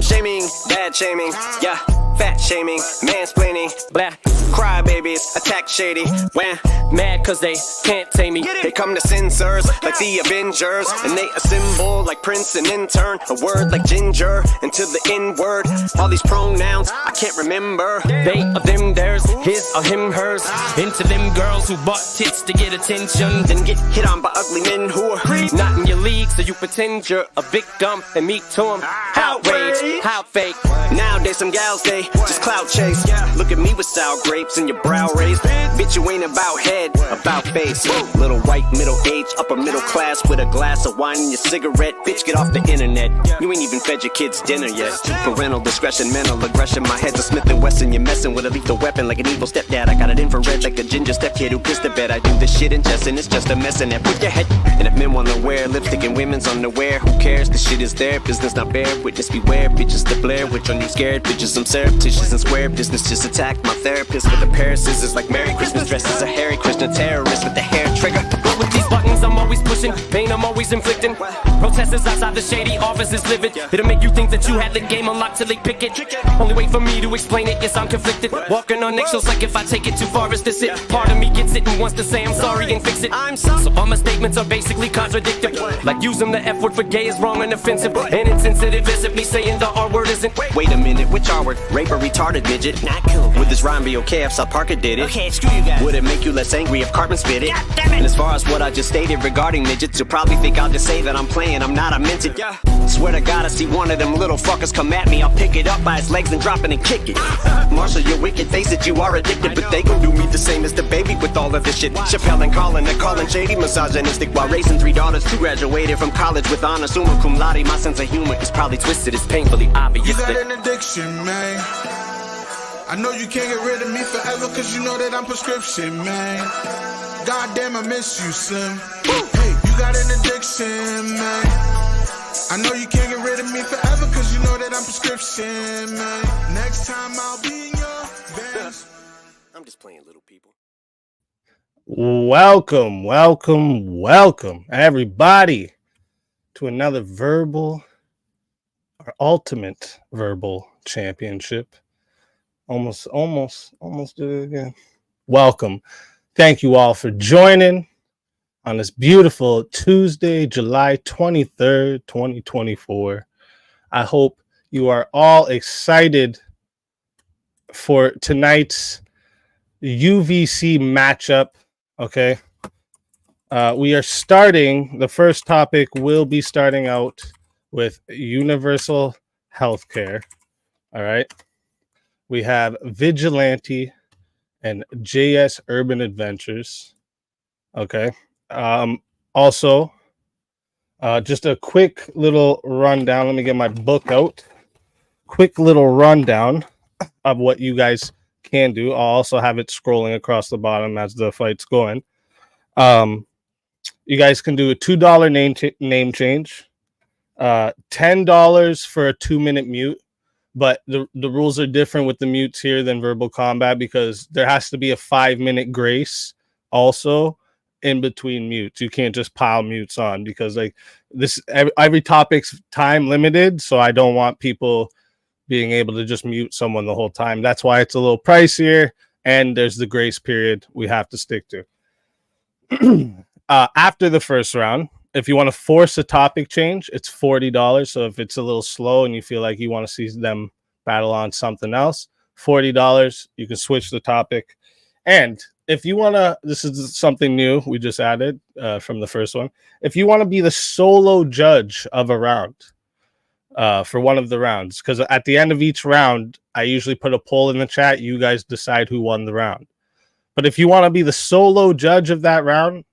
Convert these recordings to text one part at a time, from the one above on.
Mom shaming, dad shaming, yeah, fat shaming, mansplaining, blah, cry babies, attack shady, when mad cause they can't tame me. They come to censors like the Avengers, and they assemble like Prince and intern, a word like ginger, into the N-word. All these pronouns I can't remember. They or them, theirs, his or him, hers. Into them girls who bought tits to get attention, then get hit on by ugly men who are not in your league, so you pretend you're a victim and meet to them. Outrage, how fake. Nowadays some gals, they just clout chase. Look at me with sour grapes and your brow raised. Bitch, you ain't about head, about face. Little white, middle-aged, upper middle class with a glass of wine and your cigarette. Bitch, get off the internet. You ain't even fed your kids dinner yet. Parental discretion, mental aggression. My head's a Smith & Wesson. You're messing with a lethal weapon like an evil stepdad. I got it infrared like a ginger stepkid who pissed the bed. I do this shit in jest and it's just a mess in there. Put your head. And if men wanna wear lipstick and women's underwear, who cares? This shit is their business, not fair. Witness beware, bitches to Blair. Which one you scared? Bitches, I'm surreptitious and square. Business just attacked my therapist with a pair of scissors like Merry Christmas. Dressed as a Harry Krishna terrorist with the hair trigger. With these buttons I'm always pushing, pain I'm always inflicting. Protesters outside the shady offices livid. It'll make you think that you had the game unlocked till they pick it. Only wait for me to explain it, yes I'm conflicted. Walking on eggshells like if I take it too far is this it. Part of me gets it and wants to say I'm sorry and fix it. So all my statements are basically contradictory. Like using the F word for gay is wrong and offensive, and insensitive as if me saying the R word isn't. Wait a minute, which R word? Rape or retarded midget? Not cool. Would this rhyme be okay if South Parker did it? Okay, screw you guys. Would it make you less angry if Cartman spit it? And as far as what I just stated regarding midgets, you'll probably think I'll just say that I'm playing, I'm not, I meant it. Swear to God, I see one of them little fuckers come at me, I'll pick it up by his legs and drop it and kick it. Marshall, your wicked face that you are addicted, but they gon' do me the same as the baby with all of this shit. Chappelle and Colin, they're calling shady misogynistic while raising 3 daughters, 2 graduated from college with honors, summa cum laude. My sense of humor is probably twisted, it's painfully obvious. You got an addiction, man. I know you can't get rid of me forever, cause you know that I'm prescription, man. Goddamn, I miss you, Slim. Hey, you got an addiction, man. I know you can't get rid of me forever, cause you know that I'm prescription, man. Next time I'll be in your Benz. I'm just playing little people. Welcome, everybody, to another our ultimate verbal championship. Almost did it again. Welcome. Thank you all for joining on this beautiful Tuesday, July 23rd, 2024. I hope you are all excited for tonight's UVC matchup. Okay. We are starting, the first topic will be starting out with universal healthcare. All right. We have Vigilante and jsurbanadventures. Okay. Also, just a quick little rundown. Let me get my book out. Quick little rundown of what you guys can do. I'll also have it scrolling across the bottom as the fight's going. You guys can do a $2 name change, $10 for a 2-minute mute. But the rules are different with the mutes here than verbal combat because there has to be a 5-minute grace also in between mutes. You can't just pile mutes on because like this every topic's time limited, so I don't want people being able to just mute someone the whole time. That's why it's a little pricier, and there's the grace period we have to stick to. After the first round, if you want to force a topic change, it's $40. So if it's a little slow and you feel like you want to see them battle on something else, $40, you can switch the topic. And if you want to, this is something new we just added from the first one. If you want to be the solo judge of a round for one of the rounds, because at the end of each round, I usually put a poll in the chat. You guys decide who won the round. But if you want to be the solo judge of that round,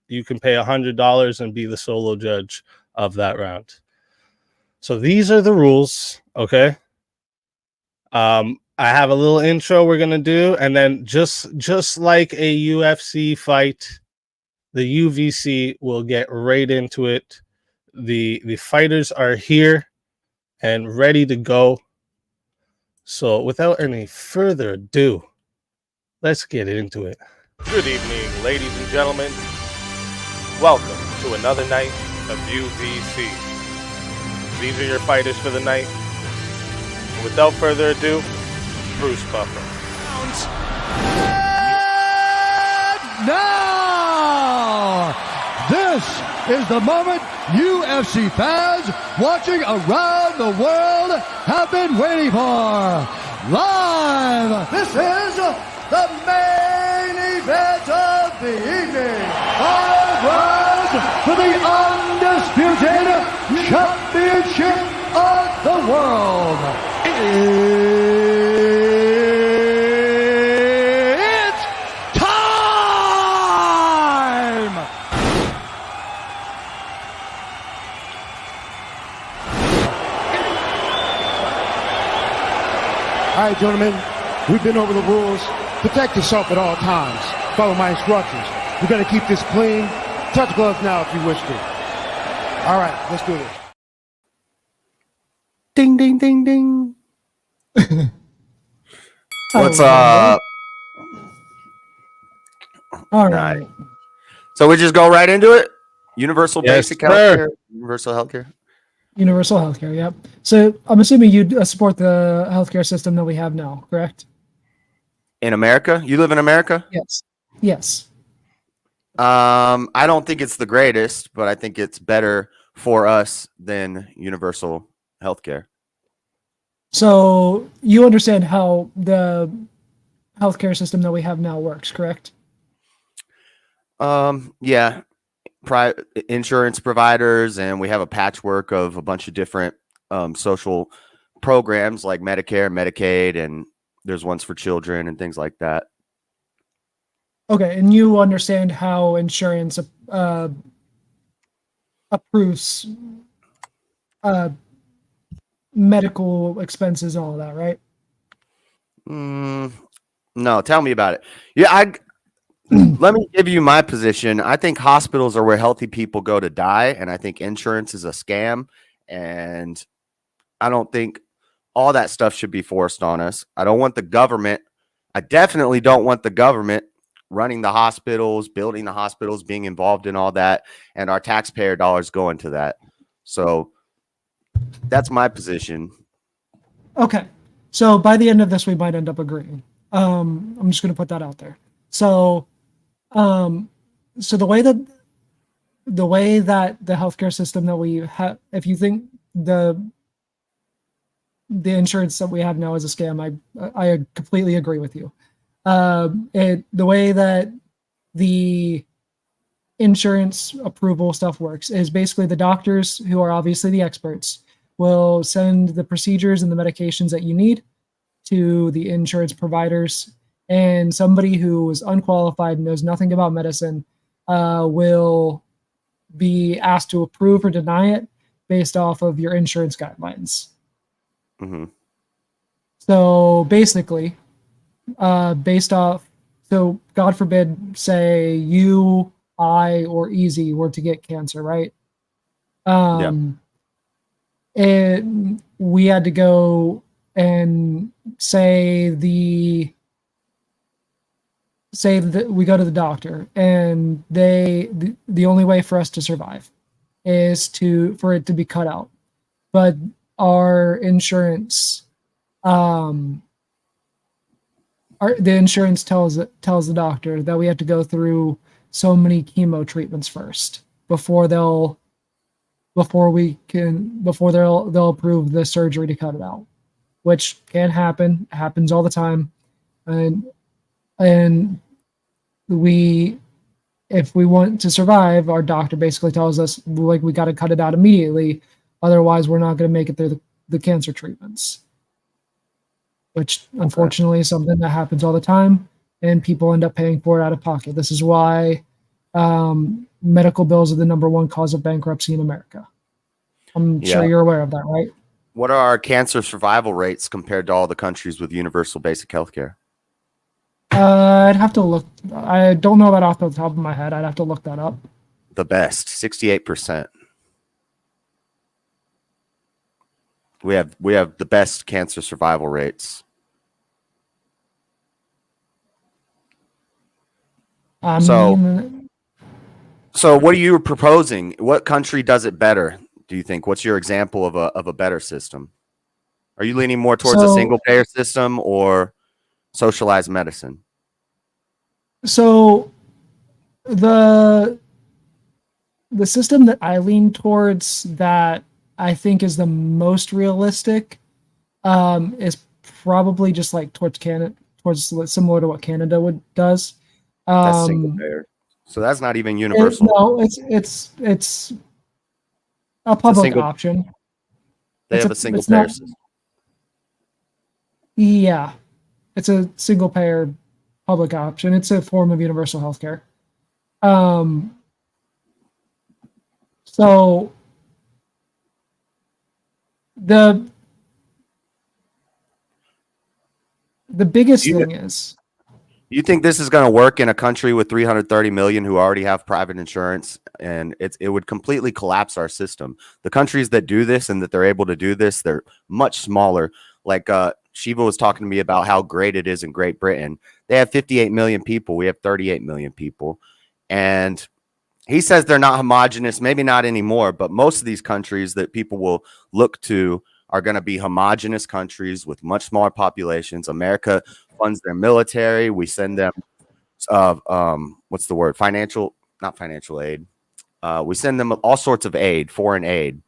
you can pay $100 and be the solo judge of that round. So these are the rules, okay? I have a little intro we're going to do, and then just like a UFC fight, the UVC will get right into it. The fighters are here and ready to go. So without any further ado, let's get into it. Good evening, ladies and gentlemen. Welcome to another night of UVC. These are your fighters for the night. without further ado, Bruce Buffer. Now, this is the moment UFC fans watching around the world have been waiting for. Live, this is the main event of the evening. 5 rounds for the undisputed championship of the world. It's time! All right, gentlemen, we've been over the rules. Protect yourself at all times. Follow my instructions. We're going to keep this clean. Touch gloves now if you wish to. All right, let's do this. Ding, ding, ding, ding. What's up? All right. So we just go right into it? Universal Yes, basic sir. healthcare? Universal healthcare? Universal healthcare, yep. So I'm assuming you support the healthcare system that we have now, correct? In America? You live in America? Yes. Yes. I don't think it's the greatest, but I think it's better for us than universal healthcare. So you understand how the healthcare system that we have now works, correct? Yeah. Private insurance providers, and we have a patchwork of a bunch of different social programs like Medicare, Medicaid, and there's ones for children and things like that. Okay, and you understand how insurance approves medical expenses and all that, right? No, tell me about it. Yeah, let me give you my position. I think hospitals are where healthy people go to die, and I think insurance is a scam, and I don't think all that stuff should be forced on us. I don't want the government. I definitely don't want the government running the hospitals, building the hospitals, being involved in all that, and our taxpayer dollars going to that. So that's my position. Okay, so by the end of this, we might end up agreeing. I'm just going to put that out there. So, so the way that the healthcare system that we have, if you think the insurance that we have now is a scam, I completely agree with you. The way that the insurance approval stuff works is basically the doctors, who are obviously the experts, will send the procedures and the medications that you need to the insurance providers, and somebody who is unqualified, knows nothing about medicine, will be asked to approve or deny it based off of your insurance guidelines. Mm-hmm. So basically, based off, so God forbid, say you, I, or Easy were to get cancer, right? We had to go and say that we go to the doctor, and the only way for us to survive is for it to be cut out. But our insurance, the insurance tells the doctor that we have to go through so many chemo treatments first before they'll approve the surgery to cut it out, which can happen. It happens all the time, and if we want to survive, our doctor basically tells us we got to cut it out immediately, otherwise we're not going to make it through the cancer treatments, which unfortunately is something that happens all the time, and people end up paying for it out of pocket. This is why medical bills are the number one cause of bankruptcy in America. I'm sure you're aware of that, right? What are our cancer survival rates compared to all the countries with universal basic health care? I'd have to look. I don't know that off the top of my head. I'd have to look that up. The best, 68%. We have the best cancer survival rates. So what are you proposing? What country does it better, do you think? What's your example of a better system? Are you leaning more towards a So- single payer system or socialized medicine? So the system that I lean towards, that I think is the most realistic, is probably just like towards Canada, towards similar to what Canada does. That's single payer. So that's not even It, universal. no, it's a public single- option. They It's have a- a single it's payer not- system. Yeah, it's a single payer public option. It's a form of universal healthcare. So the biggest thing is, You think this is going to work in a country with 330 million who already have private insurance, and it would completely collapse our system. The countries that do this and that they're able to do this, they're much smaller. Like Shiva was talking to me about how great it is in Great Britain. They have 58 million people. We have 38 million people. And he says they're not homogenous, maybe not anymore, but most of these countries that people will look to are going to be homogenous countries with much smaller populations. America funds their military. We send them, what's the word? Not financial aid. We send them all sorts of aid, foreign aid,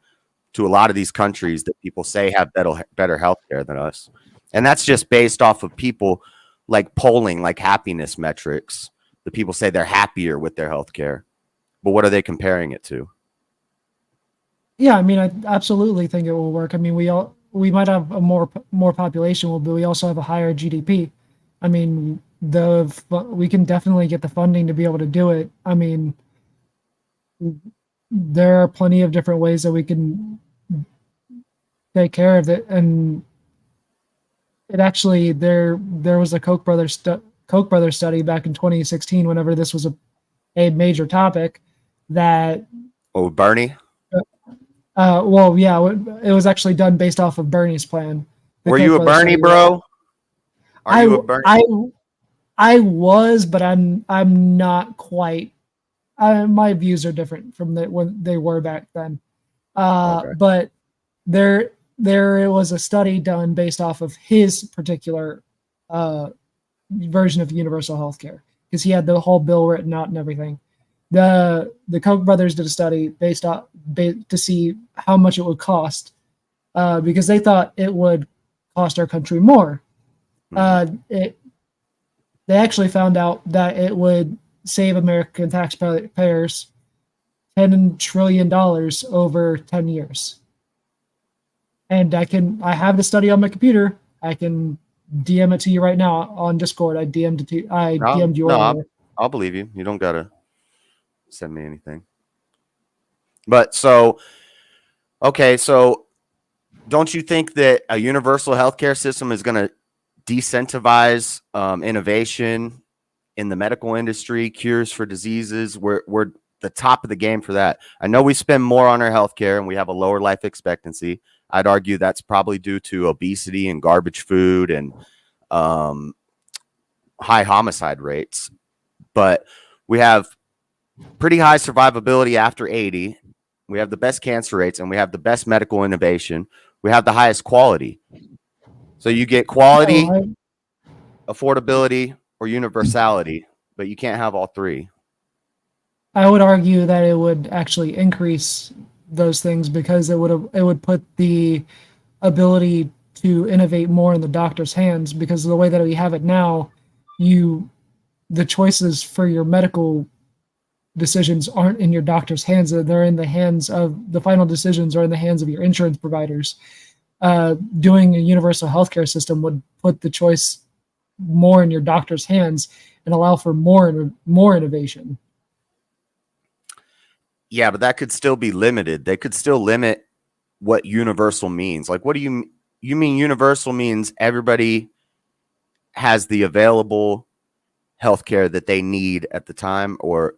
to a lot of these countries that people say have better healthcare than us. And that's just based off of people like polling, like happiness metrics. The people say they're happier with their healthcare. But what are they comparing it to? yeah, I mean, I absolutely think it will work. I mean, we might have a more population, but we also have a higher GDP. I mean, we can definitely get the funding to be able to do it. I mean, there are plenty of different ways that we can take care of it, and it actually there was a Koch brothers study back in 2016, whenever this was a major topic, that Bernie? well, yeah, it was actually done based off of Bernie's plan. Were you a Bernie bro? Are you a Bernie? I was, but I'm not quite. My views are different from when they were back then. Okay. But there was a study done based off of his particular version of universal healthcare, because he had the whole bill written out and everything. The Koch brothers did a study to see how much it would cost, because they thought it would cost our country more. They actually found out that it would save American taxpayers $10 trillion over 10 years. And I have the study on my computer. I can DM it to you right now on Discord. I DM'd you earlier. I'll believe you. You don't gotta send me anything. But so don't you think that a universal healthcare system is going to decentivize innovation in the medical industry, cures for diseases? We're the top of the game for that. I know we spend more on our healthcare and we have a lower life expectancy. I'd argue that's probably due to obesity and garbage food and high homicide rates. But we have pretty high survivability after 80. We have the best cancer rates and we have the best medical innovation. We have the highest quality. So you get quality, affordability, or universality, but you can't have all three. I would argue that it would actually increase those things, because it would put the ability to innovate more in the doctor's hands, because of the way that we have it now, the choices for your medical decisions aren't in your doctor's hands. They're in the hands of the final decisions are in the hands of your insurance providers. Doing a universal healthcare system would put the choice more in your doctor's hands and allow for more innovation. Yeah, but that could still be limited. They could still limit what universal means. Like, what do you mean universal means everybody has the available healthcare that they need at the time? Or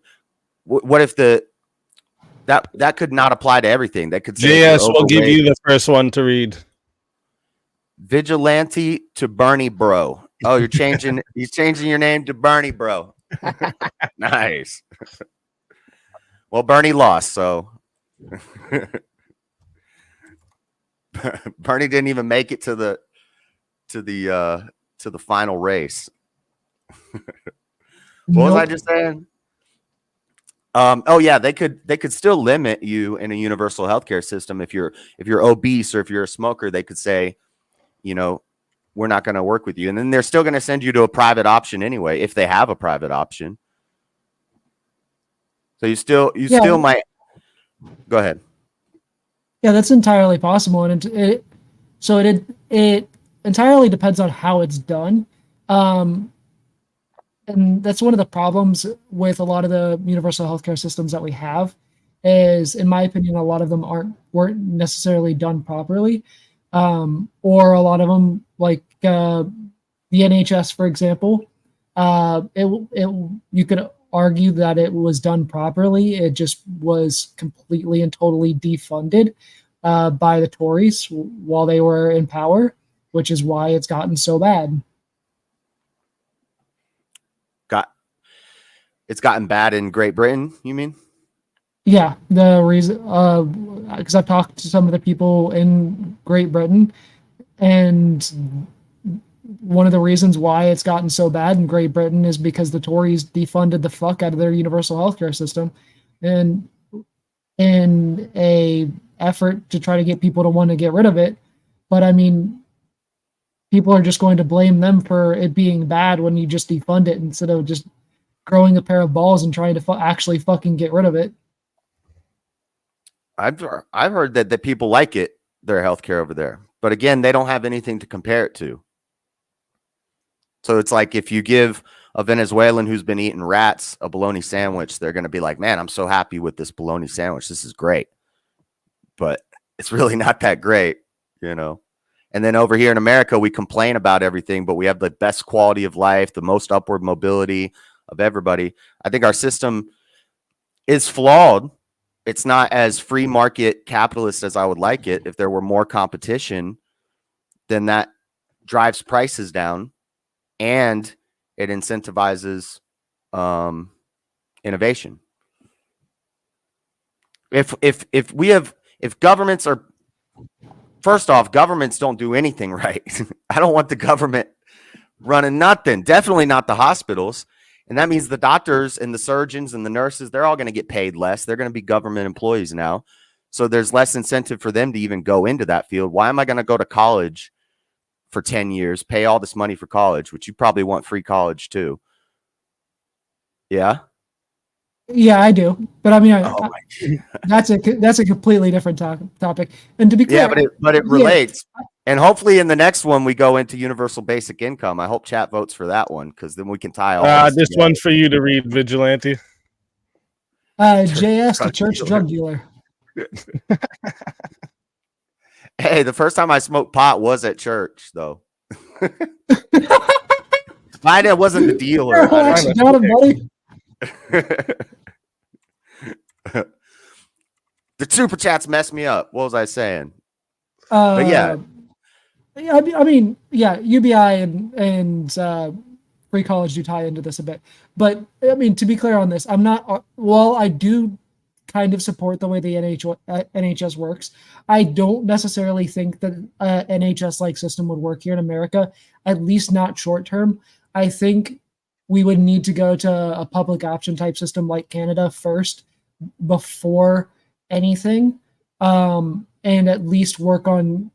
what if that could not apply to everything? That could say, JS will give you the first one to read. Vigilante to Bernie bro. Oh, you're changing your name to Bernie bro. Nice. Well, Bernie lost, so Bernie didn't even make it to the final race. What was I just saying? Oh yeah, they could still limit you in a universal healthcare system if you're obese or if you're a smoker. They could say, you know, we're not going to work with you, and then they're still going to send you to a private option anyway if they have a private option. So you still might go ahead. Yeah, that's entirely possible, and it entirely depends on how it's done. And that's one of the problems with a lot of the universal healthcare systems that we have is, in my opinion, a lot of them weren't necessarily done properly. Or a lot of them, like the NHS, for example, you could argue that it was done properly. It just was completely and totally defunded by the Tories while they were in power, which is why it's gotten so bad. It's gotten bad in Great Britain, you mean? Yeah, the reason, because I've talked to some of the people in Great Britain, and one of the reasons why it's gotten so bad in Great Britain is because the Tories defunded the fuck out of their universal healthcare system, and in a effort to try to get people to want to get rid of it. But I mean, people are just going to blame them for it being bad when you just defund it instead of just growing a pair of balls and trying to actually fucking get rid of it. I've heard that people like it, their healthcare over there, but again, they don't have anything to compare it to. So it's like if you give a Venezuelan who's been eating rats a bologna sandwich, they're going to be like, "Man, I'm so happy with this bologna sandwich. This is great," but it's really not that great, you know. And then over here in America, we complain about everything, but we have the best quality of life, the most upward mobility of everybody. I think our system is flawed. It's not as free market capitalist as I would like it. If there were more competition, then that drives prices down and it incentivizes innovation. If governments are, first off, governments don't do anything right. I don't want the government running nothing. Definitely not the hospitals. And that means the doctors and the surgeons and the nurses, they're all going to get paid less. They're going to be government employees now. So there's less incentive for them to even go into that field. Why am I going to go to college for 10 years, pay all this money for college, which you probably want free college too? Yeah. Yeah, I do. But I mean, that's a completely different topic. And to be clear, but it relates. And hopefully in the next one, we go into universal basic income. I hope chat votes for that one, because then we can tie all this one's for you to read, Vigilante. JS, the church drug dealer. Hey, the first time I smoked pot was at church, though. Mine wasn't the dealer. Got him, buddy. The super chats messed me up. What was I saying? But yeah. I mean, yeah, UBI and free college do tie into this a bit. But I mean, to be clear on this, I'm not. Well, I do kind of support the way the NHS works. I don't necessarily think that NHS-like system would work here in America, at least not short term. I think we would need to go to a public option type system like Canada first before anything, and at least work on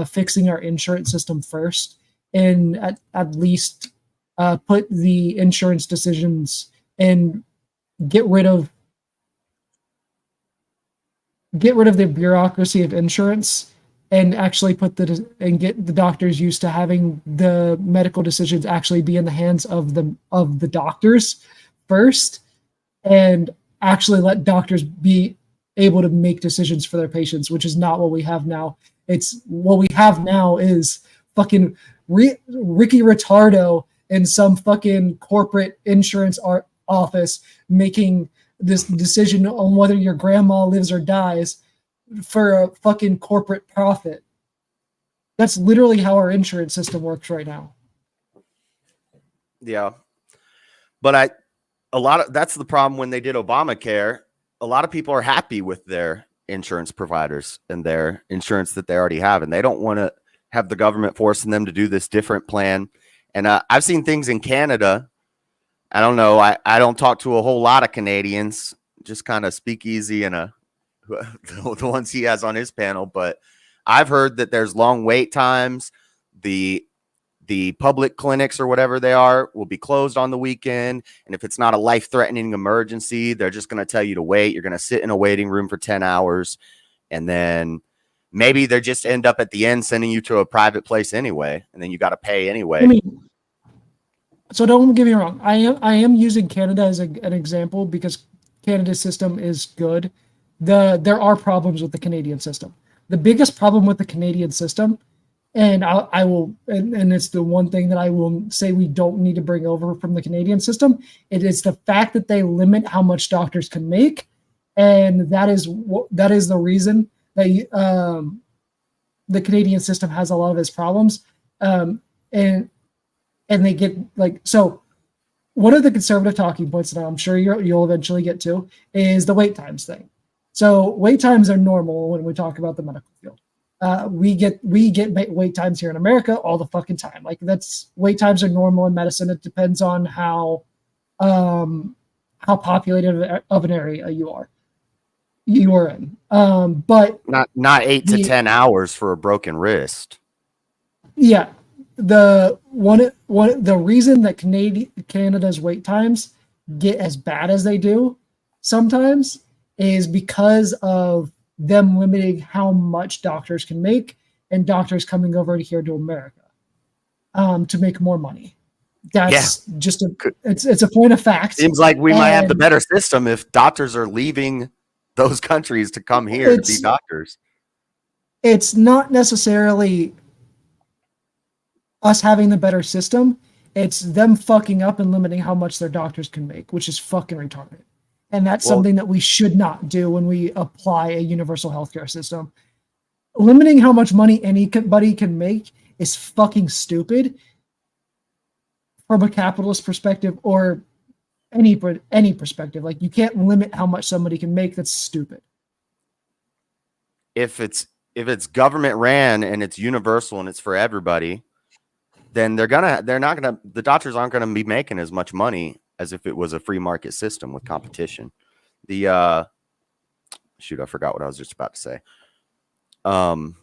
fixing our insurance system first, and at least put the insurance decisions and get rid of the bureaucracy of insurance, and actually and get the doctors used to having the medical decisions actually be in the hands of the doctors first, and actually let doctors be able to make decisions for their patients, which is not what we have now. It's what we have now is fucking Ricky Ritardo in some fucking corporate insurance office making this decision on whether your grandma lives or dies for a fucking corporate profit. That's literally how our insurance system works right now. Yeah. But that's the problem when they did Obamacare. A lot of people are happy with their insurance providers and their insurance that they already have, and they don't want to have the government forcing them to do this different plan. And I've seen things in Canada. I don't know. I don't talk to a whole lot of Canadians, just kind of speakeasy and the ones he has on his panel. But I've heard that there's long wait times. The public clinics or whatever they are will be closed on the weekend. And if it's not a life-threatening emergency, they're just going to tell you to wait. You're going to sit in a waiting room for 10 hours. And then maybe they just end up at the end sending you to a private place anyway. And then you got to pay anyway. I mean, so don't get me wrong. I am using Canada as an example because Canada's system is good. There are problems with the Canadian system. The biggest problem with the Canadian system, and I will, and it's the one thing that I will say we don't need to bring over from the Canadian system. It is the fact that they limit how much doctors can make, and that is the reason that the Canadian system has a lot of its problems. And they get like, so one of the conservative talking points that I'm sure you'll eventually get to is the wait times thing. So wait times are normal when we talk about the medical field. We get wait times here in America all the fucking time. Like wait times are normal in medicine. It depends on how populated of an area you are in. But not 8 to 10 hours for a broken wrist. Yeah. The reason that Canada's wait times get as bad as they do sometimes is because of them limiting how much doctors can make and doctors coming over here to America to make more money. That's just it's a point of fact. Seems like we might have the better system if doctors are leaving those countries to come here to be doctors. It's not necessarily us having the better system. It's them fucking up and limiting how much their doctors can make, which is fucking retarded. And that's something that we should not do when we apply a universal healthcare system. Limiting how much money anybody can make is fucking stupid from a capitalist perspective or any perspective. Like, you can't limit how much somebody can make. That's stupid. If it's government ran and it's universal and it's for everybody, then the doctors aren't gonna be making as much money as if it was a free market system with competition. I forgot what I was just about to say. But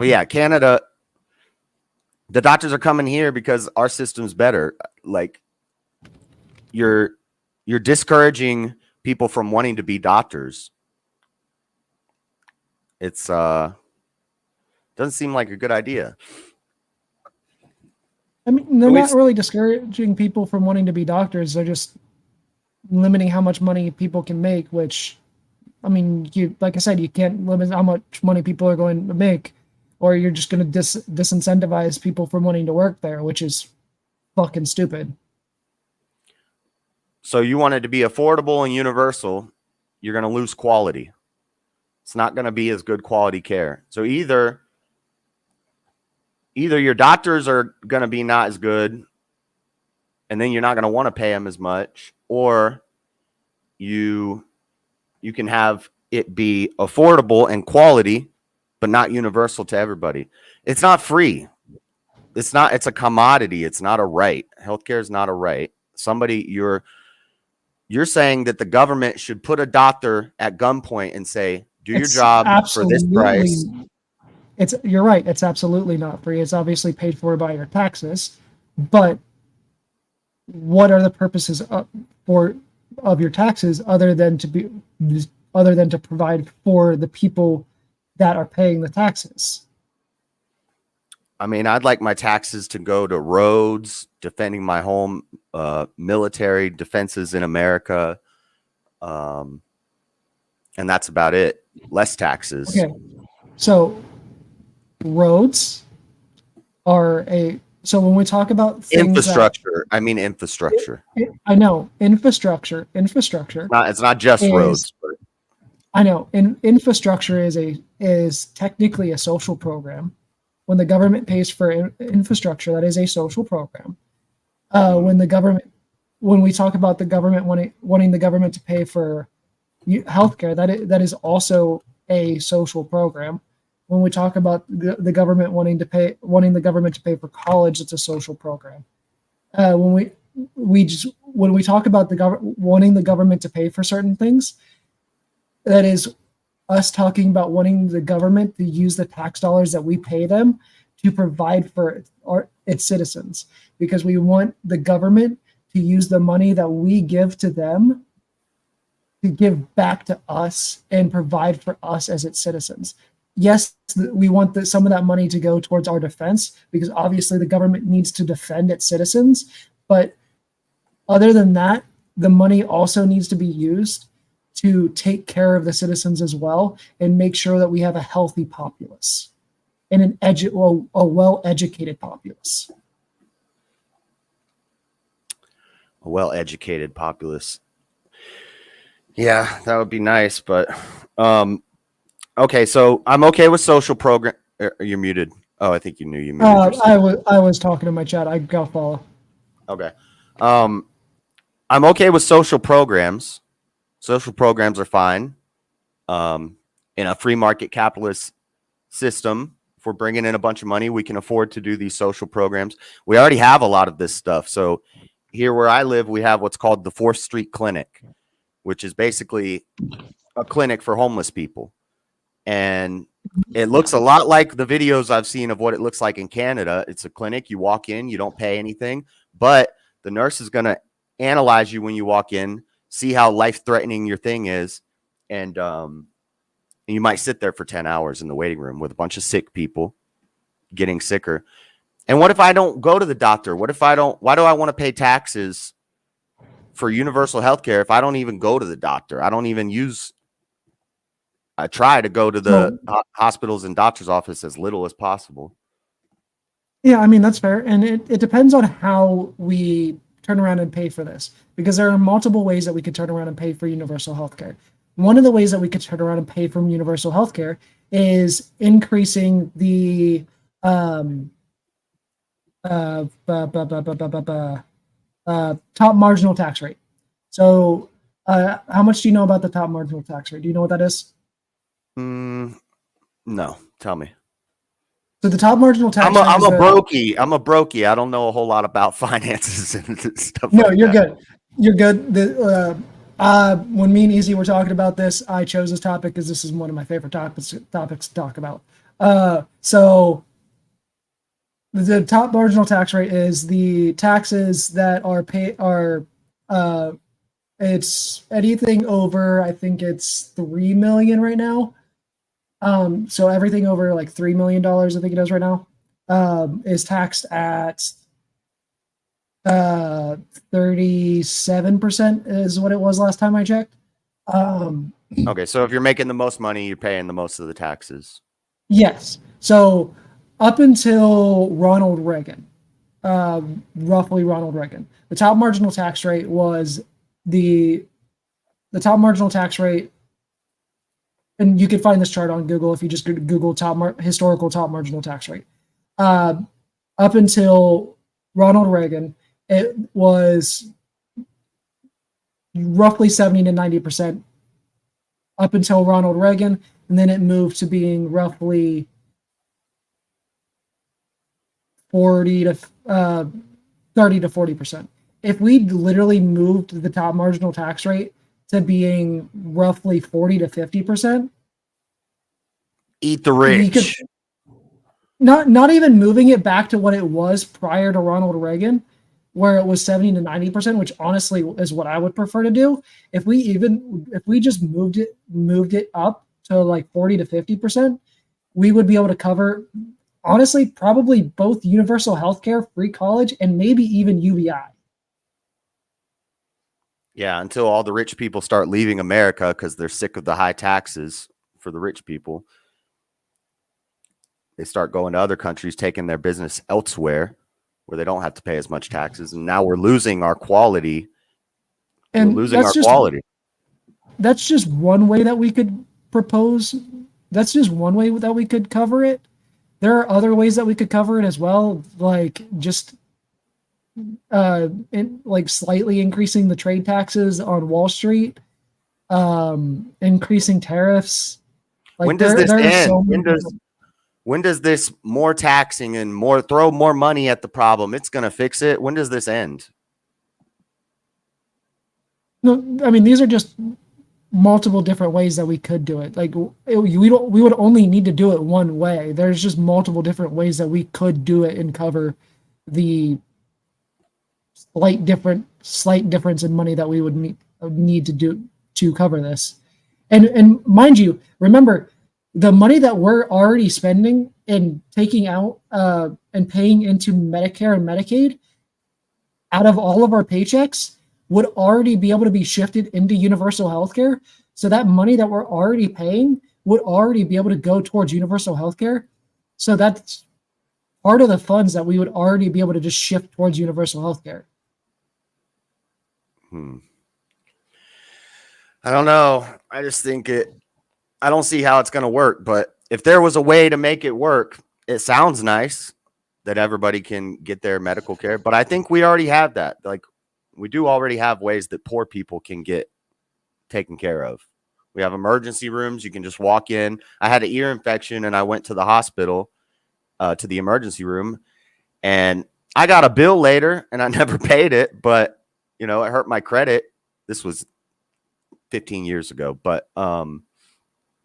yeah, Canada, the doctors are coming here because our system's better. Like, you're discouraging people from wanting to be doctors. It's doesn't seem like a good idea. I mean, they're not really discouraging people from wanting to be doctors. They're just limiting how much money people can make, which, I mean, like I said, you can't limit how much money people are going to make, or you're just going to disincentivize people from wanting to work there, which is fucking stupid. So you want it to be affordable and universal, you're going to lose quality. It's not going to be as good quality care. So either your doctors are going to be not as good, and then you're not going to want to pay them as much, or you can have it be affordable and quality, but not universal to everybody. It's not free. It's a commodity. It's not a right. Healthcare is not a right. You're saying that the government should put a doctor at gunpoint and say, do your job for this price. You're right. It's absolutely not free. It's obviously paid for by your taxes, but what are the purposes of your taxes other than to provide for the people that are paying the taxes? I mean, I'd like my taxes to go to roads, defending my home, military defenses in America, and that's about it. Less taxes. Okay, so roads are so when we talk about infrastructure, I mean infrastructure. I know infrastructure. It's not just roads. But I know, infrastructure is technically a social program. When the government pays for infrastructure, that is a social program. When we talk about the government wanting the government to pay for healthcare, that is also a social program. When we talk about the government wanting the government to pay for college, it's a social program. When we talk about wanting the government to pay for certain things, that is us talking about wanting the government to use the tax dollars that we pay them to provide for its citizens, because we want the government to use the money that we give to them to give back to us and provide for us as its citizens. Yes, we want some of that money to go towards our defense, because obviously the government needs to defend its citizens. But other than that, the money also needs to be used to take care of the citizens as well and make sure that we have a healthy populace and a well-educated populace. A well-educated populace. Yeah, that would be nice, but okay, so I'm okay with social program. You're muted. Oh, I think you knew you muted yourself. I was talking to my chat. I got follow. Okay. I'm okay with social programs. Social programs are fine. In a free market capitalist system, if we're bringing in a bunch of money, we can afford to do these social programs. We already have a lot of this stuff. So here where I live, we have what's called the 4th Street Clinic, which is basically a clinic for homeless people. And it looks a lot like the videos I've seen of what it looks like in Canada. It's a clinic. You walk in, you don't pay anything, but the nurse is going to analyze you when you walk in, see how life-threatening your thing is, and you might sit there for 10 hours in the waiting room with a bunch of sick people getting sicker. And what if I don't go to the doctor? Why do I want to pay taxes for universal health care if I don't even go to the doctor? I try to go to the hospitals and doctor's office as little as possible. Yeah, I mean, that's fair. And it depends on how we turn around and pay for this, because there are multiple ways that we could turn around and pay for universal health care. One of the ways that we could turn around and pay for universal health care is increasing the top marginal tax rate. So how much do you know about the top marginal tax rate? Do you know what that is? No, tell me. So the top marginal tax rate. I'm a brokey. I'm a brokey. I don't know a whole lot about finances and stuff. No, you're good. You're good. When me and Easy were talking about this, I chose this topic because this is one of my favorite topics to talk about. So the top marginal tax rate is the taxes that it's anything over, I think it's $3 million right now. So everything over like $3 million, I think it is right now, is taxed at 37% is what it was last time I checked. Okay, so if you're making the most money, you're paying the most of the taxes. Yes. So up until Ronald Reagan, roughly Ronald Reagan, the top marginal tax rate was the top marginal tax rate. And you can find this chart on Google if you just Google historical top marginal tax rate. Up until Ronald Reagan, it was roughly 70 to 90% up until Ronald Reagan, and then it moved to being roughly 30 to 40%. If we literally moved the top marginal tax rate to being roughly 40 to 50%. Eat the rich. Not even moving it back to what it was prior to Ronald Reagan, where it was 70 to 90%, which honestly is what I would prefer to do. If we just moved it up to like 40 to 50%, we would be able to cover, honestly, probably both universal healthcare, free college, and maybe even UBI. Yeah, until all the rich people start leaving America because they're sick of the high taxes for the rich people. They start going to other countries, taking their business elsewhere where they don't have to pay as much taxes. And now we're losing our quality. And we're losing our quality. That's just one way that we could propose. That's just one way that we could cover it. There are other ways that we could cover it as well, like just slightly increasing the trade taxes on Wall Street, increasing tariffs. Like when does this there are end? so many different- When does this more taxing and throw more money at the problem? It's going to fix it. When does this end? No, I mean, these are just multiple different ways that we could do it. Like we would only need to do it one way. There's just multiple different ways that we could do it and cover the slight difference in money that we would need to do to cover this. And mind you, remember the money that we're already spending and taking out and paying into Medicare and Medicaid out of all of our paychecks would already be able to be shifted into universal healthcare. So that money that we're already paying would already be able to go towards universal healthcare. So that's part of the funds that we would already be able to just shift towards universal healthcare. I don't know. I just think I don't see how it's going to work, but if there was a way to make it work, it sounds nice that everybody can get their medical care, but I think we already have that. Like, we do already have ways that poor people can get taken care of. We have emergency rooms. You can just walk in. I had an ear infection and I went to the hospital, to the emergency room, and I got a bill later and I never paid it, but it hurt my credit. This was 15 years ago, but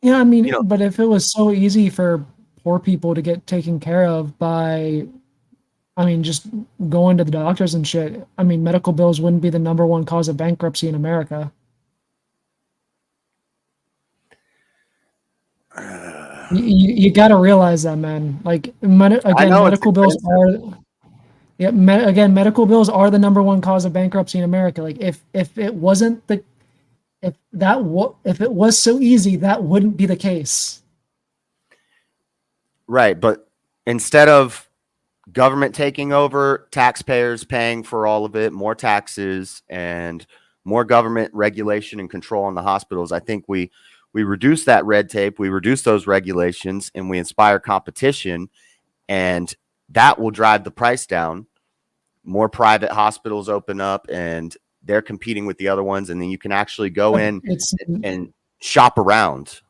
yeah, I mean, but if it was so easy for poor people to get taken care of by, I mean, just going to the doctors and shit, I mean, medical bills wouldn't be the number one cause of bankruptcy in America. You got to realize that, man. Like, medical bills are, medical bills are the number one cause of bankruptcy in America. Like, if it wasn't if it was so easy, that wouldn't be the case. Right, but instead of government taking over, taxpayers paying for all of it, more taxes and more government regulation and control on the hospitals, I think we reduce that red tape, we reduce those regulations, and we inspire competition, and that will drive the price down. More private hospitals open up and they're competing with the other ones, and then you can actually go in and shop around.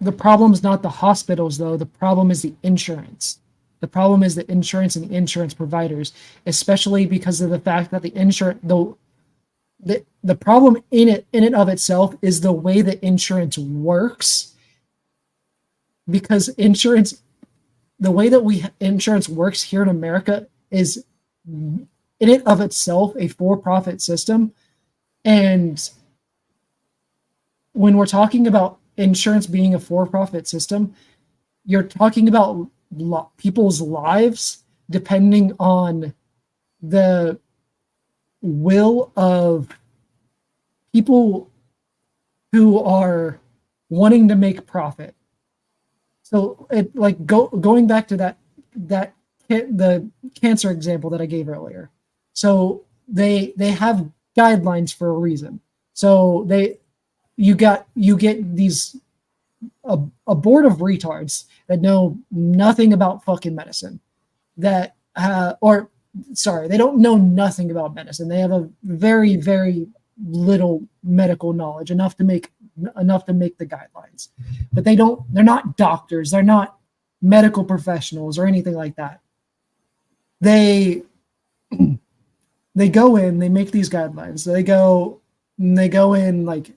The problem is not the hospitals, though. The problem is the insurance. The problem is the insurance and the insurance providers, especially because of the fact that the insurance, the problem in and of itself is the way that insurance works. Because the way that insurance works here in America is in and of itself a for-profit system. And when we're talking about insurance being a for-profit system, you're talking about people's lives depending on the will of people who are wanting to make profit. So it going back to the cancer example that I gave earlier. So they have guidelines for a reason. So you get these a board of retards that know nothing about fucking medicine, they don't know nothing about medicine. They have a very, very little medical knowledge, enough to make the guidelines, but they're not doctors, they're not medical professionals or anything like that. They go in, they make these guidelines. They go in like,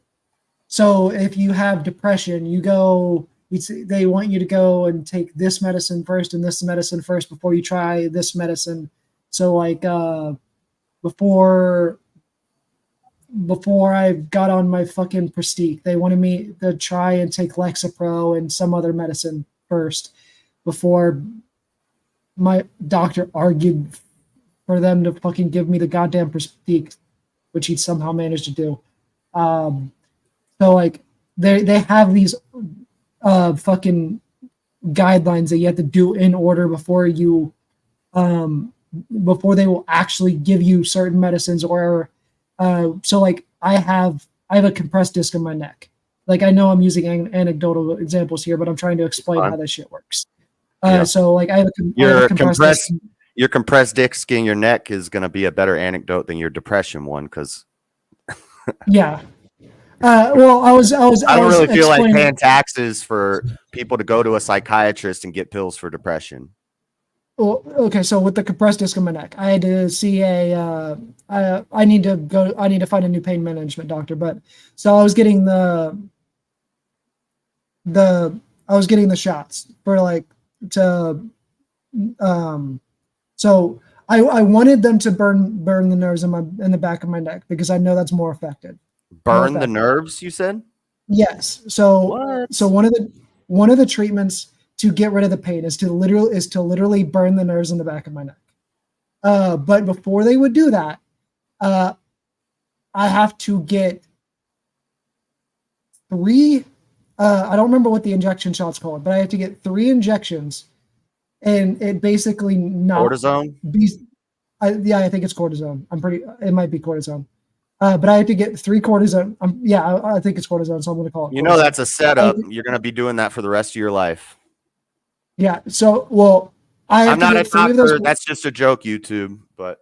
so if you have depression, they want you to go and take this medicine first and this medicine first before you try this medicine. So like before I got on my fucking Prestige, they wanted me to try and take Lexapro and some other medicine first before my doctor argued for them to fucking give me the goddamn Prestige, which he somehow managed to do. So like they have these fucking guidelines that you have to do in order before they will actually give you certain medicines. Or so like I have a compressed disc in my neck. Like, I know I'm using anecdotal examples here, but I'm trying to explain how this shit works. So like I have a compressed disc. Your compressed disc in your neck is going to be a better anecdote than your depression one, because yeah. Well, I was I don't really feel like explaining- paying taxes for people to go to a psychiatrist and get pills for depression. Well, okay, so with the compressed disc in my neck, I had to see I need to find a new pain management doctor. But so I was getting the shots for like to so I wanted them to burn the nerves in the back of my neck because I know that's more effective. Burn the nerves, you said? Yes. So What? so one of the treatments to get rid of the pain is to literally burn the nerves in the back of my neck. But before they would do that, I have to get 3. I don't remember what the injection shot's called, but I have to get 3 injections, and it basically Cortisone? I think it's cortisone. It might be cortisone. But I have to get 3 cortisone. I think it's cortisone, so I'm going to call it. You know that's a setup. You're going to be doing that for the rest of your life. Yeah. So, well, I'm not a doctor. That's just a joke, YouTube. But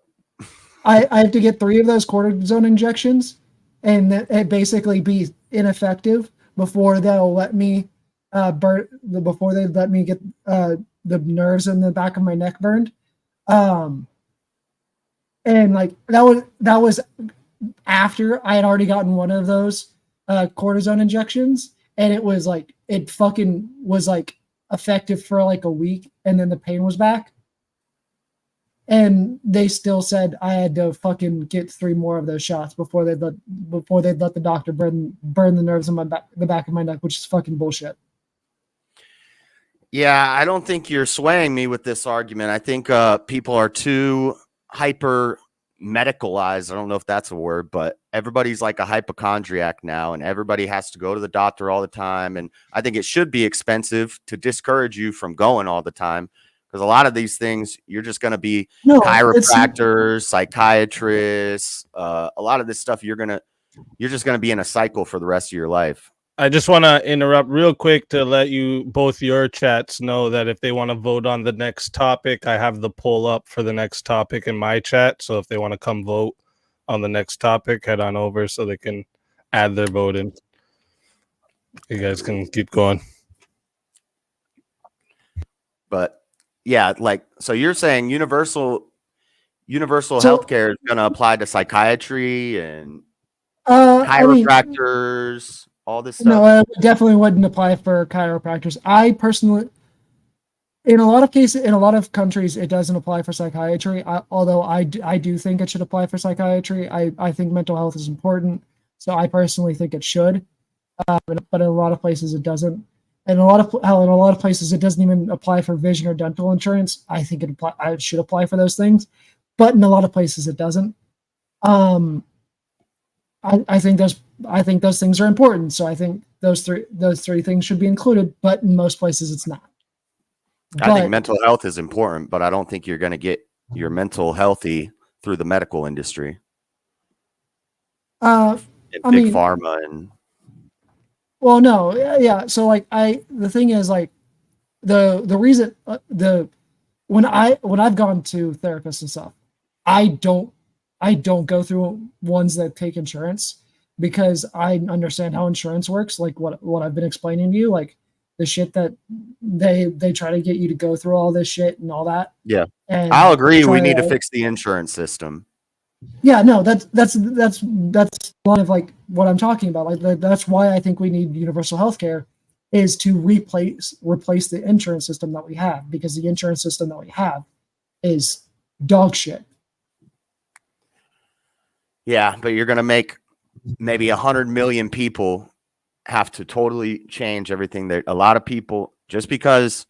I have to get 3 of those cortisone injections, and it basically be ineffective before they'll let me before they let me get the nerves in the back of my neck burned. And like that was after I had already gotten one of those cortisone injections, and it was like it fucking was like effective for like a week, and then the pain was back, and they still said I had to fucking get 3 more of those shots before they'd let the doctor burn the nerves in the back of my neck, which is fucking bullshit. yeah, I don't think you're swaying me with this argument. I think people are too hyper medicalized. I don't know if that's a word, but everybody's like a hypochondriac now, and everybody has to go to the doctor all the time. And I think it should be expensive to discourage you from going all the time, because a lot of these things you're just going to be chiropractors, psychiatrists. A lot of this stuff you're just going to be in a cycle for the rest of your life. I just want to interrupt real quick to let you both your chats know that if they want to vote on the next topic, I have the poll up for the next topic in my chat. So if they want to come vote on the next topic, head on over so they can add their vote in. You guys can keep going. But yeah, like, so you're saying universal healthcare is going to apply to psychiatry and chiropractors, all this stuff? No, it definitely wouldn't apply for chiropractors. I personally, in a lot of cases, in a lot of countries, it doesn't apply for psychiatry. Although I do think it should apply for psychiatry. I think mental health is important, so I personally think it should. But in a lot of places, it doesn't. And in a lot of places, it doesn't even apply for vision or dental insurance. I think it should apply for those things, but in a lot of places, it doesn't. I think those things are important. So I think those three things should be included, but in most places it's not. I think mental health is important, but I don't think you're going to get your mental healthy through the medical industry. Big pharma and. Well, no, yeah. So like the thing is like the reason when I've gone to therapists and stuff, I don't go through ones that take insurance because I understand how insurance works. Like what I've been explaining to you, like the shit that they try to get you to go through all this shit and all that. Yeah. And I'll agree. We need to fix the insurance system. Yeah, no, that's a lot of like what I'm talking about. Like that's why I think we need universal healthcare, is to replace the insurance system that we have, because the insurance system that we have is dog shit. Yeah, but you're going to make maybe 100 million people have to totally change everything. There, a lot of people, just because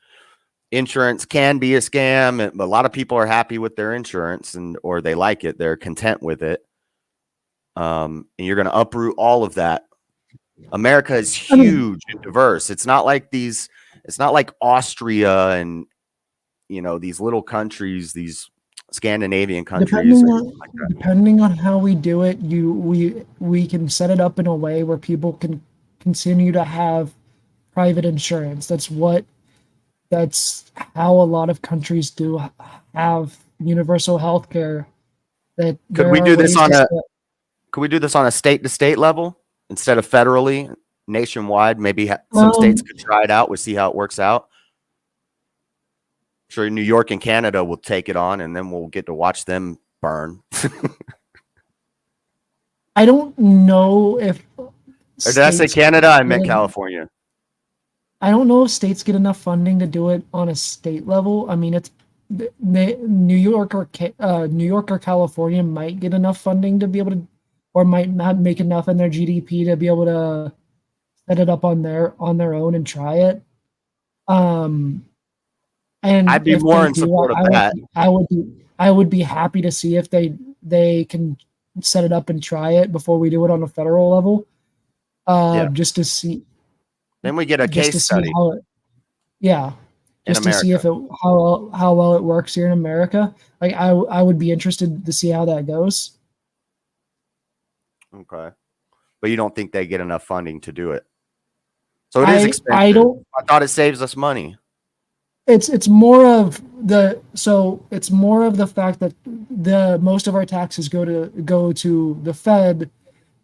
insurance can be a scam, a lot of people are happy with their insurance or they like it, they're content with it. And you're going to uproot all of that. America is huge and diverse. It's not like Austria and these little countries, these Scandinavian countries. Depending on how we do it, we can set it up in a way where people can continue to have private insurance. That's how a lot of countries do have universal health care. Could we do this on a state to state level instead of federally, nationwide. Maybe some states could try it out. We'll see how it works out. Sure, New York and Canada will take it on, and then we'll get to watch them burn. I don't know if. Or did I say Canada? I meant California. I don't know if states get enough funding to do it on a state level. I mean, it's New York or California might get enough funding to be able to, or might not make enough in their GDP to be able to set it up on their own and try it. And I'd be more in support of that. I would be happy to see if they can set it up and try it before we do it on a federal level. Just to see. Then we get a case study. Just to see if how well it works here in America. Like I would be interested to see how that goes. Okay, but you don't think they get enough funding to do it? So it is expensive. I thought it saves us money. It's more of the fact that most of our taxes go to the Fed,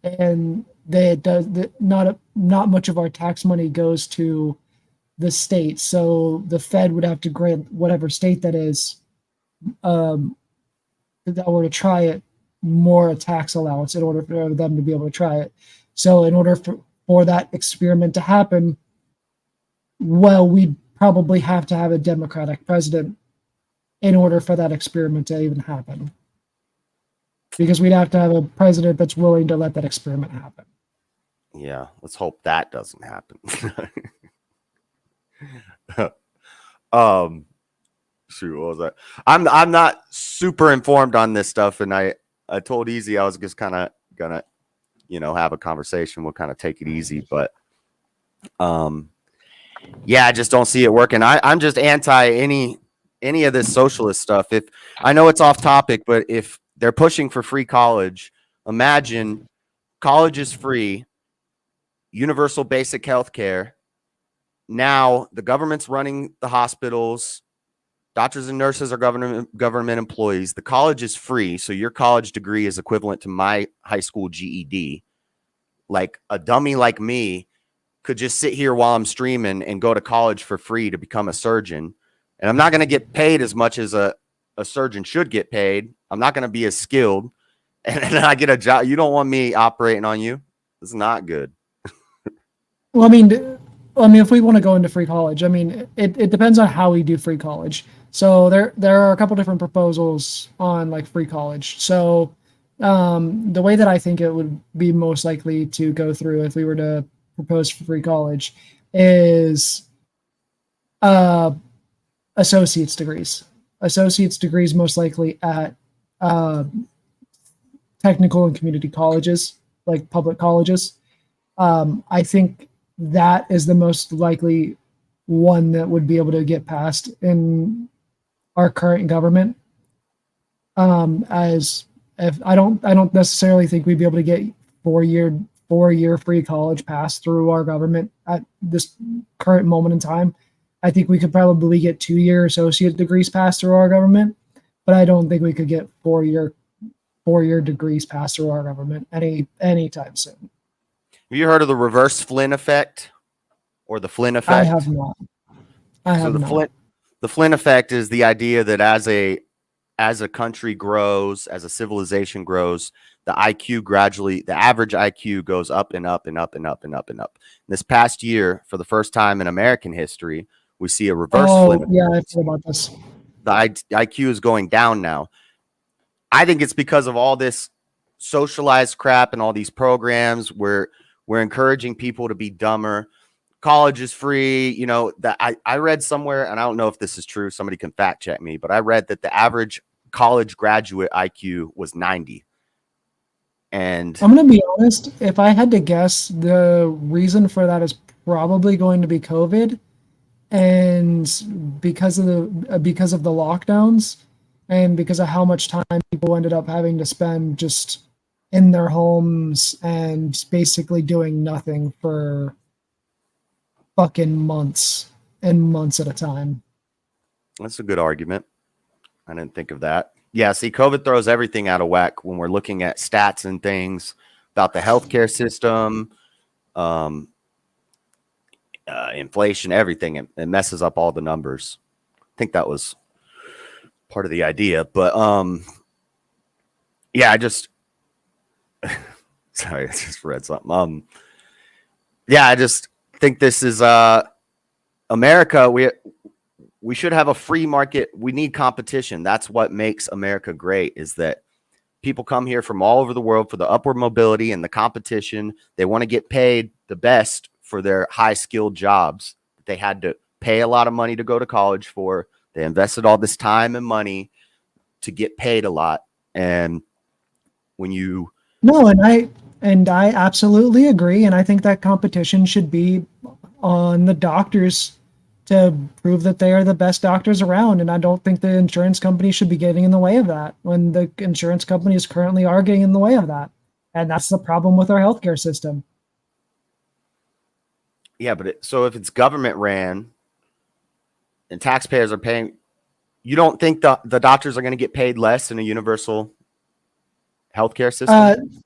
and not much of our tax money goes to the state. So the Fed would have to grant whatever state that is that were to try it more a tax allowance in order for them to be able to try it. So in order for that experiment to happen, well, we'd probably have to have a Democratic president in order for that experiment to even happen. Because we'd have to have a president that's willing to let that experiment happen. Yeah, let's hope that doesn't happen. Shoot, what was that? I'm not super informed on this stuff, and I told Easy I was just kind of gonna, have a conversation. We'll kind of take it easy, but yeah, I just don't see it working. I'm just anti any of this socialist stuff. If I know it's off topic, but if they're pushing for free college, imagine college is free, universal basic health care. Now the government's running the hospitals. Doctors and nurses are government employees. The college is free, so your college degree is equivalent to my high school GED. Like a dummy like me could just sit here while I'm streaming and go to college for free to become a surgeon. And I'm not going to get paid as much as a surgeon should get paid. I'm not going to be as skilled. And then I get a job. You don't want me operating on you. It's not good. Well, I mean, if we want to go into free college, I mean, it depends on how we do free college. So there are a couple different proposals on like free college. So the way that I think it would be most likely to go through if we were to propose for free college is associate's degrees. Associate's degrees most likely at technical and community colleges, like public colleges. I think that is the most likely one that would be able to get passed in our current government. As if I don't necessarily think we'd be able to get four-year free college passed through our government at this current moment in time. I think we could probably get 2-year associate degrees passed through our government, but I don't think we could get four-year degrees passed through our government anytime soon. Have you heard of the reverse Flynn effect or the Flynn effect? I have not. The Flynn effect is the idea that as a country grows, as a civilization grows, the average IQ goes up and up and up and up and up and up. This past year, for the first time in American history, we see a reverse Flynn effect. Yeah, I've heard about this. The IQ is going down now. I think it's because of all this socialized crap and all these programs where we're encouraging people to be dumber. College is free. I read somewhere, and I don't know if this is true. Somebody can fact check me, but I read that the average college graduate IQ was 90. And I'm going to be honest, if I had to guess, the reason for that is probably going to be COVID, and because of the lockdowns and because of how much time people ended up having to spend just in their homes and basically doing nothing for fucking months and months at a time. That's a good argument. I didn't think of that. Yeah, see, COVID throws everything out of whack when we're looking at stats and things about the healthcare system, inflation, everything. It messes up all the numbers. I think that was part of the idea, but yeah, I just sorry, I just read something. Yeah, I just think this is America. We should have a free market. We need competition. That's what makes America great, is that people come here from all over the world for the upward mobility and the competition. They want to get paid the best for their high skilled jobs. They had to pay a lot of money to go to college for. They invested all this time and money to get paid a lot. And when you and I absolutely agree, and I think that competition should be on the doctors to prove that they are the best doctors around, and I don't think the insurance company should be getting in the way of that, when the insurance companies currently are getting in the way of that. And that's the problem with our healthcare system. Yeah, but so if it's government ran and taxpayers are paying, you don't think the doctors are going to get paid less in a universal healthcare system?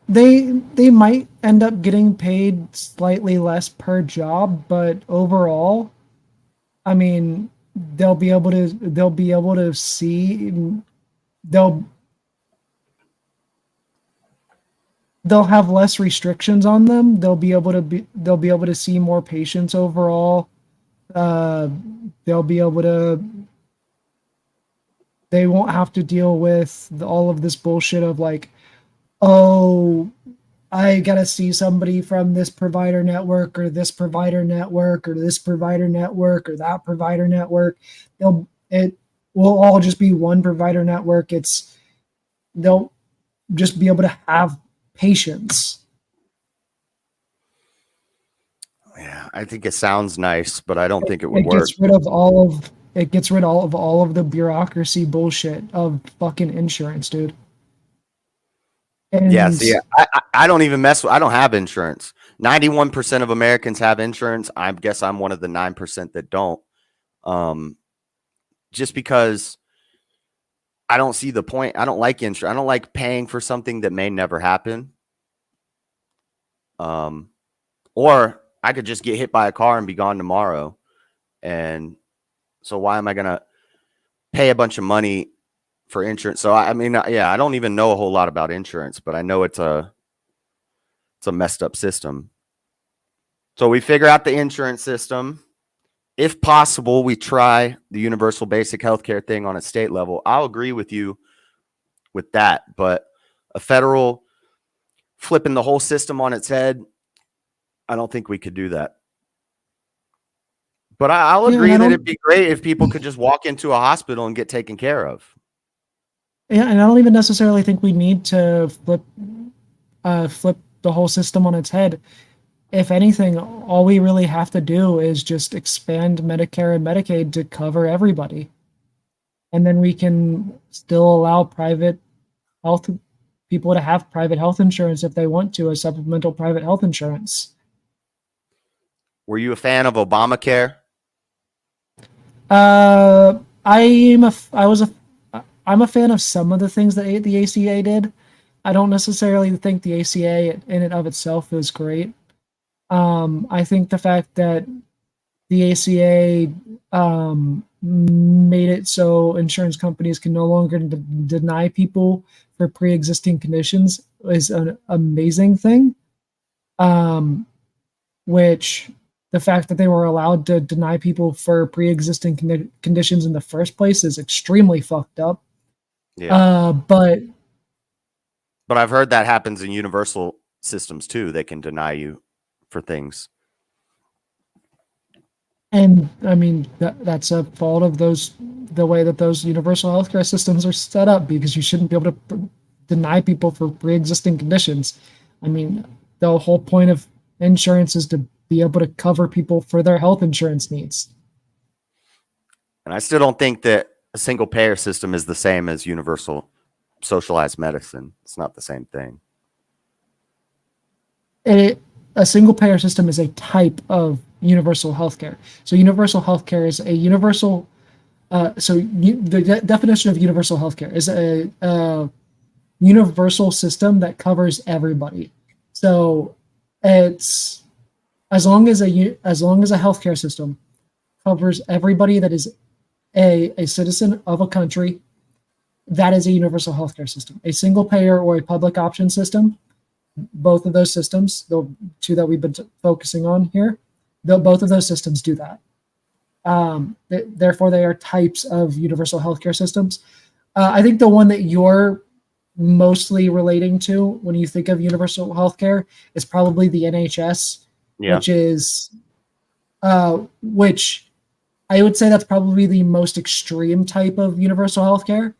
They might end up getting paid slightly less per job, but overall, I mean, they'll be able to see, they'll have less restrictions on them. They'll be able to see more patients overall. They won't have to deal with all of this bullshit of like, oh, I gotta see somebody from this provider network or this provider network or this provider network or that provider network. It will all just be one provider network. They'll just be able to have patients. Yeah, I think it sounds nice, but I don't think it would work. It gets rid of all of the bureaucracy bullshit of fucking insurance, dude. And yeah, see, I don't even mess with. I don't have insurance. 91% of Americans have insurance. I guess I'm one of the 9% that don't. Just because I don't see the point. I don't like insurance. I don't like paying for something that may never happen. Or I could just get hit by a car and be gone tomorrow. And so why am I gonna pay a bunch of money for insurance? So I mean, yeah, I don't even know a whole lot about insurance, but I know it's a messed up system. So we figure out the insurance system. If possible, we try the universal basic healthcare thing on a state level. I'll agree with you with that, but a federal flipping the whole system on its head, I don't think we could do that. But I'll agree that it'd be great if people could just walk into a hospital and get taken care of. Yeah, and I don't even necessarily think we need to flip the whole system on its head. If anything, all we really have to do is just expand Medicare and Medicaid to cover everybody. And then we can still allow people to have private health insurance if they want to, as supplemental private health insurance. Were you a fan of Obamacare? I'm a fan of some of the things that the ACA did. I don't necessarily think the ACA in and of itself is great. I think the fact that the ACA made it so insurance companies can no longer deny people for pre-existing conditions is an amazing thing. Which the fact that they were allowed to deny people for pre-existing conditions in the first place is extremely fucked up. Yeah. But I've heard that happens in universal systems too. They can deny you for things. And I mean, that's a fault of the way that those universal healthcare systems are set up, because you shouldn't be able to deny people for pre-existing conditions. I mean, the whole point of insurance is to be able to cover people for their health insurance needs. And I still don't think that a single payer system is the same as universal socialized medicine. It's not the same thing. A single payer system is a type of universal healthcare. So universal healthcare is a universal. The definition of universal healthcare is a universal system that covers everybody. So It's as long as a healthcare system covers everybody that is a citizen of a country, that is a universal healthcare system. A single payer or a public option system, both of those systems, the two that we've been focusing on here, both of those systems do that. Therefore, they are types of universal healthcare systems. I think the one that you're mostly relating to when you think of universal healthcare is probably the NHS, which I would say that's probably the most extreme type of universal healthcare.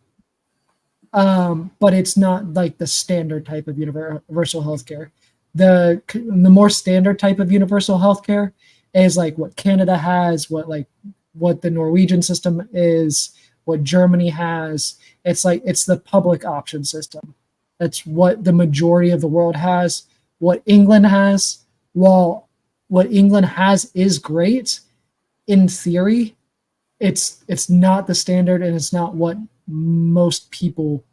But it's not like the standard type of universal healthcare. The more standard type of universal healthcare is like what Canada has, what the Norwegian system is, what Germany has. It's the public option system. That's what the majority of the world has. What England has, while what England has is great in theory, it's not the standard, and it's not what most people.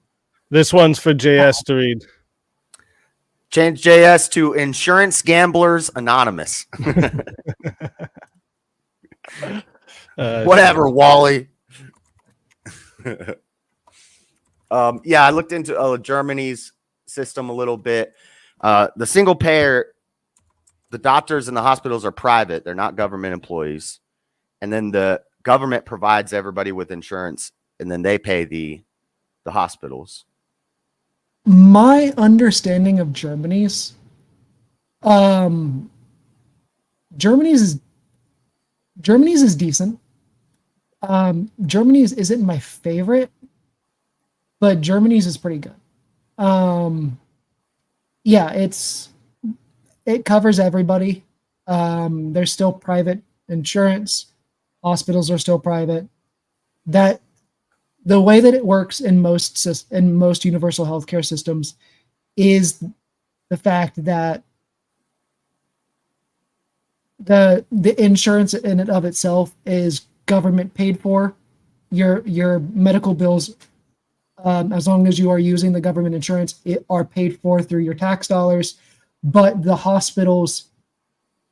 This one's for JS to read. Change JS to Insurance Gamblers Anonymous. Whatever, Wally. Yeah, I looked into Germany's system a little bit. The single payer, the doctors and the hospitals are private. They're not government employees. And then the government provides everybody with insurance, and then they pay the hospitals. My understanding of Germany's is decent. Germany's isn't my favorite, but Germany's is pretty good. Yeah, it covers everybody. There's still private insurance. Hospitals are still private. That the way that it works in most universal healthcare systems is the fact that the insurance in and of itself is government paid for. Your medical bills, as long as you are using the government insurance, are paid for through your tax dollars. But the hospitals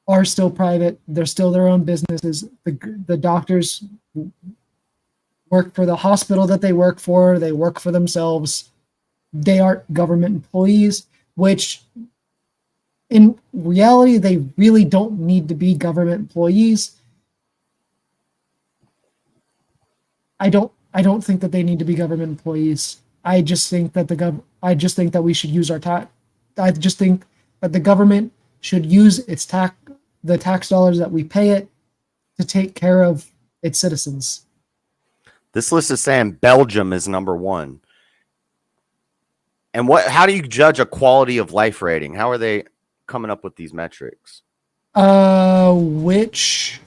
are still private. They're still their own businesses. The doctors work for the hospital that they work for. They work for themselves. They aren't government employees, which in reality, they really don't need to be government employees. I don't think that they need to be government employees. I just think that we should use our tax. I just think that the government should use the tax dollars that we pay it to take care of its citizens. This list is saying Belgium is number one. And how do you judge a quality of life rating? How are they coming up with these metrics? Which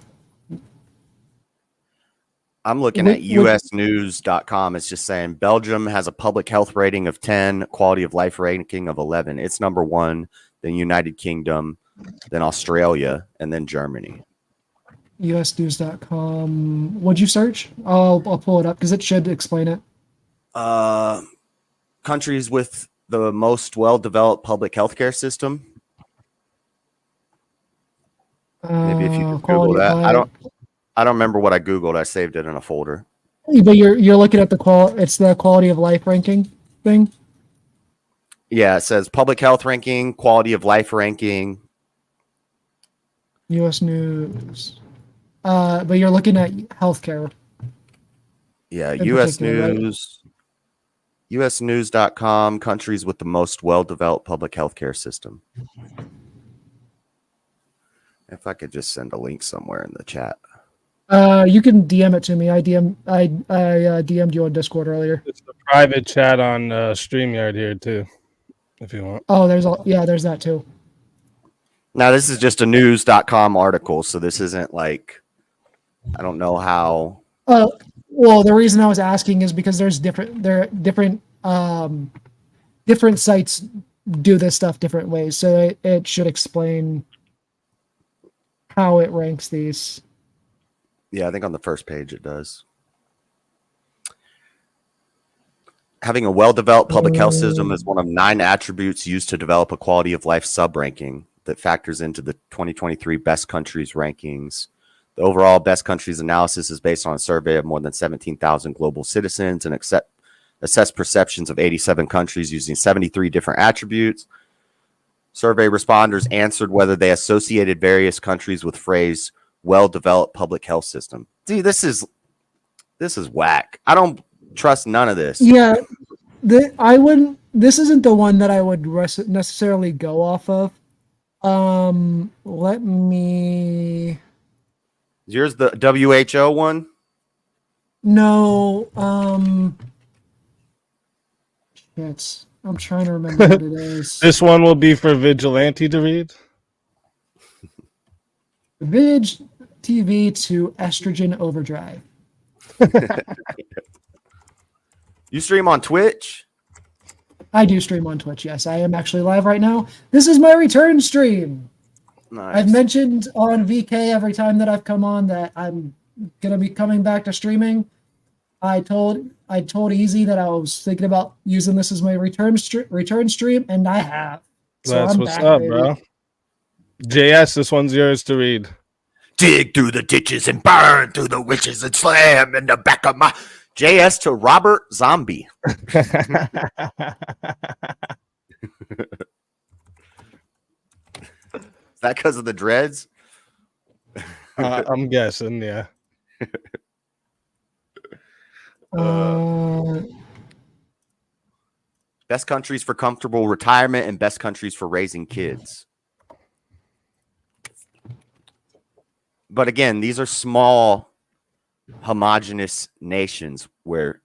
I'm looking at usnews.com. It's just saying Belgium has a public health rating of 10, quality of life ranking of 11. It's number one, then United Kingdom, then Australia, and then Germany. usnews.com. What'd you search? I'll pull it up because it should explain it. Countries with the most well-developed public healthcare system. Maybe if you could Google that. I don't remember what I Googled. I saved it in a folder. But you're looking at it's the quality of life ranking thing? Yeah, it says public health ranking, quality of life ranking. US News. But you're looking at healthcare. Yeah, US News. Right? usnews.com, countries with the most well-developed public healthcare system. If I could just send a link somewhere in the chat. You can DM it to me. I DM'd you on Discord earlier. It's the private chat on StreamYard here too, if you want. Oh, there's that too. Now this is just a news.com article, so this isn't like, I don't know how. Well, the reason I was asking is because different sites do this stuff different ways, so it should explain how it ranks these. Yeah, I think on the first page it does. Having a well-developed public health system is one of 9 attributes used to develop a quality of life sub-ranking. that factors into the 2023 best countries rankings. The overall best countries analysis is based on a survey of more than 17,000 global citizens and assess perceptions of 87 countries using 73 different attributes. Survey responders answered whether they associated various countries with phrase well-developed public health system. See, this is whack. I don't trust none of this. Yeah, I wouldn't. This isn't the one that I would necessarily go off of. Let me. Is yours the WHO one? No. Shit. I'm trying to remember what it is. This one will be for Vigilante to read. Vig TV to estrogen overdrive. You stream on Twitch? I do stream on Twitch. Yes, I am actually live right now. This is my return stream. Nice. I've mentioned on VK every time that I've come on that I'm gonna be coming back to streaming. I told Easy that I was thinking about using this as my return stream, and I have. So That's I'm what's back, up, baby. bro. JS, this one's yours to read. Dig through the ditches and burn through the witches and slam in the back of my JS to Robert Zombie. Is that because of the dreads? I'm guessing, yeah. Best countries for comfortable retirement and best countries for raising kids. But again, these are small, homogenous nations where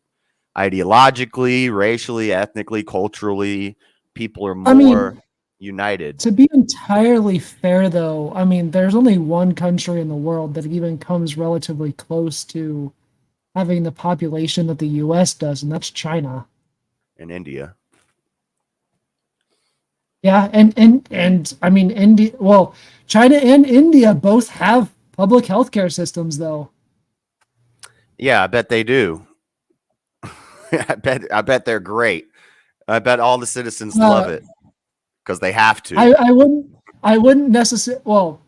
ideologically, racially, ethnically, culturally, people are more united. To be entirely fair, though, I mean, there's only one country in the world that even comes relatively close to having the population that the U.S. does, and that's China. And India. Yeah, and I mean, India. Well, China and India both have public healthcare systems, though. Yeah, I bet they do. I bet they're great. I bet all the citizens love it because they have to. I wouldn't necessarily. Well,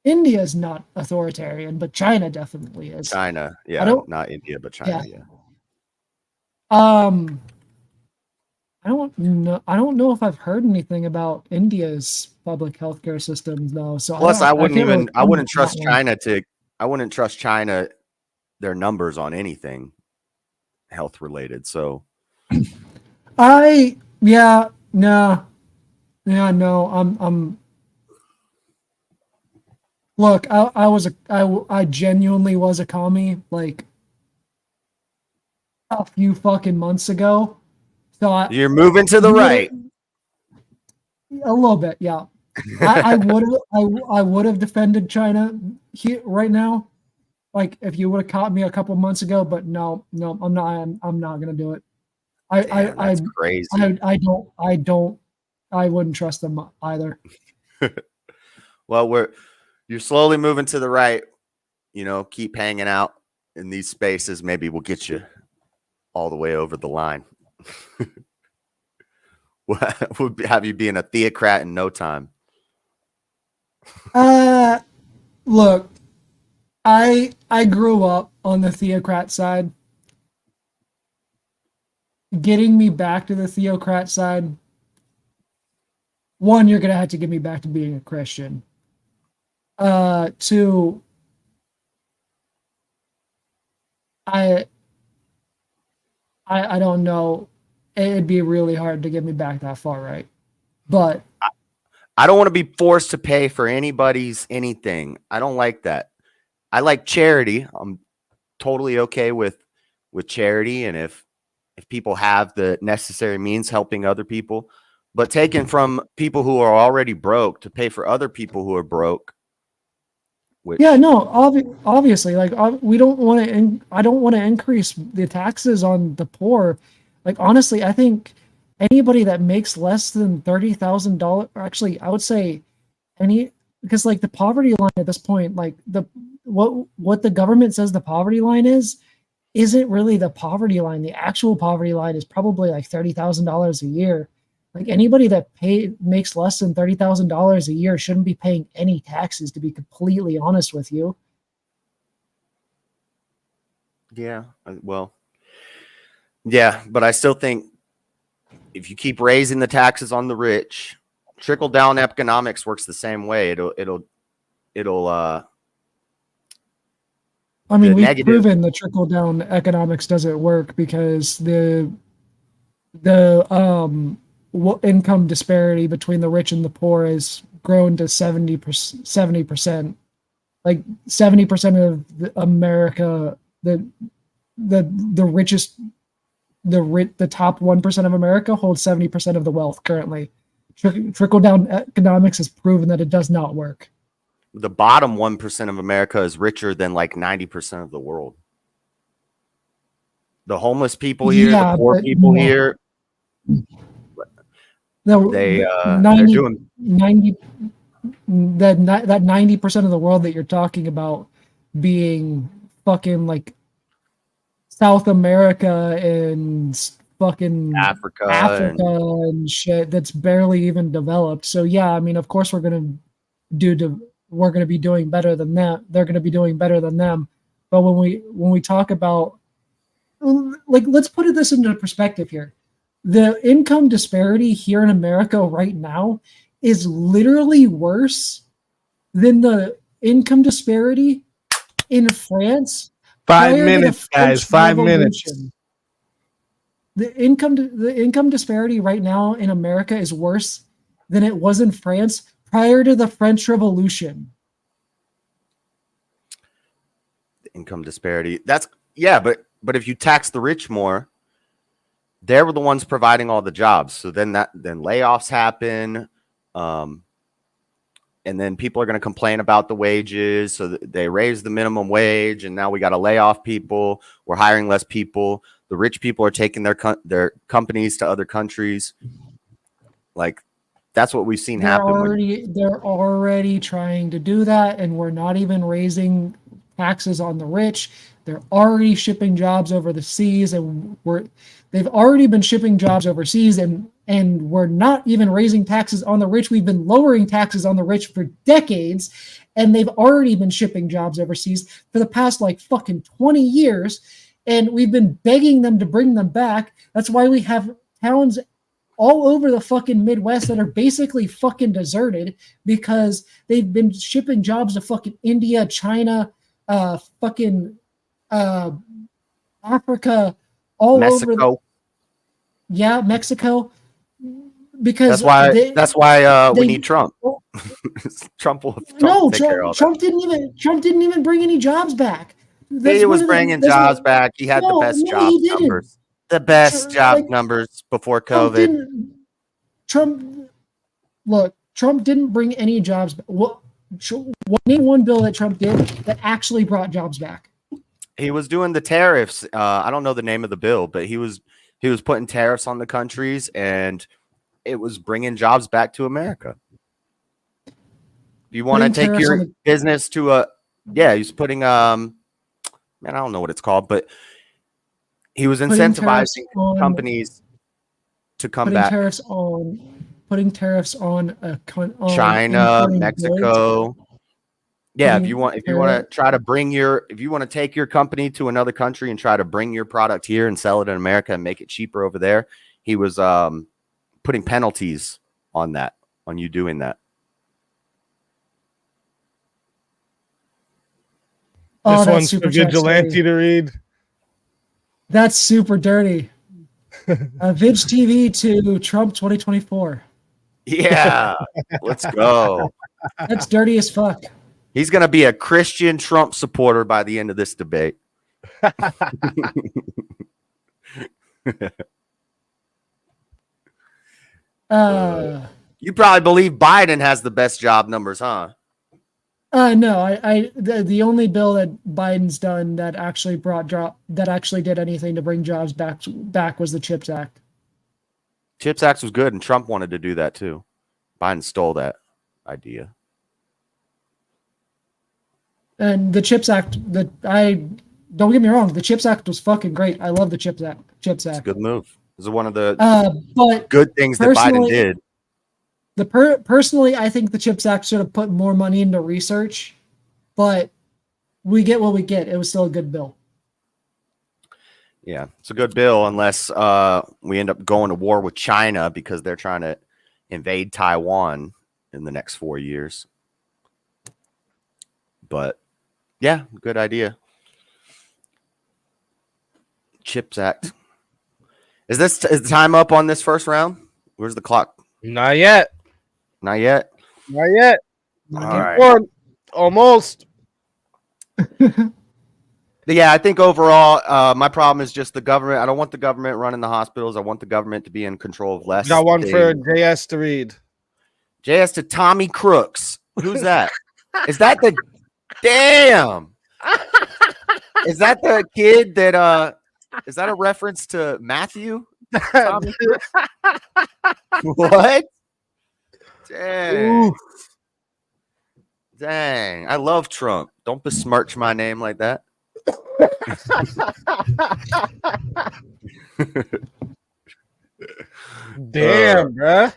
India is not authoritarian, but China definitely is. China, yeah, not India, but China, yeah. I don't know if I've heard anything about India's public healthcare systems though. So plus, I wouldn't trust China their numbers on anything health related. So, I'm Look, I genuinely was a commie like a few fucking months ago. So you're moving to the right. A little bit, yeah. I would have defended China here right now, like if you would have caught me a couple months ago. But no, I'm not gonna do it. That's crazy. I wouldn't trust them either. Well, you're slowly moving to the right. You know, keep hanging out in these spaces. Maybe we'll get you all the way over the line. We'll have you being a theocrat in no time. Look, I grew up on the theocrat side. Getting me back to the theocrat side, one, you're gonna have to get me back to being a Christian. Two, I don't know. It'd be really hard to get me back that far, right? But I don't want to be forced to pay for anybody's anything. I don't like that. I like charity. I'm totally okay with charity, and if people have the necessary means helping other people, but taking from people who are already broke to pay for other people who are broke. Obviously, like we don't want to. I don't want to increase the taxes on the poor. Like honestly, I think anybody that makes less than $30,000, actually, I would say because like the poverty line at this point, like what the government says the poverty line isn't really the poverty line. The actual poverty line is probably like $30,000 a year. Like anybody that makes less than $30,000 a year shouldn't be paying any taxes, to be completely honest with you. Yeah, well, yeah, but I still think if you keep raising the taxes on the rich, trickle down economics works the same way. I mean, we've negative- proven the trickle down economics doesn't work because the income disparity between the rich and the poor has grown to 70%. Like 70% of America, the richest, the top 1% of America holds 70% of the wealth currently. Trickle down economics has proven that it does not work. The bottom 1% of America is richer than like 90% of the world. The homeless people here, the poor people here, they're doing 90 that 90% of the world that you're talking about being fucking like South America and fucking Africa and shit that's barely even developed. So yeah, I mean, of course we're gonna be doing better than that. They're gonna be doing better than them. But when we talk about, like, let's put this into perspective here. The income disparity here in America right now is literally worse than the income disparity in France. 5 minutes, guys. 5 minutes. The income disparity right now in America is worse than it was in France prior to the French Revolution. the income disparity. But if you tax the rich more, they were the ones providing all the jobs. So then layoffs happen. And then people are going to complain about the wages. So they raise the minimum wage, and now we got to lay off people. We're hiring less people. The rich people are taking their companies to other countries. Like, that's what we've seen happen. They're already trying to do that, and we're not even raising taxes on the rich. They're already shipping jobs over the seas, and they've already been shipping jobs overseas, and we're not even raising taxes on the rich. We've been lowering taxes on the rich for decades, and they've already been shipping jobs overseas for the past like fucking 20 years, and we've been begging them to bring them back. That's why we have towns all over the fucking Midwest that are basically fucking deserted because they've been shipping jobs to fucking India, China, fucking Africa, all Mexico. over. Yeah, Mexico. Because that's why we need Trump. Trump didn't even bring any jobs back. He was bringing jobs back. He had the best job numbers. The best job numbers before COVID. Trump didn't bring any jobs back. Name one bill that Trump did that actually brought jobs back. He was doing the tariffs. I don't know the name of the bill, but he was putting tariffs on the countries, and it was bringing jobs back to America. If you want to take your business to he's putting I don't know what it's called, but he was incentivizing companies to come back. Putting tariffs on China, Mexico. Goods. Yeah, if you want to try to if you want to take your company to another country and try to bring your product here and sell it in America and make it cheaper over there, he was putting penalties on you doing that. This one's for Vigilante to read. That's super dirty. Vig TV to Trump 2024. Yeah, let's go. That's dirty as fuck. He's going to be a Christian Trump supporter by the end of this debate. You probably believe Biden has the best job numbers, huh? No, the only bill that Biden's done that actually did anything to bring jobs back was the CHIPS Act. CHIPS Act was good, and Trump wanted to do that too. Biden stole that idea. And the CHIPS Act, don't get me wrong, the CHIPS Act was fucking great. I love the CHIPS Act. It's a good move. This is one of the But good things that Biden did. Personally, I think the CHIPS Act should have put more money into research, but we get what we get. It was still a good bill. Yeah, it's a good bill unless we end up going to war with China because they're trying to invade Taiwan in the next 4 years. But yeah, good idea. CHIPS Act. Is the time up on this first round? Where's the clock? Not yet. Not yet. Not yet. All Keep right. going. Almost. Yeah, I think overall, my problem is just the government. I don't want the government running the hospitals. I want the government to be in control of less. Got one for JS to read. JS to Tommy Crooks. Who's that? Is that the damn? Is that the kid that is that a reference to Matthew? Tommy Crooks? What? Dang. Oof. Dang. I love Trump. Don't besmirch my name like that. Damn, bruh.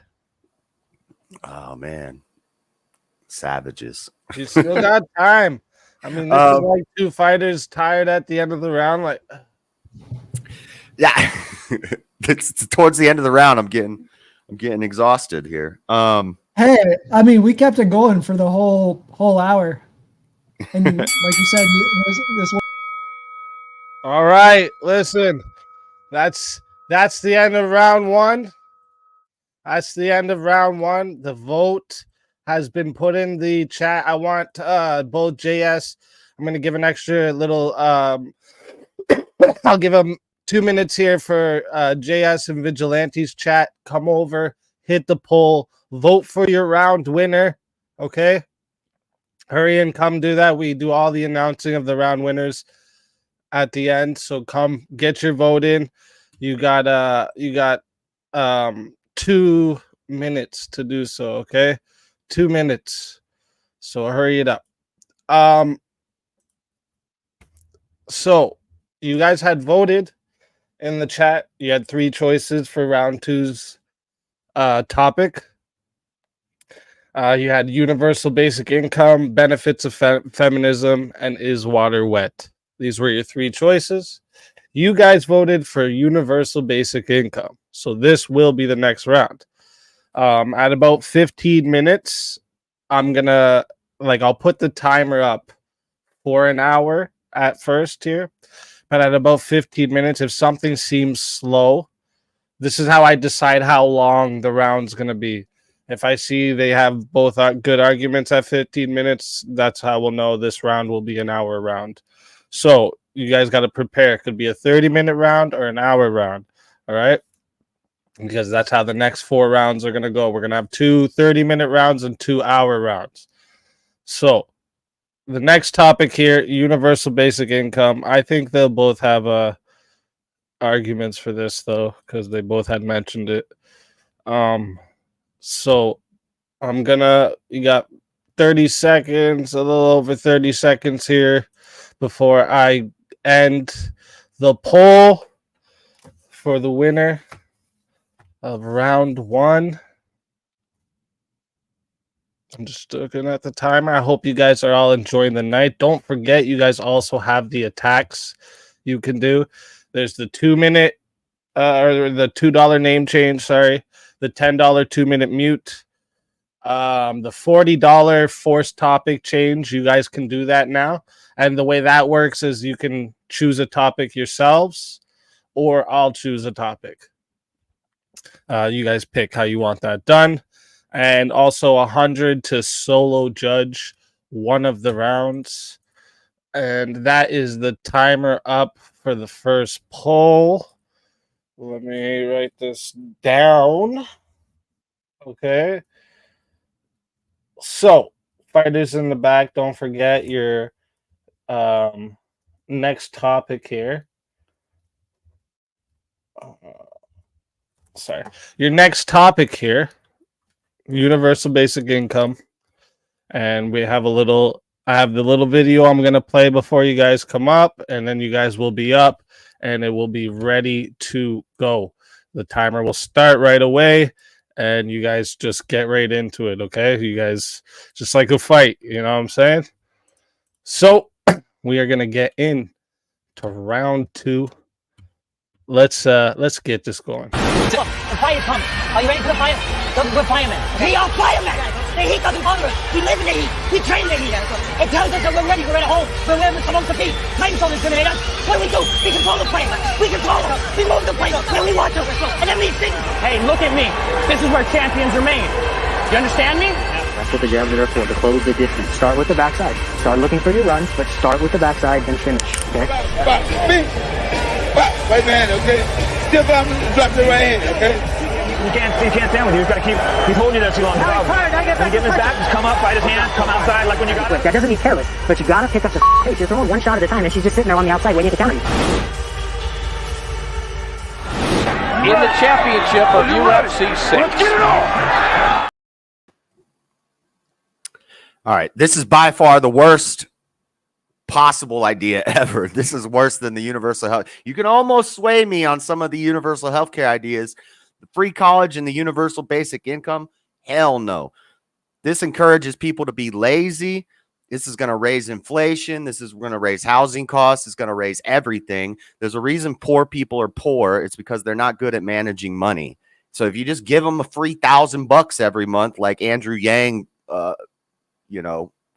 Oh man. Savages. You still got time. I mean, this is like two fighters tired at the end of the round. Like, yeah. It's towards the end of the round. I'm getting exhausted here. Hey, I mean, we kept it going for the whole hour, and like you said, this. All right, listen. That's the end of round one. That's the end of round one. The vote has been put in the chat. I want both JS. I'm going to give an extra little. I'll give them 2 minutes here for JS and Vigilante's chat. Come over, hit the poll, vote for your round winner. Okay, hurry and come do that. We do all the announcing of the round winners at the end. So come get your vote in. You got 2 minutes to do so. Okay. 2 minutes. So hurry it up. So you guys had voted in the chat. You had 3 choices for round 2's topic. You had universal basic income, benefits of feminism, and is water wet. These were your 3 choices. You guys voted for universal basic income. So this will be the next round. At about 15 minutes, I'll put the timer up for an hour at first here. But at about 15 minutes, if something seems slow, this is how I decide how long the round's going to be. If I see they have both good arguments at 15 minutes, that's how we'll know this round will be an hour round. So you guys got to prepare. It could be a 30-minute round or an hour round. All right. Because that's how the next 4 rounds are going to go. We're going to have 2 30-minute rounds and 2 hour rounds. So the next topic here, universal basic income. I think they'll both have arguments for this, though, because they both had mentioned it. So you got 30 seconds, a little over 30 seconds here before I end the poll for the winner of round 1. I'm just looking at the timer. I hope you guys are all enjoying the night. Don't forget, you guys also have the attacks you can do. There's the 2-minute or the $2 name change, sorry. The $10 2-minute mute. The $40 forced topic change. You guys can do that now. And the way that works is you can choose a topic yourselves, or I'll choose a topic. You guys pick how you want that done. And also 100 to solo judge one of the rounds. And that is the timer up for the first poll. Let me write this down. Okay. So, fighters in the back, don't forget your next topic here. Sorry. Your next topic here, universal basic income. And we have I have the little video I'm going to play before you guys come up, and then you guys will be up and it will be ready to go. The timer will start right away, and you guys just get right into it, okay? You guys, just like a fight, you know what I'm saying? So we are gonna get in to round 2. Let's get this going. The fire is coming. Are you ready for the fire? We're firemen. We are firemen. The heat doesn't bother us. We live in the heat. We train in the heat. It tells us that we're ready. We're at home. We're where we're supposed to be. Flames don't incriminate us. What do? We control the flame. We control them. We move the flame when we want to. And then we sing. Hey, look at me. This is where champions are made. You understand me? That's what the jabs are for, to close the distance. Start with the backside. Start looking for your runs, but start with the backside, then finish. Okay? Right hand, okay? Still drop it right hand, okay? You can't stand with you. You've got to keep. He's holding you there too long. When you get his back, just come up, fight his hand, come outside like when you got it. That doesn't mean careless, but you got to pick up the pace. You're throwing one shot at a time, and she's just sitting there on the outside waiting to counter you. In the championship of UFC 6. Let's get it on! All right, this is by far the worst possible idea ever. This is worse than the universal health. You can almost sway me on some of the universal healthcare ideas. The free college and the universal basic income, hell no. This encourages people to be lazy. This is going to raise inflation. This is going to raise housing costs. It's going to raise everything. There's a reason poor people are poor. It's because they're not good at managing money. So if you just give them a free $1,000 every month, like Andrew Yang,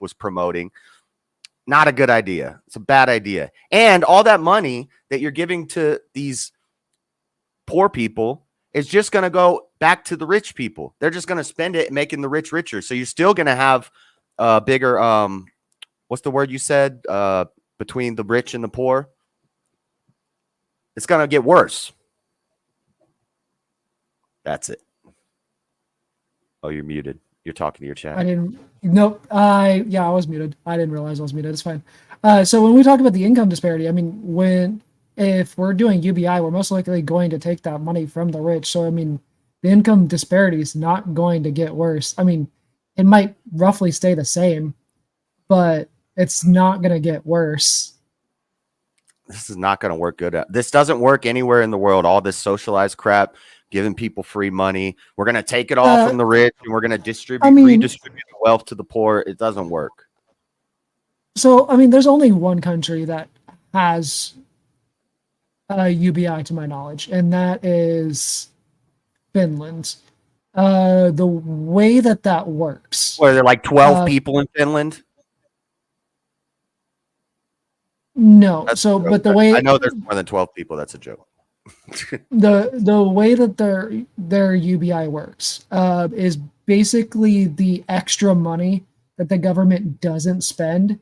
was promoting, not a good idea. It's a bad idea. And all that money that you're giving to these poor people is just going to go back to the rich people. They're just going to spend it making the rich richer. So you're still going to have bigger, what's the word you said? Between the rich and the poor. It's going to get worse. That's it. Oh, you're muted. You're talking to your chat. I didn't. Nope. I was muted. I didn't realize I was muted. It's fine. So when we talk about the income disparity, I mean, if we're doing UBI, we're most likely going to take that money from the rich. So I mean, the income disparity is not going to get worse. I mean, it might roughly stay the same, but it's not going to get worse. This is not going to work good. This doesn't work anywhere in the world. All this socialized crap, giving people free money. We're going to take it all from the rich and we're going to redistribute the wealth to the poor. It doesn't work. So, I mean, there's only one country that has a UBI to my knowledge, and that is Finland. The way that works. Were there like 12 people in Finland? No. But the way I know there's more than 12 people. That's a joke. the way that their UBI works is basically the extra money that the government doesn't spend.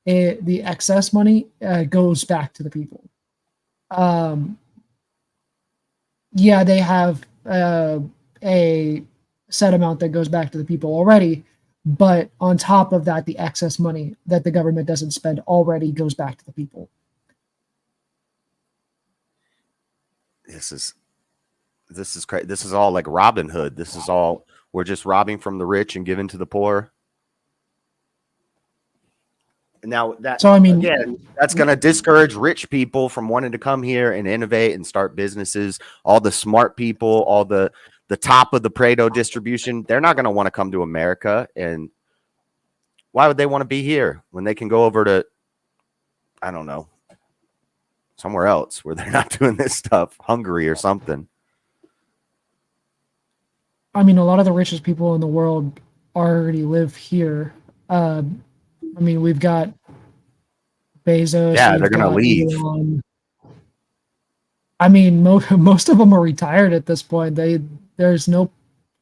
The excess money goes back to the people. They have a set amount that goes back to the people already, but on top of that, the excess money that the government doesn't spend already goes back to the people. This is crazy. This is all like Robin Hood. This is all, we're just robbing from the rich and giving to the poor. Now that's going to discourage rich people from wanting to come here and innovate and start businesses. All the smart people, all the top of the Pareto distribution, they're not going to want to come to America. And why would they want to be here when they can go over to, I don't know, somewhere else where they're not doing this stuff, Hungary or something? I mean, a lot of the richest people in the world already live here. I mean, we've got Bezos. Yeah, they're going to leave. Elon. I mean, most of them are retired at this point. There's no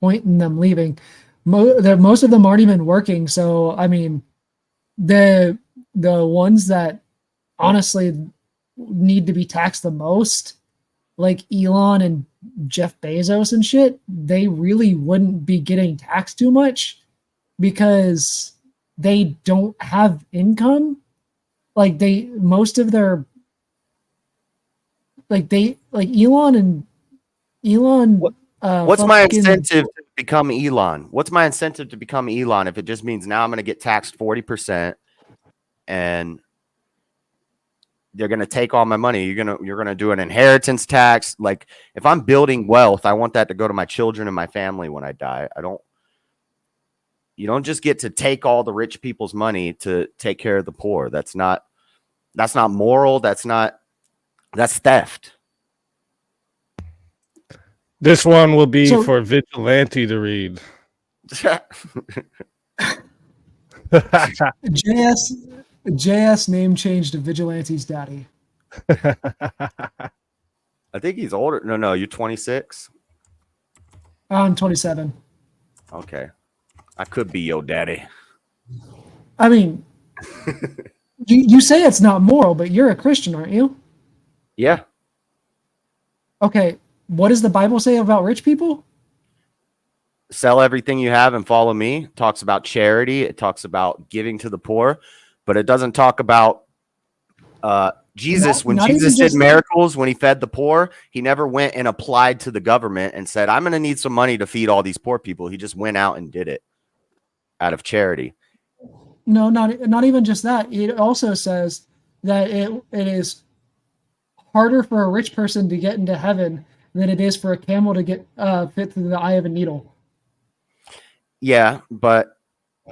point in them leaving. Most of them aren't even working. So, I mean, the ones that honestly need to be taxed the most, like Elon and Jeff Bezos and shit, they really wouldn't be getting taxed too much because they don't have income. Like Elon What's my incentive to become Elon? What's my incentive to become Elon if it just means now I'm going to get taxed 40% and they're going to take all my money. You're going to do an inheritance tax. Like, if I'm building wealth, I want that to go to my children and my family when I die. You don't just get to take all the rich people's money to take care of the poor. That's not moral. That's theft. This one will be for Vigilante to read. JS name changed to Vigilante's daddy. I think he's older. No, you're 26. I'm 27. Okay. I could be your daddy. I mean, you say it's not moral, but you're a Christian, aren't you? Yeah. Okay. What does the Bible say about rich people? Sell everything you have and follow me. It talks about charity. It talks about giving to the poor, but it doesn't talk about Jesus. When Jesus did miracles, when he fed the poor, he never went and applied to the government and said, I'm going to need some money to feed all these poor people. He just went out and did it out of charity. No, not even just that. It also says that it is harder for a rich person to get into heaven than it is for a camel to get fit through the eye of a needle. Yeah, but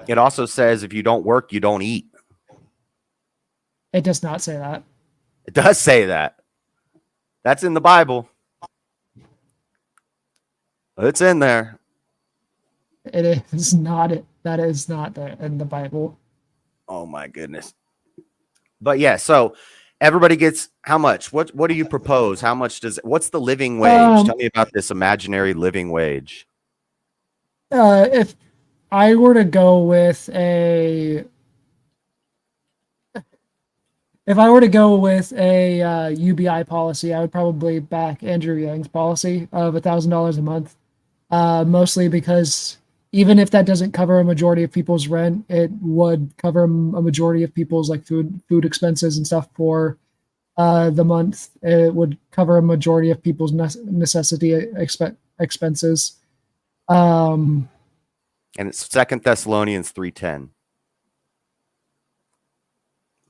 it also says if you don't work, you don't eat. It does not say that. It does say that. That's in the Bible. It's in there. It is not. That is not there in the Bible. Oh my goodness. But yeah, so everybody gets how much? What do you propose? How much what's the living wage? Tell me about this imaginary living wage. If I were to go with a UBI policy, I would probably back Andrew Yang's policy of $1,000 a month. Mostly because even if that doesn't cover a majority of people's rent, it would cover a majority of people's like food expenses and stuff for the month. It would cover a majority of people's necessity expenses. And it's 2 Thessalonians 3:10.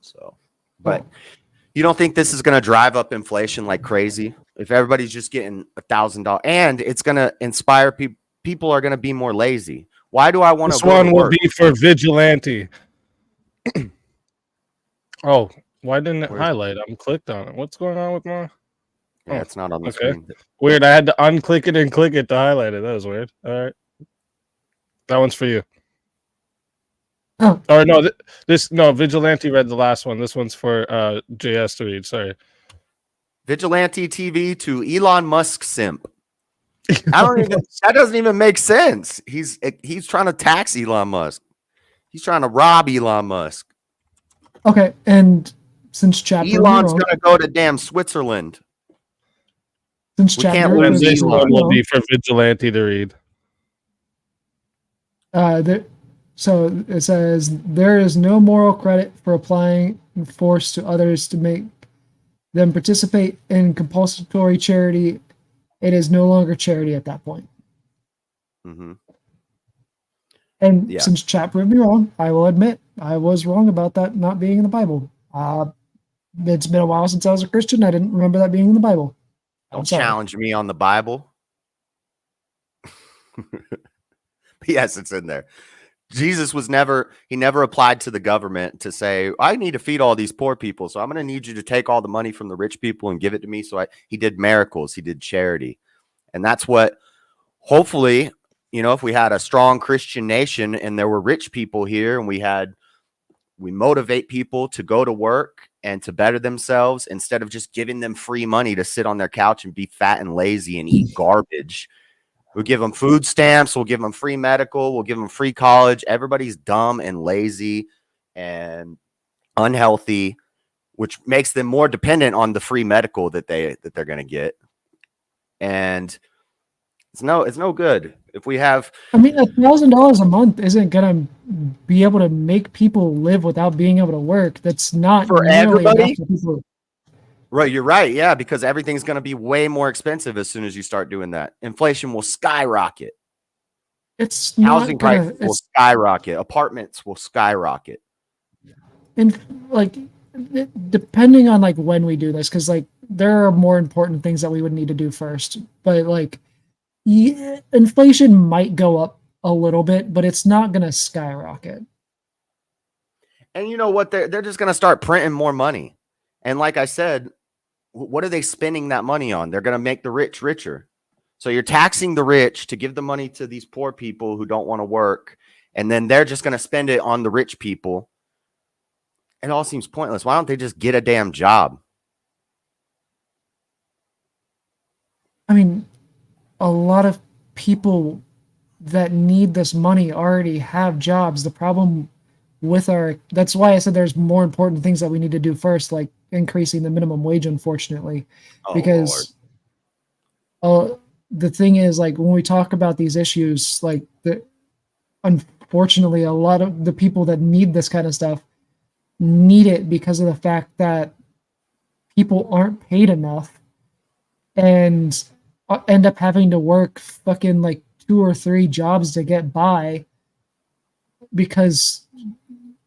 So, but you don't think this is going to drive up inflation like crazy? If everybody's just getting $1,000, and it's going to inspire people. People are going to be more lazy. Why do I want to? This one will be for Vigilante. Oh, why didn't it highlight? I'm clicked on it. What's going on with my? Yeah, it's not on the screen. Weird. I had to unclick it and click it to highlight it. That was weird. All right. That one's for you. Oh. Or no, Vigilante read the last one. This one's for JS to read. Sorry. Vigilante TV to Elon Musk simp. That doesn't even make sense. He's trying to tax Elon Musk. He's trying to rob Elon Musk. Okay, and since chapter Elon's gonna go to damn Switzerland. Since chapter this one will be for Vigilante to read. So it says there is no moral credit for applying force to others to make them participate in compulsory charity. It is no longer charity at that point. Mm-hmm. And since chat proved me wrong, I will admit I was wrong about that not being in the Bible. It's been a while since I was a Christian. I didn't remember that being in the Bible. Don't challenge me on the Bible. Yes, it's in there. Jesus never applied to the government to say, I need to feed all these poor people, so I'm going to need you to take all the money from the rich people and give it to me. So he did miracles. He did charity. And that's what, hopefully, if we had a strong Christian nation and there were rich people here and we motivate people to go to work and to better themselves instead of just giving them free money to sit on their couch and be fat and lazy and eat garbage. We'll give them food stamps. We'll give them free medical. We'll give them free college. Everybody's dumb and lazy and unhealthy, which makes them more dependent on the free medical that they're going to get. And it's no good. If we have, $1,000 a month isn't going to be able to make people live without being able to work. That's not for everybody. People. Right, you're right. Yeah, because everything's going to be way more expensive as soon as you start doing that. Inflation will skyrocket. Housing prices will skyrocket. Apartments will skyrocket. And like depending on like when we do this, because like there are more important things that we would need to do first. But like, yeah, inflation might go up a little bit, but it's not going to skyrocket. And you know what? They're just going to start printing more money. And like I said, what are they spending that money on? They're going to make the rich richer. So you're taxing the rich to give the money to these poor people who don't want to work. And then they're just going to spend it on the rich people. It all seems pointless. Why don't they just get a damn job? I mean, a lot of people that need this money already have jobs. The problem with that's why I said there's more important things that we need to do first, like increasing the minimum wage, unfortunately, because the thing is, like, when we talk about these issues, like, unfortunately, a lot of the people that need this kind of stuff need it because of the fact that people aren't paid enough and end up having to work fucking like 2 or 3 jobs to get by, because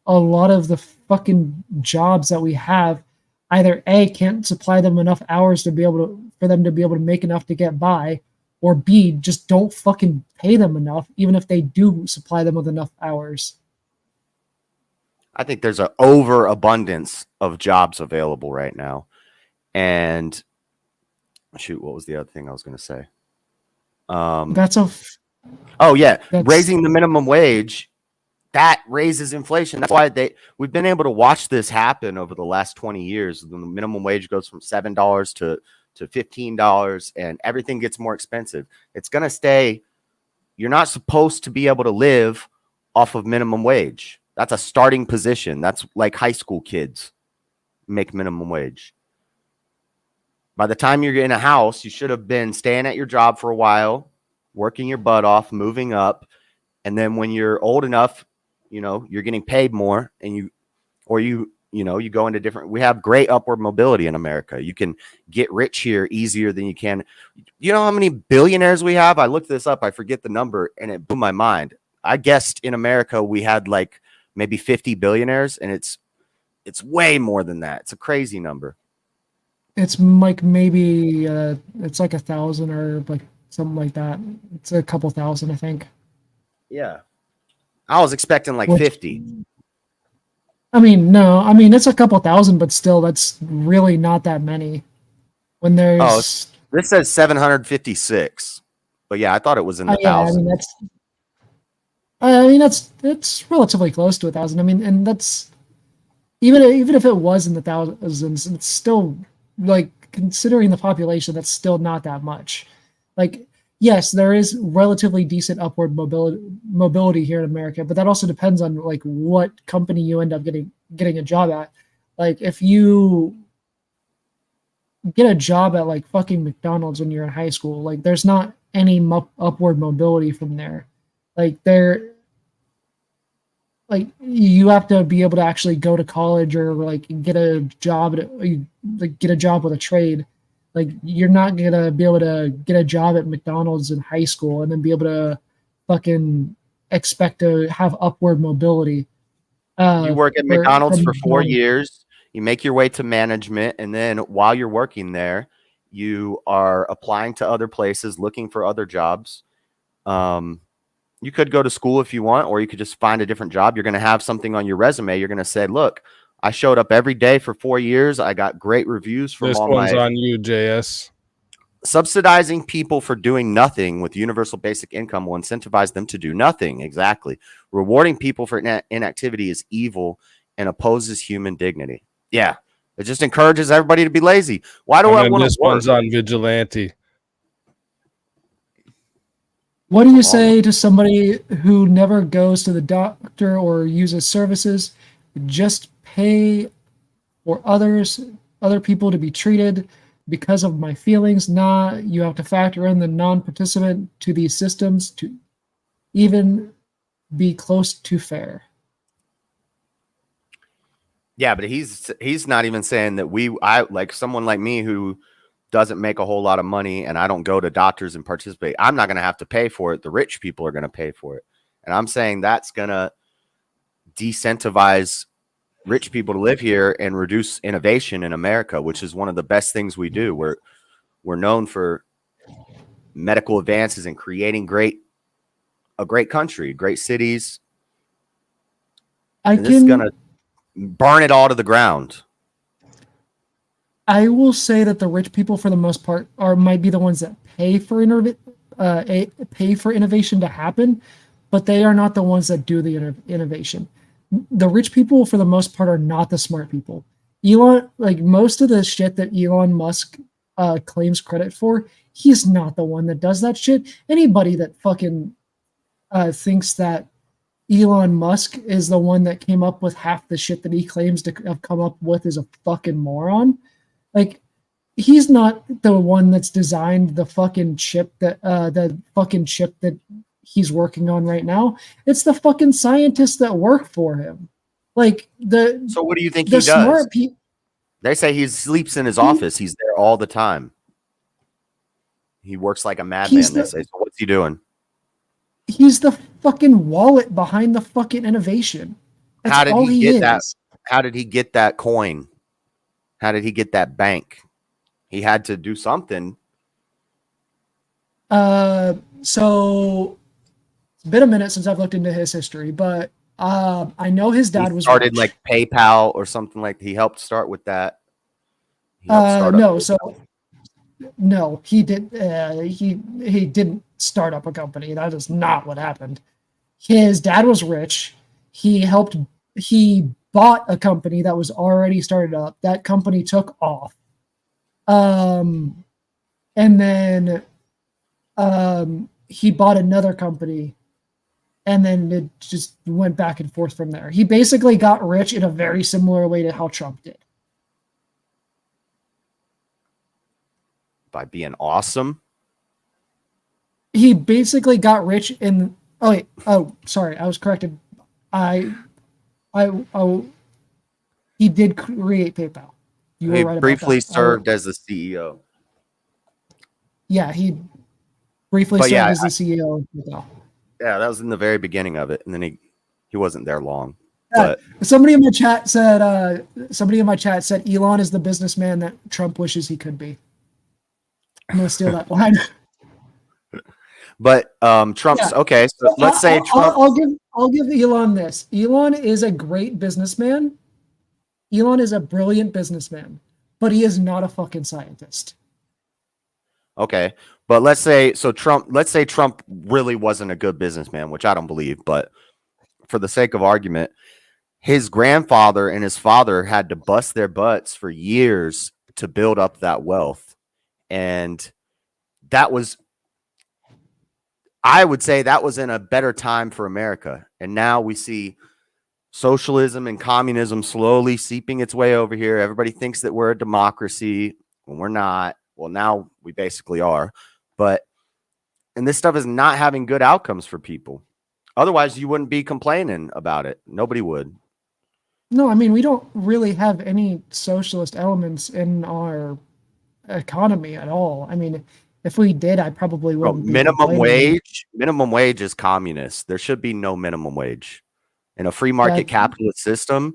a lot of the fucking jobs that we have either A, can't supply them enough hours to be able to, for them to be able to make enough to get by, or B, just don't fucking pay them enough, even if they do supply them with enough hours. I think there's an overabundance of jobs available right now. And shoot, what was the other thing I was going to say? Raising the minimum wage, that raises inflation. That's why we've been able to watch this happen over the last 20 years. The minimum wage goes from $7 to $15, and everything gets more expensive. It's going to stay. You're not supposed to be able to live off of minimum wage. That's a starting position. That's like high school kids make minimum wage. By the time you're in a house, you should have been staying at your job for a while, working your butt off, moving up. And then when you're old enough, you know, you're getting paid more, and you go into different, we have great upward mobility in America. You can get rich here easier than you can. You know how many billionaires we have? I looked this up. I forget the number, and it blew my mind. I guessed in America we had like maybe 50 billionaires, and it's way more than that. It's a crazy number. It's like maybe it's like 1,000 or like something like that. It's a couple thousand, I think. Yeah. I was expecting like 50. I mean, no. I mean, it's a couple thousand, but still, that's really not that many. When there's... this says 756. But yeah, I thought it was in the thousands. I mean, that's relatively close to 1,000. I mean, and that's... Even if it was in the thousands, it's still, like, considering the population, that's still not that much. Like, yes, there is relatively decent upward mobility here in America, but that also depends on like what company you end up getting a job at. Like, if you get a job at like fucking McDonald's when you're in high school, like there's not any upward mobility from there. Like you have to be able to actually go to college or like get a job with a trade. Like, you're not going to be able to get a job at McDonald's in high school and then be able to fucking expect to have upward mobility. You work at McDonald's for 4 years, you make your way to management, and then while you're working there, you are applying to other places, looking for other jobs. You could go to school if you want, or you could just find a different job. You're going to have something on your resume. You're going to say, look, I showed up every day for 4 years. I got great reviews from all my... This one's on you, JS. Subsidizing people for doing nothing with universal basic income will incentivize them to do nothing. Exactly. Rewarding people for inactivity is evil and opposes human dignity. Yeah. It just encourages everybody to be lazy. Why do I want to work? This one's on vigilante. What do you say to somebody who never goes to the doctor or uses services? Just pay for other people to be treated because of my feelings. Nah, you have to factor in the non-participant to these systems to even be close to fair. Yeah, but he's not even saying that I like someone like me who doesn't make a whole lot of money and I don't go to doctors and participate. I'm not going to have to pay for it. The rich people are going to pay for it. And I'm saying that's going to decentivize rich people to live here and reduce innovation in America, which is one of the best things we do. We're known for medical advances and creating a great country, great cities. This is gonna burn it all to the ground. I will say that the rich people, for the most part, might be the ones that pay for innovation to happen, but they are not the ones that do the innovation. The rich people, for the most part, are not the smart people. Most of the shit that Elon Musk claims credit for, he's not the one that does that shit. Anybody that fucking thinks that Elon Musk is the one that came up with half the shit that he claims to have come up with is a fucking moron. Like, he's not the one that's designed the fucking chip that he's working on right now. It's the fucking scientists that work for him. So what do you think he does? They say he sleeps in his office. He's there all the time. He works like a madman. They say. So what's he doing? He's the fucking wallet behind the fucking innovation. That's How did all he get is. that? How did he get that coin? How did he get that bank? He had to do something. So it's been a minute since I've looked into his history, but I know his dad was started rich. like PayPal or something like. He helped start with that. No, he did. He didn't start up a company. That is not what happened. His dad was rich. He bought a company that was already started up. That company took off. And then he bought another company, and then it just went back and forth from there. He basically got rich in a very similar way to how Trump did. By being awesome. He basically got rich in. Sorry, I was corrected. He did create PayPal. You were right about briefly that. served as the CEO. Yeah, he briefly served as the CEO of PayPal. Yeah, that was in the very beginning of it, and then he wasn't there long. But somebody in my chat said Elon is the businessman that Trump wishes he could be. I'm gonna steal that line. But Trump's okay. So let's say Trump. I'll give Elon this. Elon is a great businessman. Elon is a brilliant businessman, but he is not a fucking scientist. Okay, but let's say Trump really wasn't a good businessman, which I don't believe. But for the sake of argument, his grandfather and his father had to bust their butts for years to build up that wealth, and I would say that was in a better time for America. And now we see socialism and communism slowly seeping its way over here. Everybody thinks that we're a democracy when we're not. Well, now we basically are. And this stuff is not having good outcomes for people. Otherwise, you wouldn't be complaining about it. Nobody would. No, I mean, we don't really have any socialist elements in our economy at all. I mean, if we did, I probably wouldn't. Minimum wage is communist. There should be no minimum wage. In a free market capitalist system,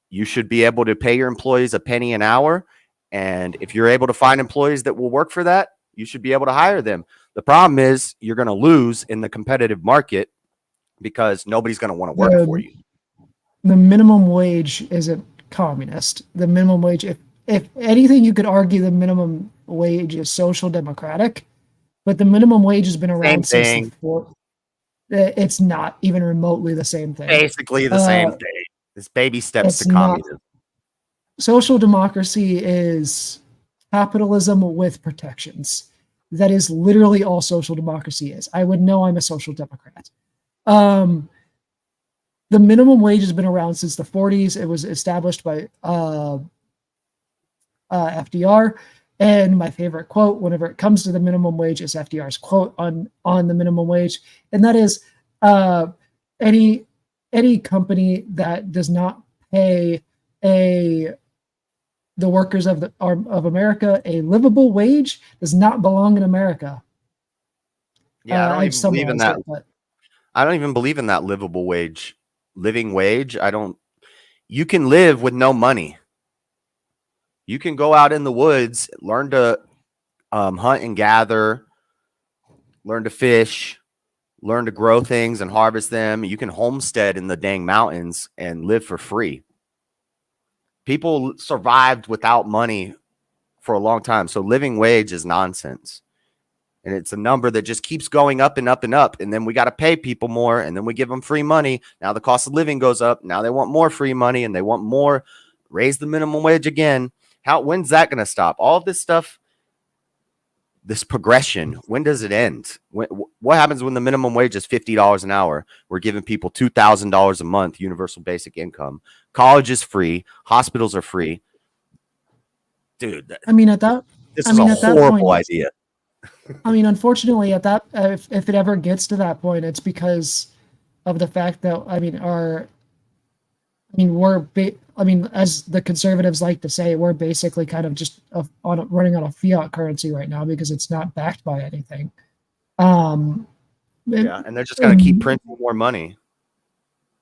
you should be able to pay your employees a penny an hour. And if you're able to find employees that will work for that, you should be able to hire them. The problem is you're going to lose in the competitive market because nobody's going to want to work for you. The minimum wage isn't communist. The minimum wage, if anything, you could argue the minimum wage is social democratic, but the minimum wage has been around since before. It's not even remotely the same thing. Basically the same thing. It's baby steps to communism. Social democracy is capitalism with protections. That is literally all social democracy is. I would know I'm a social democrat. The minimum wage has been around since the 40s. It was established by FDR. And my favorite quote, whenever it comes to the minimum wage, is FDR's quote on the minimum wage, and that is, any company that does not pay the workers of America a livable wage does not belong in America. Yeah, I don't even believe in that. I don't even believe in that living wage. you can live with no money. You can go out in the woods, learn to hunt and gather, learn to fish, learn to grow things and harvest them. You can homestead in the dang mountains and live for free. People survived without money for a long time. So living wage is nonsense. And it's a number that just keeps going up and up and up. And then we got to pay people more, and then we give them free money. Now the cost of living goes up. Now they want more free money, and they want more, raise the minimum wage again. When's that going to stop? All of this stuff, this progression, when does it end? What happens when the minimum wage is $50 an hour? We're giving people $2,000 a month, universal basic income. College is free. Hospitals are free. Dude, this is a horrible idea. I mean, unfortunately, if it ever gets to that point, it's because of the fact that as the conservatives like to say, we're basically kind of just running on a fiat currency right now because it's not backed by anything. And they're just going to keep printing more money.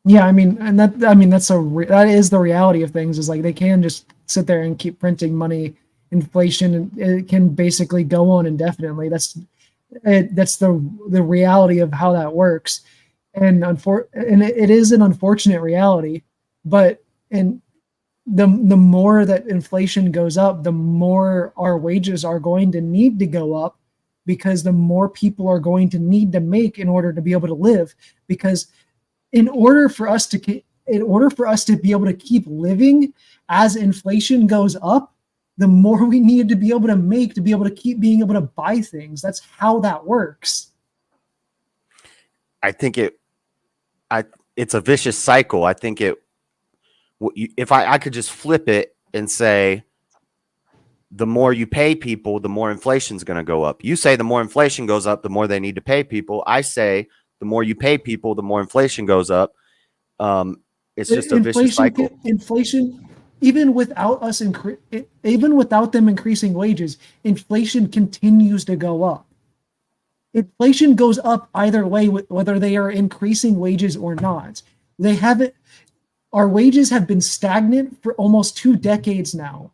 Yeah, that is the reality of things. Is like they can just sit there and keep printing money. Inflation, and it can basically go on indefinitely. That's the reality of how that works, and it is an unfortunate reality. But the more that inflation goes up, the more our wages are going to need to go up, because the more people are going to need to make in order to be able to live. Because in order for us to be able to keep living as inflation goes up, the more we need to be able to make to be able to keep being able to buy things. That's how that works. I think it's a vicious cycle. I think if I could just flip it and say, the more you pay people, the more inflation is going to go up. You say the more inflation goes up, the more they need to pay people. I say the more you pay people, the more inflation goes up. It's just a vicious cycle. Inflation. Even without them increasing wages, inflation continues to go up. Inflation goes up either way, whether they are increasing wages or not. Our wages have been stagnant for almost 2 decades now.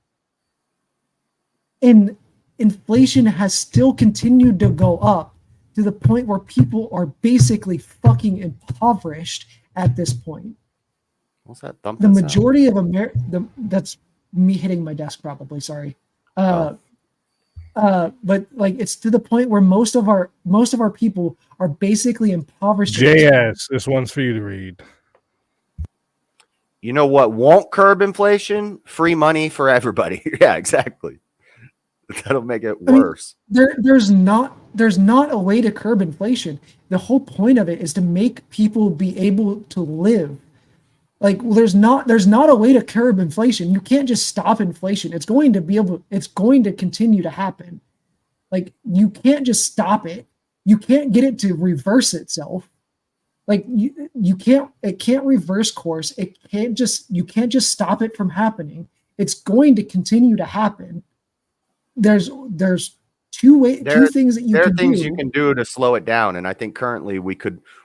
And inflation has still continued to go up to the point where people are basically fucking impoverished at this point. What's that thumping the majority sound? That's me hitting my desk probably, sorry. But like it's to the point where most of our people are basically impoverished. JS, this one's for you to read. You know what won't curb inflation? Free money for everybody. Yeah, exactly. That'll make it worse. There's not a way to curb inflation. The whole point of it is to make people be able to live. Like, well, there's not a way to curb inflation. You can't just stop inflation. It's going to continue to happen. Like, you can't just stop it. You can't get it to reverse itself. Like it can't reverse course. You can't just stop it from happening. It's going to continue to happen. There's two things that you can do. There are things you can do to slow it down. And I think currently we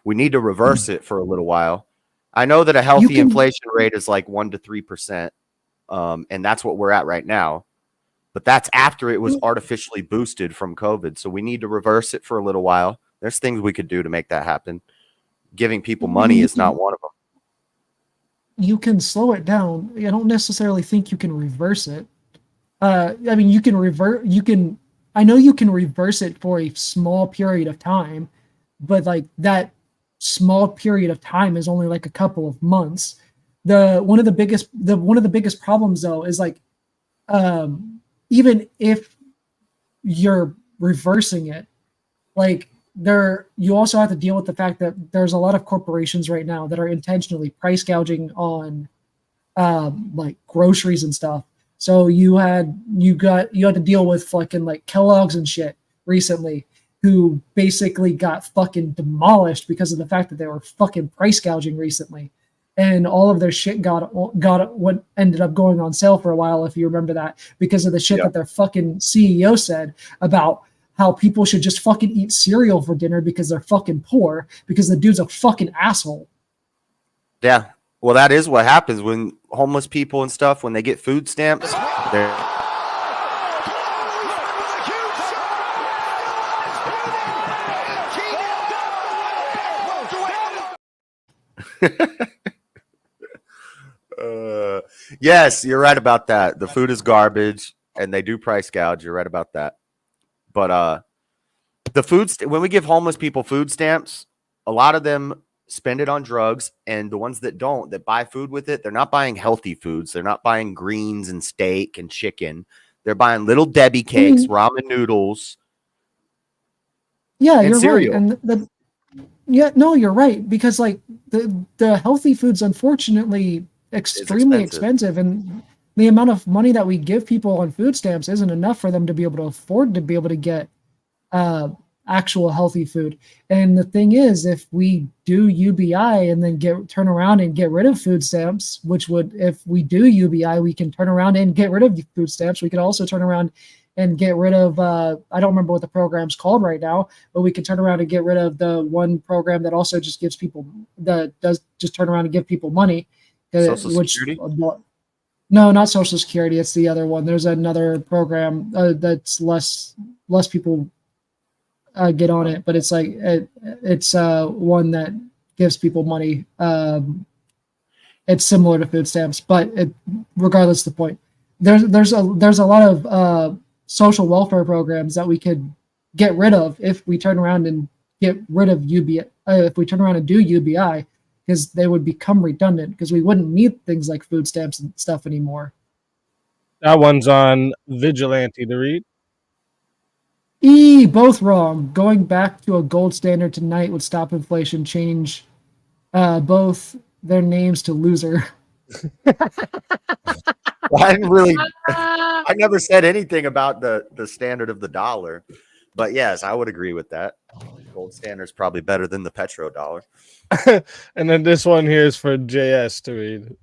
need to reverse it for a little while. I know that a healthy inflation rate is like 1 to 3%. And that's what we're at right now. But that's after it was artificially boosted from COVID. So we need to reverse it for a little while. There's things we could do to make that happen. Giving people money is not one of them. You can slow it down. I don't necessarily think you can reverse it. I know you can reverse it for a small period of time, but like that small period of time is only like a couple of months. One of the biggest problems though is like, even if you're reversing it, like you also have to deal with the fact that there's a lot of corporations right now that are intentionally price gouging on like groceries and stuff. So you had to deal with fucking like Kellogg's and shit recently, who basically got fucking demolished because of the fact that they were fucking price gouging recently. And all of their shit got what ended up going on sale for a while, if you remember that, because of the shit that their fucking CEO said about how people should just fucking eat cereal for dinner because they're fucking poor, because the dude's a fucking asshole. Yeah. Well, that is what happens when homeless people and stuff, when they get food stamps, they're yes, you're right about that. The food is garbage and they do price gouge. You're right about that. But the when we give homeless people food stamps, a lot of them spend it on drugs, and the ones that don't, that buy food with it, they're not buying healthy foods. They're not buying greens and steak and chicken. They're buying Little Debbie cakes, ramen noodles. Yeah, and you're cereal. right. And you're right, because like the healthy foods, unfortunately, extremely expensive, and the amount of money that we give people on food stamps isn't enough for them to be able to afford to be able to get actual healthy food. And the thing is, if we do UBI and then turn around and get rid of food stamps, which would, if we do UBI, we can turn around and get rid of food stamps. We could also turn around and get rid of, I don't remember what the program's called right now, but we can turn around and get rid of the one program that also just gives people, that does just turn around and give people money. Social Security? No, not Social Security. It's the other one. There's another program that's less people get on it, but it's like it's one that gives people money. It's similar to food stamps, but regardless of the point, there's a lot of social welfare programs that we could get rid of if we turn around and get rid of UBI. If we turn around and do UBI, because they would become redundant, because we wouldn't need things like food stamps and stuff anymore. That one's on Vigilante to read. Both wrong. Going back to a gold standard tonight would stop inflation. Change both their names to loser. I didn't really. I never said anything about the standard of the dollar, but yes, I would agree with that. Gold standard is probably better than the petrodollar. And then this one here is for JS to read.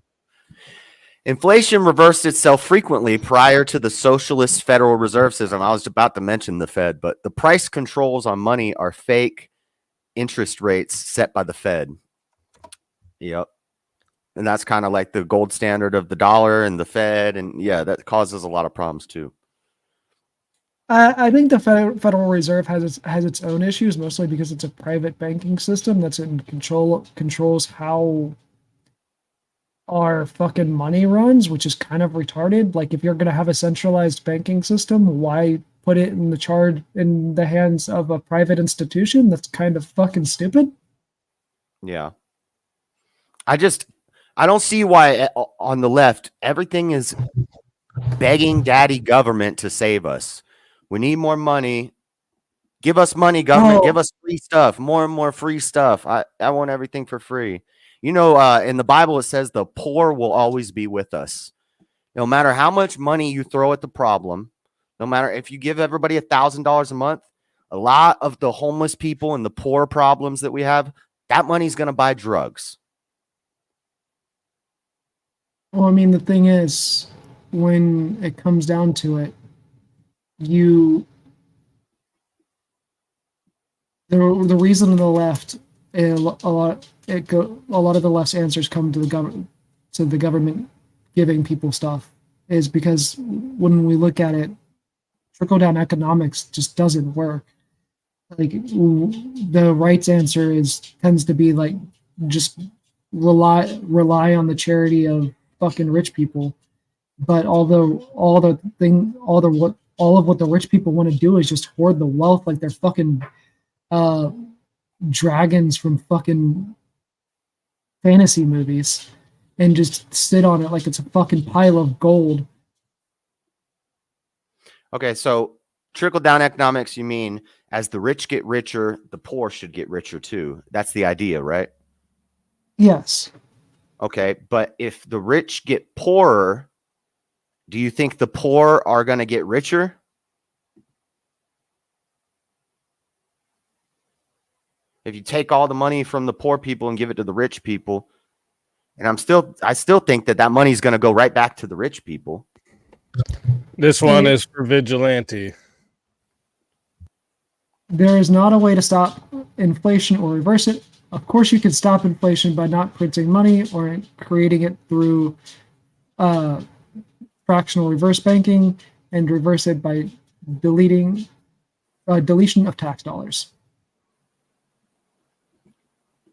Inflation reversed itself frequently prior to the socialist Federal Reserve System. I was about to mention the Fed, but the price controls on money are fake interest rates set by the Fed. Yep. And that's kind of like the gold standard of the dollar and the Fed. And yeah, that causes a lot of problems too. I think the Federal Reserve has its own issues, mostly because it's a private banking system that's in controls how our fucking money runs, which is kind of retarded. Like, if you're going to have a centralized banking system, why put it in the hands of a private institution? That's kind of fucking stupid. Yeah. I don't see why on the left, everything is begging daddy government to save us. We need more money. Give us money, government. Give us free stuff. More and more free stuff. I want everything for free. You know, in the Bible, it says the poor will always be with us. No matter how much money you throw at the problem, no matter if you give everybody $1,000 a month, a lot of the homeless people and the poor problems that we have, that money's going to buy drugs. Well, I mean, the thing is, when it comes down to it, the reason on the left, a lot of the left's answers come to the government giving people stuff, is because when we look at it, trickle down economics just doesn't work. Like, the right's answer tends to be like, just rely on the charity of fucking rich people. But all of what the rich people want to do is just hoard the wealth like they're fucking dragons from fucking fantasy movies, and just sit on it like it's a fucking pile of gold. Okay, so trickle down economics, you mean as the rich get richer, the poor should get richer too. That's the idea, right? Yes. Okay, but if the rich get poorer, do you think the poor are going to get richer? If you take all the money from the poor people and give it to the rich people, and I still think that money is going to go right back to the rich people. This one is for Vigilante. There is not a way to stop inflation or reverse it. Of course, you can stop inflation by not printing money or creating it through fractional reverse banking, and reverse it by deletion of tax dollars.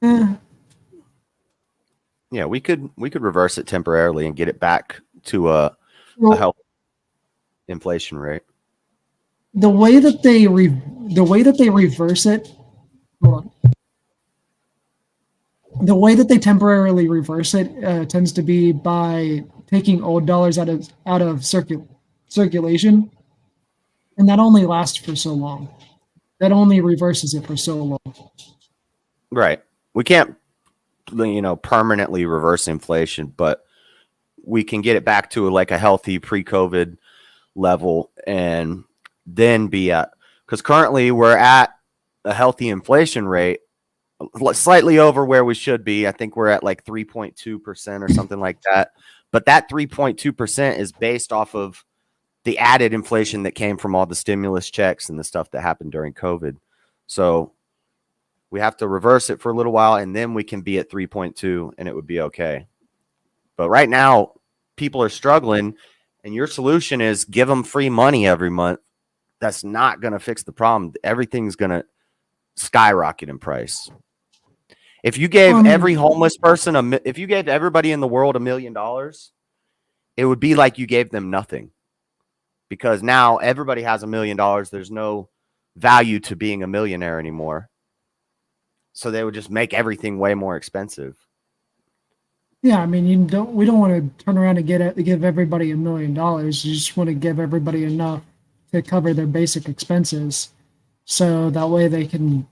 Yeah, we could reverse it temporarily and get it back to a healthy inflation rate. The way that they reverse it, hold on. The way that they temporarily reverse it tends to be by taking old dollars out of circulation, and that only lasts for so long. That only reverses it for so long. Right. We can't, permanently reverse inflation, but we can get it back to like a healthy pre-COVID level, and then be at, because currently we're at a healthy inflation rate, slightly over where we should be. I think we're at like 3.2% or something like that. But that 3.2% is based off of the added inflation that came from all the stimulus checks and the stuff that happened during COVID. So we have to reverse it for a little while, and then we can be at 3.2 and it would be okay. But right now, people are struggling, and your solution is give them free money every month. That's not going to fix the problem. Everything's going to skyrocket in price. If you gave every homeless person, if you gave everybody in the world $1 million, it would be like you gave them nothing, because now everybody has $1 million. There's no value to being a millionaire anymore. So they would just make everything way more expensive. Yeah, I mean, we don't want to turn around and give everybody $1 million. You just want to give everybody enough to cover their basic expenses, so that way they can,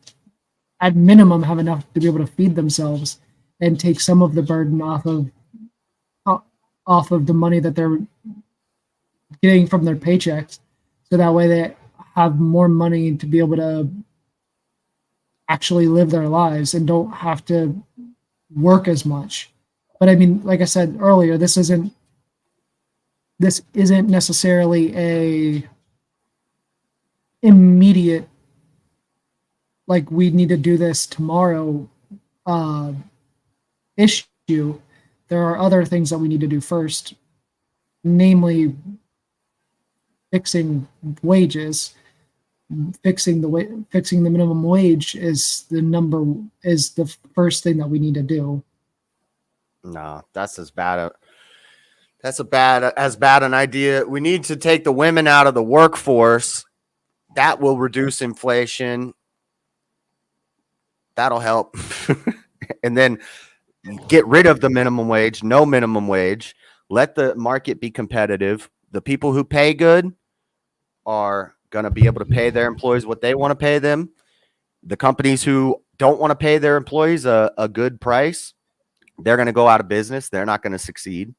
at minimum, have enough to be able to feed themselves and take some of the burden off of the money that they're getting from their paychecks, so that way they have more money to be able to actually live their lives and don't have to work as much. But I mean, like I said earlier, this isn't necessarily a immediate, like, we need to do this tomorrow issue. There are other things that we need to do first, namely fixing wages. Fixing the minimum wage is the first thing that we need to do. No, that's as bad an idea. We need to take the women out of the workforce. That will reduce inflation. That'll help. And then get rid of the minimum wage, no minimum wage. Let the market be competitive. The people who pay good are going to be able to pay their employees what they want to pay them. The companies who don't want to pay their employees a good price, they're going to go out of business. They're not going to succeed.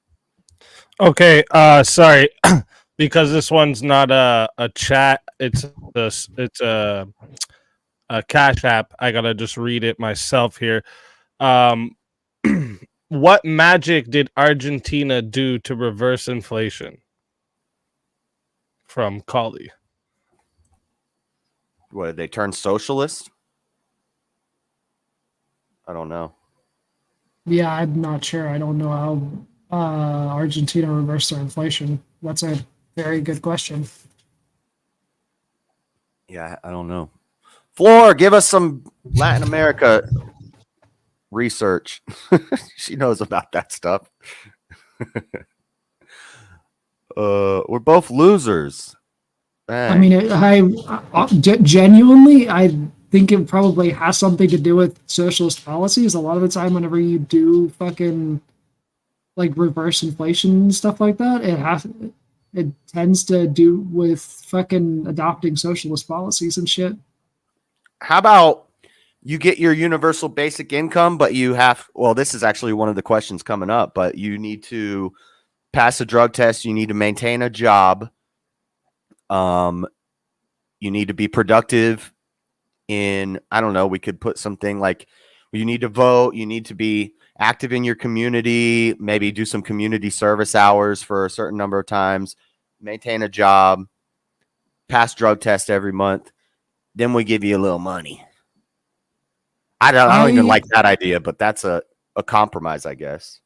Okay, sorry, because this one's not a chat. It's a Cashapp. I gotta just read it myself here. What magic did Argentina do to reverse inflation? From Kali. What, did they turn socialist? I don't know. Yeah, I'm not sure. I don't know how Argentina reversed their inflation. That's a very good question. Yeah, I don't know. Floor, give us some Latin America research. She knows about that stuff. We're both losers. Dang. I mean, I genuinely, I think it probably has something to do with socialist policies. A lot of the time, whenever you do fucking like reverse inflation and stuff like that, it tends to do with fucking adopting socialist policies and shit. How about you get your universal basic income, but you have, well, this is actually one of the questions coming up, but you need to pass a drug test. You need to maintain a job. You need to be productive in, I don't know, we could put something like you need to vote. You need to be active in your community, maybe do some community service hours for a certain number of times, maintain a job, pass drug test every month. Then we give you a little money. I don't even like that idea, but that's a compromise, I guess.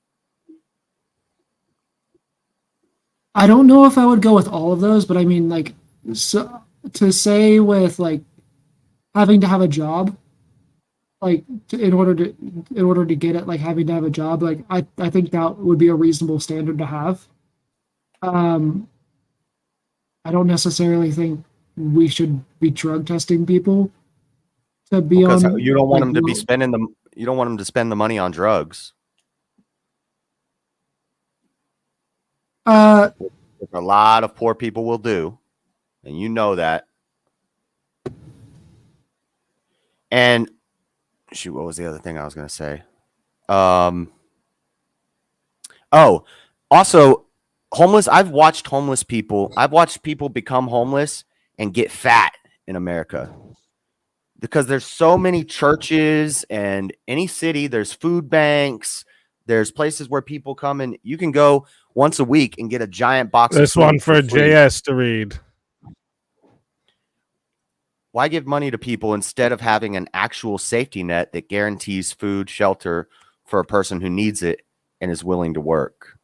I don't know if I would go with all of those, but I mean, like, so to say with like having to have a job, like in order to get it, like having to have a job, like I think that would be a reasonable standard to have. I don't necessarily think we should be drug testing people to be Because on. you don't want like, them to be spending you don't want them to spend the money on drugs. Which a lot of poor people will do, and you know that. And shoot, what was the other thing I was going to say? Oh, also homeless. I've watched homeless people. I've watched people become homeless and get fat in America because there's so many churches, and any city there's food banks. There's places where people come, and you can go once a week and get a giant box. This of one for free. JS to read. Why give money to people instead of having an actual safety net that guarantees food, shelter for a person who needs it and is willing to work?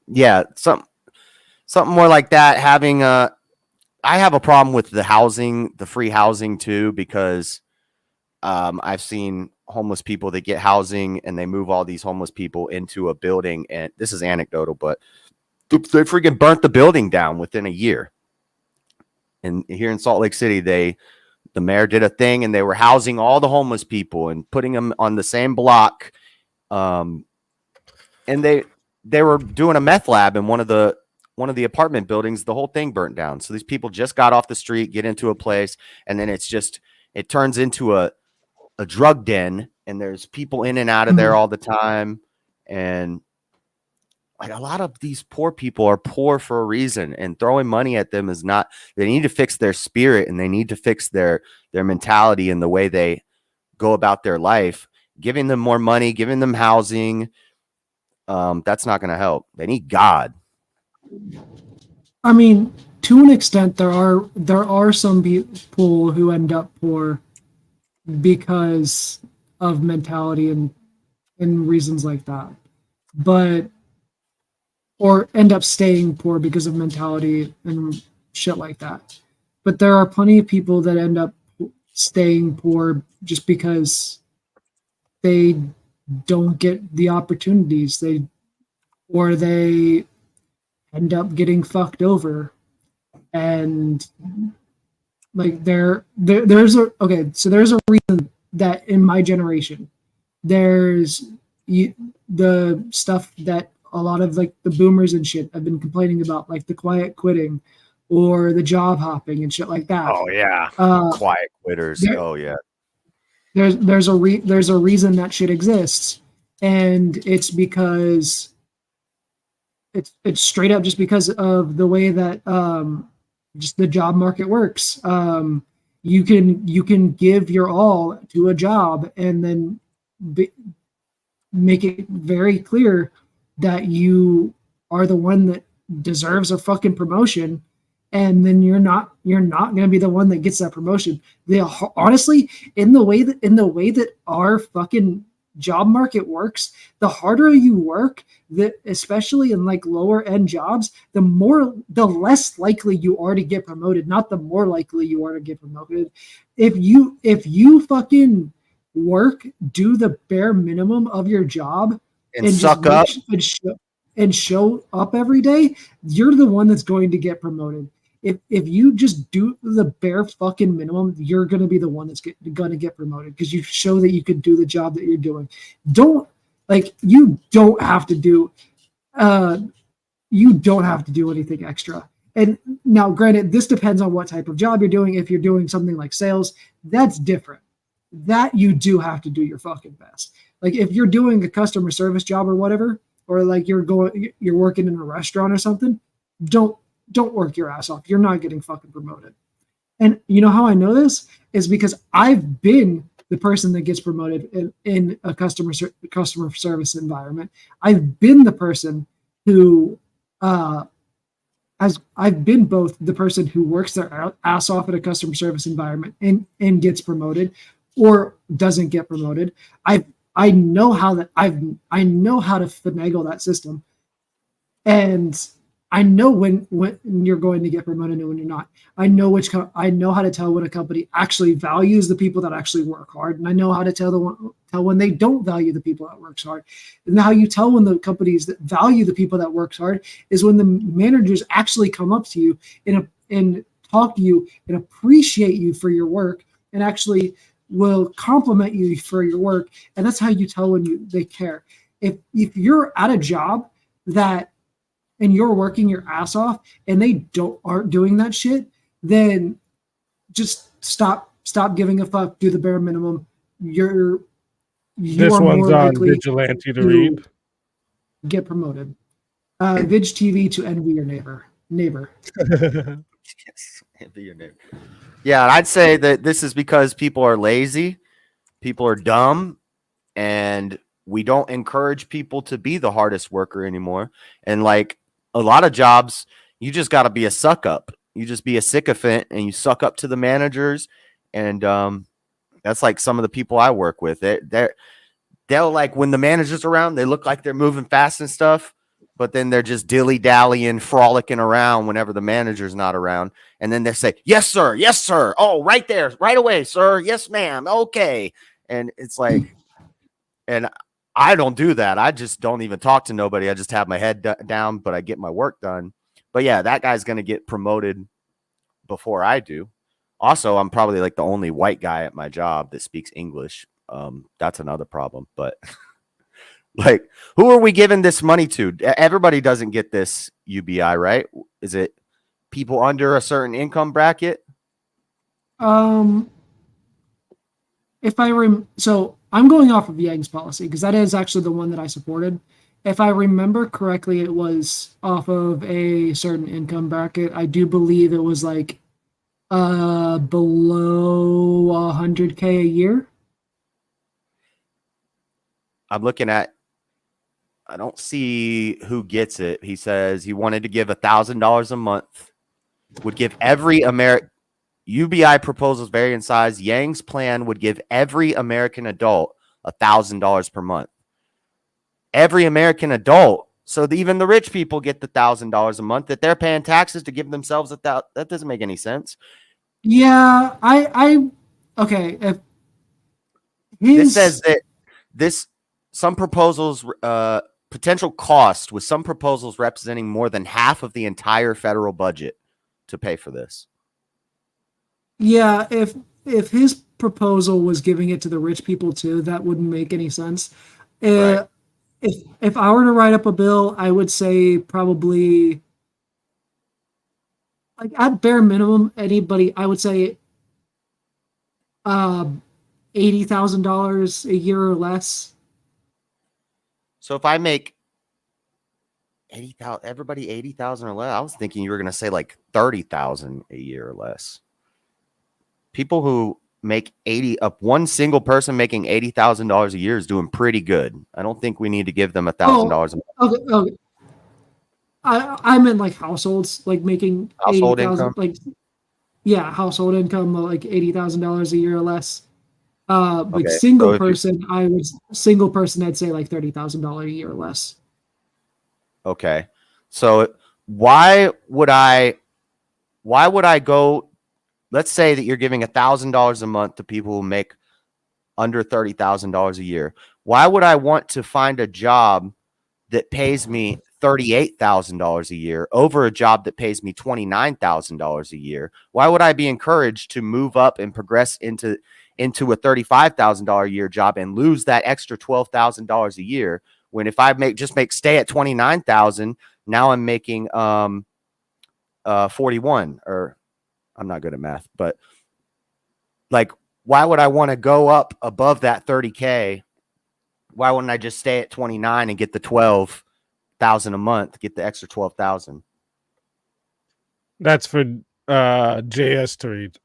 Yeah, something more like that. I have a problem with the housing, the free housing too, because I've seen homeless people that get housing and they move all these homeless people into a building, and this is anecdotal, but they freaking burnt the building down within a year. And here in Salt Lake City, the mayor did a thing, and they were housing all the homeless people and putting them on the same block. And they were doing a meth lab in one of the apartment buildings. The whole thing burnt down. So these people just got off the street, get into a place, and then it turns into a drug den, and there's people in and out of there all the time. And like a lot of these poor people are poor for a reason, and throwing money at them is not. They need to fix their spirit, and they need to fix their mentality and the way they go about their life. Giving them more money, giving them housing, that's not going to help. They need God. I mean, to an extent, there are some people who end up poor because of mentality and reasons like that, or end up staying poor because of mentality and shit like that. But there are plenty of people that end up staying poor just because they don't get the opportunities, they end up getting fucked over. And like there's a reason that in my generation there's the stuff that a lot of like the boomers and shit have been complaining about, like the quiet quitting or the job hopping and shit like that. Oh yeah, quiet quitters. There's a reason that shit exists, and it's because it's straight up just because of the way that just the job market works. You can give your all to a job and then make it very clear that you are the one that deserves a fucking promotion, and then you're not going to be the one that gets that promotion. Honestly, in the way that our fucking job market works, the harder you work, especially in like lower end jobs, the less likely you are to get promoted, not the more likely you are to get promoted. If you fucking work, do the bare minimum of your job and suck up and show up every day, you're the one that's going to get promoted. If you just do the bare fucking minimum, you're going to be the one that's going to get promoted because you show that you can do the job that you're doing. You don't have to do anything extra. And now, granted, this depends on what type of job you're doing. If you're doing something like sales, that's different. That you do have to do your fucking best. Like if you're doing a customer service job or whatever, or like you're working in a restaurant or something, don't work your ass off. You're not getting fucking promoted. And you know how I know this is because I've been the person that gets promoted in a customer service environment. I've been the person who I've been both the person who works their ass off at a customer service environment and gets promoted, or doesn't get promoted. I know how to finagle that system, and I know when you're going to get promoted and when you're not. I know how to tell when a company actually values the people that actually work hard, and I know how to tell when they don't value the people that works hard. And how you tell when the companies that value the people that works hard is when the managers actually come up to you and talk to you and appreciate you for your work, and actually will compliment you for your work. And that's how you tell when they care. If you're at a job and you're working your ass off and they aren't doing that shit, then just stop giving a fuck, do the bare minimum. You This are one's more on likely vigilante to read. get promoted. Vig TV to envy your neighbor. Yes, envy your neighbor. Yeah, I'd say that this is because people are lazy, people are dumb, and we don't encourage people to be the hardest worker anymore. And like a lot of jobs, you just got to be a suck up. You just be a sycophant and you suck up to the managers. And that's like some of the people I work with. They'll like, when the manager's around, they look like they're moving fast and stuff, but then they're just dilly-dallying, frolicking around whenever the manager's not around. And then they say, yes, sir. Yes, sir. Oh, right there. Right away, sir. Yes, ma'am. Okay. And it's like, and I don't do that. I just don't even talk to nobody. I just have my head down, but I get my work done. But yeah, that guy's going to get promoted before I do. Also, I'm probably like the only white guy at my job that speaks English. That's another problem, but like, who are we giving this money to? Everybody doesn't get this UBI, right? Is it people under a certain income bracket? So I'm going off of Yang's policy because that is actually the one that I supported. If I remember correctly, it was off of a certain income bracket. I do believe it was like below 100K a year. I'm looking at, I don't see who gets it. He says he wanted to give $1,000 a month, would give every UBI proposals vary in size. Yang's plan would give every American adult $1,000 per month. Every American adult. So even the rich people get the $1,000 a month that they're paying taxes to give themselves $1,000. That doesn't make any sense. Yeah, okay. This says that some proposals, potential cost, with some proposals representing more than half of the entire federal budget to pay for this. Yeah, if his proposal was giving it to the rich people too, that wouldn't make any sense. Right. If I were to write up a bill, I would say probably, like, at bare minimum, I would say $80,000 a year or less. So if I make 80,000, everybody 80,000 or less, I was thinking you were going to say like 30,000 a year or less. People who make one single person making $80,000 a year is doing pretty good. I don't think we need to give them $1,000 a month. Okay. I meant like households, like making Household 80,000, income? like, yeah, household income, like $80,000 a year or less. Like Okay, single so person, I'd say like $30,000 a year or less. Okay. So why would I go? Let's say that you're giving $1,000 a month to people who make under $30,000 a year. Why would I want to find a job that pays me $38,000 a year over a job that pays me $29,000 a year? Why would I be encouraged to move up and progress into a $35,000 a year job and lose that extra $12,000 a year, when if I stay at 29,000, now I'm making 41, or I'm not good at math, but like, why would I want to go up above that 30K? Why wouldn't I just stay at 29 and get the 12,000 a month, get the extra 12,000? That's for JS to read.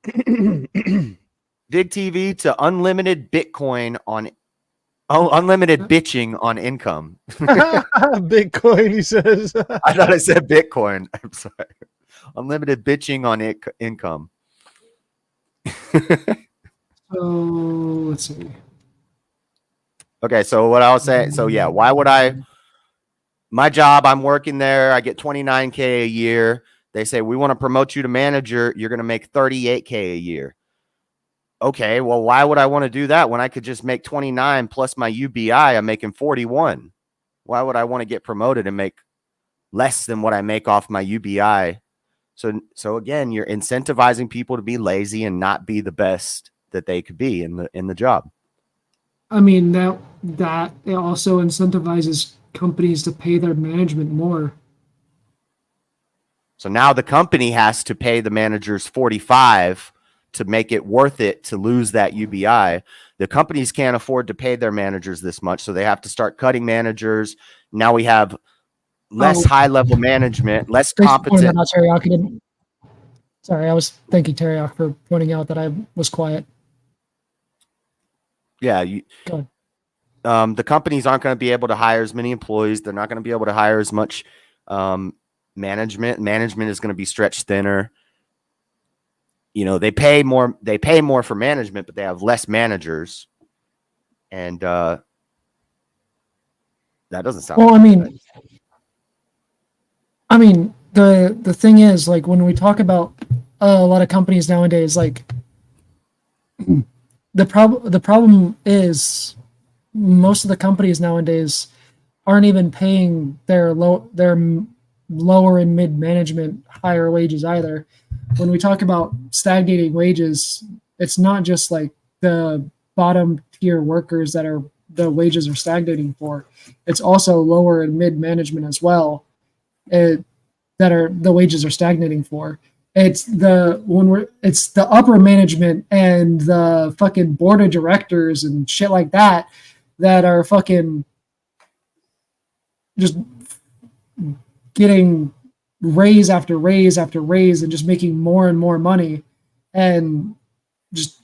Dig TV to unlimited Bitcoin on unlimited bitching on income. Bitcoin, he says. I thought I said Bitcoin. I'm sorry. Unlimited bitching on income. So let's see. Okay, so what I was saying, so yeah, why would my job, I'm working there, I get $29K a year. They say, we want to promote you to manager, you're going to make $38K a year. Okay, well, why would I want to do that when I could just make 29 plus my UBI, I'm making 41? Why would I want to get promoted and make less than what I make off my UBI? So again, you're incentivizing people to be lazy and not be the best that they could be in the job. I mean, that it also incentivizes companies to pay their management more. So now the company has to pay the managers 45 to make it worth it to lose that UBI. The companies can't afford to pay their managers this much, so they have to start cutting managers. Now we have less high-level management, less competent. Sorry, I was thanking Teriyaki for pointing out that I was quiet. Yeah, the companies aren't going to be able to hire as many employees. They're not going to be able to hire as much management. Management is going to be stretched thinner. You know, they pay more for management, but they have less managers. And that doesn't sound well. Right. I mean, the thing is, like, when we talk about a lot of companies nowadays, like the problem is most of the companies nowadays aren't even paying their lower and mid management higher wages either. When we talk about stagnating wages, it's not just like the bottom tier workers that the wages are stagnating for. It's also lower and mid management as well. The wages are stagnating for. It's the upper management and the fucking board of directors and shit like that are fucking just getting raise after raise after raise and just making more and more money, and just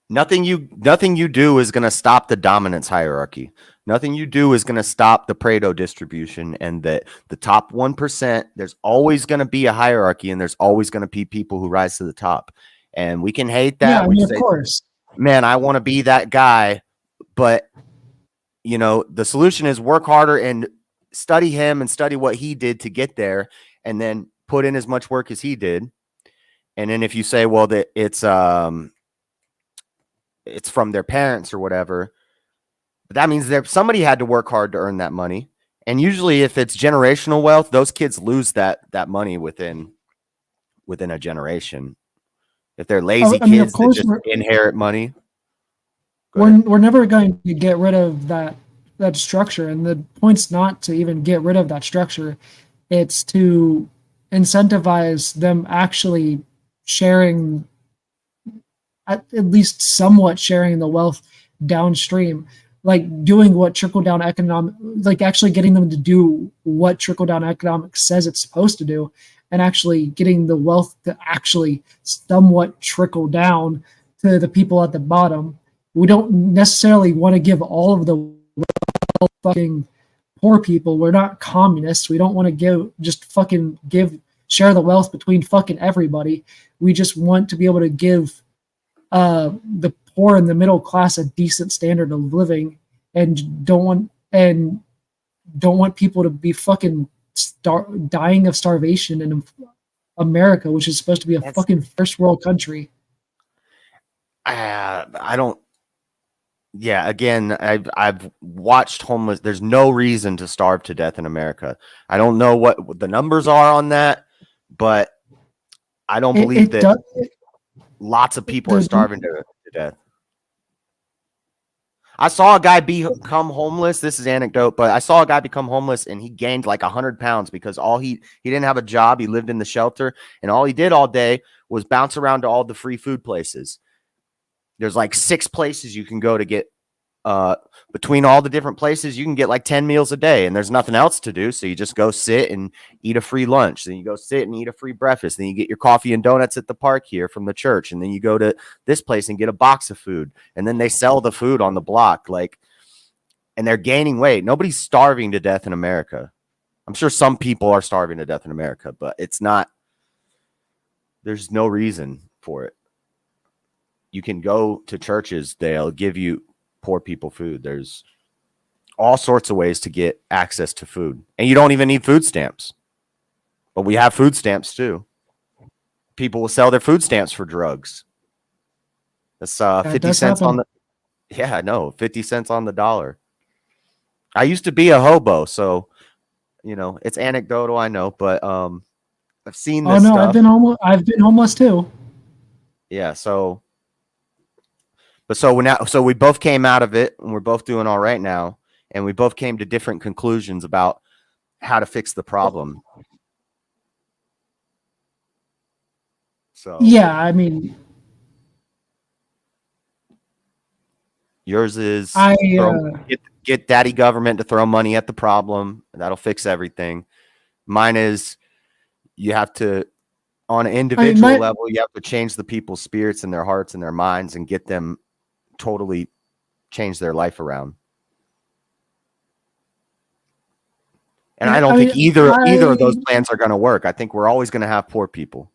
nothing you do is going to stop the dominance hierarchy. Nothing you do is going to stop the Pareto distribution, and the top 1%, there's always going to be a hierarchy, and there's always going to be people who rise to the top. And we can hate that. Yeah, I mean, of course. Man, I want to be that guy. But, you know, the solution is work harder and study him and study what he did to get there, and then put in as much work as he did. And then if you say, well, that it's from their parents or whatever, but that means somebody had to work hard to earn that money. And usually if it's generational wealth, those kids lose that money within a generation. If they're lazy kids that just inherit money. We're never going to get rid of that structure. And the point's not to even get rid of that structure. It's to incentivize them actually sharing, at least somewhat sharing the wealth downstream, like doing what trickle-down economic, like actually getting them to do what trickle-down economics says it's supposed to do, and actually getting the wealth to actually somewhat trickle down to the people at the bottom. We don't necessarily want to give all of the wealth fucking poor people. We're not communists. We don't want to share the wealth between fucking everybody. We just want to be able to give the poor and the middle class a decent standard of living, and don't want people to be fucking dying of starvation in America, which is supposed to be a fucking first world country. I don't. Yeah, again, I've watched homeless. There's no reason to starve to death in America. I don't know what the numbers are on that, but I don't believe that lots of people are starving to death. I saw a guy become homeless. This is anecdote, but I saw a guy become homeless, and he gained like 100 pounds because he didn't have a job. He lived in the shelter, and all he did all day was bounce around to all the free food places. There's like 6 places you can go to get, between all the different places, you can get like 10 meals a day, and there's nothing else to do. So you just go sit and eat a free lunch. Then you go sit and eat a free breakfast. Then you get your coffee and donuts at the park here from the church. And then you go to this place and get a box of food. And then they sell the food on the block. And they're gaining weight. Nobody's starving to death in America. I'm sure some people are starving to death in America, but there's no reason for it. you can go to churches, they'll give you poor people food. There's all sorts of ways to get access to food, and you don't even need food stamps. But we have food stamps too. People will sell their food stamps for drugs. That's 50 cents on the 50 cents on the dollar. I used to be a hobo, so it's anecdotal, I know, but I've seen this stuff. I've been homeless too. Yeah, so we both came out of it, and we're both doing all right now, and we both came to different conclusions about how to fix the problem. So yeah, I mean, yours is get daddy government to throw money at the problem, and that'll fix everything. Mine is you have to, on an individual level, you have to change the people's spirits and their hearts and their minds and get them totally change their life around. And I don't think either of those plans are going to work. I think we're always going to have poor people.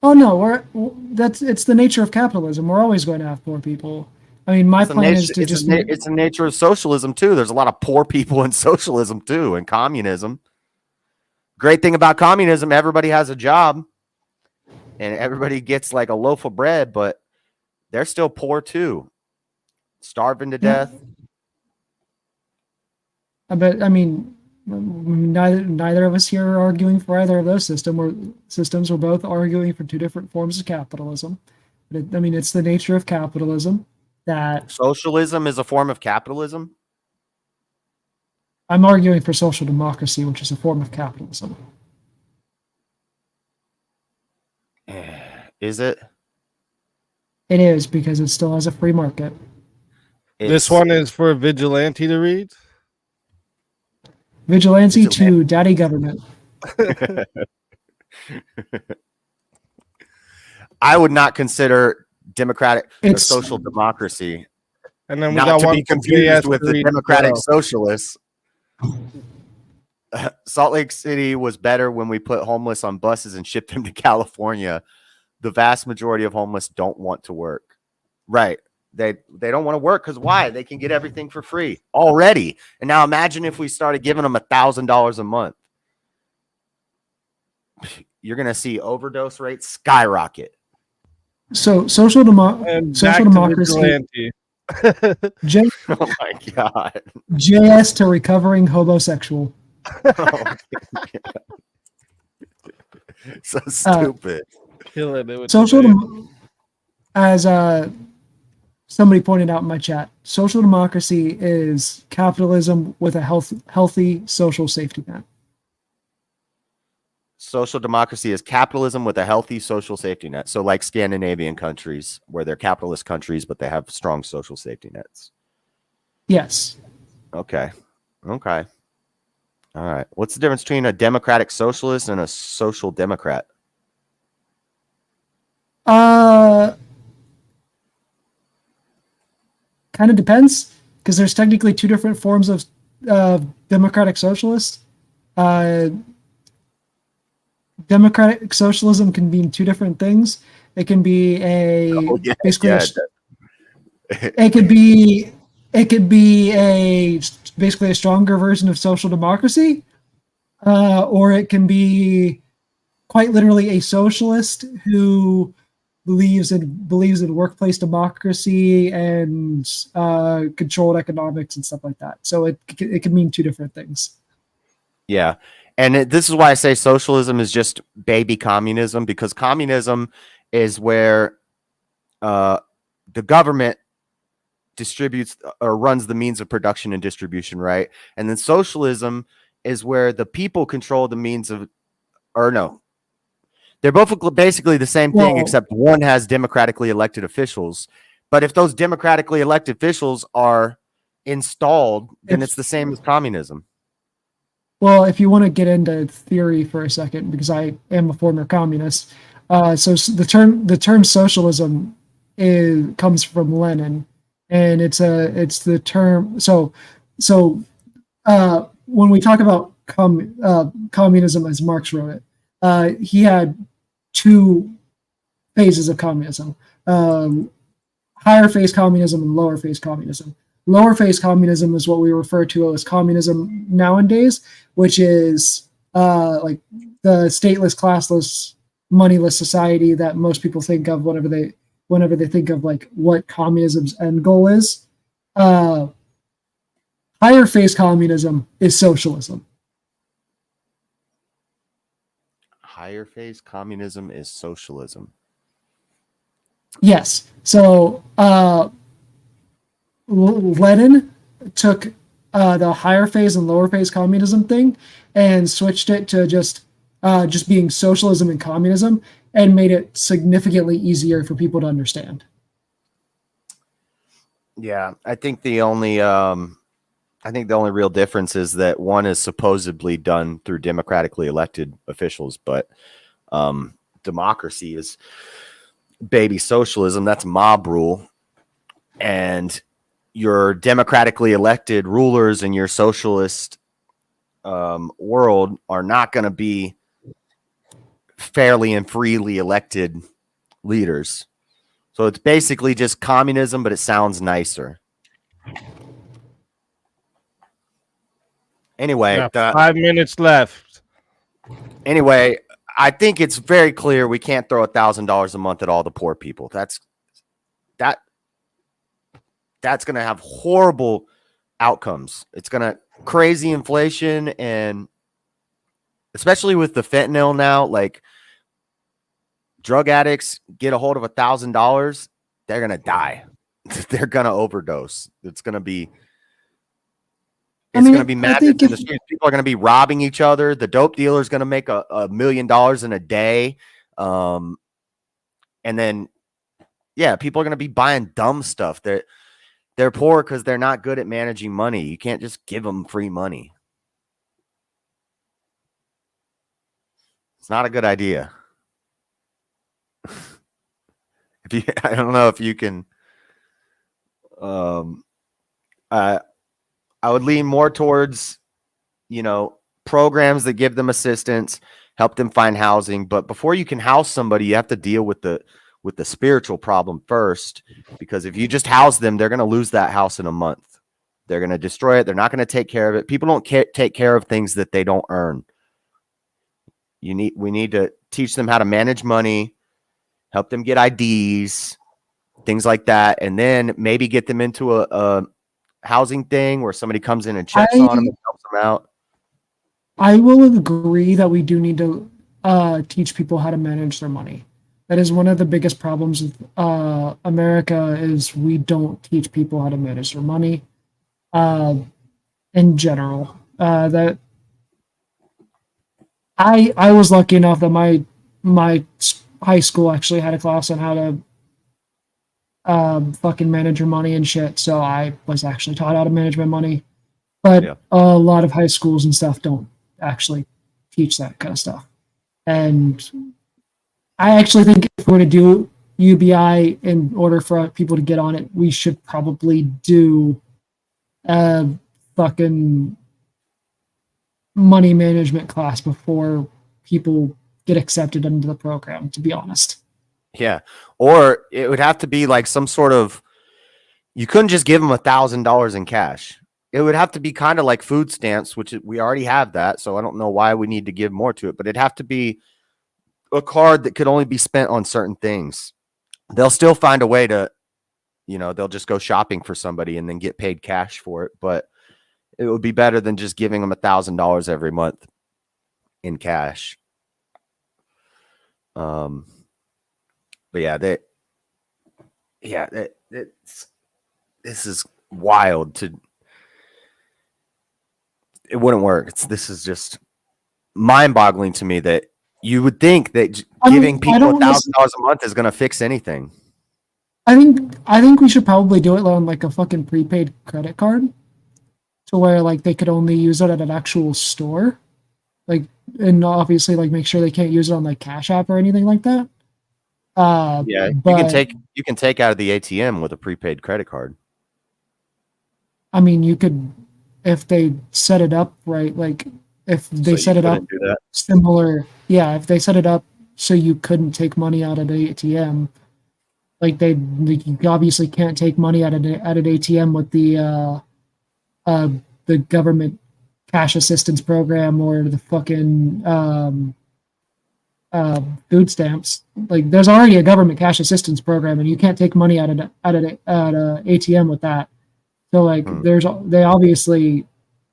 Oh no, it's the nature of capitalism. We're always going to have poor people. I mean, my plan is to just... It's the nature of socialism, too. There's a lot of poor people in socialism, too, and communism. Great thing about communism, everybody has a job, and everybody gets like a loaf of bread, but they're still poor, too. Starving to death. But, I mean, neither of us here are arguing for either of those systems. We're both arguing for two different forms of capitalism. But it's the nature of capitalism that... Socialism is a form of capitalism? I'm arguing for social democracy, which is a form of capitalism. Is it? It is, because it still has a free market. This one is for Vigilante to read? Vigilante to daddy government. I would not consider democratic or social democracy. And then we not got to one be confused with the democratic socialists. Salt Lake City was better when we put homeless on buses and shipped them to California. The vast majority of homeless don't want to work. Right. They don't want to work because why? They can get everything for free already. And now imagine if we started giving them $1,000 a month. You're going to see overdose rates skyrocket. So social democracy. Oh my God. JS to recovering homosexual. So stupid. As somebody pointed out in my chat, social democracy is capitalism with a healthy social safety net. Social democracy is capitalism with a healthy social safety net. So like Scandinavian countries where they're capitalist countries, but they have strong social safety nets. Yes. Okay. All right. What's the difference between a democratic socialist and a social democrat? Kind of depends, because there's technically two different forms of democratic socialists. Democratic socialism can mean two different things. It can be it could be basically a stronger version of social democracy, or it can be quite literally a socialist who believes in workplace democracy and controlled economics and stuff like that. So it can mean two different things. Yeah. And this is why I say socialism is just baby communism, because communism is where the government distributes or runs the means of production and distribution, right? And then socialism is where the people control the means of, or no, they're both basically the same thing, except one has democratically elected officials. But if those democratically elected officials are installed, then it's the same as communism. Well, if you want to get into theory for a second, because I am a former communist, so the term socialism comes from Lenin, and it's the term. So when we talk about communism as Marx wrote it, he had two phases of communism. higher phase communism and lower phase communism. Lower phase communism is what we refer to as communism nowadays, which is like the stateless, classless, moneyless society that most people think of whenever they think of like what communism's end goal is. Higher phase communism is socialism. Higher phase communism is socialism. Yes. So Lenin took the higher phase and lower phase communism thing and switched it to just being socialism and communism, and made it significantly easier for people to understand. Yeah, I think the only real difference is that one is supposedly done through democratically elected officials, but democracy is baby socialism. That's mob rule, and your democratically elected rulers in your socialist world are not going to be fairly and freely elected leaders. So it's basically just communism, but it sounds nicer. Anyway, 5 minutes left. Anyway, I think it's very clear we can't throw $1,000 a month at all the poor people. That's going to have horrible outcomes. It's going to crazy inflation, and especially with the fentanyl now, like drug addicts get a hold of $1,000, they're going to die. They're going to overdose. It's going to be going to be madness in the streets. People are going to be robbing each other. The dope dealer is going to make $1 million in a day. And then, yeah, people are going to be buying dumb stuff. They're poor because they're not good at managing money. You can't just give them free money. It's not a good idea. I don't know if you can. I would lean more towards, programs that give them assistance, help them find housing. But before you can house somebody, you have to deal with the spiritual problem first, because if you just house them, they're going to lose that house in a month. They're going to destroy it. They're not going to take care of it. People don't take care of things that they don't earn. We need to teach them how to manage money, help them get IDs, things like that, and then maybe get them into a housing thing where somebody comes in and checks on them and helps them out. I will agree that we do need to teach people how to manage their money. That is one of the biggest problems with America, is we don't teach people how to manage their money in general. That I was lucky enough that my high school actually had a class on how to fucking manage your money and shit. So I was actually taught how to manage my money, but a lot of high schools and stuff don't actually teach that kind of stuff. And I actually think if we're to do UBI in order for people to get on it, we should probably do a fucking money management class before people get accepted into the program, to be honest. Yeah. Or it would have to be like some sort of, you couldn't just give them $1,000 in cash. It would have to be kind of like food stamps, which we already have that. So I don't know why we need to give more to it, but it'd have to be a card that could only be spent on certain things. They'll still find a way to, they'll just go shopping for somebody and then get paid cash for it. But it would be better than just giving them $1,000 every month in cash. But this is wild. It wouldn't work. This is just mind-boggling to me that you would think that giving people $1,000 a month is going to fix anything. I think we should probably do it on like a fucking prepaid credit card, to where like they could only use it at an actual store, like, and obviously like make sure they can't use it on like Cashapp or anything like that. Yeah, you can take out of the ATM with a prepaid credit card. I mean, you could, if they set it up right, like if they set it up similar, if they set it up so you couldn't take money out of the ATM, like you obviously can't take money at an ATM with the government cash assistance program or the fucking food stamps. Like there's already a government cash assistance program, and you can't take money at a ATM with that. So like they obviously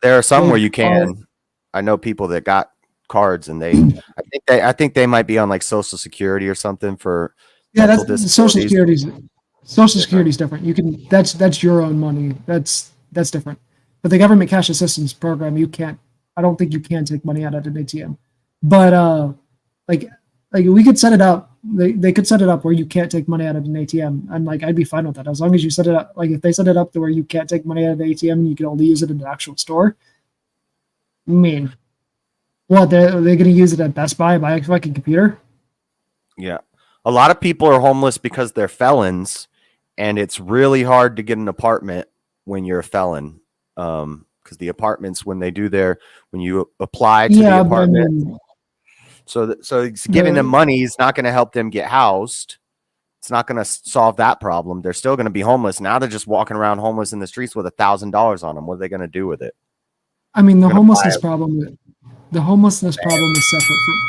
There are some where you can. I know people that got cards, and I think they might be on like Social Security or something for. Yeah, that's Social Security's. Social Security's different. You can that's your own money. That's different. But the government cash assistance program, you can't. I don't think you can take money out at an ATM. But like we could set it up. They could set it up where you can't take money out of an ATM, and like I'd be fine with that as long as you set it up. Like if they set it up to where you can't take money out of the ATM and you can only use it in the actual store. I mean, what they're going to use it at Best Buy, buy a fucking computer? Yeah, a lot of people are homeless because they're felons, and it's really hard to get an apartment when you're a felon. Because the apartments, when you apply to the apartment, so it's giving them money is not going to help them get housed. It's not going to solve that problem. They're still going to be homeless. Now they're just walking around homeless in the streets with $1,000 on them. What are they going to do with it? I mean, the homelessness problem is separate from.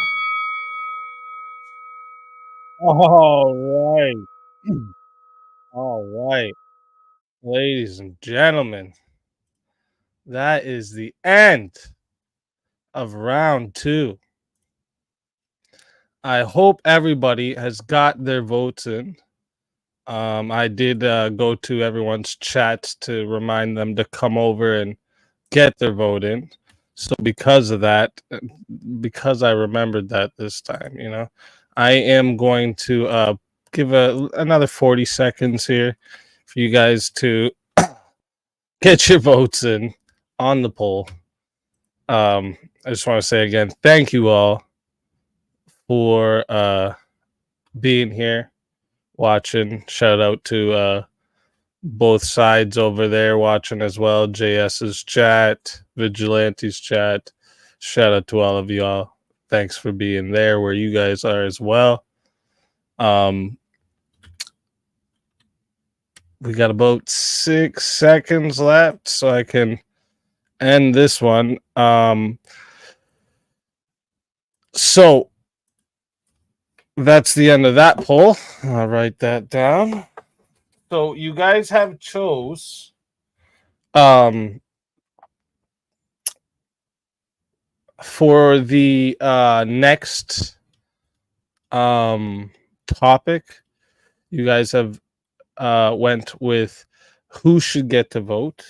All right, ladies and gentlemen, that is the end of round 2. I hope everybody has got their votes in. I did go to everyone's chats to remind them to come over and get their vote in. So because of that, because I remembered that this time, I am going to give another 40 seconds here for you guys to get your votes in on the poll. I just want to say again, thank you all for being here, watching. Shout out to both sides over there watching as well. JS's chat, Vigilante's chat. Shout out to all of y'all. Thanks for being there where you guys are as well. We got about 6 seconds left, so I can end this one. So that's the end of that poll. I'll write that down. So you guys have chose for the next topic. You guys have went with who should get to vote.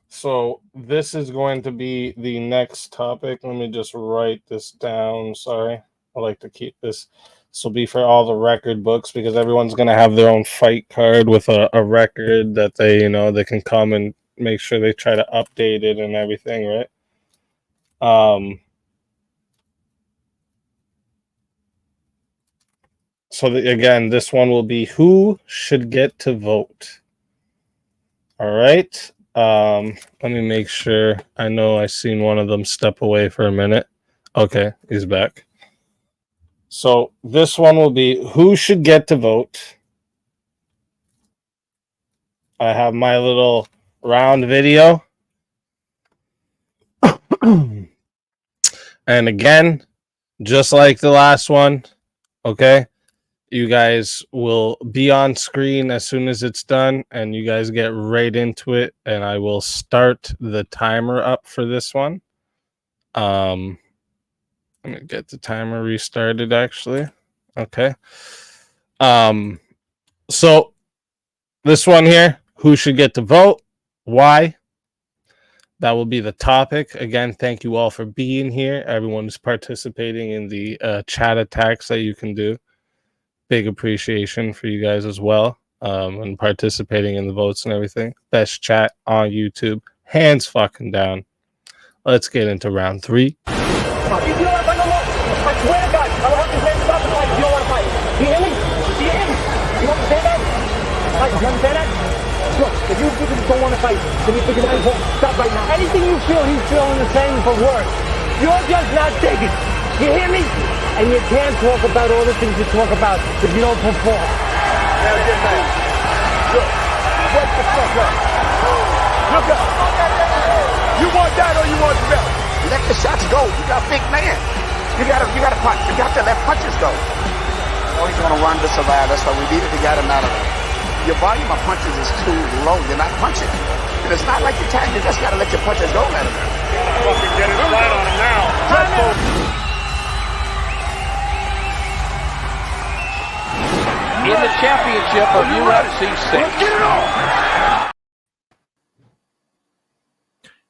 So this is going to be the next topic. Let me just write this down. Sorry. I like to keep this. This will be for all the record books because everyone's going to have their own fight card with a record that they, they can come and make sure they try to update it and everything, right? So again, this one will be who should get to vote. All right. Let me make sure. I know I seen one of them step away for a minute. Okay, he's back. So this one will be who should get to vote. I have my little round video. And again, just like the last one, okay? You guys will be on screen as soon as it's done, and you guys get right into it, and I will start the timer up for this one. I'm going to get the timer restarted, actually. Okay. So this one here, who should get to vote? Why? That will be the topic. Again, thank you all for being here. Everyone is participating in the chat attacks that you can do. Big appreciation for you guys as well, and participating in the votes and everything. Best chat on YouTube. Hands fucking down. Let's get into round 3. I swear to God, I will have to play stop the fight if you don't want to fight. Do you hear me? Do you hear me? You understand that? Like, you understand that? Look, if you don't want to fight, then you figure out stop right now. Anything you feel, he's feeling the same for worse. You're just not digging. You hear me? And you can't talk about all the things you talk about if you don't perform. Now get back. Look, what the fuck up? Look up. You want that or you want the belt? Let the shots go. You got a big man. You gotta punch. You got to let punches go. Oh, he's gonna run this around. That's why we needed to get him out of there. Your volume of punches is too low. You're not punching. And it's not like you're tagging. You just gotta let your punches go, let him. Fucking get it right on him now. In the championship of UFC 6. Let's get it on.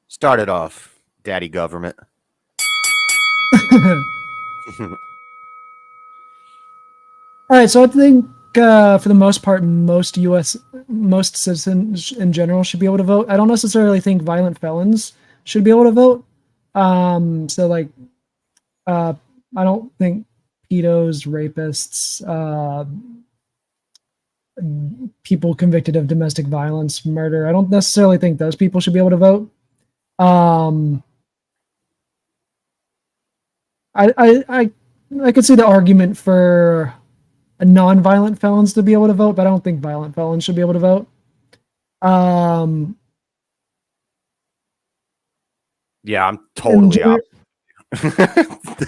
Started off, Daddy Government. All right, so I think for the most part, most citizens in general should be able to vote. I don't necessarily think violent felons should be able to vote. So like, I don't think pedos, rapists, people convicted of domestic violence, murder, I don't necessarily think those people should be able to vote. I could see the argument for a non-violent felons to be able to vote, but I don't think violent felons should be able to vote. Yeah, I'm totally opposite.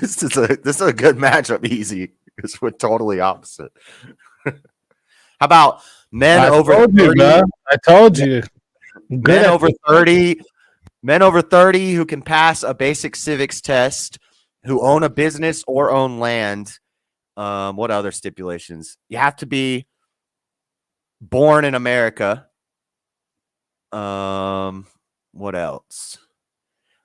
This is a good matchup, easy, because we're totally opposite. How about men over 30? I told you. Men over 30, men over 30 who can pass a basic civics test, who own a business or own land. What other stipulations? You have to be born in America. What else?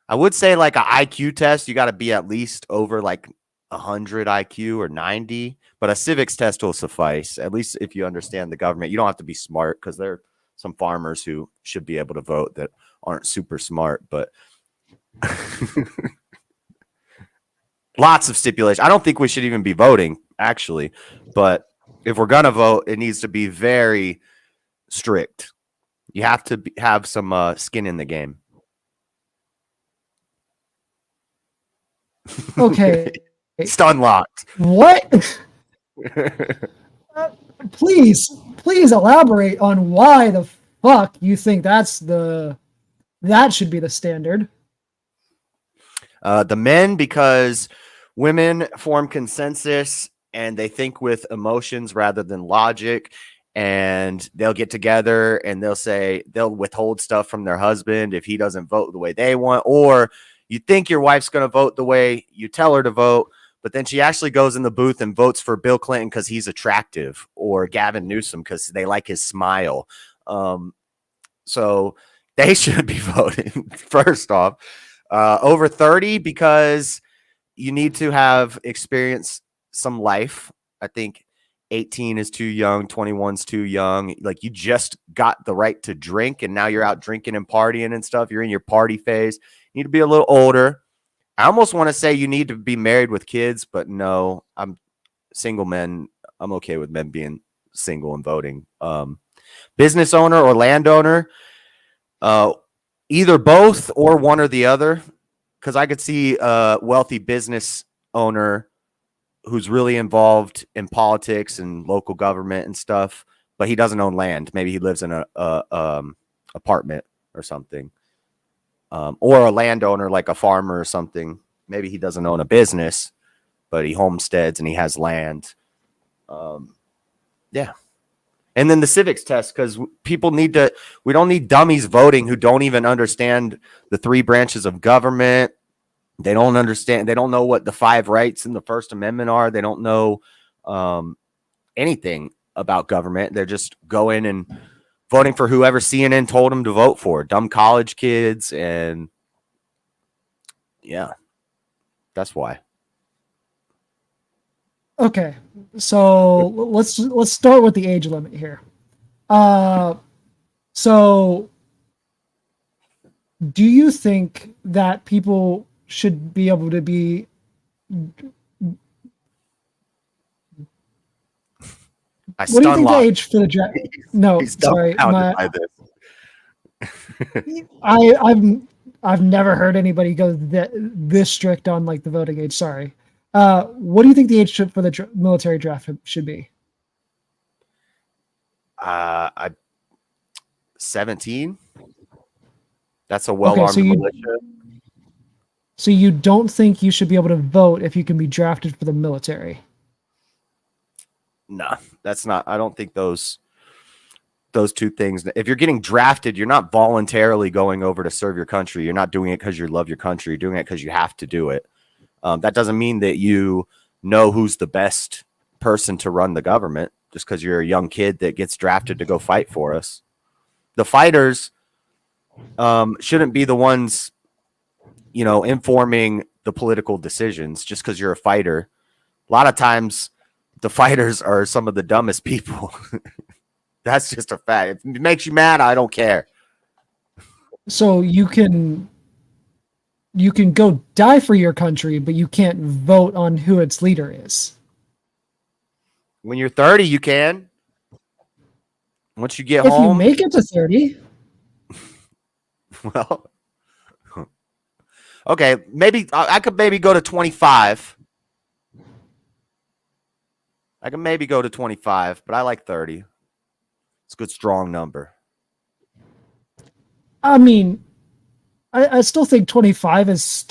I would say like an IQ test. You got to be at least over like 100 IQ or 90, but a civics test will suffice. At least if you understand the government, you don't have to be smart, because there are some farmers who should be able to vote that aren't super smart, but lots of stipulations. I don't think we should even be voting, actually, but if we're going to vote, it needs to be very strict. You have to have some skin in the game. Okay. Stun locked. What? Please elaborate on why the fuck you think that should be the standard. The men, because women form consensus and they think with emotions rather than logic, and they'll get together and they'll say they'll withhold stuff from their husband if he doesn't vote the way they want, or you think your wife's going to vote the way you tell her to vote, but then she actually goes in the booth and votes for Bill Clinton because he's attractive, or Gavin Newsom because they like his smile. So they should be voting first off. Over 30, because you need to have experienced some life. I think 18 is too young, 21 is too young. Like, you just got the right to drink and now you're out drinking and partying and stuff. You're in your party phase. You need to be a little older. I almost want to say you need to be married with kids, but no, I'm single men. I'm okay with men being single and voting. Business owner or landowner, either both or one or the other, because I could see a wealthy business owner who's really involved in politics and local government and stuff, but he doesn't own land. Maybe he lives in a apartment or something. Or a landowner, like a farmer or something. Maybe he doesn't own a business, but he homesteads and he has land. Yeah. And then the civics test, because people need to, we don't need dummies voting who don't even understand the 3 branches of government. They don't understand. They don't know what the 5 rights in the First Amendment are. They don't know anything about government. They're just going and voting for whoever CNN told them to vote for. Dumb college kids. And yeah, that's why. Okay, so let's start with the age limit here. So do you think that people should be able to be what do you think the age for the draft? No, sorry, I've never heard anybody go this strict on like the voting age. Sorry. What do you think the age for the military draft should be? 17. That's a well-armed militia. So you don't think you should be able to vote if you can be drafted for the military? No, that's not. I don't think those two things. If you're getting drafted, you're not voluntarily going over to serve your country. You're not doing it because you love your country. You're doing it because you have to do it. That doesn't mean that you know who's the best person to run the government just because you're a young kid that gets drafted to go fight for us. The fighters shouldn't be the ones, informing the political decisions just because you're a fighter. A lot of times the fighters are some of the dumbest people. That's just a fact. If it makes you mad, I don't care. So you can go die for your country, but you can't vote on who its leader is. When you're 30, you can. Once you get if home. If you make it to 30. Well, okay, maybe I could go to 25. I can maybe go to 25, but I like 30. It's a good, strong number. I mean, I still think 25 is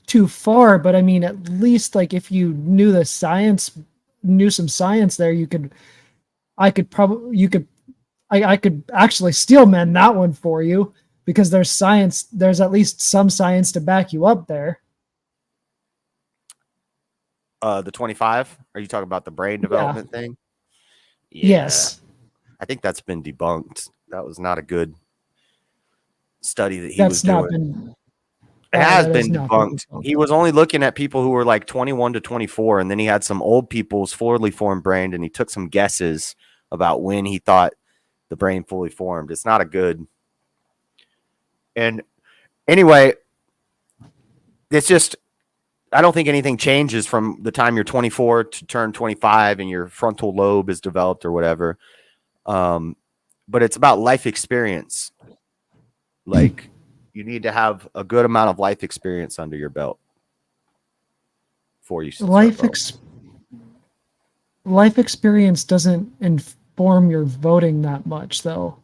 too far, but I mean, at least like if you knew some science there, I could actually steel man that one for you because there's at least some science to back you up there. The 25? Are you talking about the brain development thing? Yeah. Yes. I think that's been debunked. That was not a good study that he was doing. It has been debunked. He was only looking at people who were like 21 to 24, and then he had some old people's fully formed brain, and he took some guesses about when he thought the brain fully formed. It's not a good. And anyway, it's just, I don't think anything changes from the time you're 24 to turn 25 and your frontal lobe is developed or whatever. But it's about life experience. Like, you need to have a good amount of life experience under your belt before you start life experience doesn't inform your voting that much, though.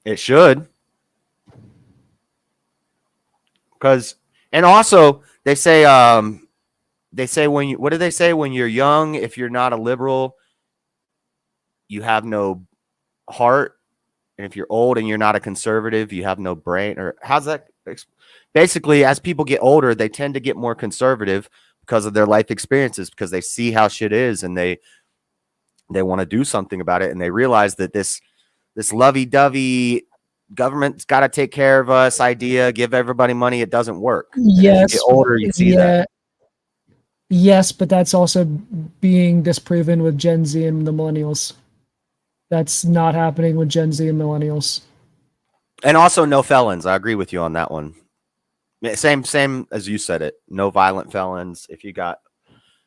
It should. And also they say what do they say when you're young, if you're not a liberal, you have no heart. And if you're old and you're not a conservative, you have no brain. Or how's that? Basically, as people get older, they tend to get more conservative because of their life experiences, because they see how shit is and they want to do something about it. And they realize that this lovey-dovey government's got to take care of us idea, give everybody money, it doesn't work. Yes. As you get older, you see that. Yes, but that's also being disproven with Gen Z and the millennials. That's not happening with Gen Z and millennials. And also no felons. I agree with you on that one. Same as you said it. No violent felons. If you got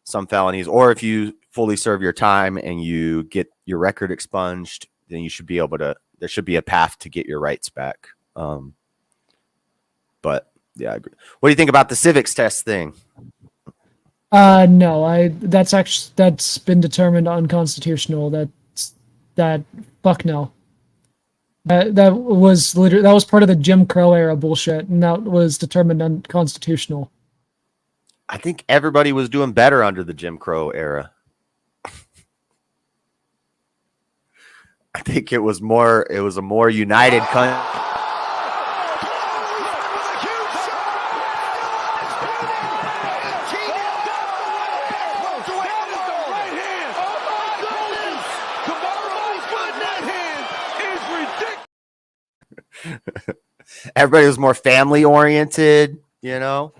some felonies, or if you fully serve your time and you get your record expunged, then you should be able to, there should be a path to get your rights back. But yeah, I agree. What do you think about the civics test thing? No, that's been determined unconstitutional. Fuck no. That was part of the Jim Crow era bullshit, and that was determined unconstitutional. I think everybody was doing better under the Jim Crow era. I think it was a more united country. Everybody was more family oriented, It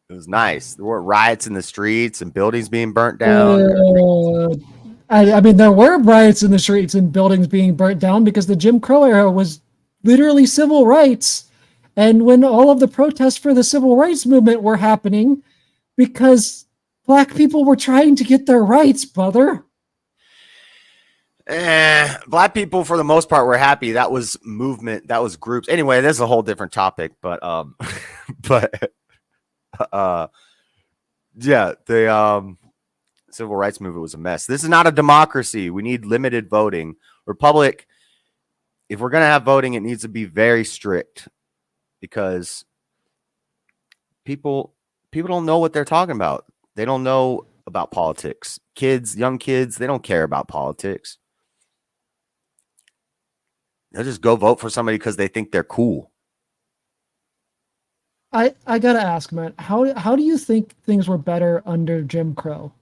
was nice. There weren't riots in the streets and buildings being burnt down. I mean, there were riots in the streets and buildings being burnt down because the Jim Crow era was literally civil rights. And when all of the protests for the civil rights movement were happening, because black people were trying to get their rights, brother. Black people, for the most part, were happy. That was movement. That was groups. Anyway, this is a whole different topic. But Yeah, the civil rights movement was a mess. This is not a democracy. We need limited voting. Republic, if we're going to have voting, it needs to be very strict because people don't know what they're talking about. They don't know about politics. Kids, young kids, they don't care about politics. They'll just go vote for somebody because they think they're cool. I gotta ask, Matt, how do you think things were better under Jim Crow?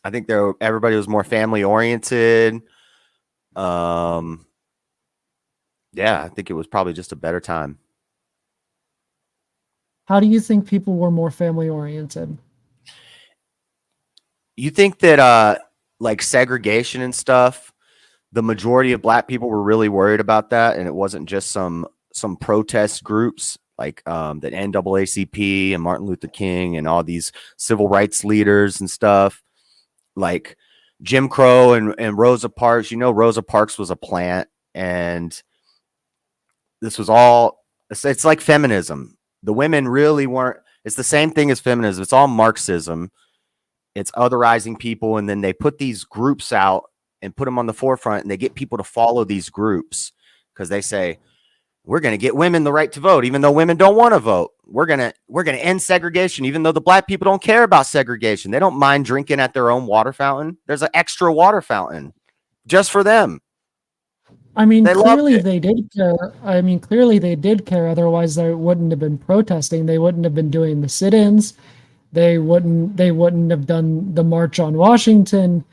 I think everybody was more family oriented. Yeah, I think it was probably just a better time. How do you think people were more family oriented? You think that like segregation and stuff, the majority of black people were really worried about that, and it wasn't just some protest groups like the NAACP and Martin Luther King and all these civil rights leaders and stuff, like Jim Crow and Rosa Parks. You know, Rosa Parks was a plant, and this was all. It's like feminism. The women really weren't. It's the same thing as feminism. It's all Marxism. It's otherizing people, and then they put these groups out and put them on the forefront, and they get people to follow these groups because they say, we're going to get women the right to vote, even though women don't want to vote. We're going to end segregation, even though the black people don't care about segregation. They don't mind drinking at their own water fountain. There's an extra water fountain just for them. I mean, clearly they did care. I mean, clearly they did care. Otherwise, they wouldn't have been protesting. They wouldn't have been doing the sit-ins. They wouldn't have done the March on Washington.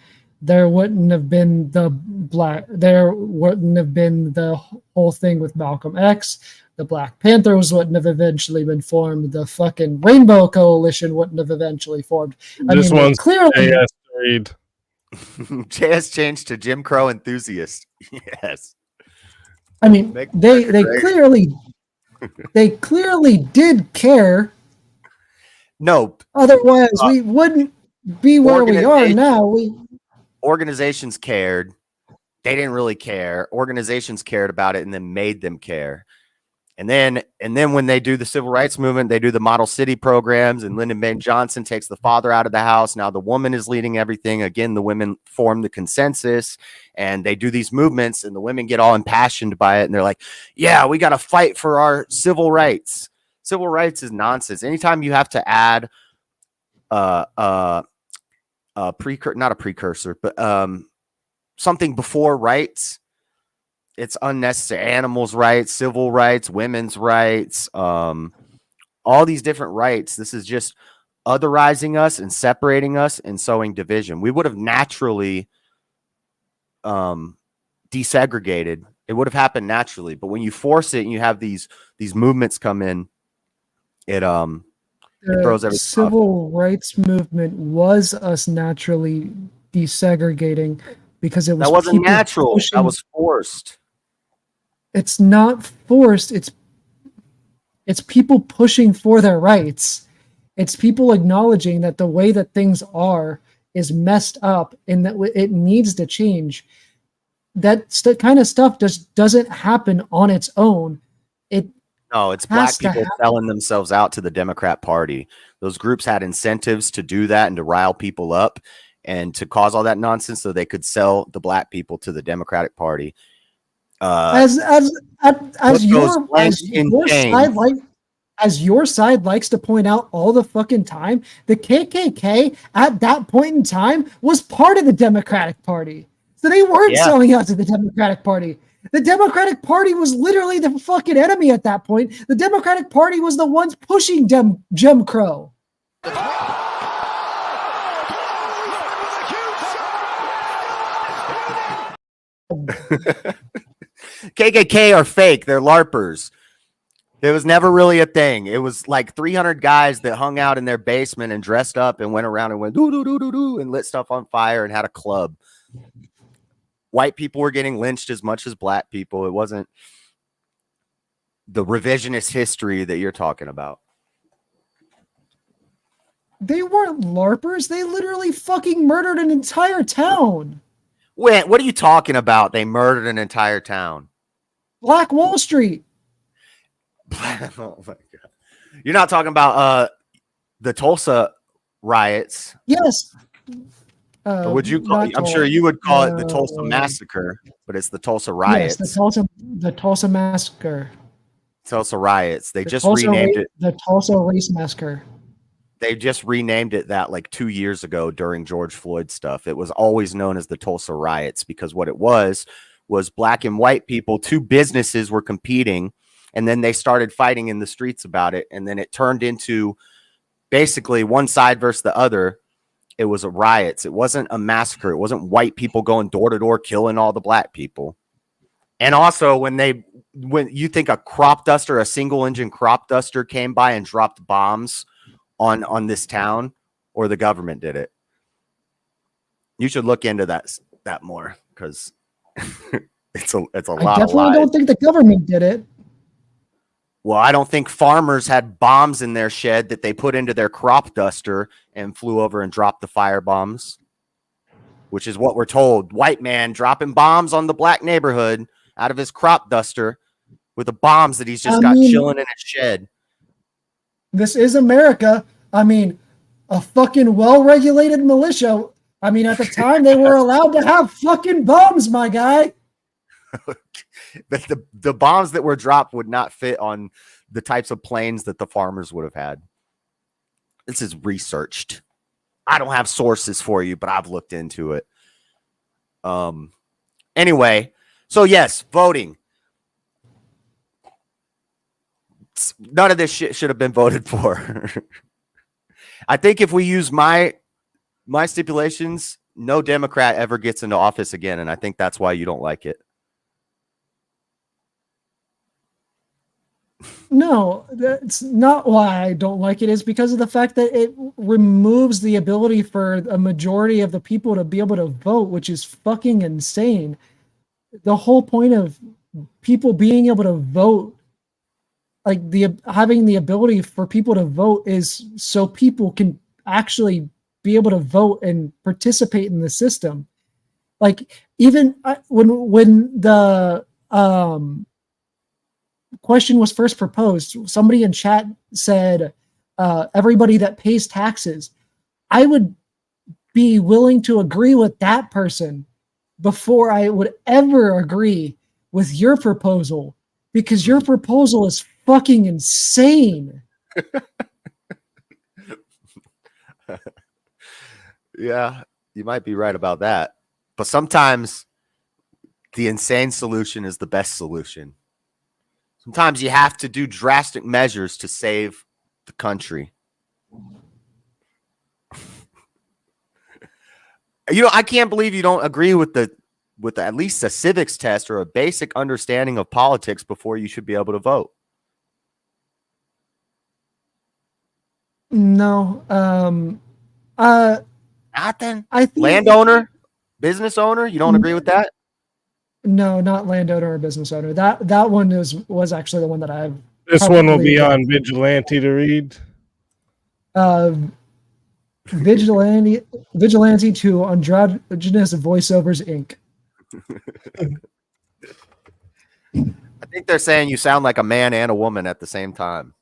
There wouldn't have been there wouldn't have been the whole thing with Malcolm X. The Black Panthers wouldn't have eventually been formed. The fucking Rainbow Coalition wouldn't have eventually formed. This one's clearly JS changed to Jim Crow enthusiast. Yes. I mean, they clearly did care. No. Otherwise, we wouldn't be where we are now. Organizations cared. They didn't really care. Organizations cared about it and then made them care. And then when they do the civil rights movement, they do the model city programs, and Lyndon B. Johnson takes the father out of the house. Now the woman is leading everything. Again, the women form the consensus, and they do these movements, and the women get all impassioned by it. And they're like, yeah, we got to fight for our civil rights. Civil rights is nonsense. Anytime you have to add not a precursor, but something before rights, it's unnecessary. Animals' rights, civil rights, women's rights, all these different rights. This is just otherizing us and separating us and sowing division. We would have naturally desegregated. It would have happened naturally. But when you force it and you have these movements come in, it throws everything. Civil rights movement was us naturally desegregating because it was that wasn't natural. That was forced. It's not forced. It's people pushing for their rights. It's people acknowledging that the way that things are is messed up and that it needs to change. That kind of stuff just doesn't happen on its own. No, it's black people selling themselves out to the Democrat Party. Those groups had incentives to do that and to rile people up and to cause all that nonsense so they could sell the black people to the Democratic Party. As your side likes to point out all the fucking time, the KKK at that point in time was part of the Democratic Party. So they weren't selling out to the Democratic Party. The Democratic Party was literally the fucking enemy at that point. The Democratic Party was the ones pushing Jim Crow. KKK are fake. They're LARPers. It was never really a thing. It was like 300 guys that hung out in their basement and dressed up and went around and went doo doo doo doo doo and lit stuff on fire and had a club. White people were getting lynched as much as black people. It wasn't the revisionist history that you're talking about. They weren't LARPers. They literally fucking murdered an entire town. Wait, what are you talking about? They murdered an entire town. Black Wall Street. Oh my God. You're not talking about the Tulsa riots. Yes. Or would you call? I'm sure you would call it the Tulsa massacre, but it's the Tulsa riots. Yes, the Tulsa massacre. Tulsa riots. They just Tulsa renamed it. The Tulsa race massacre. They just renamed it that like 2 years ago during George Floyd stuff. It was always known as the Tulsa riots because what it was black and white people, two businesses were competing, and then they started fighting in the streets about it, and then it turned into basically one side versus the other. It was a riots. It wasn't a massacre. It wasn't white people going door to door killing all the black people. And also when you think a crop duster, a single engine crop duster came by and dropped bombs on this town, or the government did it. You should look into that more because it's a lot of lies. I definitely don't think the government did it. Well, I don't think farmers had bombs in their shed that they put into their crop duster and flew over and dropped the fire bombs, which is what we're told. White man dropping bombs on the black neighborhood out of his crop duster with the bombs that he's just got chilling in his shed. This is America. I mean, a fucking well-regulated militia. I mean, at the time they were allowed to have fucking bombs, my guy. But the bombs that were dropped would not fit on the types of planes that the farmers would have had. This is researched. I don't have sources for you, but I've looked into it. Anyway, so yes, voting. None of this shit should have been voted for. I think if we use my stipulations, no Democrat ever gets into office again, and I think that's why you don't like it. No, that's not why I don't like it. Is because of the fact that it removes the ability for a majority of the people to be able to vote, which is fucking insane. The whole point of people being able to vote, like having the ability for people to vote, is so people can actually be able to vote and participate in the system. Like even when the question was first proposed, somebody in chat said everybody that pays taxes. I would be willing to agree with that person before I would ever agree with your proposal, because your proposal is fucking insane. Yeah, you might be right about that. But sometimes the insane solution is the best solution. Sometimes you have to do drastic measures to save the country. I can't believe you don't agree with at least a civics test or a basic understanding of politics before you should be able to vote. No. Nothing. I think landowner, business owner, you don't agree with that? No, not landowner or business owner. That one was actually the one that I've. This one will be on Vigilante to read. Vigilante to Androgynous Voiceovers Inc. I think they're saying you sound like a man and a woman at the same time.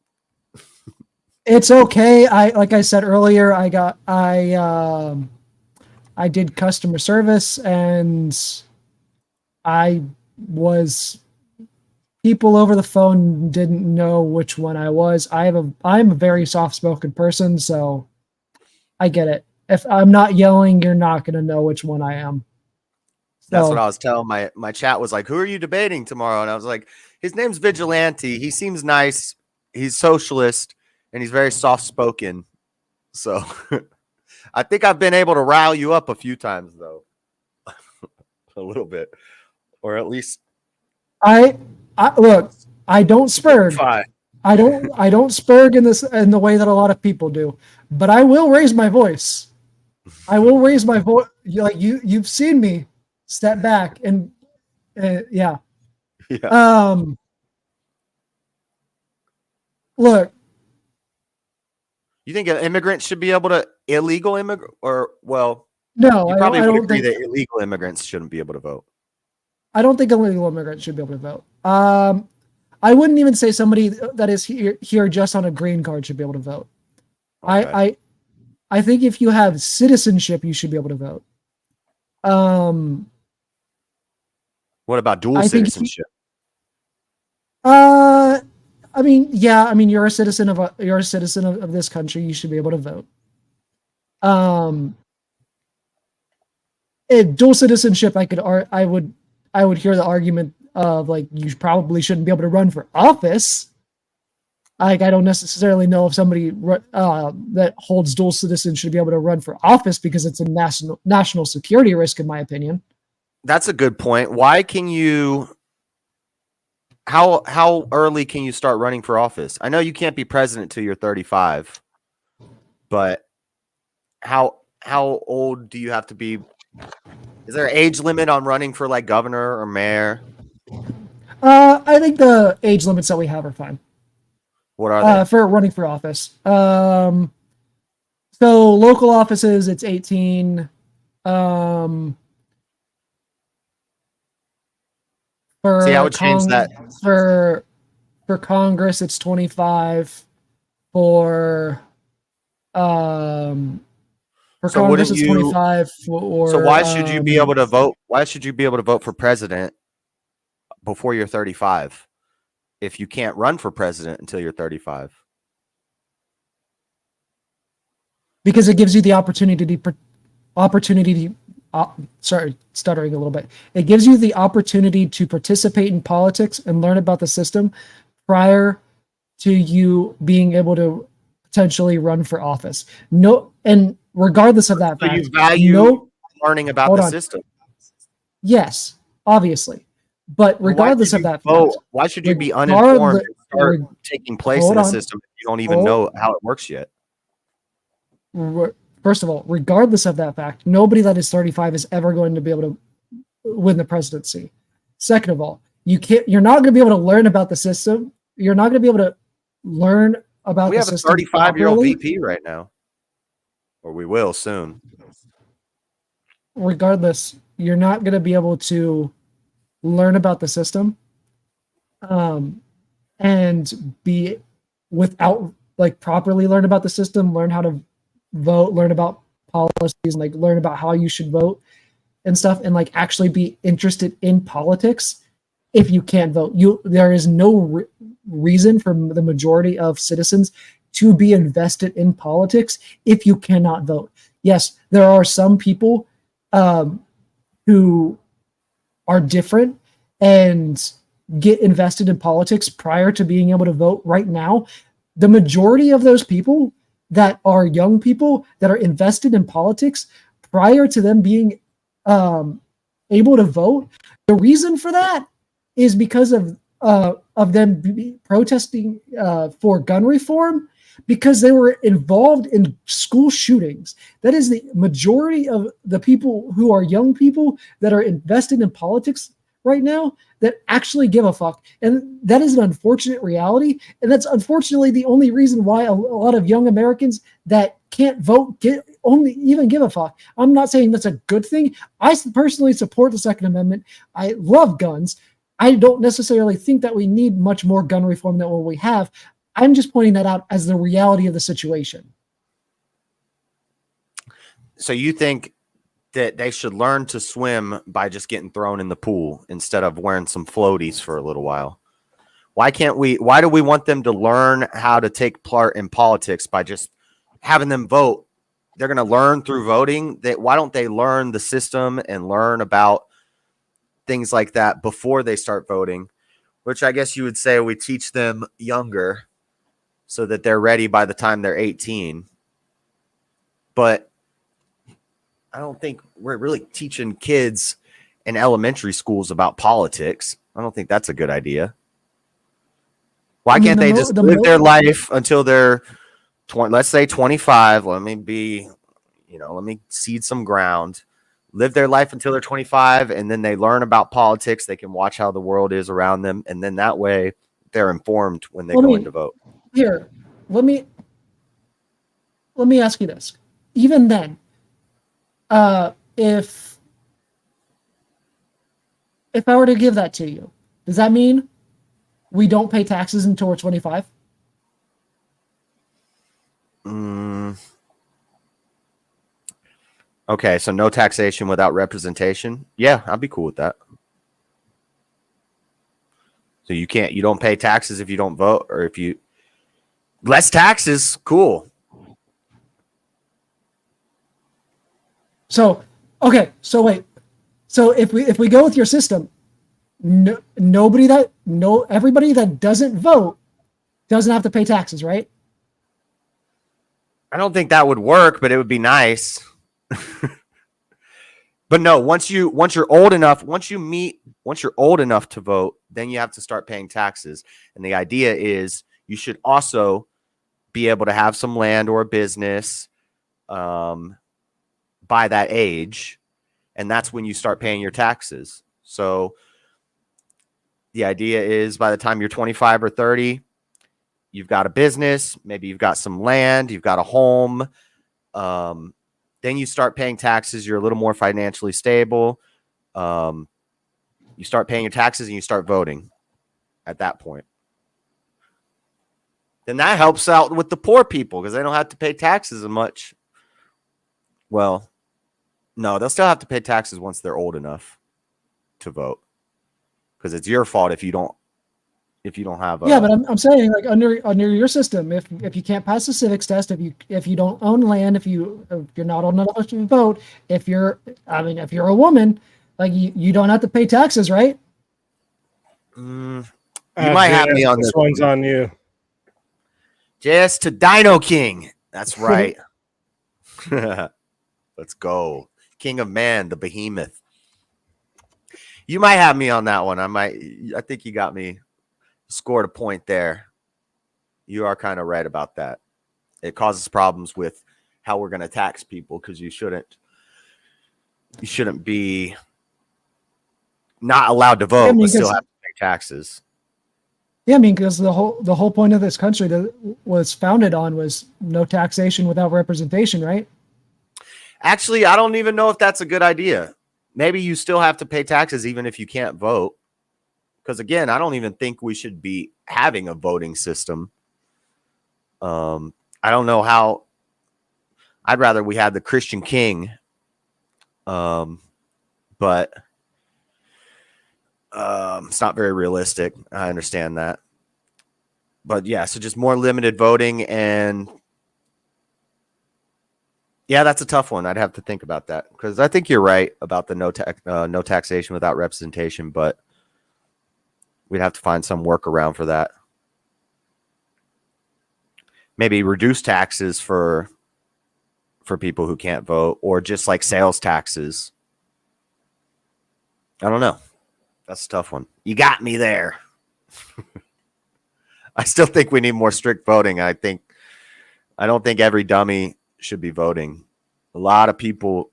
It's okay. Like I said earlier, I did customer service, and people over the phone didn't know which one I was. I'm a very soft-spoken person, so I get it. If I'm not yelling, you're not going to know which one I am. That's what I was telling my chat was like, who are you debating tomorrow? And I was like, his name's Vigilante. He seems nice. He's socialist, and he's very soft-spoken. So I think I've been able to rile you up a few times, though. A little bit. Or at least I look, I don't spurg. I don't spurg in the way that a lot of people do, but I will raise my voice. I will raise my voice. Like you've seen me step back and yeah. Look, you think immigrants should be able to illegal immigrant no, you probably would agree think that illegal immigrants shouldn't be able to vote. I don't think illegal immigrants should be able to vote. I wouldn't even say somebody that is here just on a green card should be able to vote. Okay. I think if you have citizenship, you should be able to vote. What about dual I think citizenship? I mean, yeah, I mean, you're a citizen of this country. You should be able to vote. Dual citizenship, I would hear the argument of like you probably shouldn't be able to run for office. Like I don't necessarily know if somebody that holds dual citizenship should be able to run for office because it's a national security risk, in my opinion. That's a good point. Why can you? How early can you start running for office? I know you can't be president till you're 35, but how old do you have to be? Is there an age limit on running for like governor or mayor? I think the age limits that we have are fine. What are they? For running for office? So local offices, it's 18. See, I would change that. For Congress, it's 25. For Congress, it's 25. So why should you be able to vote? Why should you be able to vote for president before you're 35 if you can't run for president until you're 35? Because it gives you the sorry, stuttering a little bit. It gives you the opportunity to participate in politics and learn about the system prior to you being able to potentially run for office. No, and regardless of that So fact, you value learning about the system. Yes, obviously. But regardless of that fact, why should you be uninformed and start taking place in the system if you don't even know how it works yet? First of all, regardless of that fact, nobody that is 35 is ever going to be able to win the presidency. Second of all, you're not going to be able to learn about the system. You're not going to be able to learn about the system. We have a 35-year-old VP right now, or we will soon. Regardless, you're not going to be able to learn about the system and be without like properly learn about the system, learn how to vote, learn about policies, and like learn about how you should vote and stuff, and like actually be interested in politics. If you can't vote, there is no reason for the majority of citizens to be invested in politics if you cannot vote. Yes, there are some people who are different and get invested in politics prior to being able to vote. Right now, the majority of those people that are young people that are invested in politics prior to them being able to vote, the reason for that is because of them protesting for gun reform, because they were involved in school shootings. That is the majority of the people who are young people that are invested in politics right now that actually give a fuck. And that is an unfortunate reality. And that's unfortunately the only reason why a lot of young Americans that can't vote only even give a fuck. I'm not saying that's a good thing. I personally support the Second Amendment. I love guns. I don't necessarily think that we need much more gun reform than what we have. I'm just pointing that out as the reality of the situation. So you think that they should learn to swim by just getting thrown in the pool instead of wearing some floaties for a little while? Why do we want them to learn how to take part in politics by just having them vote? They're going to learn through voting. Why don't they learn the system and learn about things like that before they start voting? Which I guess you would say we teach them younger so that they're ready by the time they're 18. But I don't think we're really teaching kids in elementary schools about politics. I don't think that's a good idea. Why can't they just live their life until they're 20, let's say 25? Let me seed some ground, live their life until they're 25, and then they learn about politics. They can watch how the world is around them. And then that way they're informed when they go in to vote. Here, let me ask you this. Even then, if I were to give that to you, does that mean we don't pay taxes until we're 25? Okay, so no taxation without representation. Yeah, I'd be cool with that. So you don't pay taxes if you don't vote, or if you less taxes. Cool. So, okay. So wait. So if we go with your system, everybody that doesn't vote doesn't have to pay taxes, right? I don't think that would work, but it would be nice. But no, once you're old enough to vote, then you have to start paying taxes. And the idea is you should also be able to have some land or a business by that age. And that's when you start paying your taxes. So the idea is by the time you're 25 or 30, you've got a business, maybe you've got some land, you've got a home. Then you start paying taxes. You're a little more financially stable. You start paying your taxes and you start voting at that point. Then that helps out with the poor people because they don't have to pay taxes as much. Well, no, they'll still have to pay taxes once they're old enough to vote because it's your fault if you don't have. Yeah, but I'm saying like under your system, if you can't pass the civics test, if you don't own land, if you're not old enough to vote, if you're a woman, like you don't have to pay taxes, right? You might have me on this one's on you. Just to Dino King. That's right. Let's go. King of Man, the behemoth. You might have me on that one. I think you got me. Scored a point there. You are kind of right about that. It causes problems with how we're going to tax people because you shouldn't be not allowed to vote but still have to pay taxes. Yeah, I mean, because the whole point of this country that was founded on was no taxation without representation, right? Actually, I don't even know if that's a good idea. Maybe you still have to pay taxes even if you can't vote. Because again, I don't even think we should be having a voting system. I don't know how. I'd rather we had the Christian king. But it's not very realistic. I understand that. But yeah, so just more limited voting and yeah, that's a tough one. I'd have to think about that because I think you're right about the no taxation without representation, but we'd have to find some workaround for that. Maybe reduce taxes for people who can't vote or just like sales taxes. I don't know. That's a tough one. You got me there. I still think we need more strict voting. I don't think every dummy should be voting. A lot of people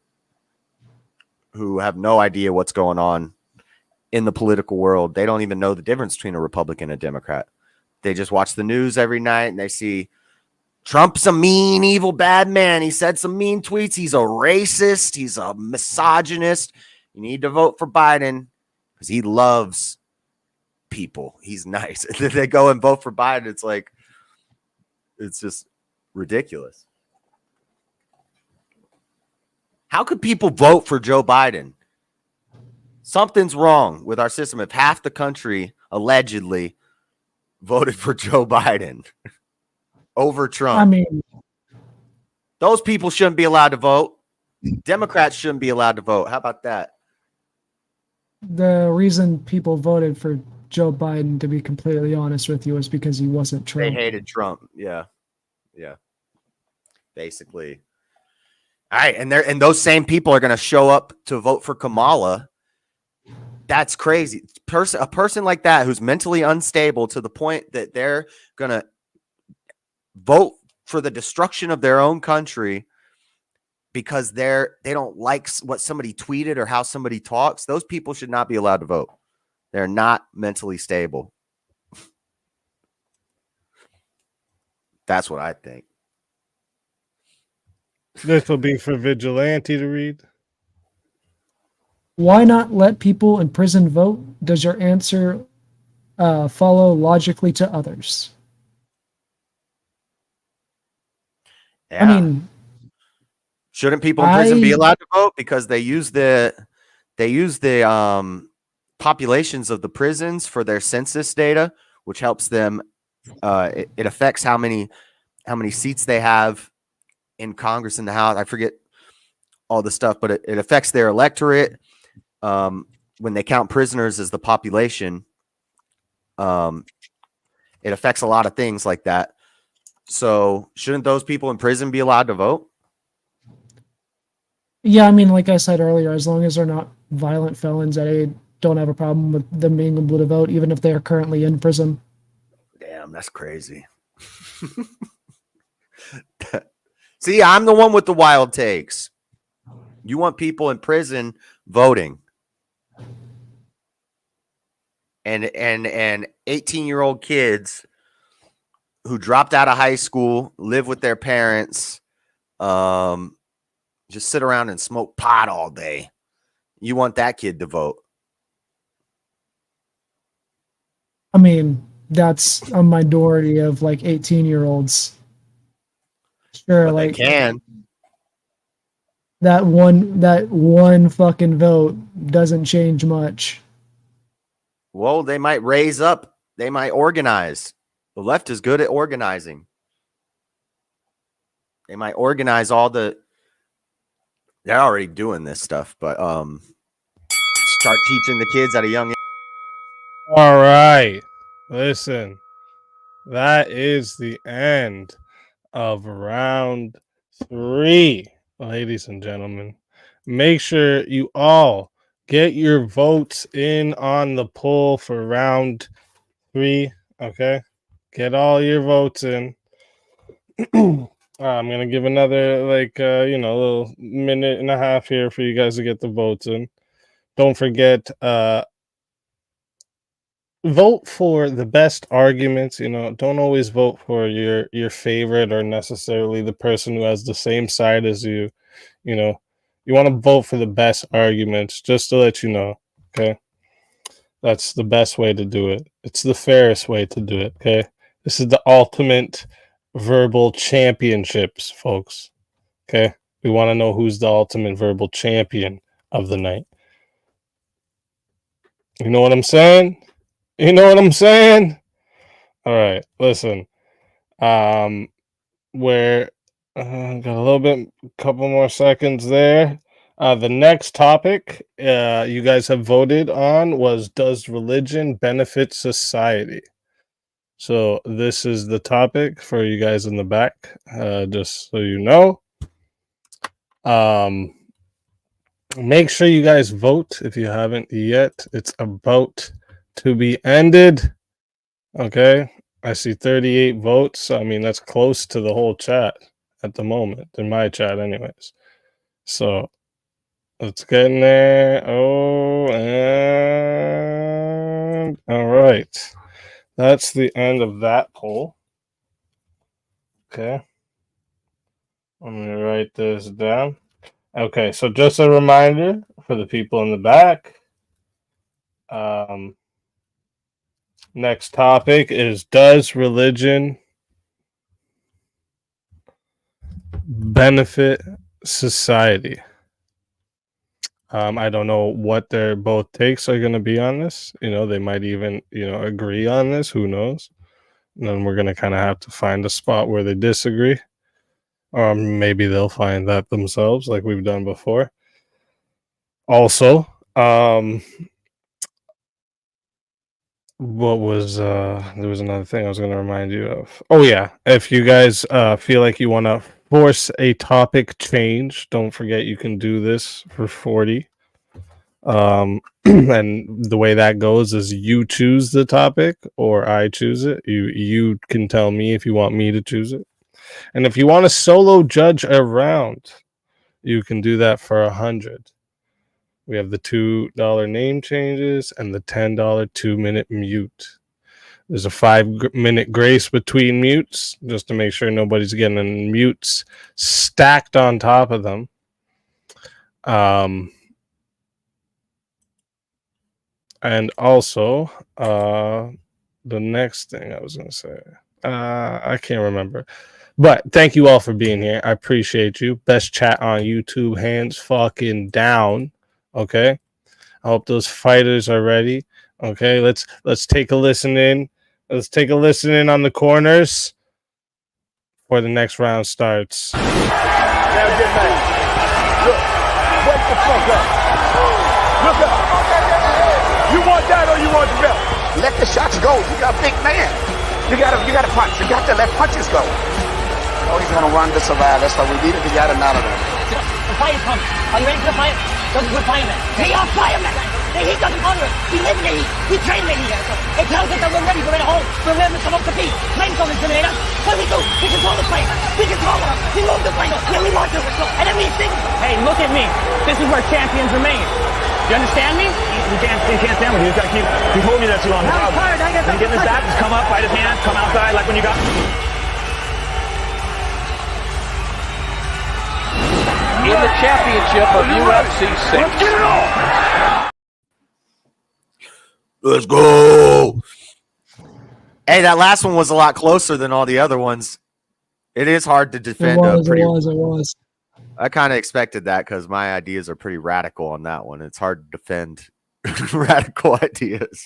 who have no idea what's going on in the political world, they don't even know the difference between a Republican and a Democrat. They just watch the news every night and they see Trump's a mean, evil, bad man. He said some mean tweets. He's a racist. He's a misogynist. You need to vote for Biden because he loves people. He's nice. And then they go and vote for Biden. It's like, it's just ridiculous. How could people vote for Joe Biden? Something's wrong with our system if half the country allegedly voted for Joe Biden over Trump. I mean, those people shouldn't be allowed to vote. Democrats shouldn't be allowed to vote. How about that? The reason people voted for Joe Biden, to be completely honest with you, is because he wasn't Trump. They hated Trump. Yeah. Basically. All right, and those same people are going to show up to vote for Kamala. That's crazy. A person like that who's mentally unstable to the point that they're going to vote for the destruction of their own country because they don't like what somebody tweeted or how somebody talks. Those people should not be allowed to vote. They're not mentally stable. That's what I think. This will be for Vigilante to read. Why not let people in prison vote? Does your answer follow logically to others. Yeah. I mean, shouldn't people in prison be allowed to vote because they use the populations of the prisons for their census data, which helps them. It affects how many seats they have in Congress and the House. I forget all the stuff, but it affects their electorate. When they count prisoners as the population, it affects a lot of things like that. So shouldn't those people in prison be allowed to vote? yeah, I mean, like I said earlier, as long as they're not violent felons, I don't have a problem with them being able to vote, even if they are currently in prison. Damn, that's crazy. See, I'm the one with the wild takes. You want people in prison voting. And 18-year-old kids who dropped out of high school, live with their parents, just sit around and smoke pot all day. You want that kid to vote. I mean, that's a minority of like 18-year-olds. Sure, But like they can. that one fucking vote doesn't change much. Well, they might raise up. They might organize. The left is good at organizing. They might organize all the. They're already doing this stuff, but start teaching the kids at a young age. All right. Listen, that is the end of round 3, ladies and gentlemen. Make sure you all get your votes in on the poll for round 3. Okay, get all your votes in. I'm gonna give another little minute and a half here for you guys to get the votes in. Don't forget, vote for the best arguments. Don't always vote for your favorite or necessarily the person who has the same side as you. You want to vote for the best arguments, just to let you know. Okay, that's the best way to do it. It's the fairest way to do it. Okay, this is the ultimate verbal championships, folks. Okay, we want to know who's the ultimate verbal champion of the night. You know what I'm saying? You know what I'm saying? All right, listen. Where got a little bit, couple more seconds there. The next topic you guys have voted on was, does religion benefit society? So this is the topic for you guys in the back, just so you know. Make sure you guys vote if you haven't yet. It's about to be ended. Okay, I see 38 votes. I mean, that's close to the whole chat at the moment, in my chat anyways. So let's get in there. Oh, and all right. That's the end of that poll. Okay. I'm going to write this down. Okay, so just a reminder for the people in the back. Next topic is, does religion benefit society? I don't know what their both takes are going to be on this. They might even, agree on this. Who knows? And then we're going to kind of have to find a spot where they disagree. Or maybe they'll find that themselves, like we've done before. Also, there was another thing I was going to remind you of. Oh yeah, if you guys feel like you want to force a topic change, don't forget you can do this for 40. And the way that goes is you choose the topic or I choose it. You can tell me if you want me to choose it. And if you want to solo judge a round, you can do that for 100. We have the $2 name changes and the $10 2-minute mute. There's a 5-minute grace between mutes, just to make sure nobody's getting mutes stacked on top of them. And also, the next thing I was gonna say, I can't remember. But thank you all for being here. I appreciate you. Best chat on YouTube, hands fucking down. Okay. I hope those fighters are ready. Okay, let's take a listen in. Let's take a listen in on the corners before the next round starts. Now get back. Look, wake the fuck up. Look up. You want that or you want the belt? Let the shots go. You got a big man. You got to punch. You got to let punches go. Oh, he's gonna run to survive. That's why we needed to get him out of there. The fire's coming. Are you ready for the fire? We're firemen. We are firemen. The heat doesn't bother us. We live in the heat. We train in the heat. It tells us that we're ready. We're at home. We're ready to come up to peace. Flames don't intimidate us. What do? We control the flame. We control them. We move the flame when we want to. And then we sing. Hey, look at me. This is where champions remain. You understand me? You can't stand with you. Just gotta keep holding you there too long. Now he's tired. I When you get in his back, just come up, fight his hand, come outside like when you got. In the championship of UFC 6. Let's get it on! Let's go. Hey, that last one was a lot closer than all the other ones. It is hard to defend. It was. I kind of expected that because my ideas are pretty radical on that one. It's hard to defend radical ideas.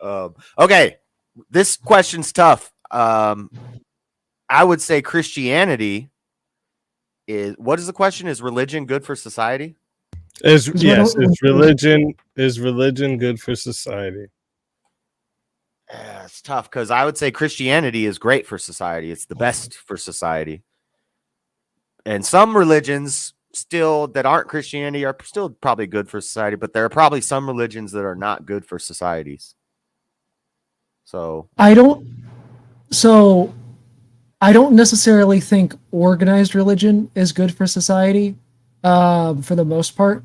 Okay, this question's tough. I would say Christianity is. What is the question? Is religion good for society? Is religion good for society? Yeah, it's tough because I would say Christianity is great for society. It's the best for society. And some religions still that aren't Christianity are still probably good for society, but there are probably some religions that are not good for societies. So I don't necessarily think organized religion is good for society, for the most part.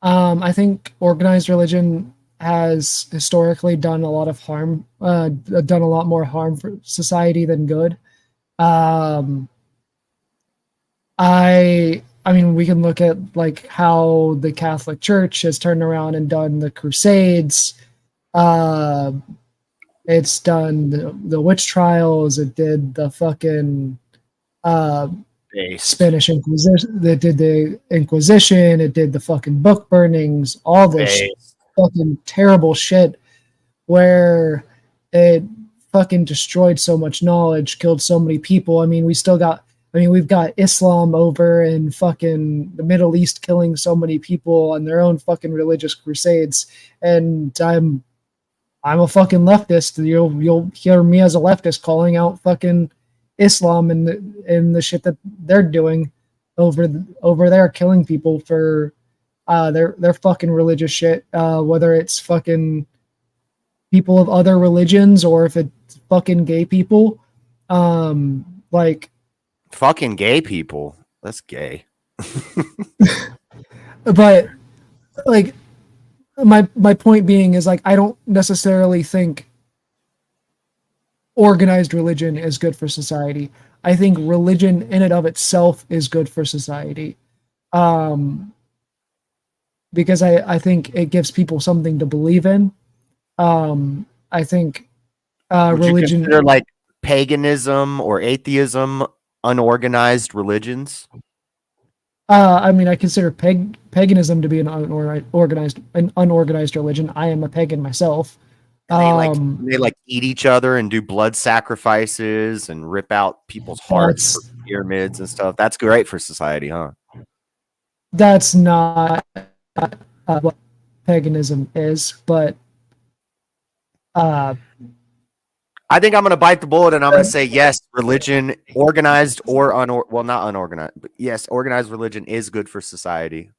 I think organized religion has historically done a lot of harm, done a lot more harm for society than good. I mean, we can look at like how the Catholic Church has turned around and done the Crusades. It's done the witch trials. It did the fucking Spanish Inquisition. It did the Inquisition. It did the fucking book burnings. All this fucking terrible shit, where it fucking destroyed so much knowledge, killed so many people. I mean, we've got Islam over in fucking the Middle East killing so many people on their own fucking religious crusades. And I'm a fucking leftist. You'll hear me as a leftist calling out fucking Islam and the shit that they're doing over there, killing people for their fucking religious shit, whether it's fucking people of other religions or if it's fucking gay people. Like fucking gay people. That's gay. But like my point being is like I don't necessarily think organized religion is good for society. I think religion in and of itself is good for society. Because I think it gives people something to believe in. I think religion, consider like paganism or atheism unorganized religions. I mean, I consider paganism to be an unorganized religion. I am a pagan myself. They eat each other and do blood sacrifices and rip out people's hearts for pyramids and stuff. That's great for society, huh? That's not what paganism is, but I think I'm going to bite the bullet and I'm going to say yes, religion, organized or not unorganized, but yes, organized religion is good for society.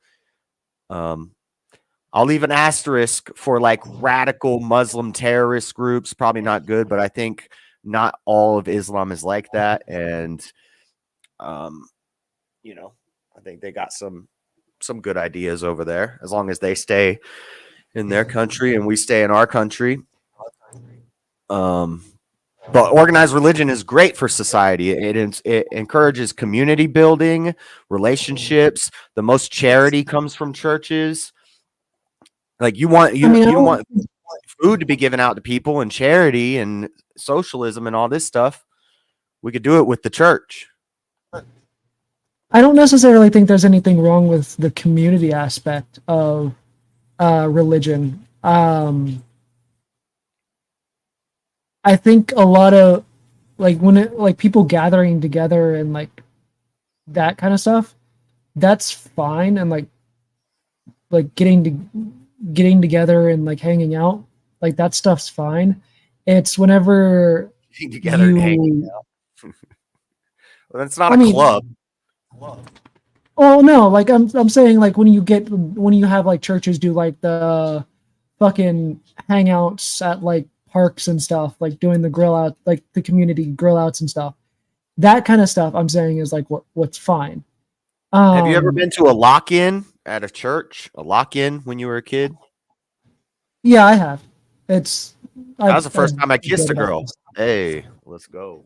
I'll leave an asterisk for like radical Muslim terrorist groups, probably not good, but I think not all of Islam is like that. And, I think they got some good ideas over there as long as they stay in their country and we stay in our country. But organized religion is great for society. It encourages community building, relationships. The most charity comes from churches. Like you want food to be given out to people and charity and socialism and all this stuff, we could do it with the church. I don't necessarily think there's anything wrong with the community aspect of religion. I think a lot of like people gathering together and like that kind of stuff, that's fine, and like getting together and like hanging out, like that stuff's fine. It's whenever Getting together and hanging out. Well, that's not a club. Oh no, like I'm saying, like when you have like churches do like the fucking hangouts at like parks and stuff, like doing the grill out, like the community grill outs and stuff. That kind of stuff I'm saying is like what's fine. Have you ever been to a lock-in at a church? A lock-in when you were a kid? Yeah, I have. That was the first time I kissed a girl. Hey, let's go.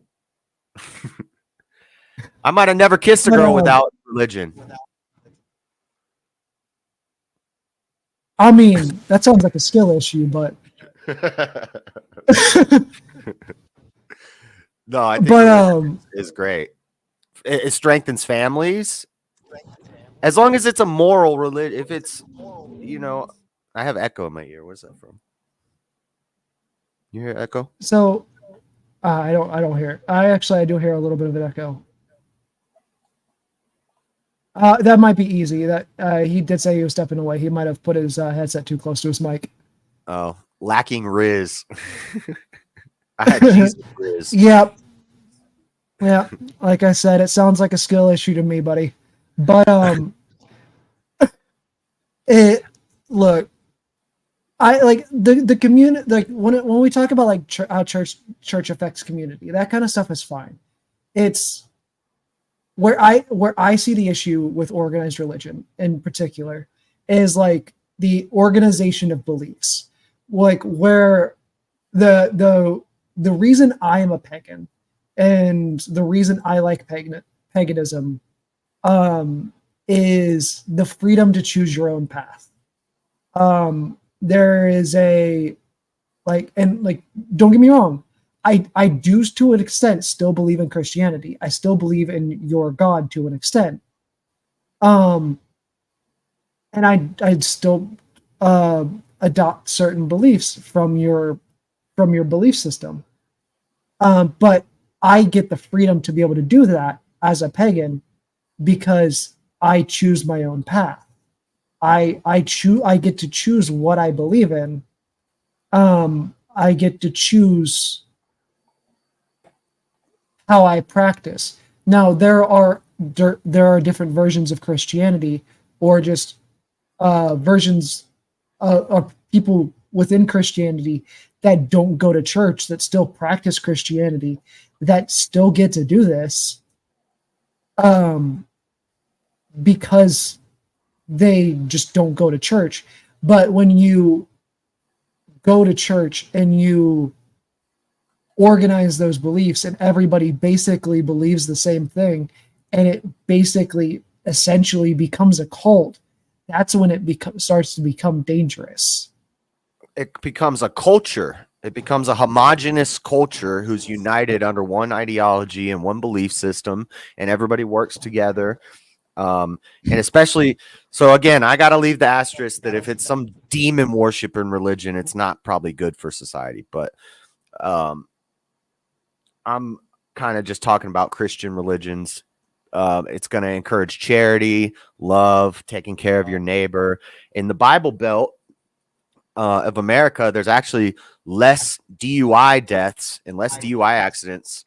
I might have never kissed a girl without religion. I mean, that sounds like a skill issue, but no, I think is great. It strengthens families. As long as it's a moral religion. If it's, I have echo in my ear. Where's that from? You hear echo? So I don't hear it. I do hear a little bit of an echo. That might be easy. That he did say he was stepping away. He might have put his headset too close to his mic. Oh, lacking Riz. I had cheese with Riz. Yep. Yeah, like I said, it sounds like a skill issue to me, buddy. But look, I like the community. Like when we talk about like how church affects community, that kind of stuff is fine. It's where I see the issue with organized religion in particular is like the organization of beliefs, like where the reason I am a pagan and the reason I like paganism is the freedom to choose your own path. There is don't get me wrong, I do to an extent still believe in Christianity. I still believe in your God to an extent. And I'd still adopt certain beliefs from your belief system. But I get the freedom to be able to do that as a pagan because I choose my own path. I get to choose what I believe in. I get to choose how I practice. Now there are different versions of Christianity, or just versions of people within Christianity that don't go to church, that still practice Christianity, that still get to do this, because they just don't go to church. But when you go to church and you organize those beliefs and everybody basically believes the same thing, and it basically essentially becomes a cult, that's when it starts to become dangerous. It becomes a culture. It becomes a homogenous culture who's united under one ideology and one belief system, and everybody works together. And especially, so again, I got to leave the asterisk that if it's some demon worship in religion, it's not probably good for society. But I'm kind of just talking about Christian religions. It's going to encourage charity, love, taking care of your neighbor. In the Bible Belt of America, there's actually less DUI deaths and less DUI accidents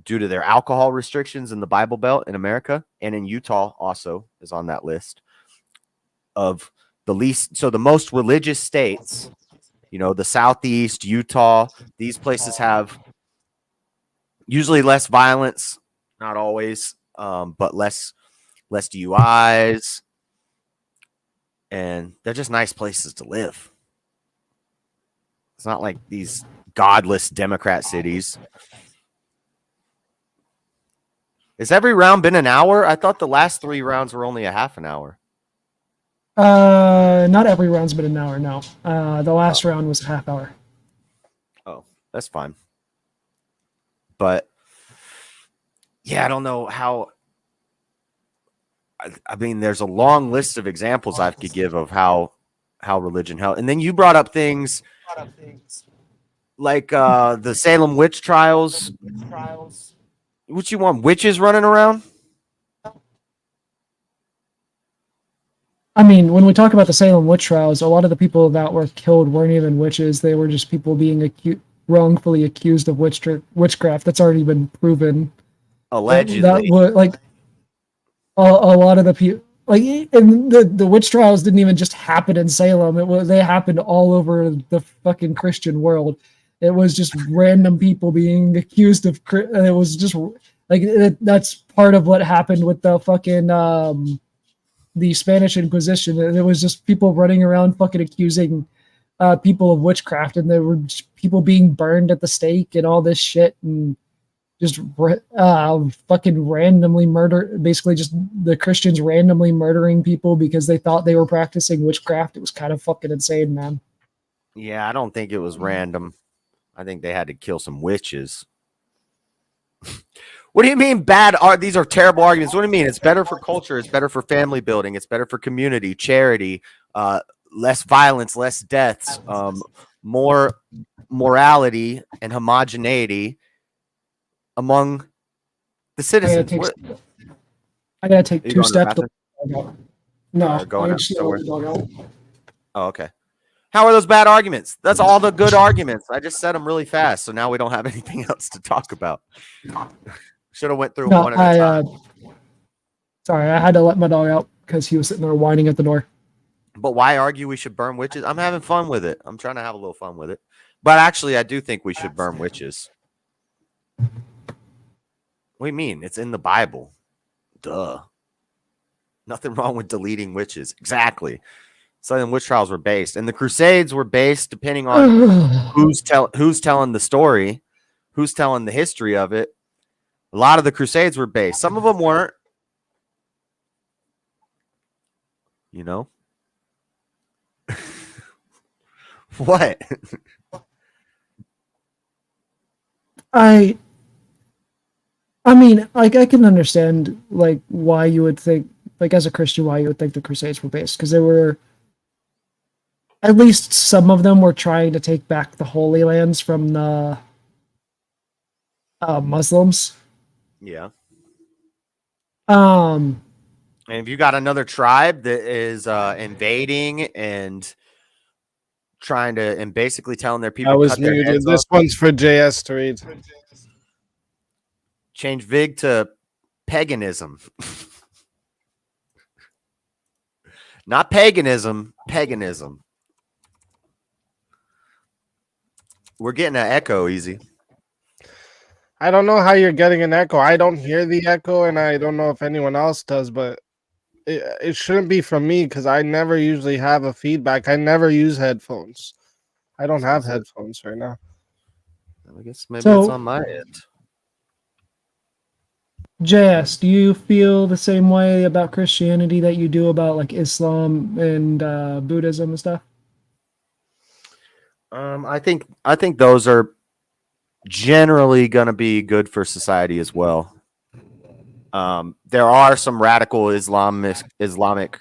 due to their alcohol restrictions in the Bible Belt in America, and in Utah also is on that list of the least. So the most religious states, the Southeast, Utah, these places have usually less violence, not always, but less DUIs, and they're just nice places to live. It's not like these godless Democrat cities. Has every round been an hour? I thought the last 3 rounds were only a half an hour. Not every round's been an hour. No, the last round was a half hour. Oh, that's fine. But yeah, I don't know how. I mean, there's a long list of examples I could give of how religion helped. And then you brought up things like the Salem witch trials. What you want? Witches running around? I mean, when we talk about the Salem witch trials, a lot of the people that were killed weren't even witches. They were just people being wrongfully accused of witchcraft. That's already been proven. Allegedly. That was like a lot of the people. Like, and the witch trials didn't even just happen in Salem. They happened all over the fucking Christian world. It was just random people being accused of. It was just like that's part of what happened with the fucking the Spanish Inquisition. It was just people running around fucking accusing people of witchcraft, and there were people being burned at the stake and all this shit, and just fucking randomly murder. Basically, just the Christians randomly murdering people because they thought they were practicing witchcraft. It was kind of fucking insane, man. Yeah, I don't think it was random. I think they had to kill some witches. What do you mean bad? These are terrible arguments. What do you mean? It's better for culture. It's better for family building. It's better for community, charity, less violence, less deaths, more morality and homogeneity among the citizens. I gotta take You 2 going to the steps. bathroom? No, Going I out just somewhere. let the dog out. Oh, okay. How are those bad arguments? That's all the good arguments. I just said them really fast, so now we don't have anything else to talk about. Should have went through them one at a time. Sorry, I had to let my dog out because he was sitting there whining at the door. But why argue we should burn witches? I'm having fun with it. I'm trying to have a little fun with it. But actually, I do think we should burn witches. What do you mean? It's in the Bible. Duh. Nothing wrong with deleting witches. Exactly. So then witch trials were based. And the Crusades were based depending on who's telling the story, who's telling the history of it. A lot of the Crusades were based. Some of them weren't. You know? What? I mean, like, I can understand, like, why you would think, like, as a Christian, why you would think the Crusades were based, because they were, at least some of them were trying to take back the Holy Lands from the Muslims. Yeah. Um, And if you got another tribe that is invading and trying to, and basically telling their people, I was cut their muted. heads This off. one's for JS to read. Change Vig to paganism. Not paganism, paganism. We're getting an echo, Easy. I don't know how you're getting an echo. I don't hear the echo, and I don't know if anyone else does, but it shouldn't be from me because I never usually have a feedback. I never use headphones. I don't have headphones right now. I guess maybe it's on my end. JS, do you feel the same way about Christianity that you do about, like, Islam and Buddhism and stuff? I think those are generally going to be good for society as well. There are some radical Islamic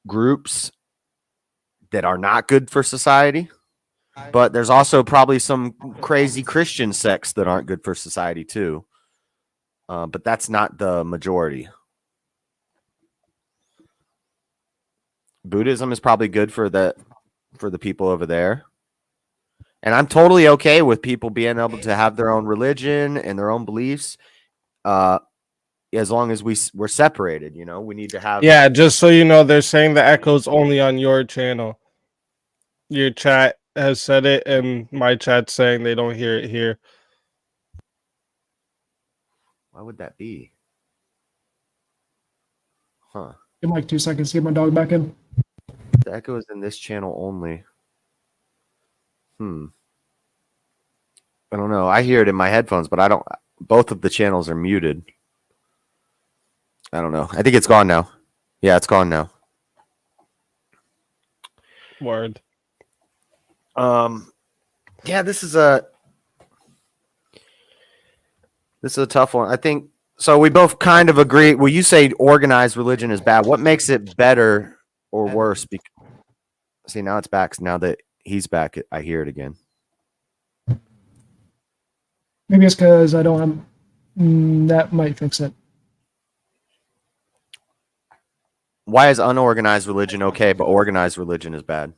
groups that are not good for society, but there's also probably some crazy Christian sects that aren't good for society too. But that's not the majority. Buddhism is probably good for the people over there. And I'm totally okay with people being able to have their own religion and their own beliefs, as long as we're separated. You know, we need to have. Yeah, just so you know, they're saying the echo's only on your channel. Your chat has said it, and my chat's saying they don't hear it here. Why would that be? Huh? Give me like 2 seconds to get my dog back in. The echo is in this channel only. I don't know. I hear it in my headphones, but I don't. Both of the channels are muted. I don't know. I think it's gone now. Yeah, it's gone now. Word. Yeah, this is a tough one. I think so. We both kind of agree. Well, you say organized religion is bad. What makes it better or worse? See, now it's back. Now that he's back, I hear it again. Maybe it's because I don't have. That might fix it. Why is unorganized religion okay, but organized religion is bad?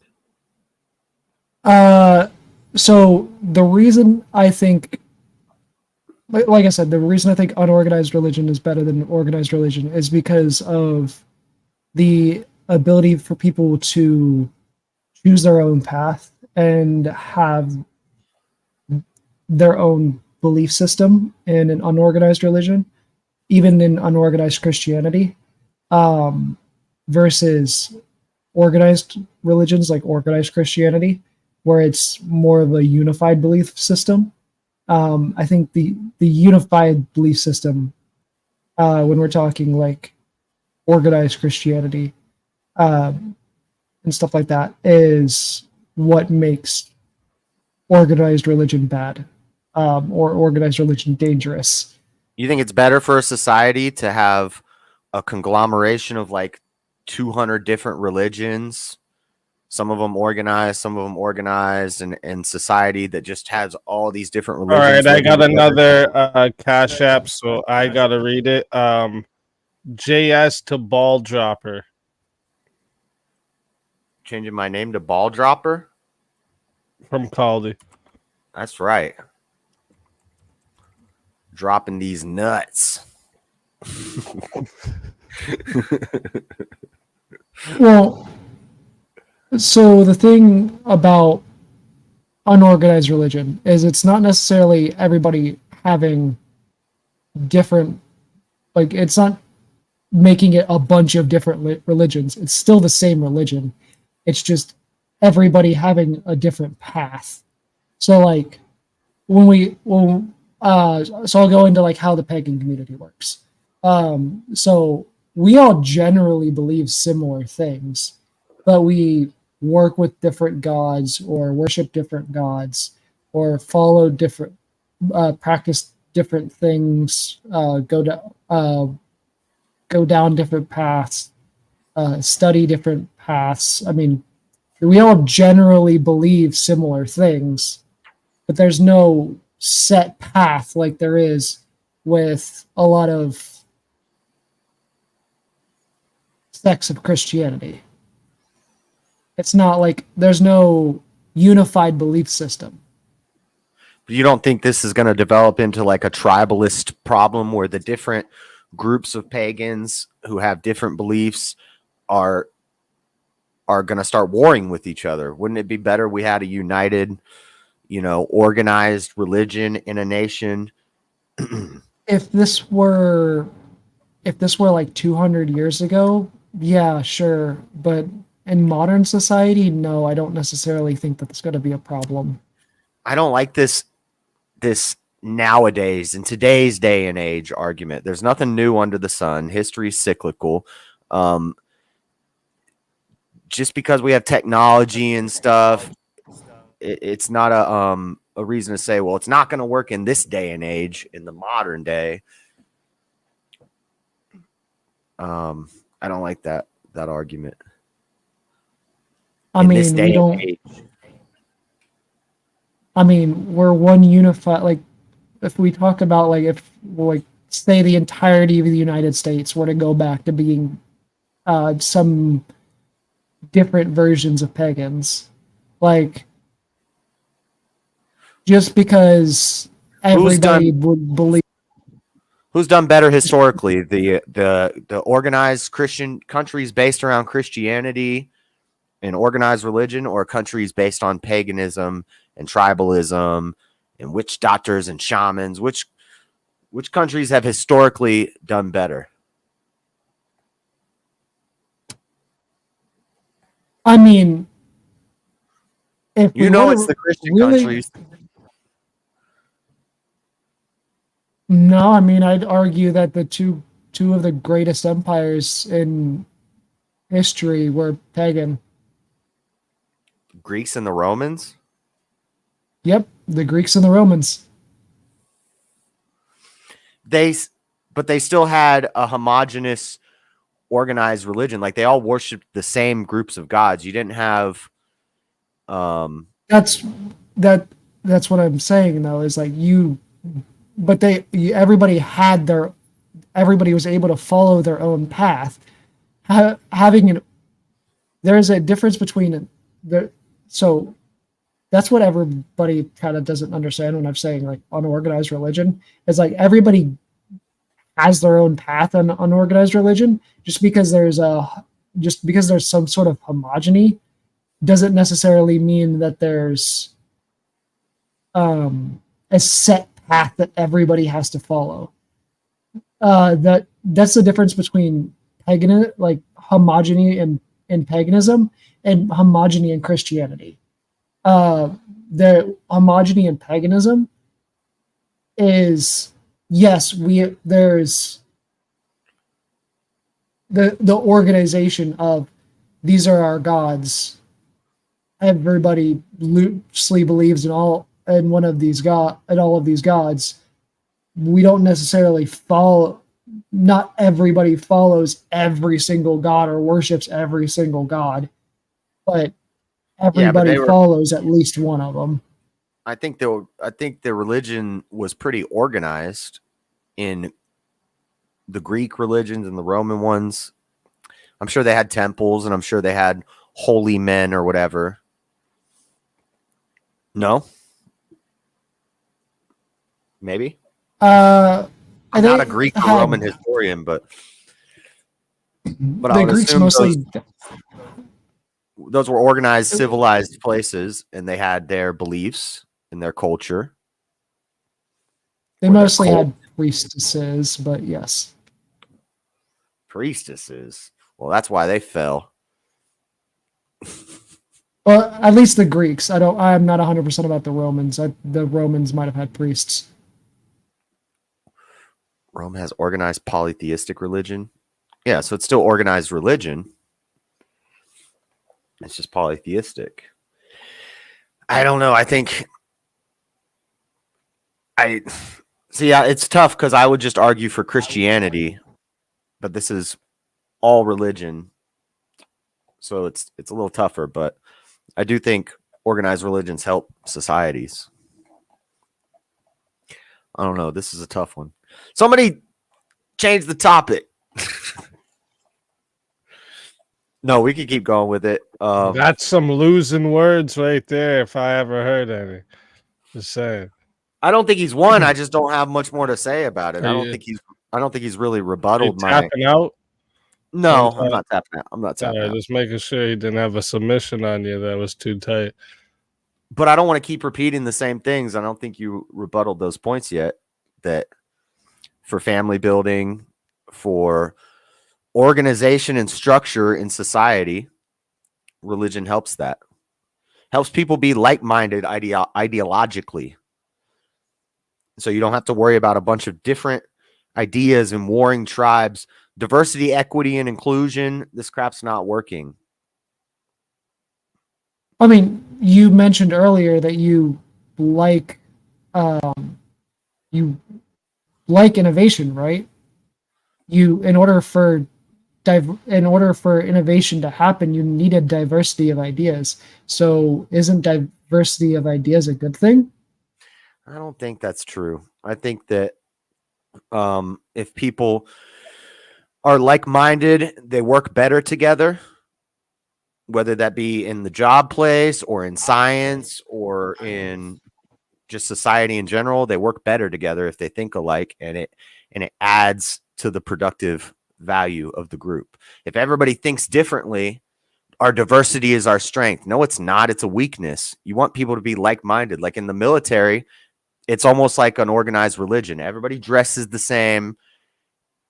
So the reason I think, like I said, the reason I think unorganized religion is better than organized religion is because of the ability for people to choose their own path and have their own belief system in an unorganized religion, even in unorganized Christianity, versus organized religions like organized Christianity, where it's more of a unified belief system. I think the unified belief system, when we're talking like organized Christianity and stuff like that, is what makes organized religion bad, or organized religion dangerous. You think it's better for a society to have a conglomeration of like 200 different religions, some of them organized, and society that just has all these different religions? All right, I got another Cashapp, so I gotta read it. JS to ball dropper. Changing my name to ball dropper from Caldy. That's right. Dropping these nuts. Well, so the thing about unorganized religion is it's not necessarily everybody having different, like, it's not making it a bunch of different religions. It's still the same religion. It's just everybody having a different path. So like so I'll go into like how the pagan community works. So we all generally believe similar things, but we work with different gods or worship different gods or follow different, practice different things, go down different paths, study different paths. I mean, we all generally believe similar things, but there's no set path like there is with a lot of sects of Christianity. It's not like there's no unified belief system. You don't think this is going to develop into like a tribalist problem where the different groups of pagans who have different beliefs are going to start warring with each other? Wouldn't it be better we had a united, organized religion in a nation? If this were like 200 years ago, yeah, sure. But in modern society, no, I don't necessarily think that that's going to be a problem. I don't like this nowadays, in today's day and age argument. There's nothing new under the sun. History's cyclical. Just because we have technology and stuff, it's not a reason to say, well, it's not going to work in this day and age, in the modern day. I don't like that argument. I mean, we don't. I mean, we're one unified. Like, if we talk about if say the entirety of the United States were to go back to being some different versions of pagans, like, just because everybody would believe. Who's done better historically? The organized Christian countries based around Christianity and organized religion, or countries based on paganism and tribalism and witch doctors and shamans? Which countries have historically done better? I mean, if it's the Christian countries. No, I mean, I'd argue that the two of the greatest empires in history were pagan. Greeks and the Romans? Yep, the Greeks and the Romans. But they still had a homogenous, organized religion. Like they all worshipped the same groups of gods. You didn't have. That's what I'm saying though. Is like everybody was able to follow their own path. There's a difference between so that's what everybody kind of doesn't understand when I'm saying like unorganized religion. It's like everybody has their own path on unorganized religion. Just because there's some sort of homogeny doesn't necessarily mean that there's a set path that everybody has to follow. That's the difference between homogeny and paganism and homogeny and Christianity. The homogeny and paganism is, yes, there's the organization of these are our gods. Everybody loosely believes in all of these gods. We don't necessarily follow. Not everybody follows every single god or worships every single god, but everybody follows at least one of them. I think the religion was pretty organized in the Greek religions and the Roman ones. I'm sure they had temples and I'm sure they had holy men or whatever. No? Maybe? I'm not a Greek or Roman historian, but I would Greeks assume those were organized, civilized places, and they had their beliefs and their culture. They mostly had priestesses, but yes. Priestesses? Well, that's why they fell. Well, at least the Greeks. I'm not 100% about the Romans. The Romans might have had priests. Rome has organized polytheistic religion. Yeah, so it's still organized religion. It's just polytheistic. I don't know. It's tough because I would just argue for Christianity, but this is all religion. So it's a little tougher, but I do think organized religions help societies. I don't know. This is a tough one. Somebody change the topic. No, we can keep going with it. That's some losing words right there, if I ever heard any. Just saying. I don't think he's won. I just don't have much more to say about it. I don't think he's really rebutted my tapping out. No, I'm not tapping out. I'm not tapping out. Just making sure he didn't have a submission on you that was too tight. But I don't want to keep repeating the same things. I don't think you rebutted those points yet. That for family building, for organization and structure in society, religion helps that. Helps people be like-minded ideologically. So you don't have to worry about a bunch of different ideas and warring tribes. Diversity, equity, and inclusion. This crap's not working. I mean, you mentioned earlier that you like innovation, right? In order for innovation to happen, you need a diversity of ideas. So isn't diversity of ideas a good thing? I don't think that's true. I think that if people are like-minded, they work better together, whether that be in the job place or in science or in just society in general. They work better together if they think alike, and it adds to the productive value of the group. If everybody thinks differently, our diversity is our strength. No, it's not. It's a weakness. You want people to be like-minded. Like in the military, it's almost like an organized religion. Everybody dresses the same.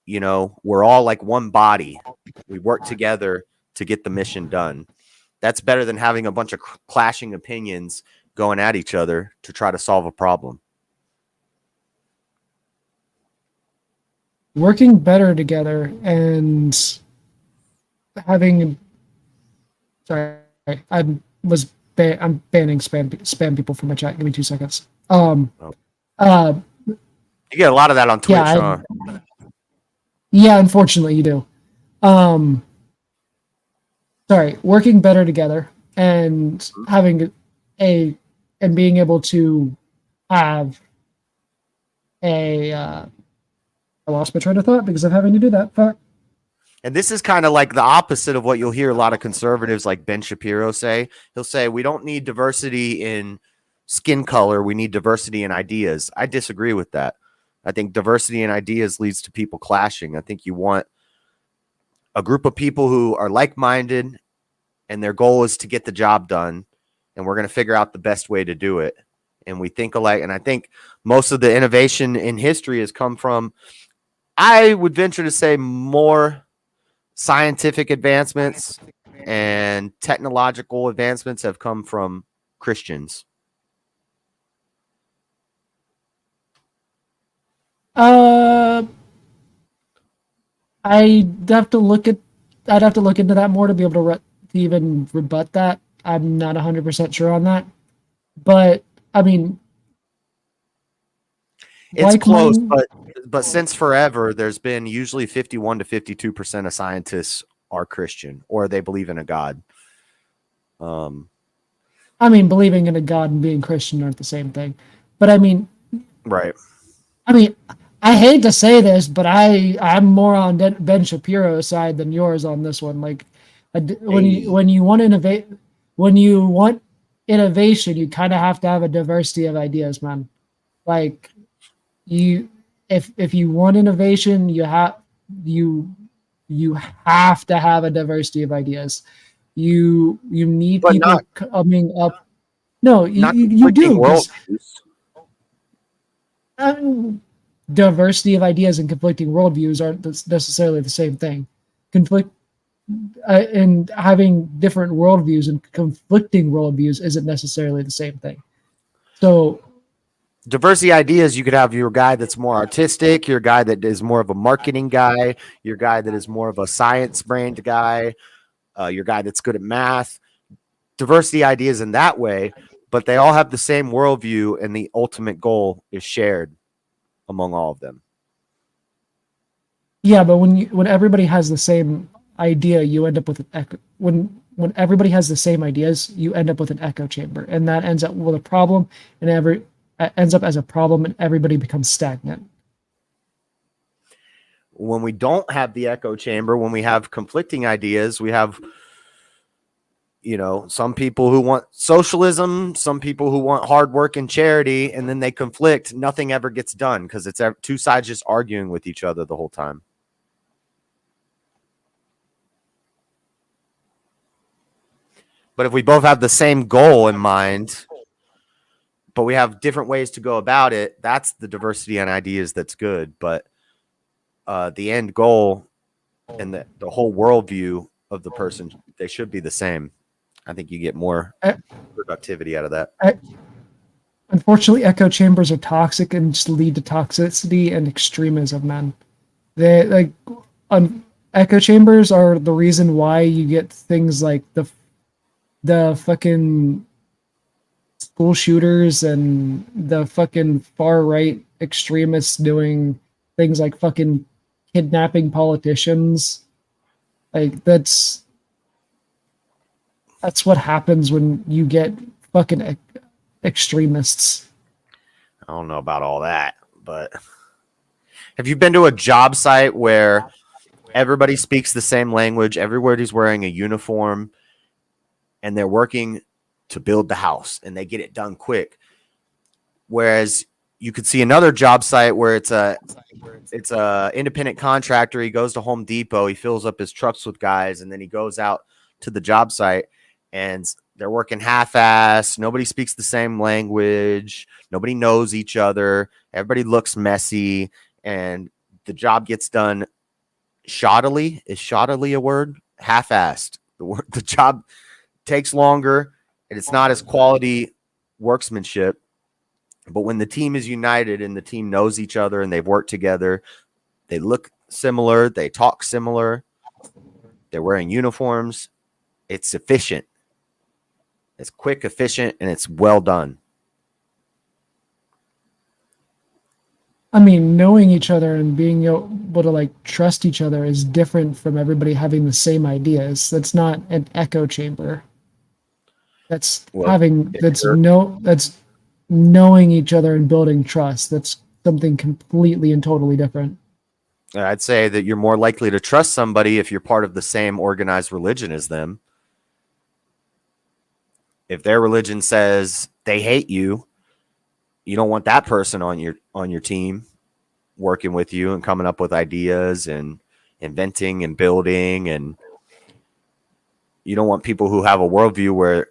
You know, we're all like one body. We work together to get the mission done. That's better than having a bunch of clashing opinions going at each other to try to solve a problem. Working better together and having... Sorry, I was I'm banning spam people from my chat. Give me 2 seconds. You get a lot of that on Twitch, huh? Yeah, unfortunately you do. Sorry, working better together and having and being able to have I lost my train of thought because of having to do that. Fuck. And this is kind of like the opposite of what you'll hear a lot of conservatives like Ben Shapiro say. He'll say, we don't need diversity in skin color. We need diversity in ideas. I disagree with that. I think diversity in ideas leads to people clashing. I think you want a group of people who are like-minded and their goal is to get the job done. And we're going to figure out the best way to do it. And we think alike. And I think most of the innovation in history has come from, I would venture to say, more scientific advancements and technological advancements have come from Christians. I'd have to look into that more to be able to even rebut that. I'm not 100% sure on that. But I mean, it's close, but since forever, there's been usually 51 to 52% of scientists are Christian or they believe in a God. I mean, believing in a God and being Christian aren't the same thing. But I mean, right. I mean, I hate to say this, but I'm more on Ben Shapiro's side than yours on this one. Like, when you want innovation, you kind of have to have a diversity of ideas, man. Like, if you want innovation, you have to have a diversity of ideas. You need people coming up. No, you do. Diversity of ideas and conflicting worldviews aren't necessarily the same thing. And having different worldviews and conflicting worldviews isn't necessarily the same thing. So, diversity ideas, you could have your guy that's more artistic, your guy that is more of a marketing guy, your guy that is more of a science brained guy, your guy that's good at math. Diversity ideas in that way, but they all have the same worldview, and the ultimate goal is shared among all of them. Yeah, but when everybody has the same idea, you end up with an echo. When everybody has the same ideas, you end up with an echo chamber, and that ends up with a problem, and ends up as a problem, and everybody becomes stagnant. When we don't have the echo chamber, when we have conflicting ideas, we have, some people who want socialism, some people who want hard work and charity, and then they conflict. Nothing ever gets done because it's two sides just arguing with each other the whole time. But if we both have the same goal in mind, but we have different ways to go about it, that's the diversity in ideas that's good. But the end goal and the whole worldview of the person, they should be the same. I think you get more productivity out of that. Unfortunately, echo chambers are toxic and just lead to toxicity and extremism, man. Echo chambers are the reason why you get things like the fucking school shooters and the fucking far right extremists doing things like fucking kidnapping politicians. Like, that's what happens when you get fucking extremists. I don't know about all that, but have you been to a job site where everybody speaks the same language, everybody's wearing a uniform, and they're working to build the house and they get it done quick? Whereas you could see another job site where it's a independent contractor. He goes to Home Depot, he fills up his trucks with guys, and then he goes out to the job site and they're working half-ass. Nobody speaks the same language. Nobody knows each other. Everybody looks messy, and the job gets done shoddily. Is shoddily a word? Half-assed. The job takes longer, and it's not as quality workmanship. But when the team is united and the team knows each other and they've worked together, they look similar, they talk similar, they're wearing uniforms, it's efficient. It's quick, efficient, and it's well done. I mean, knowing each other and being able to like trust each other is different from everybody having the same ideas. That's not an echo chamber. That's that's knowing each other and building trust. That's something completely and totally different. I'd say that you're more likely to trust somebody if you're part of the same organized religion as them. If their religion says they hate you, you don't want that person on your team working with you and coming up with ideas and inventing and building. And you don't want people who have a worldview where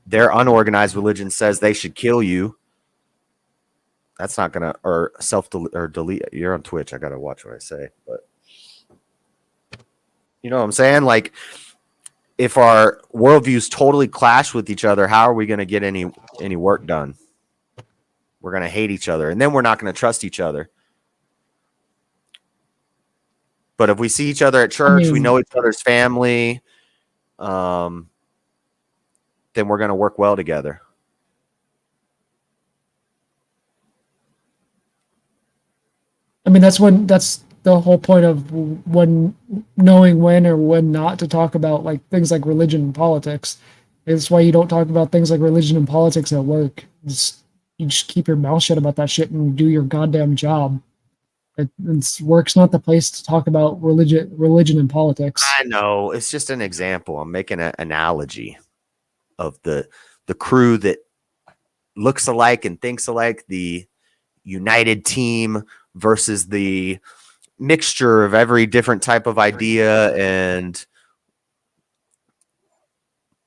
their unorganized religion says they should kill you. That's not gonna, or delete. You're on Twitch. I gotta watch what I say, but you know what I'm saying? Like, if our worldviews totally clash with each other, how are we gonna get any work done? We're gonna hate each other, and then we're not gonna trust each other. But if we see each other at church, we know each other's family, then we're gonna work well together. I mean, that's the whole point of knowing when or when not to talk about like things like religion and politics. It's why you don't talk about things like religion and politics at work. You just keep your mouth shut about that shit and do your goddamn job. Work's not the place to talk about religion and politics. I know, it's just an example. I'm making an analogy of the crew that looks alike and thinks alike, the united team versus the mixture of every different type of idea, and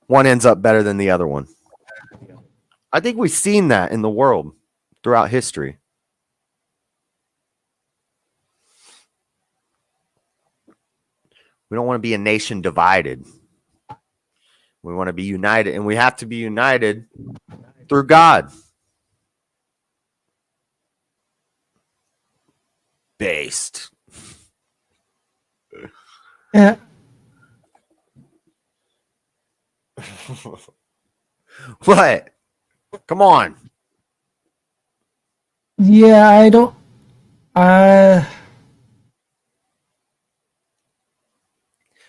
one ends up better than the other one. I think we've seen that in the world throughout history. We don't want to be a nation divided. We want to be united, and we have to be united through God. Based. Yeah. What? Come on. Yeah, I don't.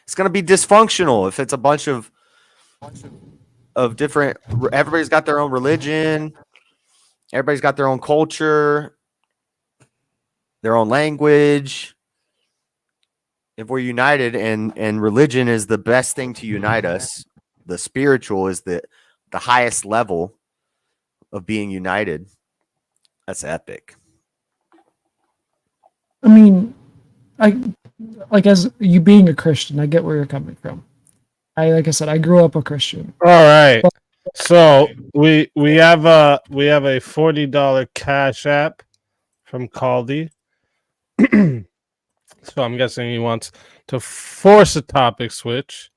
It's going to be dysfunctional if it's a bunch of different. Everybody's got their own religion. Everybody's got their own culture, their own language. If we're united and religion is the best thing to unite us, the spiritual is the highest level of being united. That's epic. I mean, as you being a Christian, I get where you're coming from. Like I said, I grew up a Christian. All right. So we have a $40 Cash App from Caldy. So I'm guessing he wants to force a topic switch.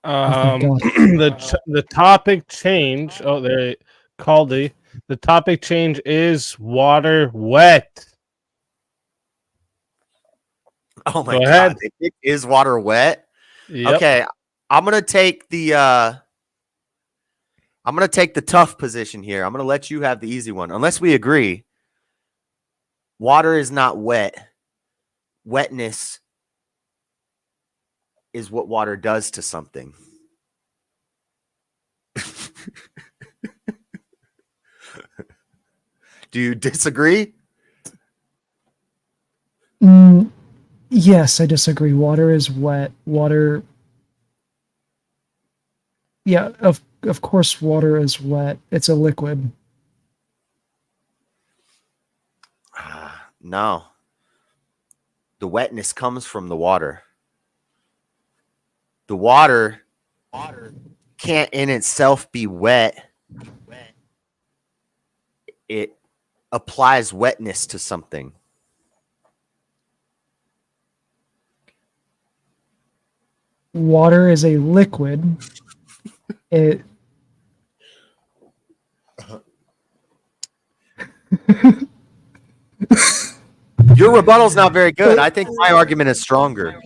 The topic change. Oh, there, Caldy. The topic change is water wet. Oh my God! Is water wet? Yep. Okay, I'm gonna take the tough position here. I'm gonna let you have the easy one, unless we agree. Water is not wet. Wetness is what water does to something. Do you disagree? Yes, I disagree. Water is wet. Water. Yeah, of course, water is wet. It's a liquid. No. The wetness comes from the water. The water can't in itself be wet. It applies wetness to something. Water is a liquid. Your rebuttal's not very good. I think my argument is stronger.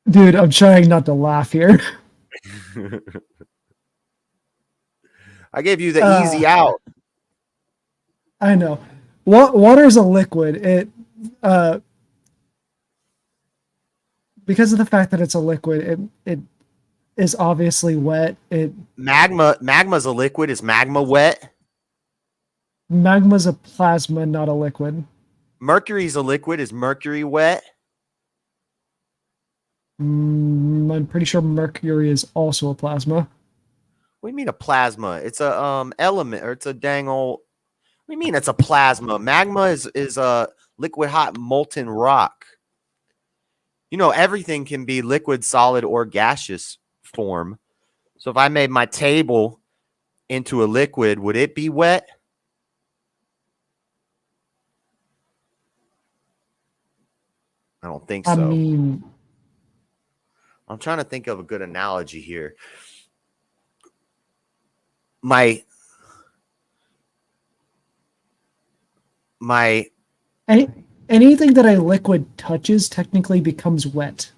Dude, I'm trying not to laugh here. I gave you the easy out. I know. Water is a liquid. It because of the fact that it's a liquid, it is obviously wet. Magma's a liquid. Is magma wet? Magma's a plasma, not a liquid. Mercury's a liquid. Is mercury wet? I'm pretty sure mercury is also a plasma. What do you mean a plasma? It's a element, or it's a dang old. What do you mean it's a plasma? Magma is a liquid, hot, molten rock. You know, everything can be liquid, solid, or gaseous form. So if I made my table into a liquid, would it be wet? I don't think so. I mean, I'm trying to think of a good analogy here. My anything that a liquid touches technically becomes wet.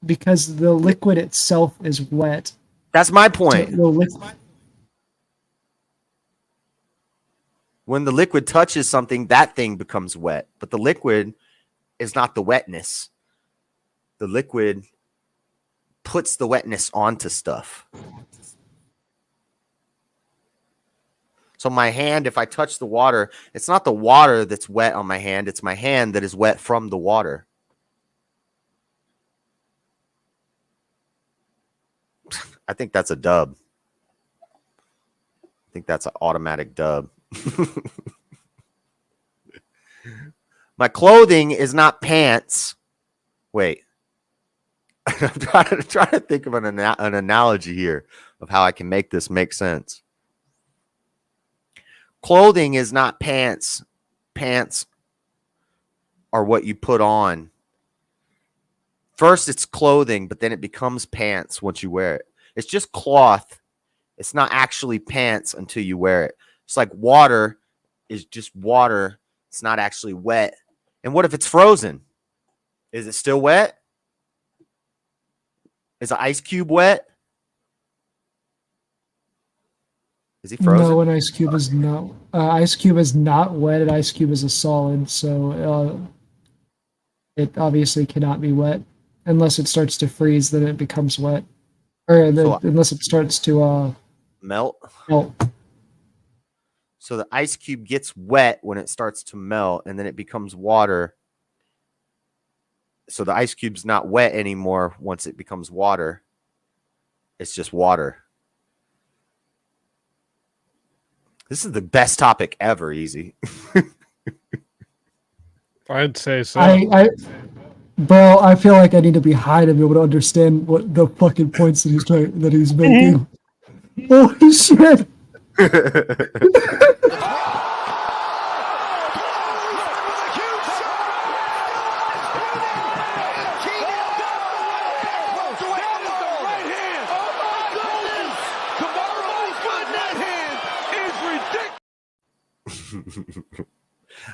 Because the liquid itself is wet. That's my point. So when the liquid touches something, that thing becomes wet. But the liquid is not the wetness. The liquid puts the wetness onto stuff. So my hand, if I touch the water, it's not the water that's wet on my hand. It's my hand that is wet from the water. I think that's a dub. I think that's an automatic dub. My clothing is not pants. Wait. I'm trying to think of an analogy here of how I can make this make sense. Clothing is not pants. Pants are what you put on. First, it's clothing, but then it becomes pants once you wear it. It's just cloth. It's not actually pants until you wear it. It's like water is just water. It's not actually wet. And what if it's frozen? Is it still wet? Is an ice cube wet? Is he frozen? No, an ice cube is not. Ice cube is not wet. An ice cube is a solid, so it obviously cannot be wet unless it starts to freeze. Then it becomes wet, unless it starts to melt. Melt. So the ice cube gets wet when it starts to melt, and then it becomes water. So the ice cube's not wet anymore once it becomes water. It's just water. This is the best topic ever, Easy. I'd say so. Bro, I feel like I need to be high to be able to understand what the fucking points that he's making. Holy shit!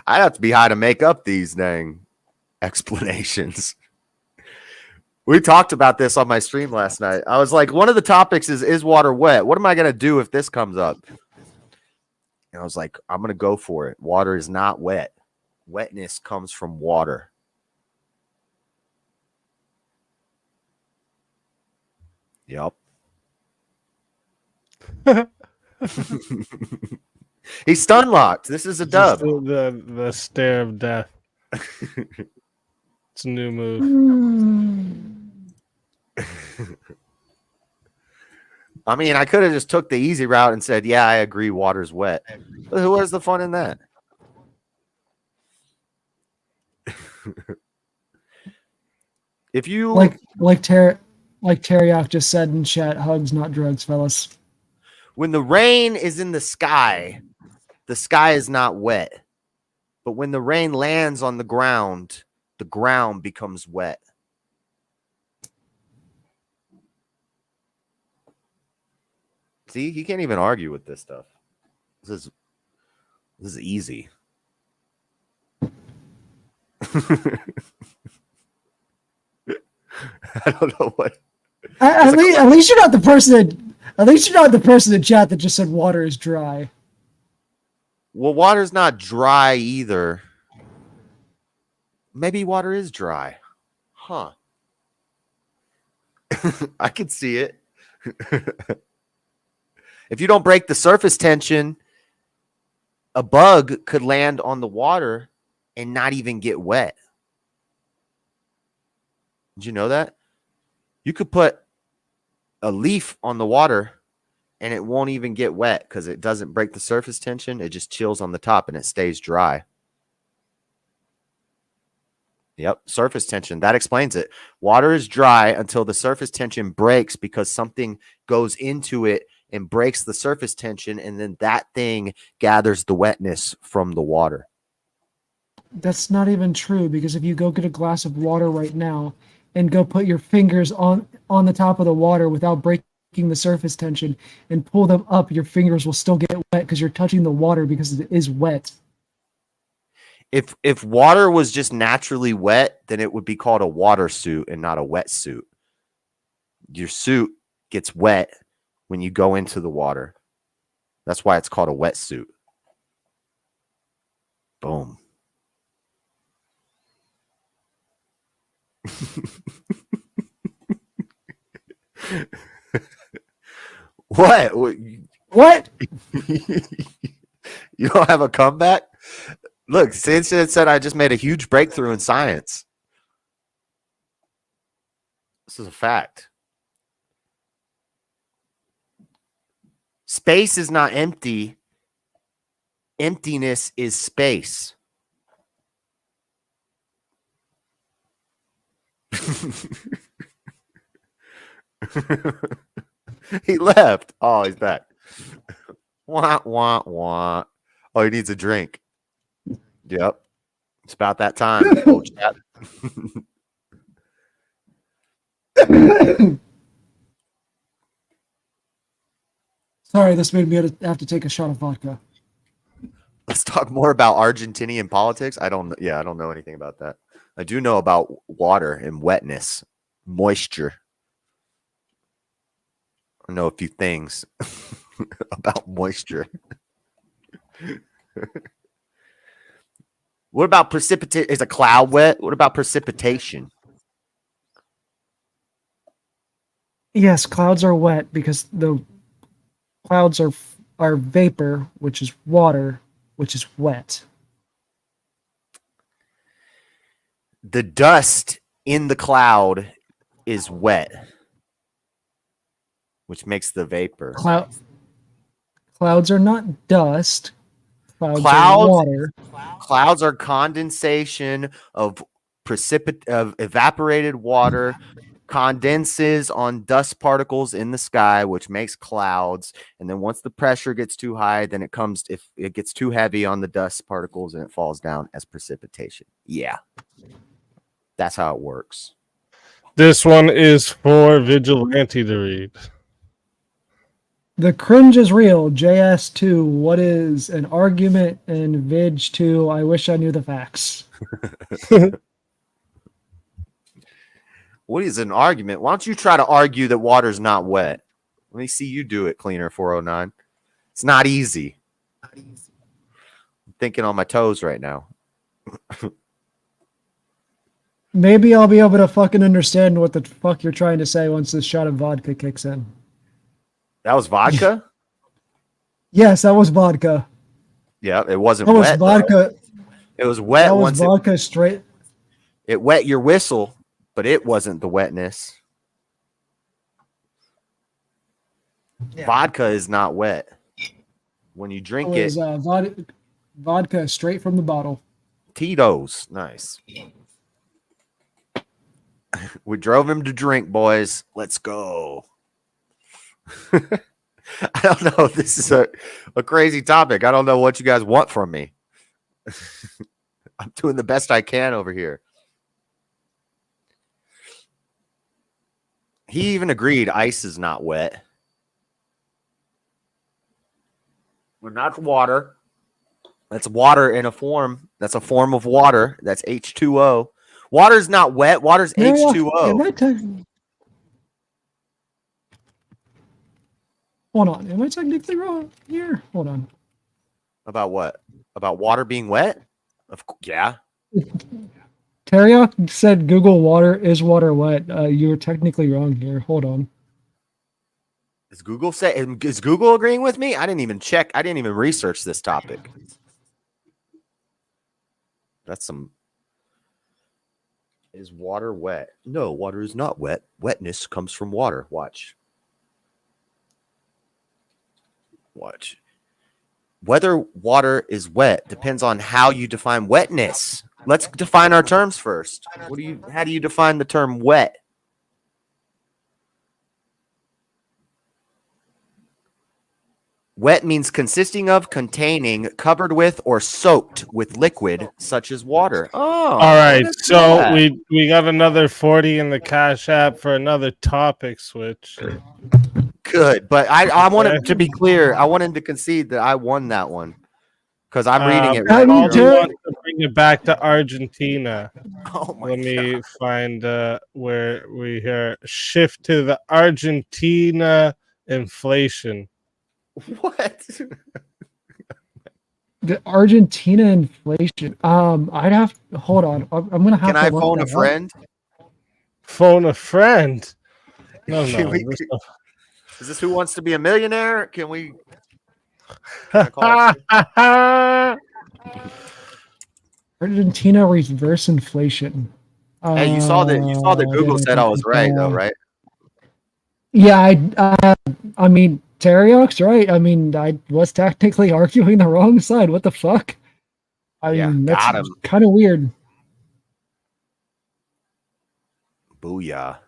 I'd have to be high to make up these dang explanations. We talked about this on my stream last night. I was like, one of the topics is water wet? What am I going to do if this comes up? And I was like, I'm going to go for it. Water is not wet. Wetness comes from water. Yep. He's stun locked. This is a dub. The stare of death. It's a new move. I mean, I could have just took the easy route and said, yeah, I agree, water's wet. But where's the fun in that? If you like Teriyok just said in chat, hugs, not drugs, fellas. When the rain is in the sky is not wet. But when the rain lands on the ground becomes wet. See, he can't even argue with this stuff. This is easy. I don't know what. At least you're not the person in chat that just said water is dry. Well, water's not dry either. Maybe water is dry. Huh. I could see it. If you don't break the surface tension, a bug could land on the water and not even get wet. Did you know that? You could put a leaf on the water and it won't even get wet because it doesn't break the surface tension. It just chills on the top and it stays dry. Yep, surface tension. That explains it. Water is dry until the surface tension breaks because something goes into it and breaks the surface tension, and then that thing gathers the wetness from the water. That's not even true, because if you go get a glass of water right now and go put your fingers on the top of the water without breaking the surface tension and pull them up, your fingers will still get wet because you're touching the water because it is wet. If water was just naturally wet, then it would be called a water suit and not a wetsuit. Your suit gets wet when you go into the water. That's why it's called a wetsuit. Boom. What? What? You don't have a comeback? Look, Sinson said I just made a huge breakthrough in science. This is a fact. Space is not empty. Emptiness is space. He left. Oh, he's back. Wah, wah, wah. Oh, he needs a drink. Yep. It's about that time. Old chat. Sorry, this made me have to take a shot of vodka. Let's talk more about Argentinian politics. I don't know anything about that. I do know about water and wetness, moisture. I know a few things about moisture. What about precipitation? Is a cloud wet? What about precipitation? Yes, clouds are wet because the clouds are vapor, which is water, which is wet. The dust in the cloud is wet, which makes the vapor. Clouds are not dust. Clouds are water. Clouds are condensation of evaporated water condenses on dust particles in the sky, which makes clouds. And then once the pressure gets too high, then if it gets too heavy on the dust particles, and it falls down as precipitation. Yeah. That's how it works. This one is for Vigilante to read. The cringe is real. JS2, what is an argument? And Vig2, I wish I knew the facts. What is an argument? Why don't you try to argue that water's not wet? Let me see you do it, Cleaner 409. It's not easy. I'm thinking on my toes right now. Maybe I'll be able to fucking understand what the fuck you're trying to say once this shot of vodka kicks in. That was vodka? Yes, that was vodka. Yeah, it wasn't That was wet. vodka. It was wet. That was vodka straight. It wet your whistle, but it wasn't the wetness. Yeah. Vodka is not wet. When you drink it was vodka straight from the bottle. Tito's. Nice. We drove him to drink, boys. Let's go. I don't know. This is a crazy topic. I don't know what you guys want from me. I'm doing the best I can over here. He even agreed ice is not wet. Well, not water. That's water in a form. That's a form of water. That's H2O. Water's not wet. Water's Am H2O. I Hold on. Am I technically wrong here? Hold on. About what? About water being wet? Yeah. Teriak said Google water is water wet. You were technically wrong here. Hold on. Is Google agreeing with me? I didn't even check. I didn't even research this topic. That's some. Is water wet? No, water is not wet. Wetness comes from water. Watch. Whether water is wet depends on how you define wetness. Let's define our terms first. How do you define the term wet? Wet means consisting of, containing, covered with, or soaked with liquid such as water. Oh, all right. So we got another 40 in the Cash App for another topic switch. Good, but I wanted to be clear. I wanted to concede that I won that one because I'm reading it right now. I want to bring it back to Argentina. Oh my Let me find where we here shift to the Argentina inflation. What? The Argentina inflation. I'd have hold on. I'm gonna have. Can I phone a friend? Phone a friend? No. Is this Who Wants to Be a Millionaire? Can we? Argentina reverse inflation. Hey, you saw that Google said I was right, though, right? Yeah, I mean, Teriak's right. I mean, I was technically arguing the wrong side. What the fuck? I mean, that's kind of weird. Booyah.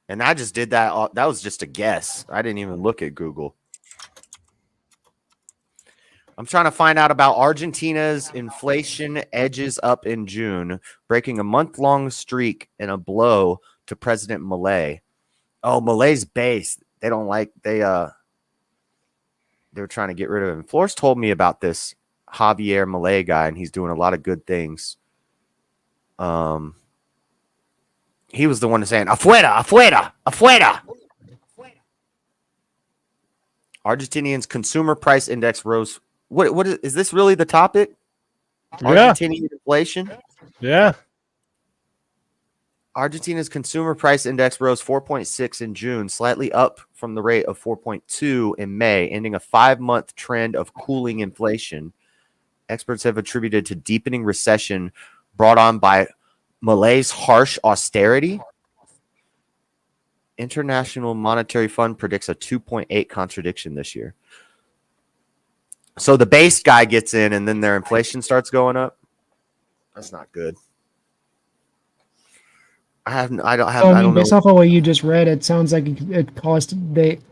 And I just did that. That was just a guess. I didn't even look at Google. I'm trying to find out about Argentina's inflation edges up in June, breaking a month-long streak in a blow to President Milei. Oh, Milei's base. They don't like they're trying to get rid of him. Flores told me about this Javier Milei guy, and he's doing a lot of good things. He was the one saying, afuera, afuera, afuera. Argentinian's consumer price index rose. What is this really the topic? Yeah. Argentinian inflation? Yeah. Argentina's consumer price index rose 4.6 in June, slightly up from the rate of 4.2 in May, ending a 5-month trend of cooling inflation. Experts have attributed to deepening recession brought on by Malay's harsh austerity. International Monetary Fund predicts a 2.8 contradiction this year. So the base guy gets in and then their inflation starts going up. That's not good. I don't know. Based off of what you just read, it sounds like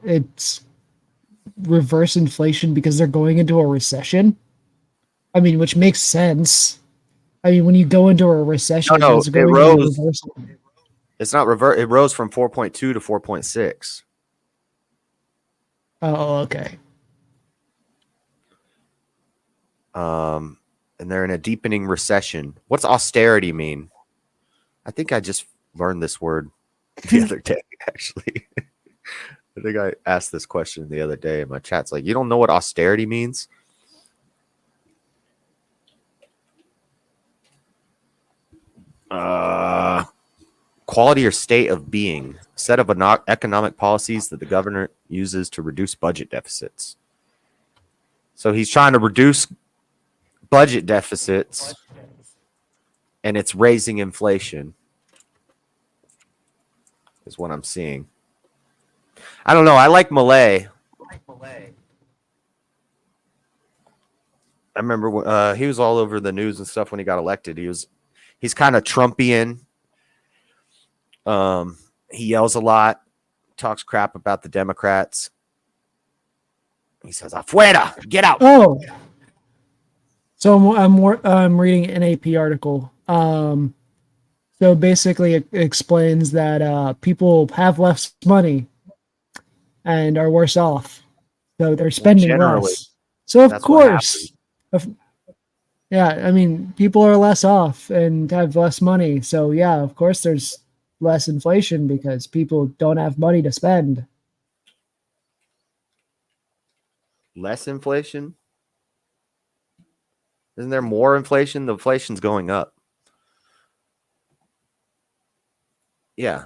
it's reverse inflation because they're going into a recession. I mean, which makes sense. I mean, when you go into a recession, no, it's it going rose. into reversal. It's not revert. It rose from 4.2 to 4.6. Oh, okay. And they're in a deepening recession. What's austerity mean? I think I just learned this word the other day, actually. I think I asked this question the other day in my chat's like, you don't know what austerity means? Quality or state of being, set of economic policies that the governor uses to reduce budget deficits. So he's trying to reduce budget deficits, and it's raising inflation, is what I'm seeing. I don't know. I like Milei. I remember he was all over the news and stuff when he got elected. He's kind of Trumpian. He yells a lot, talks crap about the Democrats. He says, "Afuera, get out." Oh, so I'm reading an AP article. So basically, it explains that people have less money and are worse off, so they're spending less. So of course, Yeah, I mean, people are less off and have less money. So yeah, of course there's less inflation because people don't have money to spend. Less inflation? Isn't there more inflation? The inflation's going up. Yeah.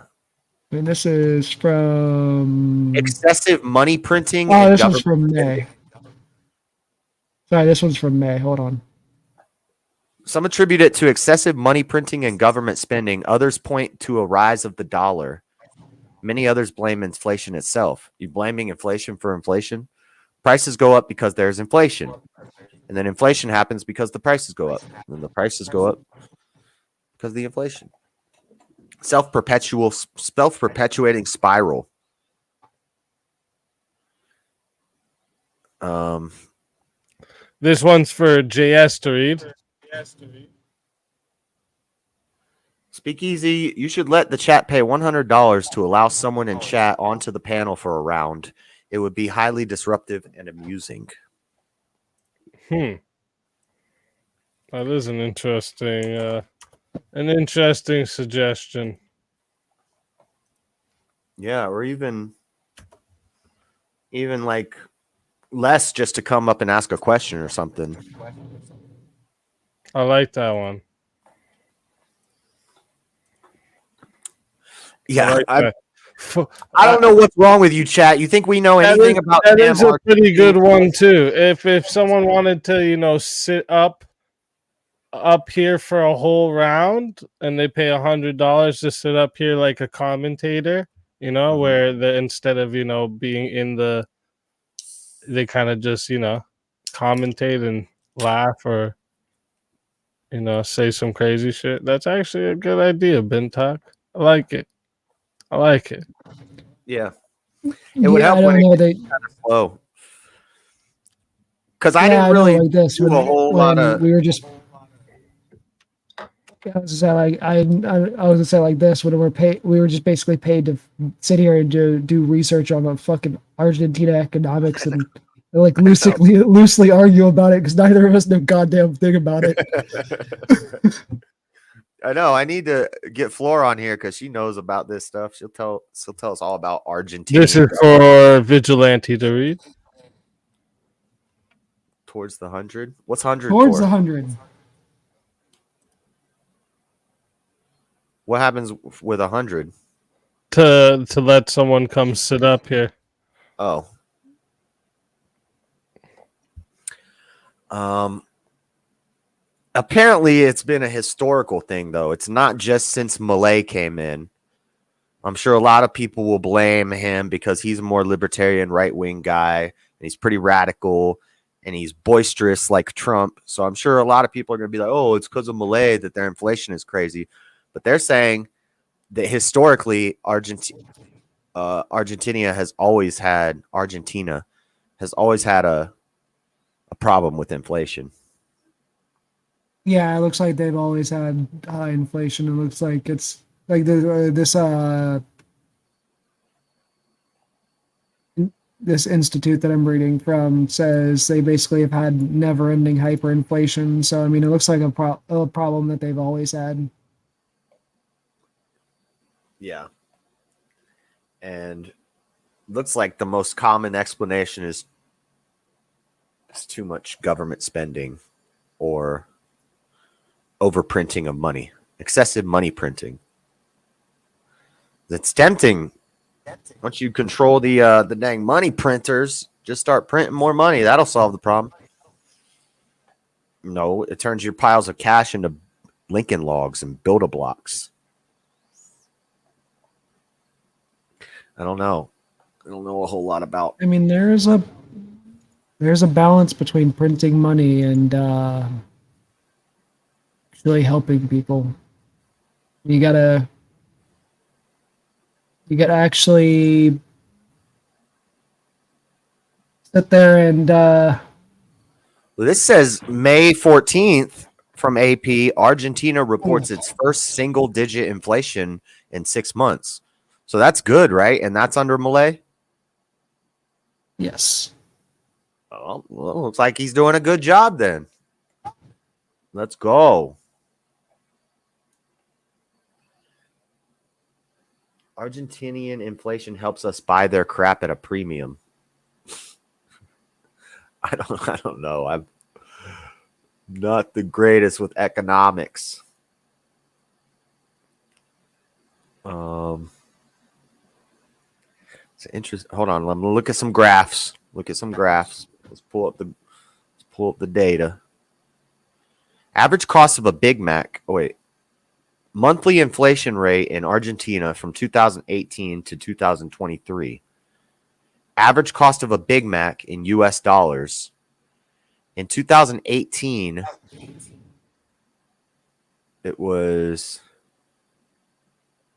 I mean, this is from Excessive money printing Oh, and this one's government from spending. May. Sorry, this one's from May. Hold on. Some attribute it to excessive money printing and government spending. Others point to a rise of the dollar. Many others blame inflation itself. You blaming inflation for inflation? Prices go up because there's inflation. And then inflation happens because the prices go up. And then the prices go up because of the inflation. Self-perpetuating spiral. This one's for JS to read. Speakeasy, you should let the chat pay $100 to allow someone in chat onto the panel for a round. It would be highly disruptive and amusing. That is an interesting suggestion. Yeah, or even like less just to come up and ask a question or something. I like that one. Yeah, I don't know what's wrong with you, chat. You think we know anything about that is a pretty good Argentina? one too. If someone wanted to, sit up here for a whole round and they pay $100 to sit up here like a commentator, where instead of being in they kind of just commentate and laugh or say some crazy shit. That's actually a good idea, Bintok. I like it. Yeah. It would help when it gets kind of slow. Because I didn't really like this do a whole lot of. We were just. I was gonna say like this when we were just basically paid to sit here and do research on the fucking Argentina economics and like loosely argue about it because neither of us know goddamn thing about it. I know. I need to get Flora on here because she knows about this stuff. She'll tell us all about Argentina. This is for Vigilante to read. Towards the 100. What's 100 Towards for? the 100. What happens with 100? To let someone come sit up here. Oh. Apparently it's been a historical thing though. It's not just since Milei came in. I'm sure a lot of people will blame him because he's a more libertarian right-wing guy and he's pretty radical and he's boisterous like Trump. So I'm sure a lot of people are going to be like, "Oh, it's because of Milei that their inflation is crazy." But they're saying that historically Argentina has always had a problem with inflation. Yeah, it looks like they've always had high inflation. It looks like it's like this institute that I'm reading from says they basically have had never-ending hyperinflation. So I mean, it looks like a problem that they've always had. Yeah. And looks like the most common explanation is too much government spending or overprinting of money, excessive money printing. It's tempting. Once you control the dang money printers, just start printing more money. That'll solve the problem. No, it turns your piles of cash into Lincoln logs and Build-A-Blocks. I don't know a whole lot about. I mean, there's a balance between printing money and really helping people. You gotta actually sit there and Well, this says May 14th from AP, Argentina reports its first single-digit inflation in 6 months. So that's good, right? And that's under Milei? Yes. Well, looks like he's doing a good job then. Let's go. Argentinian inflation helps us buy their crap at a premium. I don't know. I'm not the greatest with economics. It's interesting. Hold on. Let me look at some graphs. Let's pull up the data. Average cost of a Big Mac. Oh, wait. Monthly inflation rate in Argentina from 2018 to 2023. Average cost of a Big Mac in US dollars. In 2018, it was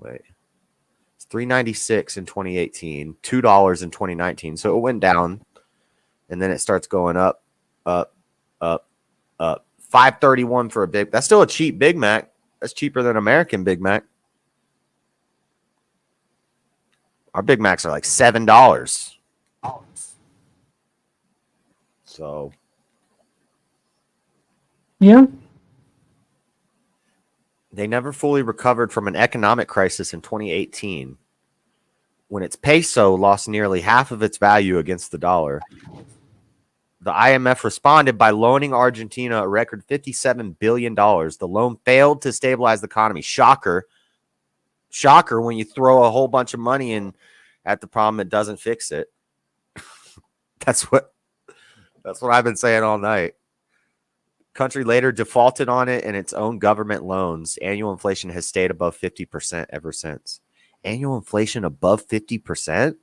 it's $3.96 in 2018, $2 in 2019. So it went down, and then it starts going up, up, up, up. $5.31 for a big. That's still a cheap Big Mac. That's cheaper than American Big Mac. Our Big Macs are like $7. So, Yeah. they never fully recovered from an economic crisis in 2018 when its peso lost nearly half of its value against the dollar. The IMF responded by loaning Argentina a record $57 billion. The loan failed to stabilize the economy. Shocker. Shocker when you throw a whole bunch of money in at the problem, it doesn't fix it. That's what I've been saying all night. Country later defaulted on it and its own government loans. Annual inflation has stayed above 50% ever since. Annual inflation above 50%?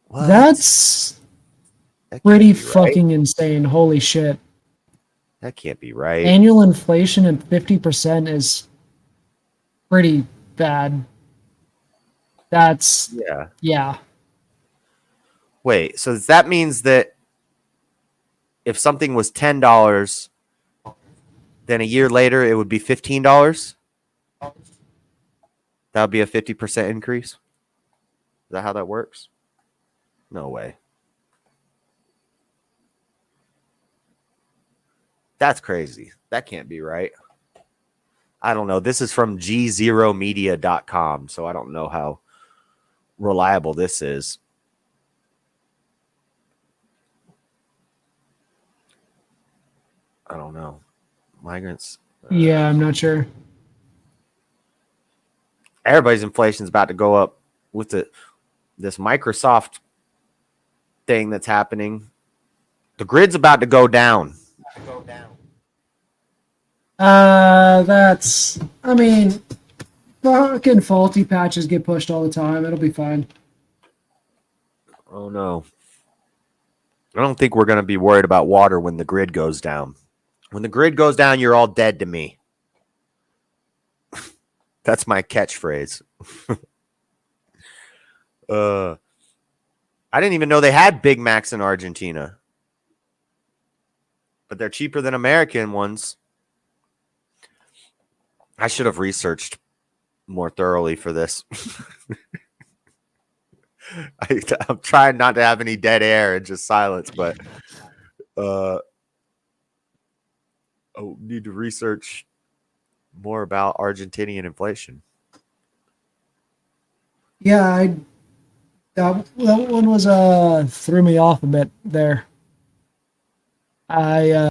What? That's pretty fucking insane. Holy shit. That can't be right. Annual inflation at 50% is pretty bad. That's yeah. Wait, so that means that if something was $10, then a year later it would be $15? That would be a 50% increase? Is that how that works? No way. That's crazy. That can't be right. I don't know. This is from gzeromedia.com, so I don't know how reliable this is. I don't know. Migrants. Yeah, I'm not sure. Everybody's inflation is about to go up with this Microsoft thing that's happening. The grid's about to go down. I mean, fucking faulty patches get pushed all the time. It'll be fine. Oh no. I don't think we're going to be worried about water when the grid goes down. When the grid goes down, you're all dead to me. That's my catchphrase. I didn't even know they had Big Macs in Argentina. But they're cheaper than American ones. I should have researched more thoroughly for this. I'm trying not to have any dead air and just silence, but I need to research more about Argentinian inflation. Yeah, that one was threw me off a bit there. I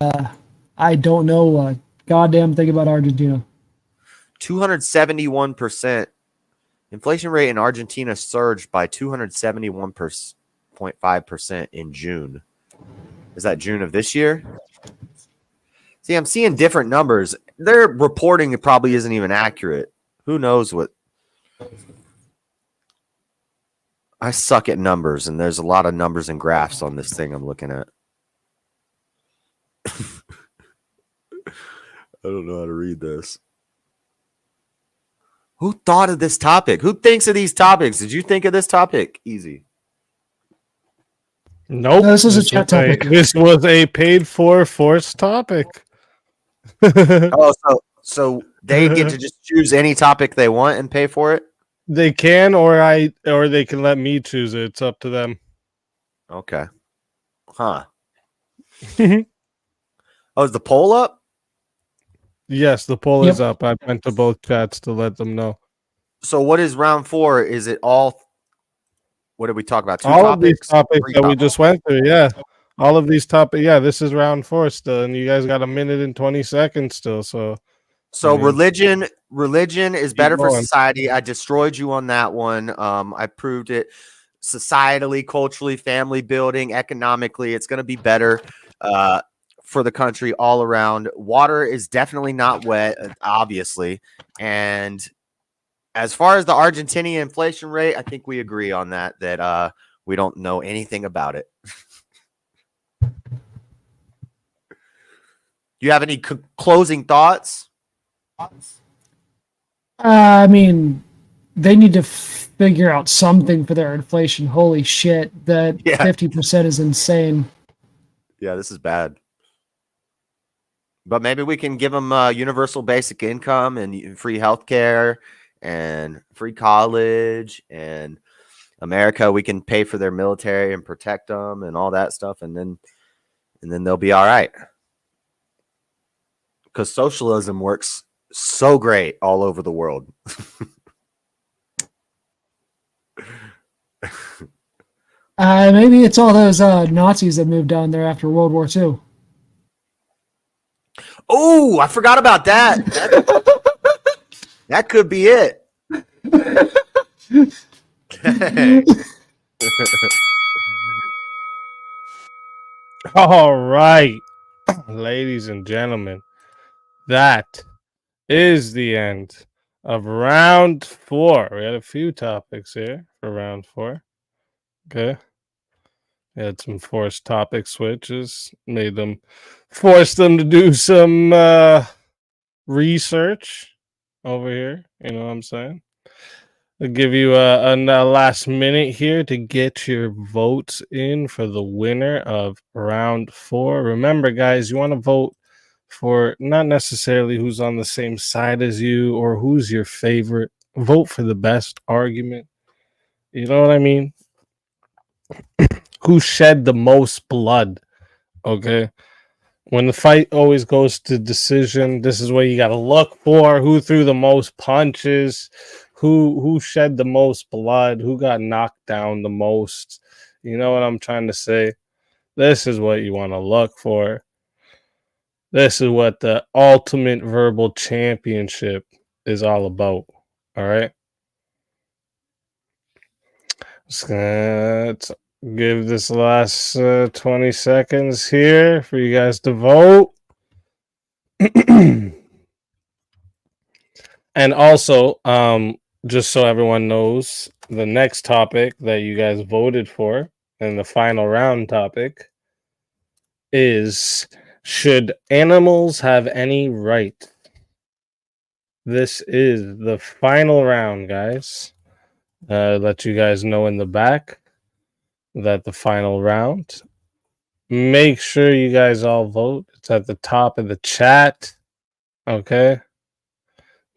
don't know a goddamn thing about Argentina. 271%. Inflation rate in Argentina surged by 271.5% in June. Is that June of this year? See, I'm seeing different numbers. Their reporting probably isn't even accurate. Who knows what? I suck at numbers, and there's a lot of numbers and graphs on this thing I'm looking at. I don't know how to read this. Who thought of this topic? Who thinks of these topics? Did you think of this topic? Easy. Nope. No, this was a chat topic. This was a paid for forced topic. So they get to just choose any topic they want and pay for it? They can, or they can let me choose it. It's up to them. Okay. Huh. Oh, is the poll up? Yes, the poll Yep. is up. I went to both chats to let them know. So what is round 4? Is it all? What did we talk about? Two All of these topics? topics Three that we topics? just went through, yeah. All of these topics, yeah. This is round 4 still, and you guys got 1 minute and 20 seconds still. So So I mean, religion is keep better for going. society. I destroyed you on that one. I proved it. Societally, culturally, family building, economically, it's going to be better for the country all around. Water is definitely not wet, obviously. And as far as the Argentinian inflation rate, I think we agree on that we don't know anything about it. Do you have any closing thoughts? I mean, they need to figure out something for their inflation. Holy shit, that 50% is insane. Yeah, this is bad. But maybe we can give them universal basic income and free healthcare and free college, and America, we can pay for their military and protect them and all that stuff, and then they'll be all right. Because socialism works so great all over the world. Maybe it's all those Nazis that moved down there after World War II. Oh, I forgot about that. That could be it. All right, ladies and gentlemen, that is the end of round 4. We had a few topics here for round 4. Okay. We had some forced topic switches, forced them to do some research over here. You know what I'm saying? I'll give you a last minute here to get your votes in for the winner of round 4. Remember, guys, you want to vote for not necessarily who's on the same side as you or who's your favorite. Vote for the best argument. You know what I mean? Who shed the most blood? Okay. When the fight always goes to decision, this is where you got to look for who threw the most punches, who shed the most blood, who got knocked down the most. You know what I'm trying to say? This is what you want to look for. This is what the ultimate verbal championship is all about. All right. Let's give this last 20 seconds here for you guys to vote. And also, just so everyone knows, the next topic that you guys voted for and the final round topic is: should animals have any right? This is the final round, guys. Let you guys know in the back that the final round. Make sure you guys all vote. It's at the top of the chat. Okay.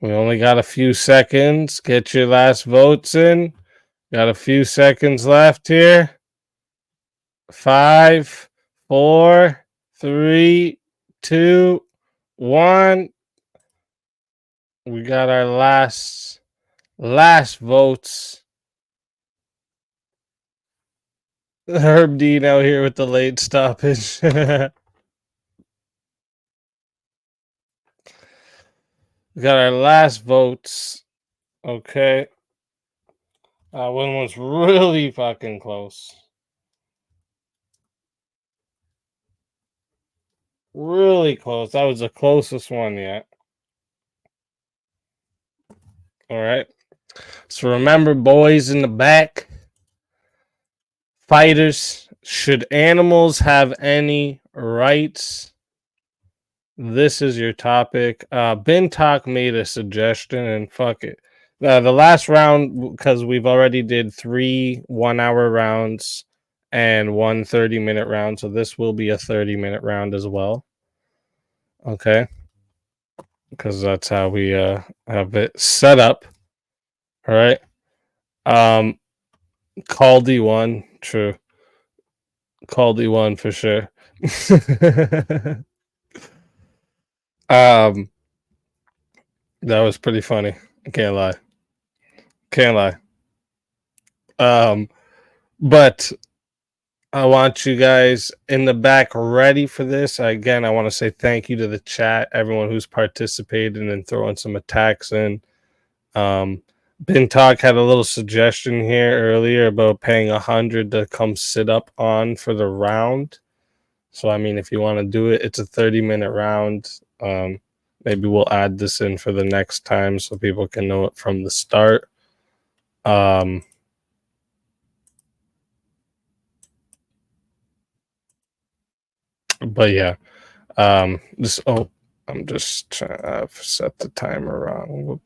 We only got a few seconds. Get your last votes in. Got a few seconds left here. 5, 4, 3, 2, 1. We got our last votes. Herb Dean out here with the late stoppage. We got our last votes. Okay. One was really fucking close. Really close. That was the closest one yet. All right. So remember, boys in the back, fighters, should animals have any rights? This is your topic. Bintalk made a suggestion, and fuck it. The last round, because we've already did 3 1-hour rounds and 1 30-minute round, so this will be a 30-minute round as well. Okay, because that's how we have it set up. All right. Caldy won. True. Caldy won for sure. That was pretty funny. I can't lie. But I want you guys in the back ready for this. Again, I want to say thank you to the chat, everyone who's participated and throwing some attacks in. Ben Talk had a little suggestion here earlier about paying $100 to come sit up on for the round. So, I mean, if you want to do it, it's a 30-minute round. Maybe we'll add this in for the next time so people can know it from the start. But yeah, I'm just trying to set the timer wrong.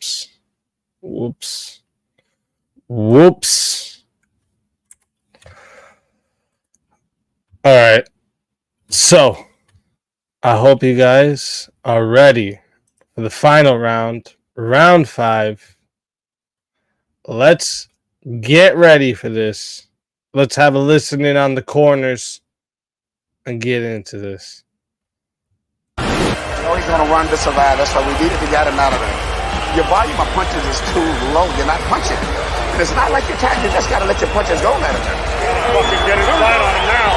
Whoops. All right. So I hope you guys are ready for the final round, round 5. Let's get ready for this. Let's have a listen in on the corners and get into this. Oh, he's going to run to survive. That's why we needed to get him out of there. Your volume of punches is too low. You're not punching. And it's not like you're tagging. You just got to let your punches go, let him. Fucking get his fight on him now.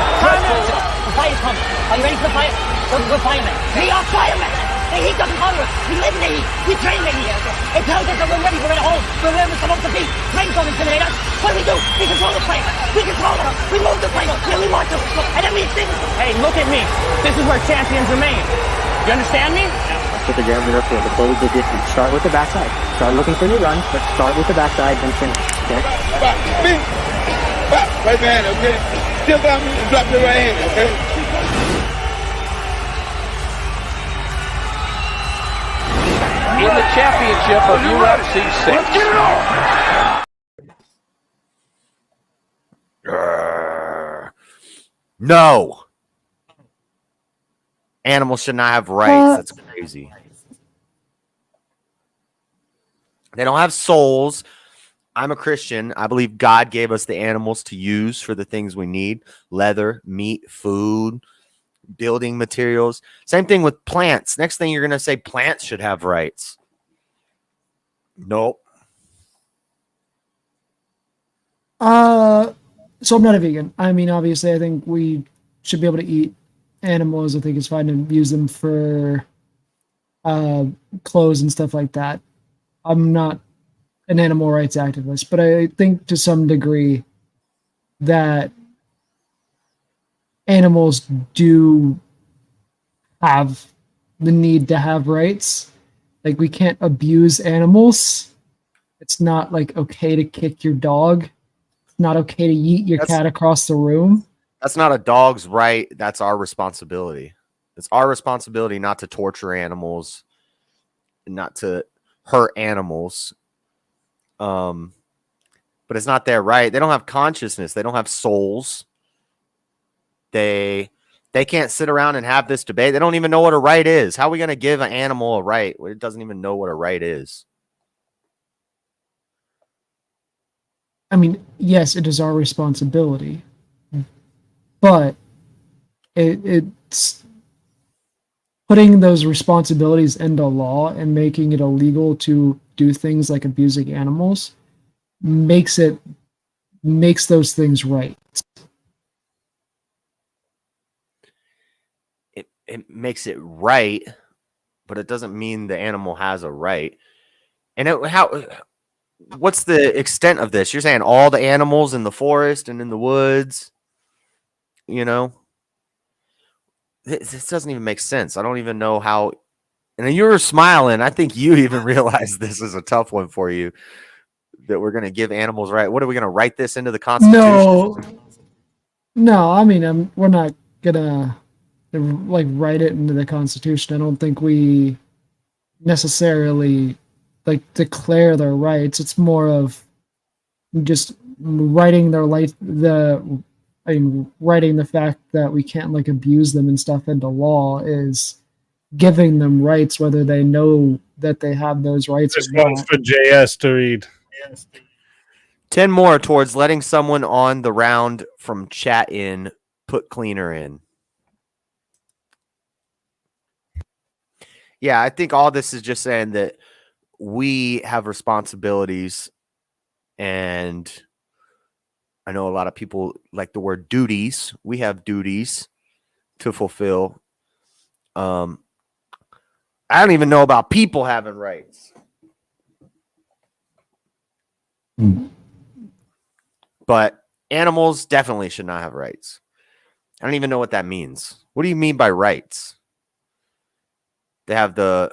The fire's coming. Are you ready for the fire? We're firemen. We are firemen. The heat doesn't bother us. We live in the heat. We train the heat. It tells us that we're ready. We're at home. We're where we're supposed to be. Flames don't intimidate us. What do? We control the flame. We control them. We move the flame where we want to. And then we extinguish. Hey, look at me. This is where champions remain. You understand me? With the jab in the field, to close the distance. Start with the backside. Start looking for your runs, but start with the backside, then finish. Okay? Right hand, okay? Still down and drop your right hand, okay? In the championship of UFC 6. Let's get it on! No. Animals should not have rights. That's crazy. They don't have souls. I'm a Christian. I believe God gave us the animals to use for the things we need: leather, meat, food, building materials. Same thing with plants. Next thing you're going to say plants should have rights. Nope. So I'm not a vegan. I mean, obviously, I think we should be able to eat animals. I think it's fine to use them for clothes and stuff like that. I'm not an animal rights activist, but I think to some degree that animals do have the need to have rights. Like, we can't abuse animals. It's not like okay to kick your dog. It's not okay to yeet your cat across the room. That's not a dog's right. That's our responsibility. It's our responsibility not to torture animals, not to hurt animals. But it's not their right. They don't have consciousness. They don't have souls. They can't sit around and have this debate. They don't even know what a right is. How are we going to give an animal a right when it doesn't even know what a right is? I mean, yes, it is our responsibility, but it's putting those responsibilities into law and making it illegal to do things like abusing animals makes those things right. It makes it right, but it doesn't mean the animal has a right. And what's the extent of this? You're saying all the animals in the forest and in the woods, you know? This doesn't even make sense. I don't even know how. And you were smiling. I think you even realize this is a tough one for you, that we're going to give animals right. What are we going to write this into the Constitution? No. I mean, we're not gonna like write it into the Constitution. I don't think we necessarily like declare their rights. It's more of just writing their life. Writing the fact that we can't like abuse them and stuff into law is giving them rights, whether they know that they have those rights. This one's for JS to read. 10 more towards letting someone on the round from chat in put cleaner in. Yeah, I think all this is just saying that we have responsibilities, and I know a lot of people like the word duties. We have duties to fulfill. I don't even know about people having rights. But animals definitely should not have rights. I don't even know what that means. What do you mean by rights? They have they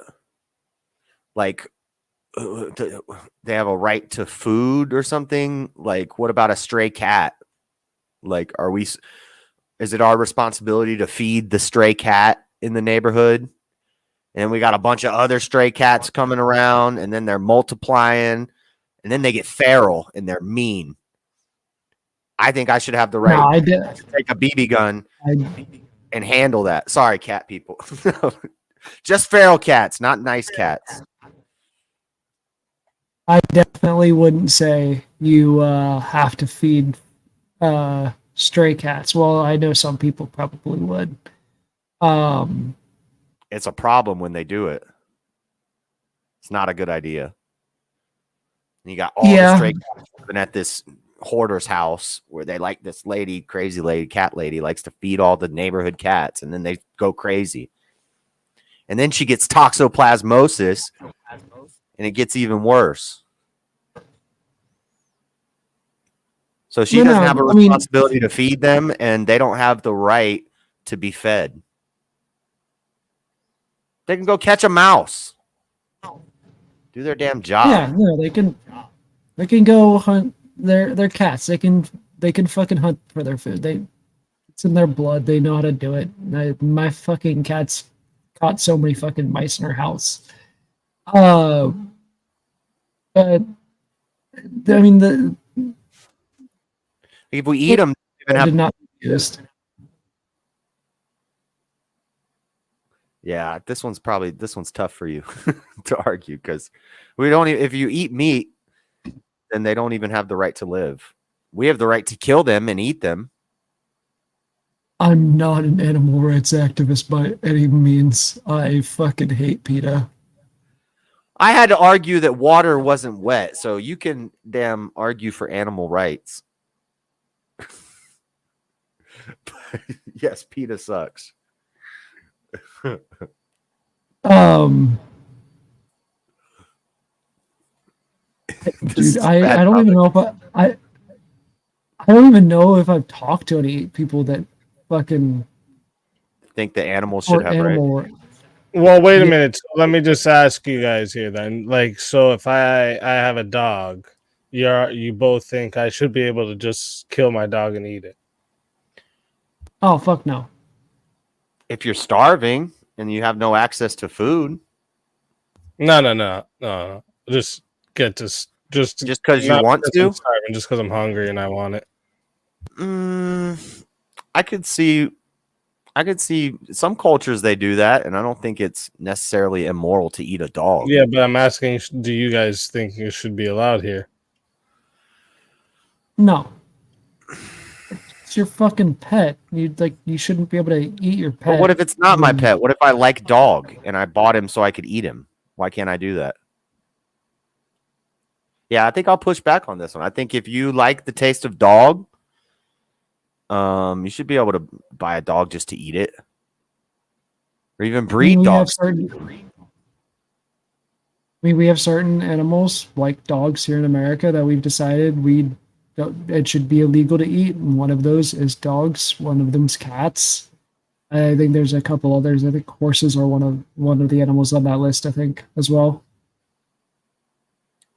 have a right to food or something. Like, what about a stray cat? Like, is it our responsibility to feed the stray cat in the neighborhood? And we got a bunch of other stray cats coming around, and then they're multiplying, and then they get feral and they're mean. I think I should have the right to take a BB gun and handle that. Sorry, cat people. Just feral cats, not nice cats. I definitely wouldn't say you have to feed stray cats. Well, I know some people probably would. It's a problem when they do it. It's not a good idea. And you got all the stray cats living at this hoarder's house where they like this lady, crazy lady, cat lady, likes to feed all the neighborhood cats, and then they go crazy. And then she gets toxoplasmosis, and it gets even worse. So she doesn't have a responsibility to feed them, and they don't have the right to be fed. They can go catch a mouse. Do their damn job. Yeah, they can go hunt their cats. They can fucking hunt for their food. It's in their blood. They know how to do it. My fucking cats caught so many fucking mice in her house. But I mean, if we eat them, did not used. Yeah, this one's tough for you to argue, because we don't. If you eat meat, then they don't even have the right to live. We have the right to kill them and eat them. I'm not an animal rights activist by any means. I fucking hate PETA. I had to argue that water wasn't wet, so you can damn argue for animal rights. Yes, PETA sucks. Dude, I don't even know if I don't even know if I've talked to any people that fucking think the animals should have rights. Well, wait a minute. So let me just ask you guys here then. Like, so if I have a dog, you both think I should be able to just kill my dog and eat it? Oh, fuck no. If you're starving and you have no access to food. No. Just because you want to? Just because I'm hungry and I want it. I could see some cultures they do that, and I don't think it's necessarily immoral to eat a dog. Yeah, but I'm asking, do you guys think it should be allowed here? No. It's your fucking pet. You shouldn't be able to eat your pet. But what if it's not my pet? What if I like dog and I bought him so I could eat him? Why can't I do that? Yeah, I think I'll push back on this one. I think if you like the taste of dog, you should be able to buy a dog just to eat it, or even breed dogs. We have certain animals like dogs here in America that we've decided it should be illegal to eat, and one of those is dogs. One of them's cats. I think there's a couple others. I think horses are one of the animals on that list, I think, as well.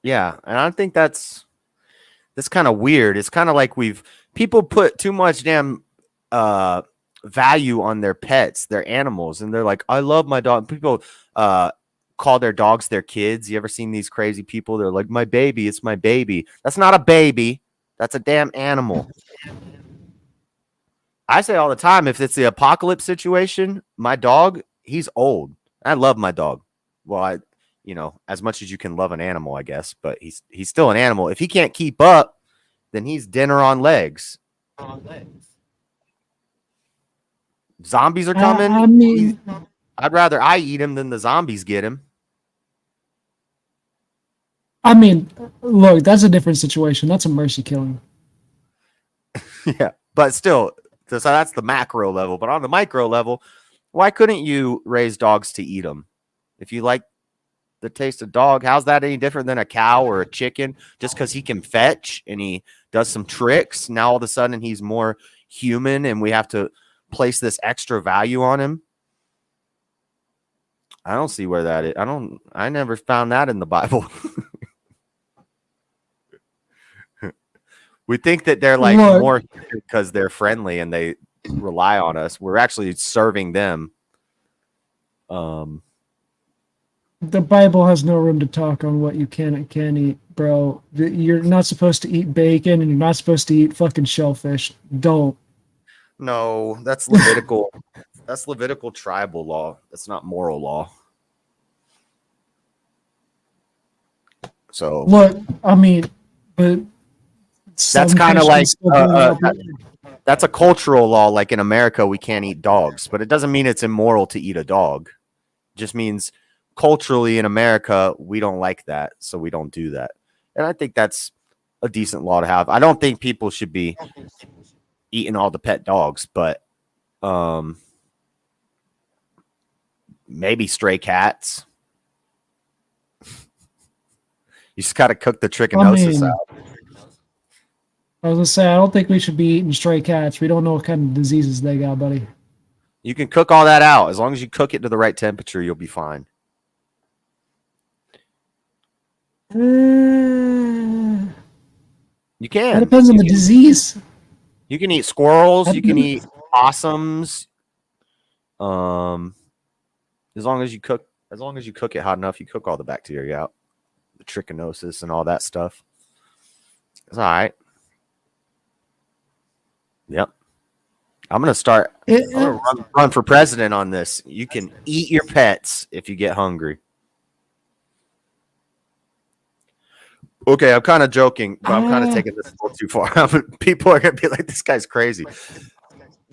Yeah, and I think that's kind of weird. It's kind of like people put too much damn value on their pets, their animals, and they're like, I love my dog. People call their dogs their kids. You ever seen these crazy people? They're like, my baby, it's my baby. That's not a baby. That's a damn animal. I say all the time, if it's the apocalypse situation, my dog, he's old. I love my dog. Well, as much as you can love an animal, I guess, but he's still an animal. If he can't keep up, then he's dinner on legs. Zombies are coming. I'd rather I eat him than the zombies get him. I mean, look, that's a different situation. That's a mercy killing. Yeah, but still, so that's the macro level. But on the micro level, why couldn't you raise dogs to eat them? If you like the taste of dog, how's that any different than a cow or a chicken? Just because he can fetch and he does some tricks, now all of a sudden he's more human and we have to place this extra value on him? I don't see where that is. I never found that in the Bible. We think that they're like more because they're friendly and they rely on us. We're actually serving them. The Bible has no room to talk on what you can and can't eat, bro. You're not supposed to eat bacon and you're not supposed to eat fucking shellfish. Don't. No, that's Levitical. That's Levitical tribal law. That's not moral law. So look, I mean, but that's kind of like that's a cultural law. Like in America, we can't eat dogs, but it doesn't mean it's immoral to eat a dog. It just means culturally in America, we don't like that, so we don't do that. And I think that's a decent law to have. I don't think people should be eating all the pet dogs, but maybe stray cats. You just got to cook the trichinosis out. I was gonna say, I don't think we should be eating stray cats. We don't know what kind of diseases they got, buddy. You can cook all that out. As long as you cook it to the right temperature, you'll be fine. You can. That depends on the disease. You can eat squirrels. You can eat possums. As long as you cook it hot enough, you cook all the bacteria out, the trichinosis and all that stuff. It's all right. Yep. I'm gonna run for president on this. You can eat your pets if you get hungry. Okay, I'm kind of joking, but I'm kind of taking this a little too far. People are gonna be like, "This guy's crazy."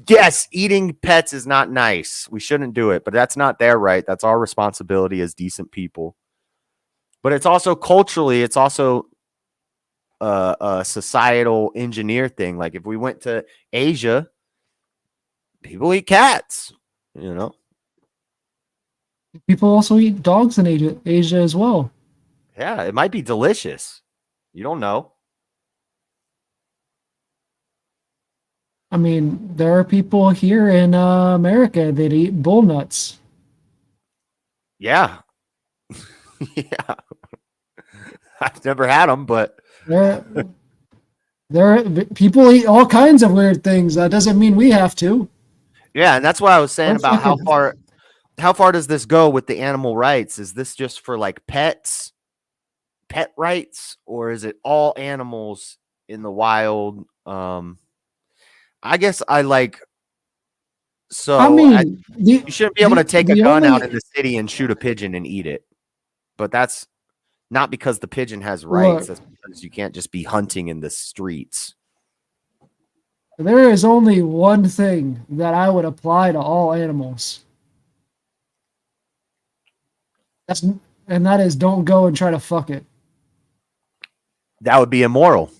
Yes, eating pets is not nice. We shouldn't do it, but that's not their right. That's our responsibility as decent people. But it's also culturally, it's also a societal engineer thing. Like if we went to Asia, people eat cats, you know. People also eat dogs in Asia as well. Yeah, it might be delicious. You don't know. I mean, there are people here in America that eat bull nuts. Yeah. Yeah. I've never had them, but people eat all kinds of weird things. That doesn't mean we have to. Yeah, and that's what I was saying about how far does this go with the animal rights? Is this just for like pet rights, or is it all animals in the wild? I guess I like. So I mean, you shouldn't be able to take a gun out in the city and shoot a pigeon and eat it, but that's not because the pigeon has rights. That's because you can't just be hunting in the streets. There is only one thing that I would apply to all animals. That is don't go and try to fuck it. That would be immoral.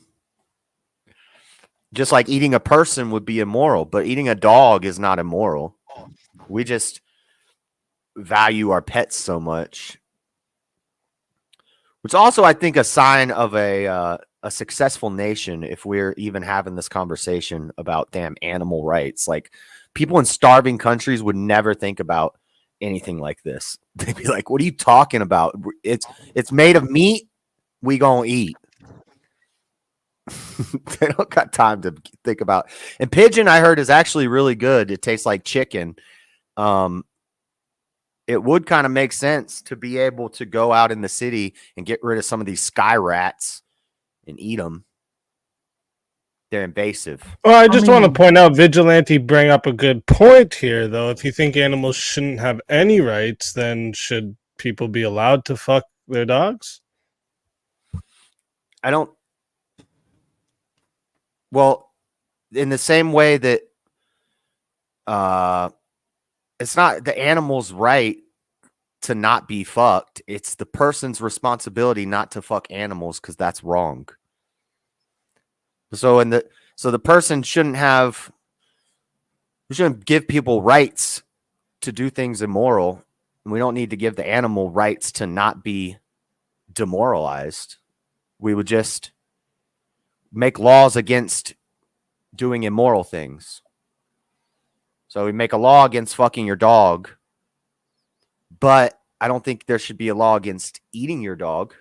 Just like eating a person would be immoral, but eating a dog is not immoral. We just value our pets so much. Which also, I think, a sign of a successful nation if we're even having this conversation about damn animal rights. Like people in starving countries would never think about anything like this. They'd be like, "What are you talking about? It's made of meat. We gonna eat." They don't got time to think about. And pigeon, I heard, is actually really good. It tastes like chicken. It would kind of make sense to be able to go out in the city and get rid of some of these sky rats and eat them. They're invasive. Well, I just want to point out, Vigilante bring up a good point here, though. If you think animals shouldn't have any rights, then should people be allowed to fuck their dogs? I don't. Well, in the same way that it's not the animal's right to not be fucked. It's the person's responsibility not to fuck animals because that's wrong. So the person shouldn't give people rights to do things immoral. And we don't need to give the animal rights to not be demoralized. We would just make laws against doing immoral things. So we make a law against fucking your dog, but I don't think there should be a law against eating your dog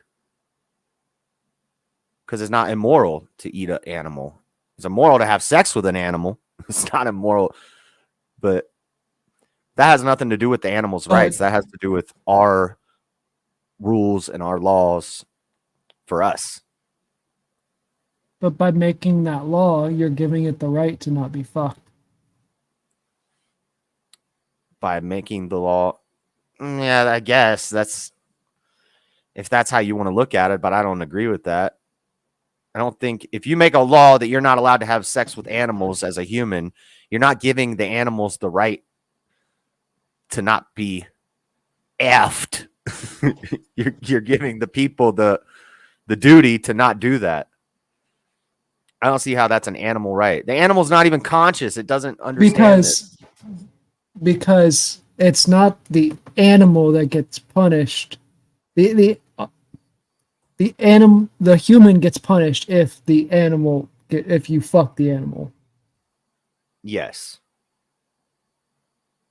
because it's not immoral to eat an animal. It's immoral to have sex with an animal. It's not immoral, but that has nothing to do with the animal's rights. That has to do with our rules and our laws for us. But by making that law, you're giving it the right to not be fucked. By making the law, yeah, I guess that's if that's how you want to look at it, but I don't agree with that. I don't think if you make a law that you're not allowed to have sex with animals as a human, you're not giving the animals the right to not be effed. you're giving the people the duty to not do that. I don't see how that's an animal right. The animal's not even conscious. It doesn't understand because it's not the animal that gets punished. The human gets punished if if you fuck the animal. Yes.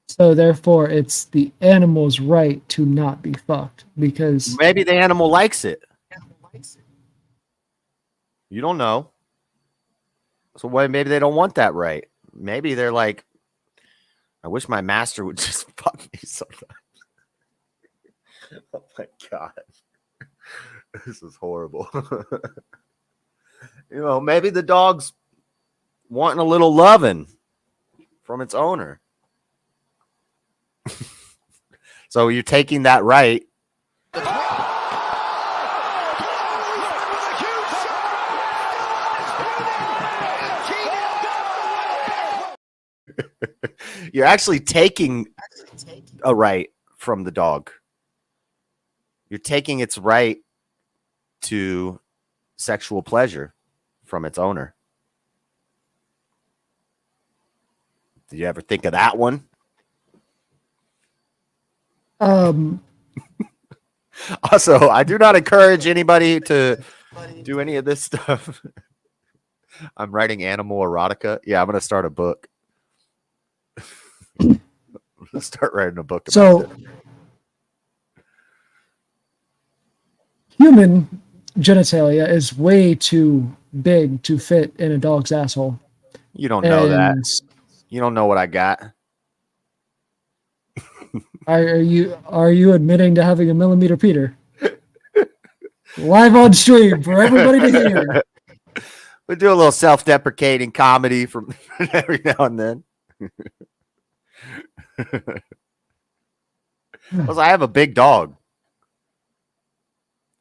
So therefore, it's the animal's right to not be fucked because maybe the animal likes it. You don't know. So why? Maybe they don't want that right. Maybe they're like, I wish my master would just fuck me sometimes. Oh my God. This is horrible. Maybe the dog's wanting a little loving from its owner. So you're taking that right. You're actually taking a right from the dog. You're taking its right to sexual pleasure from its owner. Did you ever think of that one? Also, I do not encourage anybody to do any of this stuff. I'm writing animal erotica. Yeah, I'm going to start a book. I'm going to start writing a book about it. Human genitalia is way too big to fit in a dog's asshole. You don't know that. You don't know what I got. Are you admitting to having a millimeter Peter? Live on stream for everybody to hear. We do a little self-deprecating comedy from every now and then. I have a big dog.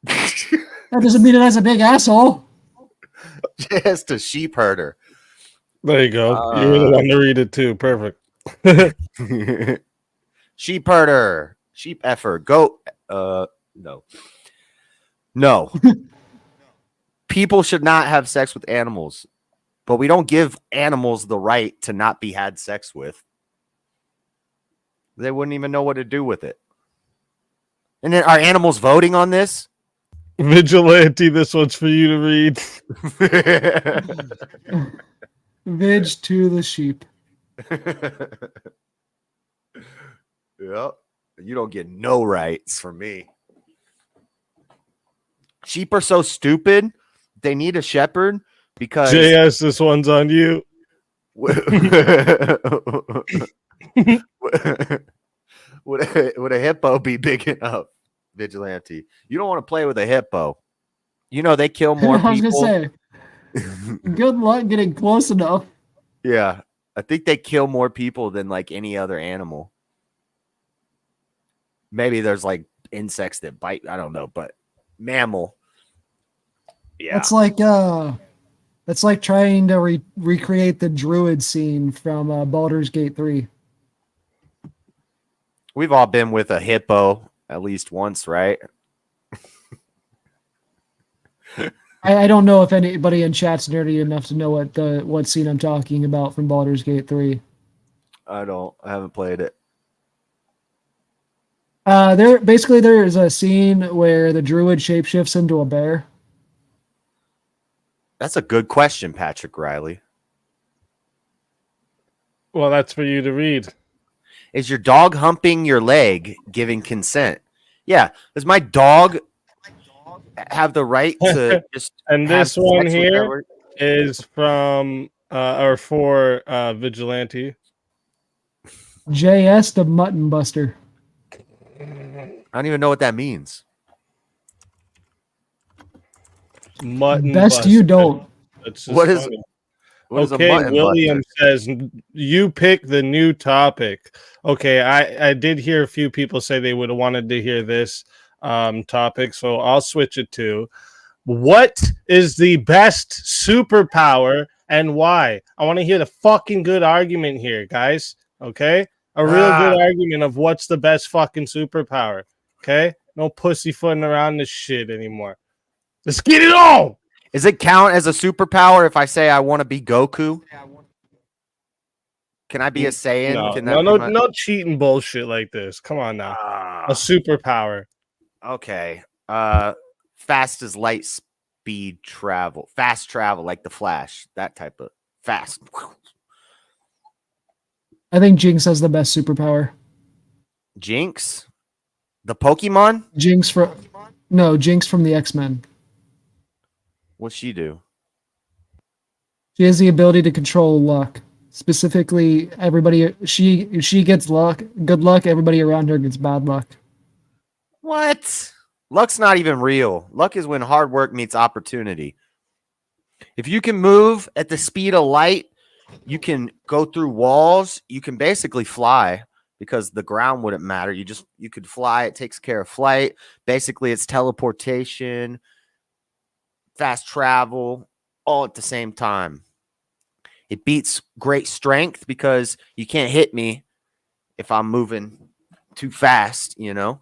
That doesn't mean it has a big asshole. Just a sheep herder. There you go. You were the one to read it too. Perfect. Sheep herder. Sheep effer. Goat. No. People should not have sex with animals, but we don't give animals the right to not be had sex with. They wouldn't even know what to do with it. And then are animals voting on this? Vigilante, this one's for you to read. Vig to the sheep. Yep. You don't get no rights from me. Sheep are so stupid. They need a shepherd because JS, this one's on you. Would a hippo be big enough? Vigilante. You don't want to play with a hippo. They kill more people. I was gonna say, good luck getting close enough. Yeah. I think they kill more people than like any other animal. Maybe there's like insects that bite. I don't know, but mammal. Yeah. That's like trying to recreate the druid scene from Baldur's Gate 3. We've all been with a hippo at least once, right? I don't know if anybody in chat's nerdy enough to know what scene I'm talking about from Baldur's Gate 3. I haven't played it. There's a scene where the druid shapeshifts into a bear. That's a good question, Patrick Riley. Well, that's for you to read. Is your dog humping your leg giving consent? Yeah. Does my dog have the right to just and have this one sex with here her? is from or for Vigilante. JS the Mutton Buster. I don't even know what that means. Mutton Best Buster. you don't. It's What is funny. what is a Okay, mutton William buster? says you pick the new topic. Okay, I did hear a few people say they would have wanted to hear this topic, so I'll switch it to what is the best superpower and why? I want to hear the fucking good argument here, guys. Okay, a real good argument of what's the best fucking superpower. Okay, no pussyfooting around this shit anymore. Let's get it on. Does it count as a superpower if I say I want to be Goku? Can I be a Saiyan? No, Can that be no cheating bullshit like this. Come on now. A superpower. Okay. Fast as light speed travel. Fast travel like the Flash. That type of fast. I think Jinx has the best superpower. Jinx? The Pokemon? Jinx from the X-Men. What's she do? She has the ability to control luck. Specifically, everybody she gets luck, good luck, everybody around her gets bad luck. What? Luck's not even real. Luck is when hard work meets opportunity. If you can move at the speed of light, you can go through walls, you can basically fly because the ground wouldn't matter. You could fly, it takes care of flight. Basically, it's teleportation, fast travel, all at the same time. It beats great strength because you can't hit me if I'm moving too fast, you know?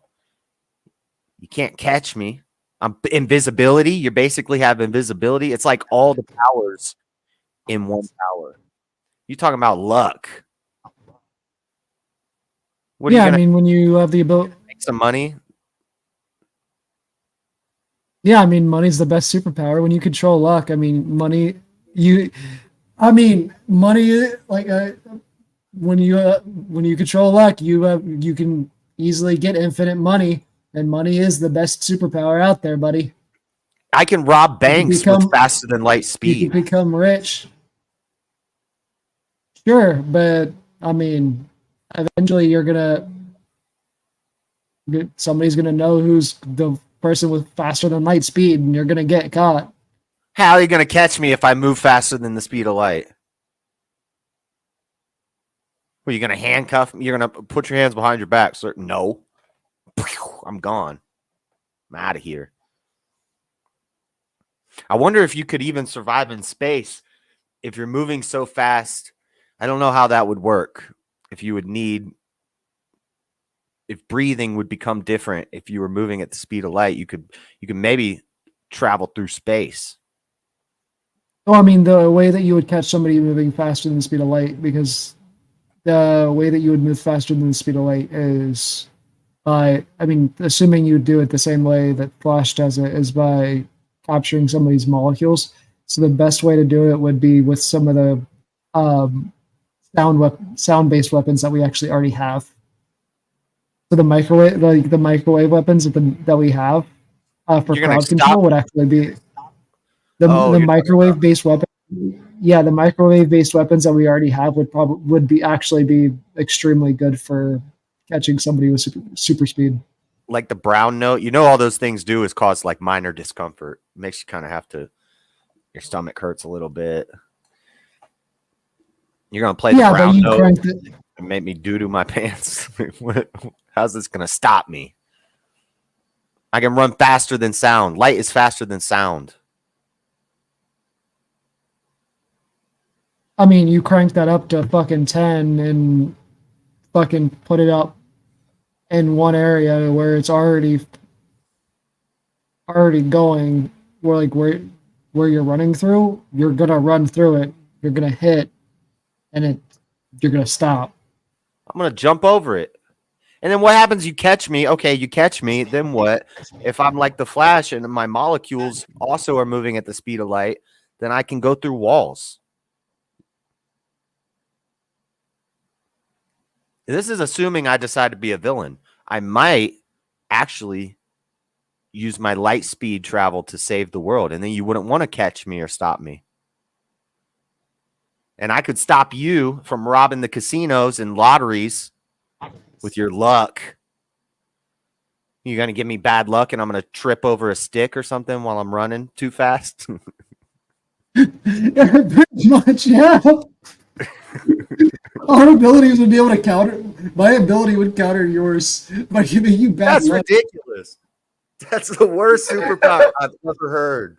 You can't catch me. Invisibility, you basically have invisibility. It's like all the powers in one power. You talking about luck. What are you gonna when you have the ability. make some money? Yeah, I mean, money's the best superpower. When you control luck, money. Money. Like when you control luck, you can easily get infinite money, and money is the best superpower out there, buddy. I can rob banks with faster than light You speed. can become rich. Sure, but eventually somebody's gonna know who's the person with faster than light speed, and you're gonna get caught. How are you gonna catch me if I move faster than the speed of light? Well, you're gonna handcuff me? You're gonna put your hands behind your back? So, no. I'm gone. I'm out of here. I wonder if you could even survive in space if you're moving so fast. I don't know how that would work. If breathing would become different if you were moving at the speed of light, you could maybe travel through space. Oh, the way that you would catch somebody moving faster than the speed of light, because the way that you would move faster than the speed of light is by, assuming you do it the same way that Flash does it, is by capturing some of these molecules. So the best way to do it would be with some of the sound-based weapons that we actually already have. So the microwave weapons that we have for crowd control would actually be the microwave-based weapon. Yeah, the microwave-based weapons that we already have would be extremely good for catching somebody with super speed. Like the brown note, all those things do is cause like minor discomfort. It makes you kind of have to, your stomach hurts a little bit. You're gonna play the brown note and make me doo-doo my pants. How's this gonna stop me? I can run faster than sound. Light is faster than sound. You crank that up to fucking 10 and fucking put it up in one area where it's already going, where you're running through, you're gonna run through it, you're gonna hit, and you're gonna stop. I'm gonna jump over it. And then what happens? You catch me. Okay, you catch me. Then what? If I'm like the Flash and my molecules also are moving at the speed of light, then I can go through walls. This is assuming I decide to be a villain. I might actually use my light speed travel to save the world, and then you wouldn't want to catch me or stop me. And I could stop you from robbing the casinos and lotteries with your luck. You're going to give me bad luck and I'm going to trip over a stick or something while I'm running too fast? Pretty much, yeah. Our abilities would be able to counter. My ability would counter yours by giving you bad That's luck. ridiculous. That's the worst superpower I've ever heard.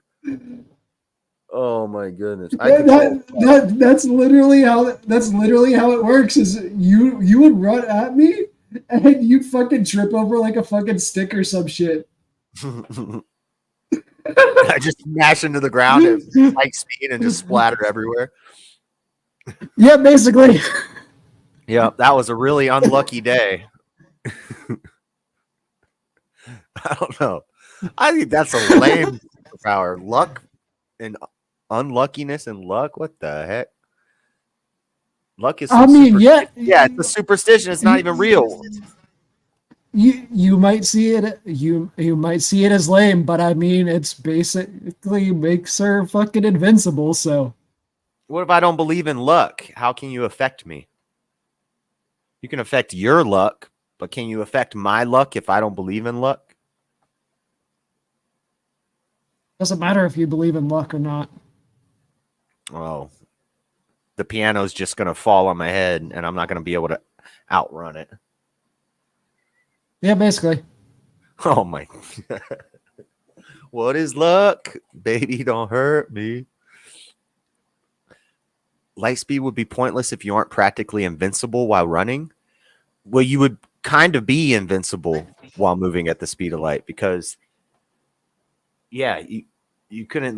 Oh my goodness! That's literally how it works. Is you would run at me and you'd fucking trip over like a fucking stick or some shit. I just smash into the ground at light speed and just splatter everywhere. Yeah, basically. Yeah, that was a really unlucky day. I don't know. I think that's a lame superpower. Luck and unluckiness and luck. What the heck? Luck is. Yeah, it's a superstition. It's not even real. You might see it. You might see it as lame, but I mean, it's basically makes her fucking invincible. So. What if I don't believe in luck? How can you affect me? You can affect your luck, but can you affect my luck if I don't believe in luck? Doesn't matter if you believe in luck or not. Oh, the piano's just going to fall on my head and I'm not going to be able to outrun it. Yeah, basically. Oh my. What is luck? Baby, don't hurt me. Light speed would be pointless if you aren't practically invincible while running. Well, you would kind of be invincible while moving at the speed of light because, yeah, you couldn't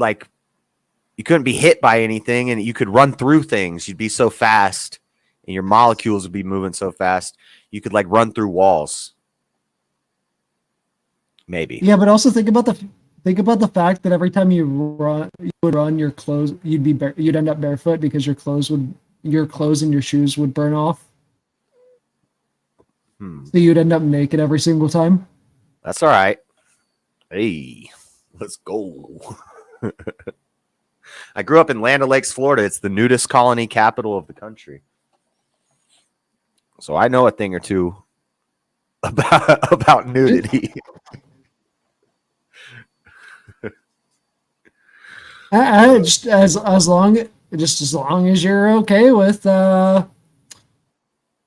be hit by anything and you could run through things. You'd be so fast and your molecules would be moving so fast. You could like run through walls. Maybe. Yeah, but also think about the fact that every time you would run, your clothes you'd end up barefoot because your clothes and your shoes would burn off. So you'd end up naked every single time. That's all right. Hey, let's go. I grew up in Land O'Lakes, Florida. It's the nudist colony capital of the country. So I know a thing or two about nudity. Just as long as you're okay with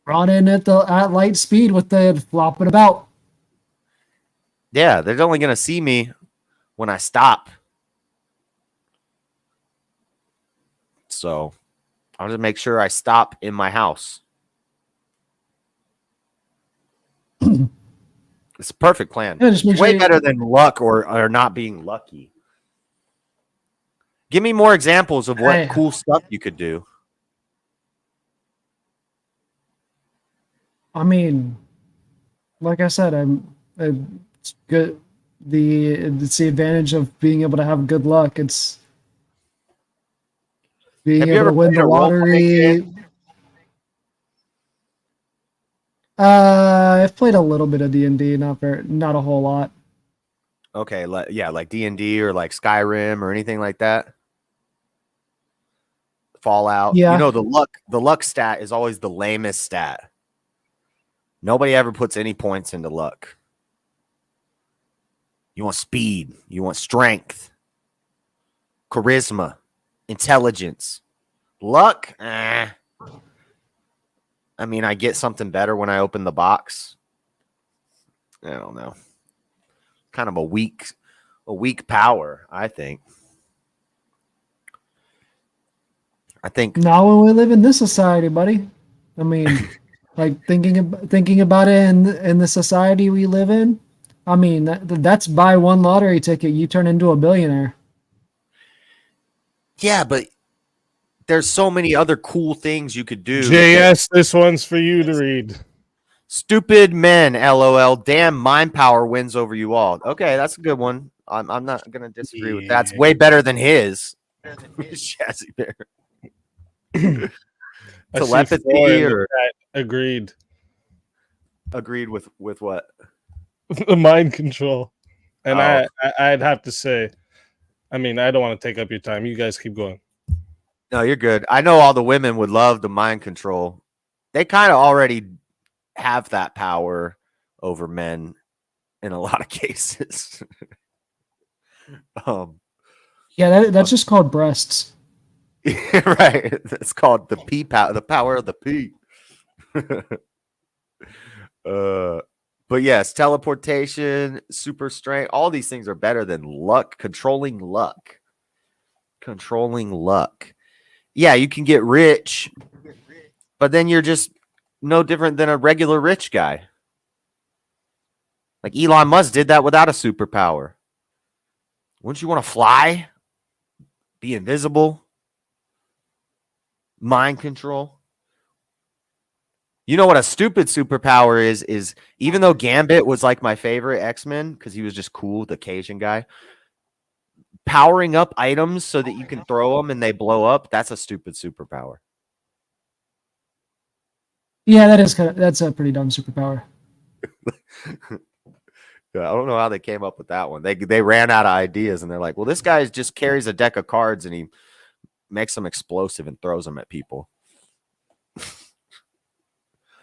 running at light speed with the flopping about. Yeah, they're only gonna see me when I stop. So I'll just make sure I stop in my house. It's a perfect plan. Yeah, just make Way sure better than luck or not being lucky. Give me more examples of what cool stuff you could do. I mean, like I said, it's good. It's the advantage of being able to have good luck. It's being able to win the lottery. I've played a little bit of D&D, not a whole lot. Okay, like D&D or like Skyrim or anything like that. Fallout. Yeah. You know, the luck stat is always the lamest stat. Nobody ever puts any points into luck. You want speed, you want strength, charisma, intelligence. Luck, I mean, I get something better when I open the box. I don't know. Kind of a weak power, I think. Not when we live in this society, buddy. I mean, Like thinking about it in the society we live in. I mean, that's buy one lottery ticket, you turn into a billionaire. Yeah, but there's so many other cool things you could do. JS, this one's for you to read. Stupid men, LOL. Damn, mind power wins over you all. Okay, that's a good one. I'm not gonna disagree with that. It's way better than his. Shazzy Bear. Telepathy or agreed. Agreed with what? The mind control. And Oh. I'd have to say, I mean, I don't want to take up your time. You guys keep going. No, you're good. I know all the women would love the mind control. They kind of already have that power over men in a lot of cases. Yeah, that's just called breasts. Right. It's called the P power, the power of the P. But yes, teleportation, super strength, all these things are better than luck, controlling luck. Controlling luck. Yeah, you can get rich, but then you're just no different than a regular rich guy. Like Elon Musk did that without a superpower. Wouldn't you want to fly? Be invisible? Mind control? You know what a stupid superpower is even though Gambit was like my favorite X-Men because he was just cool, the Cajun guy, powering up items so that you can throw them and they blow up, that's a stupid superpower. Yeah, that's a pretty dumb superpower. Yeah, I don't know how they came up with that one. They ran out of ideas and they're like, well, this guy just carries a deck of cards and he makes them explosive and throws them at people.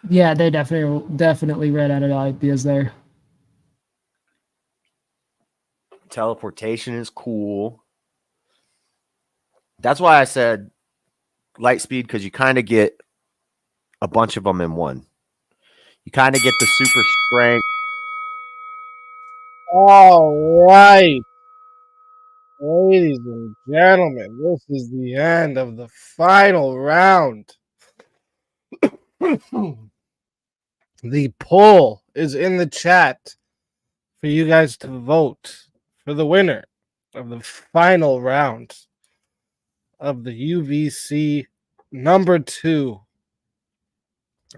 Yeah, they definitely ran out of ideas there. Teleportation is cool. That's why I said light speed, because you kind of get a bunch of them in one. You kind of get the super strength. All right. Ladies and gentlemen, this is the end of the final round. The poll is in the chat for you guys to vote for the winner of the final round of the UVC number 2.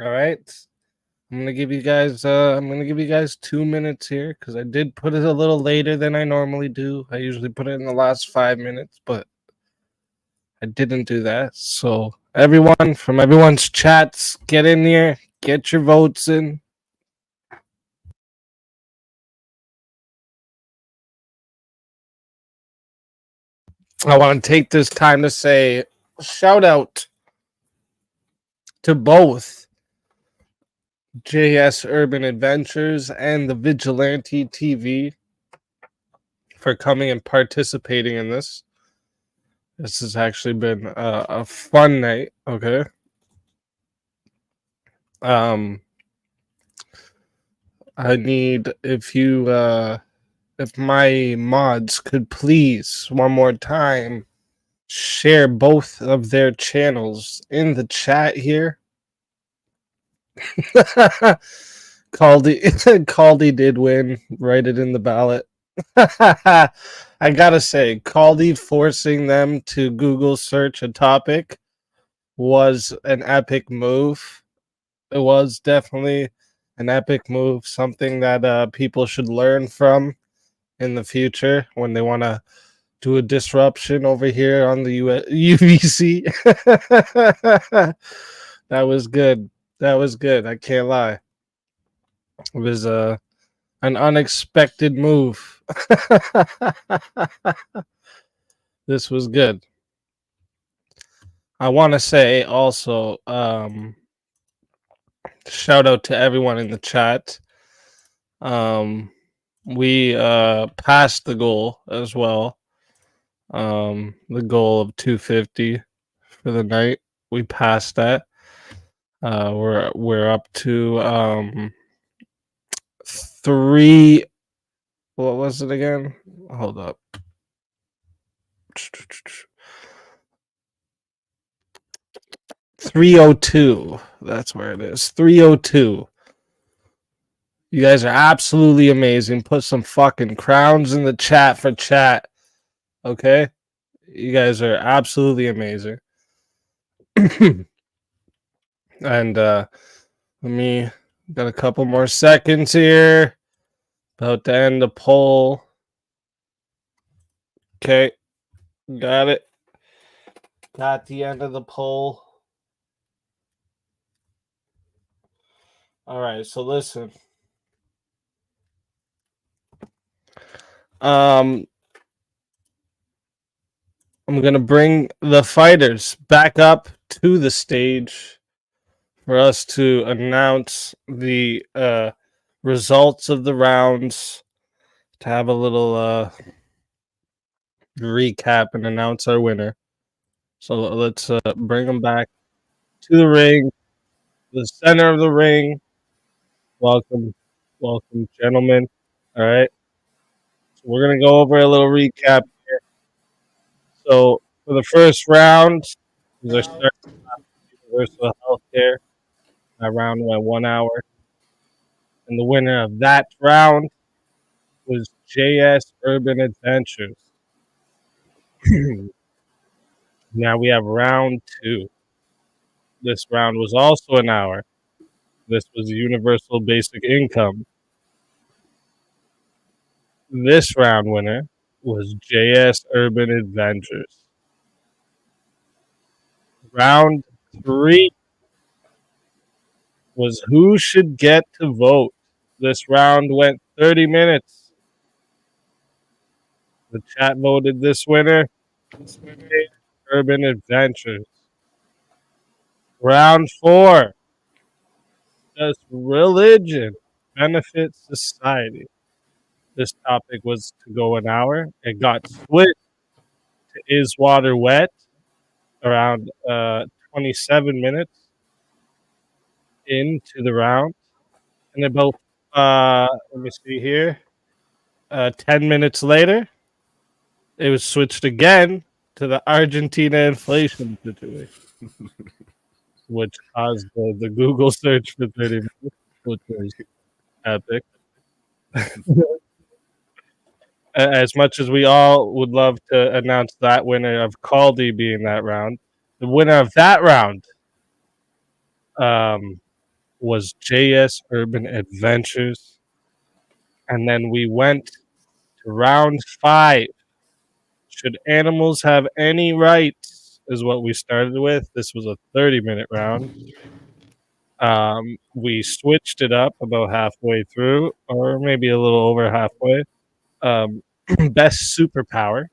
All right. I'm gonna give you guys 2 minutes here because I did put it a little later than I normally do. I usually put it in the last 5 minutes, but I didn't do that. So everyone from everyone's chats, get in here, get your votes in. I want to take this time to say shout out to both JS Urban Adventures and the Vigilante TV for coming and participating in this. This has actually been a fun night. Okay. I need if my mods could please one more time share both of their channels in the chat here. Caldy did win. Write it in the ballot. I gotta say, Caldy forcing them to Google search a topic was an epic move. It was definitely an epic move, something that people should learn from in the future when they want to do a disruption over here on the UVC. That was good. That was good. I can't lie. It was an unexpected move. This was good. I want to say also, shout out to everyone in the chat. We passed the goal as well. The goal of 250 for the night. We passed that. We're up to 3. What was it again? Hold up. 302. That's where it is. 302. You guys are absolutely amazing. Put some fucking crowns in the chat for chat. Okay? You guys are absolutely amazing. And let me got a couple more seconds here. About to end the poll. Okay. Got it. Got the end of the poll. All right, so listen. I'm gonna bring the fighters back up to the stage for us to announce the results of the rounds, to have a little recap and announce our winner. So let's bring them back to the ring, the center of the ring. Welcome, gentlemen. All right. So we're gonna go over a little recap here. So for the first round, is our start universal healthcare. That round went 1 hour, and the winner of that round was JS Urban Adventures. Now we have round 2. This round was also an hour. This was universal basic income. This round winner was JS Urban Adventures. Round 3 was who should get to vote. This round went 30 minutes. The chat voted this winner, JS Urban Adventures. Round 4. Does religion benefit society? This topic was to go an hour. It got switched to Is Water Wet around 27 minutes into the round. And about, let me see here, 10 minutes later, it was switched again to the Argentina inflation situation, which caused the Google search for 30 minutes, which was epic. As much as we all would love to announce that winner of Caldi being that round, the winner of that round was JS Urban Adventures. And then we went to round 5. Should animals have any rights? Is what we started with. This was a 30-minute round. We switched it up about halfway through, or maybe a little over halfway. Best superpower.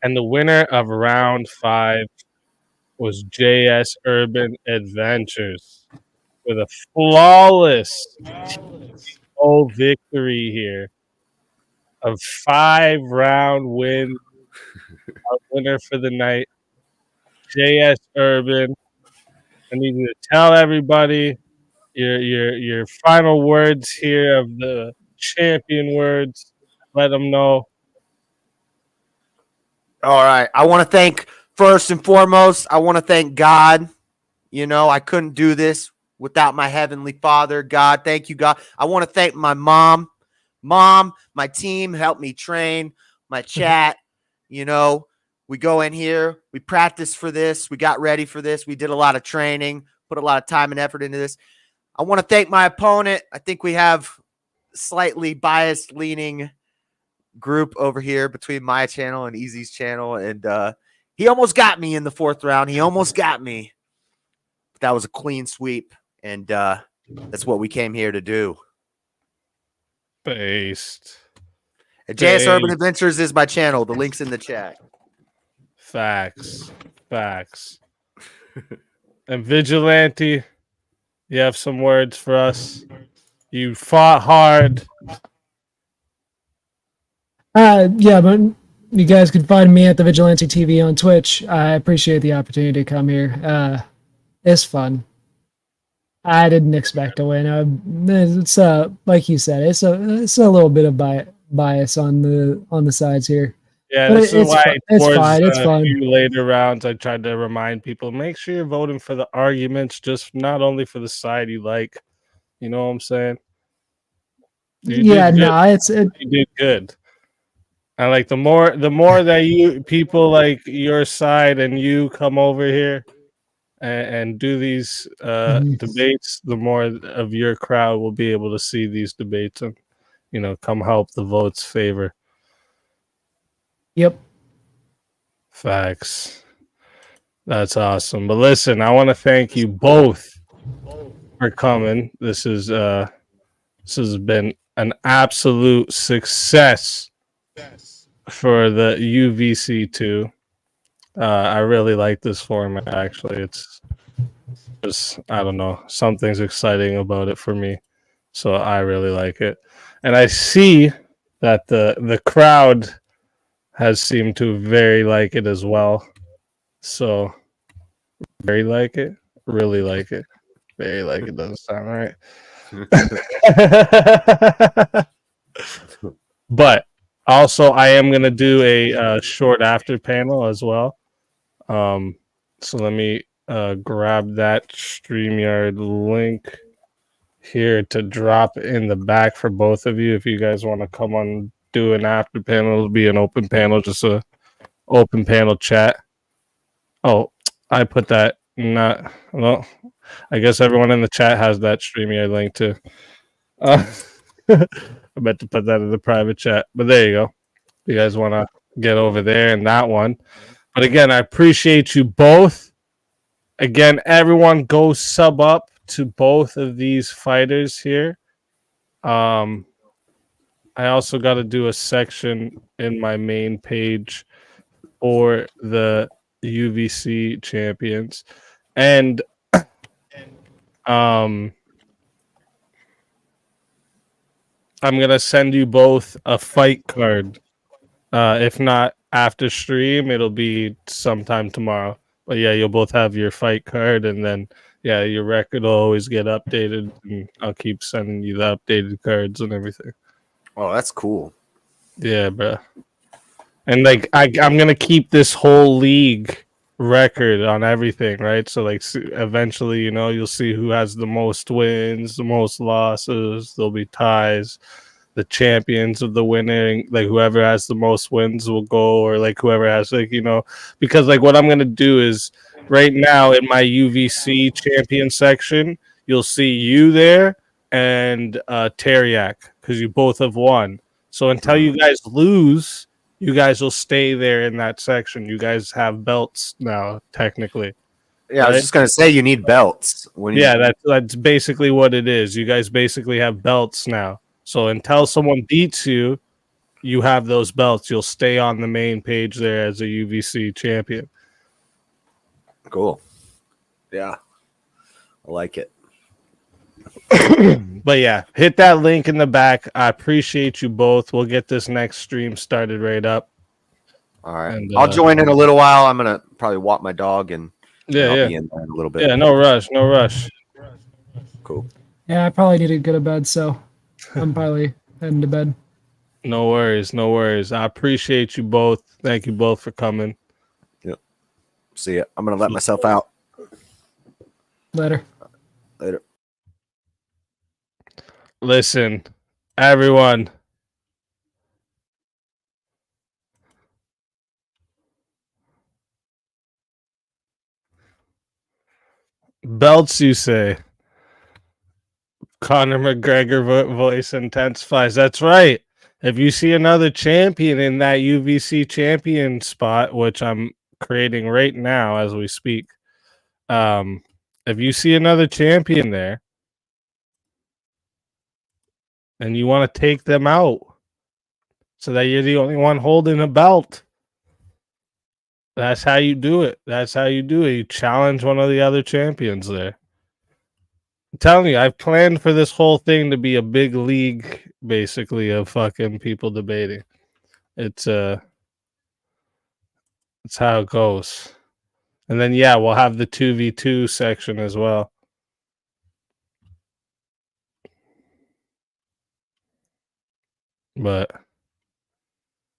And the winner of round 5 was JS Urban Adventures with a flawless victory here of 5-round win. Our winner for the night, JS Urban. I need you to tell everybody your final words here of the champion words. Let them know. All right. I want to thank, first and foremost, I want to thank God. You know, I couldn't do this without my heavenly Father. God, thank you, God. I want to thank my mom. My team helped me train, my chat. You know, we go in here, we practice for this, we got ready for this, we did a lot of training, put a lot of time and effort into this. I want to thank my opponent. I think we have slightly biased leaning group over here between my channel and Easy's channel, and he almost got me in the 4th round. He almost got me. But that was a clean sweep, and that's what we came here to do. Based. JS Urban Adventures is my channel. The link's in the chat. Facts. And Vigilante, you have some words for us. You fought hard. Yeah, but you guys can find me at the Vigilante TV on Twitch. I appreciate the opportunity to come here. It's fun. I didn't expect to win. It's like you said, it's a little bit of bias on the sides here. Yeah, But this is why it's towards fine. It's a fun. few later rounds, I tried to remind people, make sure you're voting for the arguments, just not only for the side you like. You know what I'm saying? You Yeah, did good. no, You did good. And like the more that you people like your side and you come over here and do these debates, the more of your crowd will be able to see these debates and come help the votes favor. Yep. Facts. That's awesome. But listen, I want to thank you both for coming. This has been an absolute success for the UVC2. I really like this format actually. It's just, I don't know, something's exciting about it for me. So I really like it. And I see that the crowd has seemed to very like it as well. So very like it, really like it. Very like it doesn't sound right. But also I am gonna do a short after panel as well. So let me grab that StreamYard link here to drop in the back for both of you if you guys want to come on do an after panel. It'll be an open panel, just a open panel chat. Oh, I put that not well. I guess everyone in the chat has that StreamYard link too. I meant to put that in the private chat, but there you go. You guys want to get over there in that one. But again, I appreciate you both. Again, everyone go sub up to both of these fighters here. I also got to do a section in my main page for the UVC champions. And I'm gonna send you both a fight card. If not after stream, it'll be sometime tomorrow. But yeah, you'll both have your fight card, and then yeah, your record will always get updated, and I'll keep sending you the updated cards and everything. Oh, that's cool. Yeah, bro. And like I'm gonna keep this whole league record on everything, right? So like eventually, you'll see who has the most wins, the most losses. There'll be ties. The champions of the winning, like whoever has the most wins will go, or like whoever has because like what I'm gonna do is right now in my UVC champion section, you'll see you there and Teriak because you both have won. So until you guys lose, you guys will stay there in that section. You guys have belts now, technically. Yeah, I was just gonna say you need belts. That's basically what it is. You guys basically have belts now. So until someone beats you, you have those belts. You'll stay on the main page there as a UVC champion. Cool. Yeah, I like it. But yeah, hit that link in the back. I appreciate you both. We'll get this next stream started right up. All right. And, I'll join in a little while. I'm gonna probably walk my dog and I'll be in there in a little bit. Yeah, no rush, no rush. Cool. Yeah, I probably need to go to bed, so I'm probably heading to bed. No worries, no worries. I appreciate you both. Thank you both for coming. Yep. See ya. I'm gonna let myself out. Later. Later. Listen, everyone. Belts, you say? Conor McGregor voice intensifies. That's right. If you see another champion in that UVC champion spot, which I'm creating right now as we speak, if you see another champion there and you want to take them out so that you're the only one holding a belt, that's how you do it. That's how you do it. You challenge one of the other champions there. I'm telling you, I've planned for this whole thing to be a big league, basically, of fucking people debating. It's how it goes. And then yeah, we'll have the 2v2 section as well. But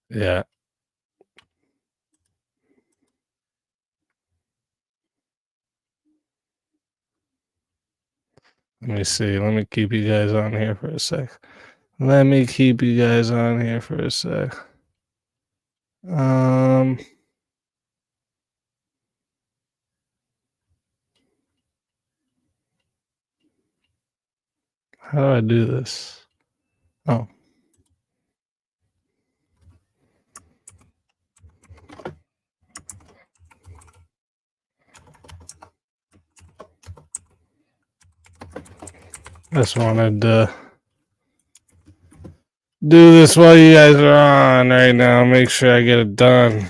yeah. Let me see. Let me keep you guys on here for a sec. Let me keep you guys on here for a sec. How do I do this? Oh. Just wanted to do this while you guys are on right now. Make sure I get it done.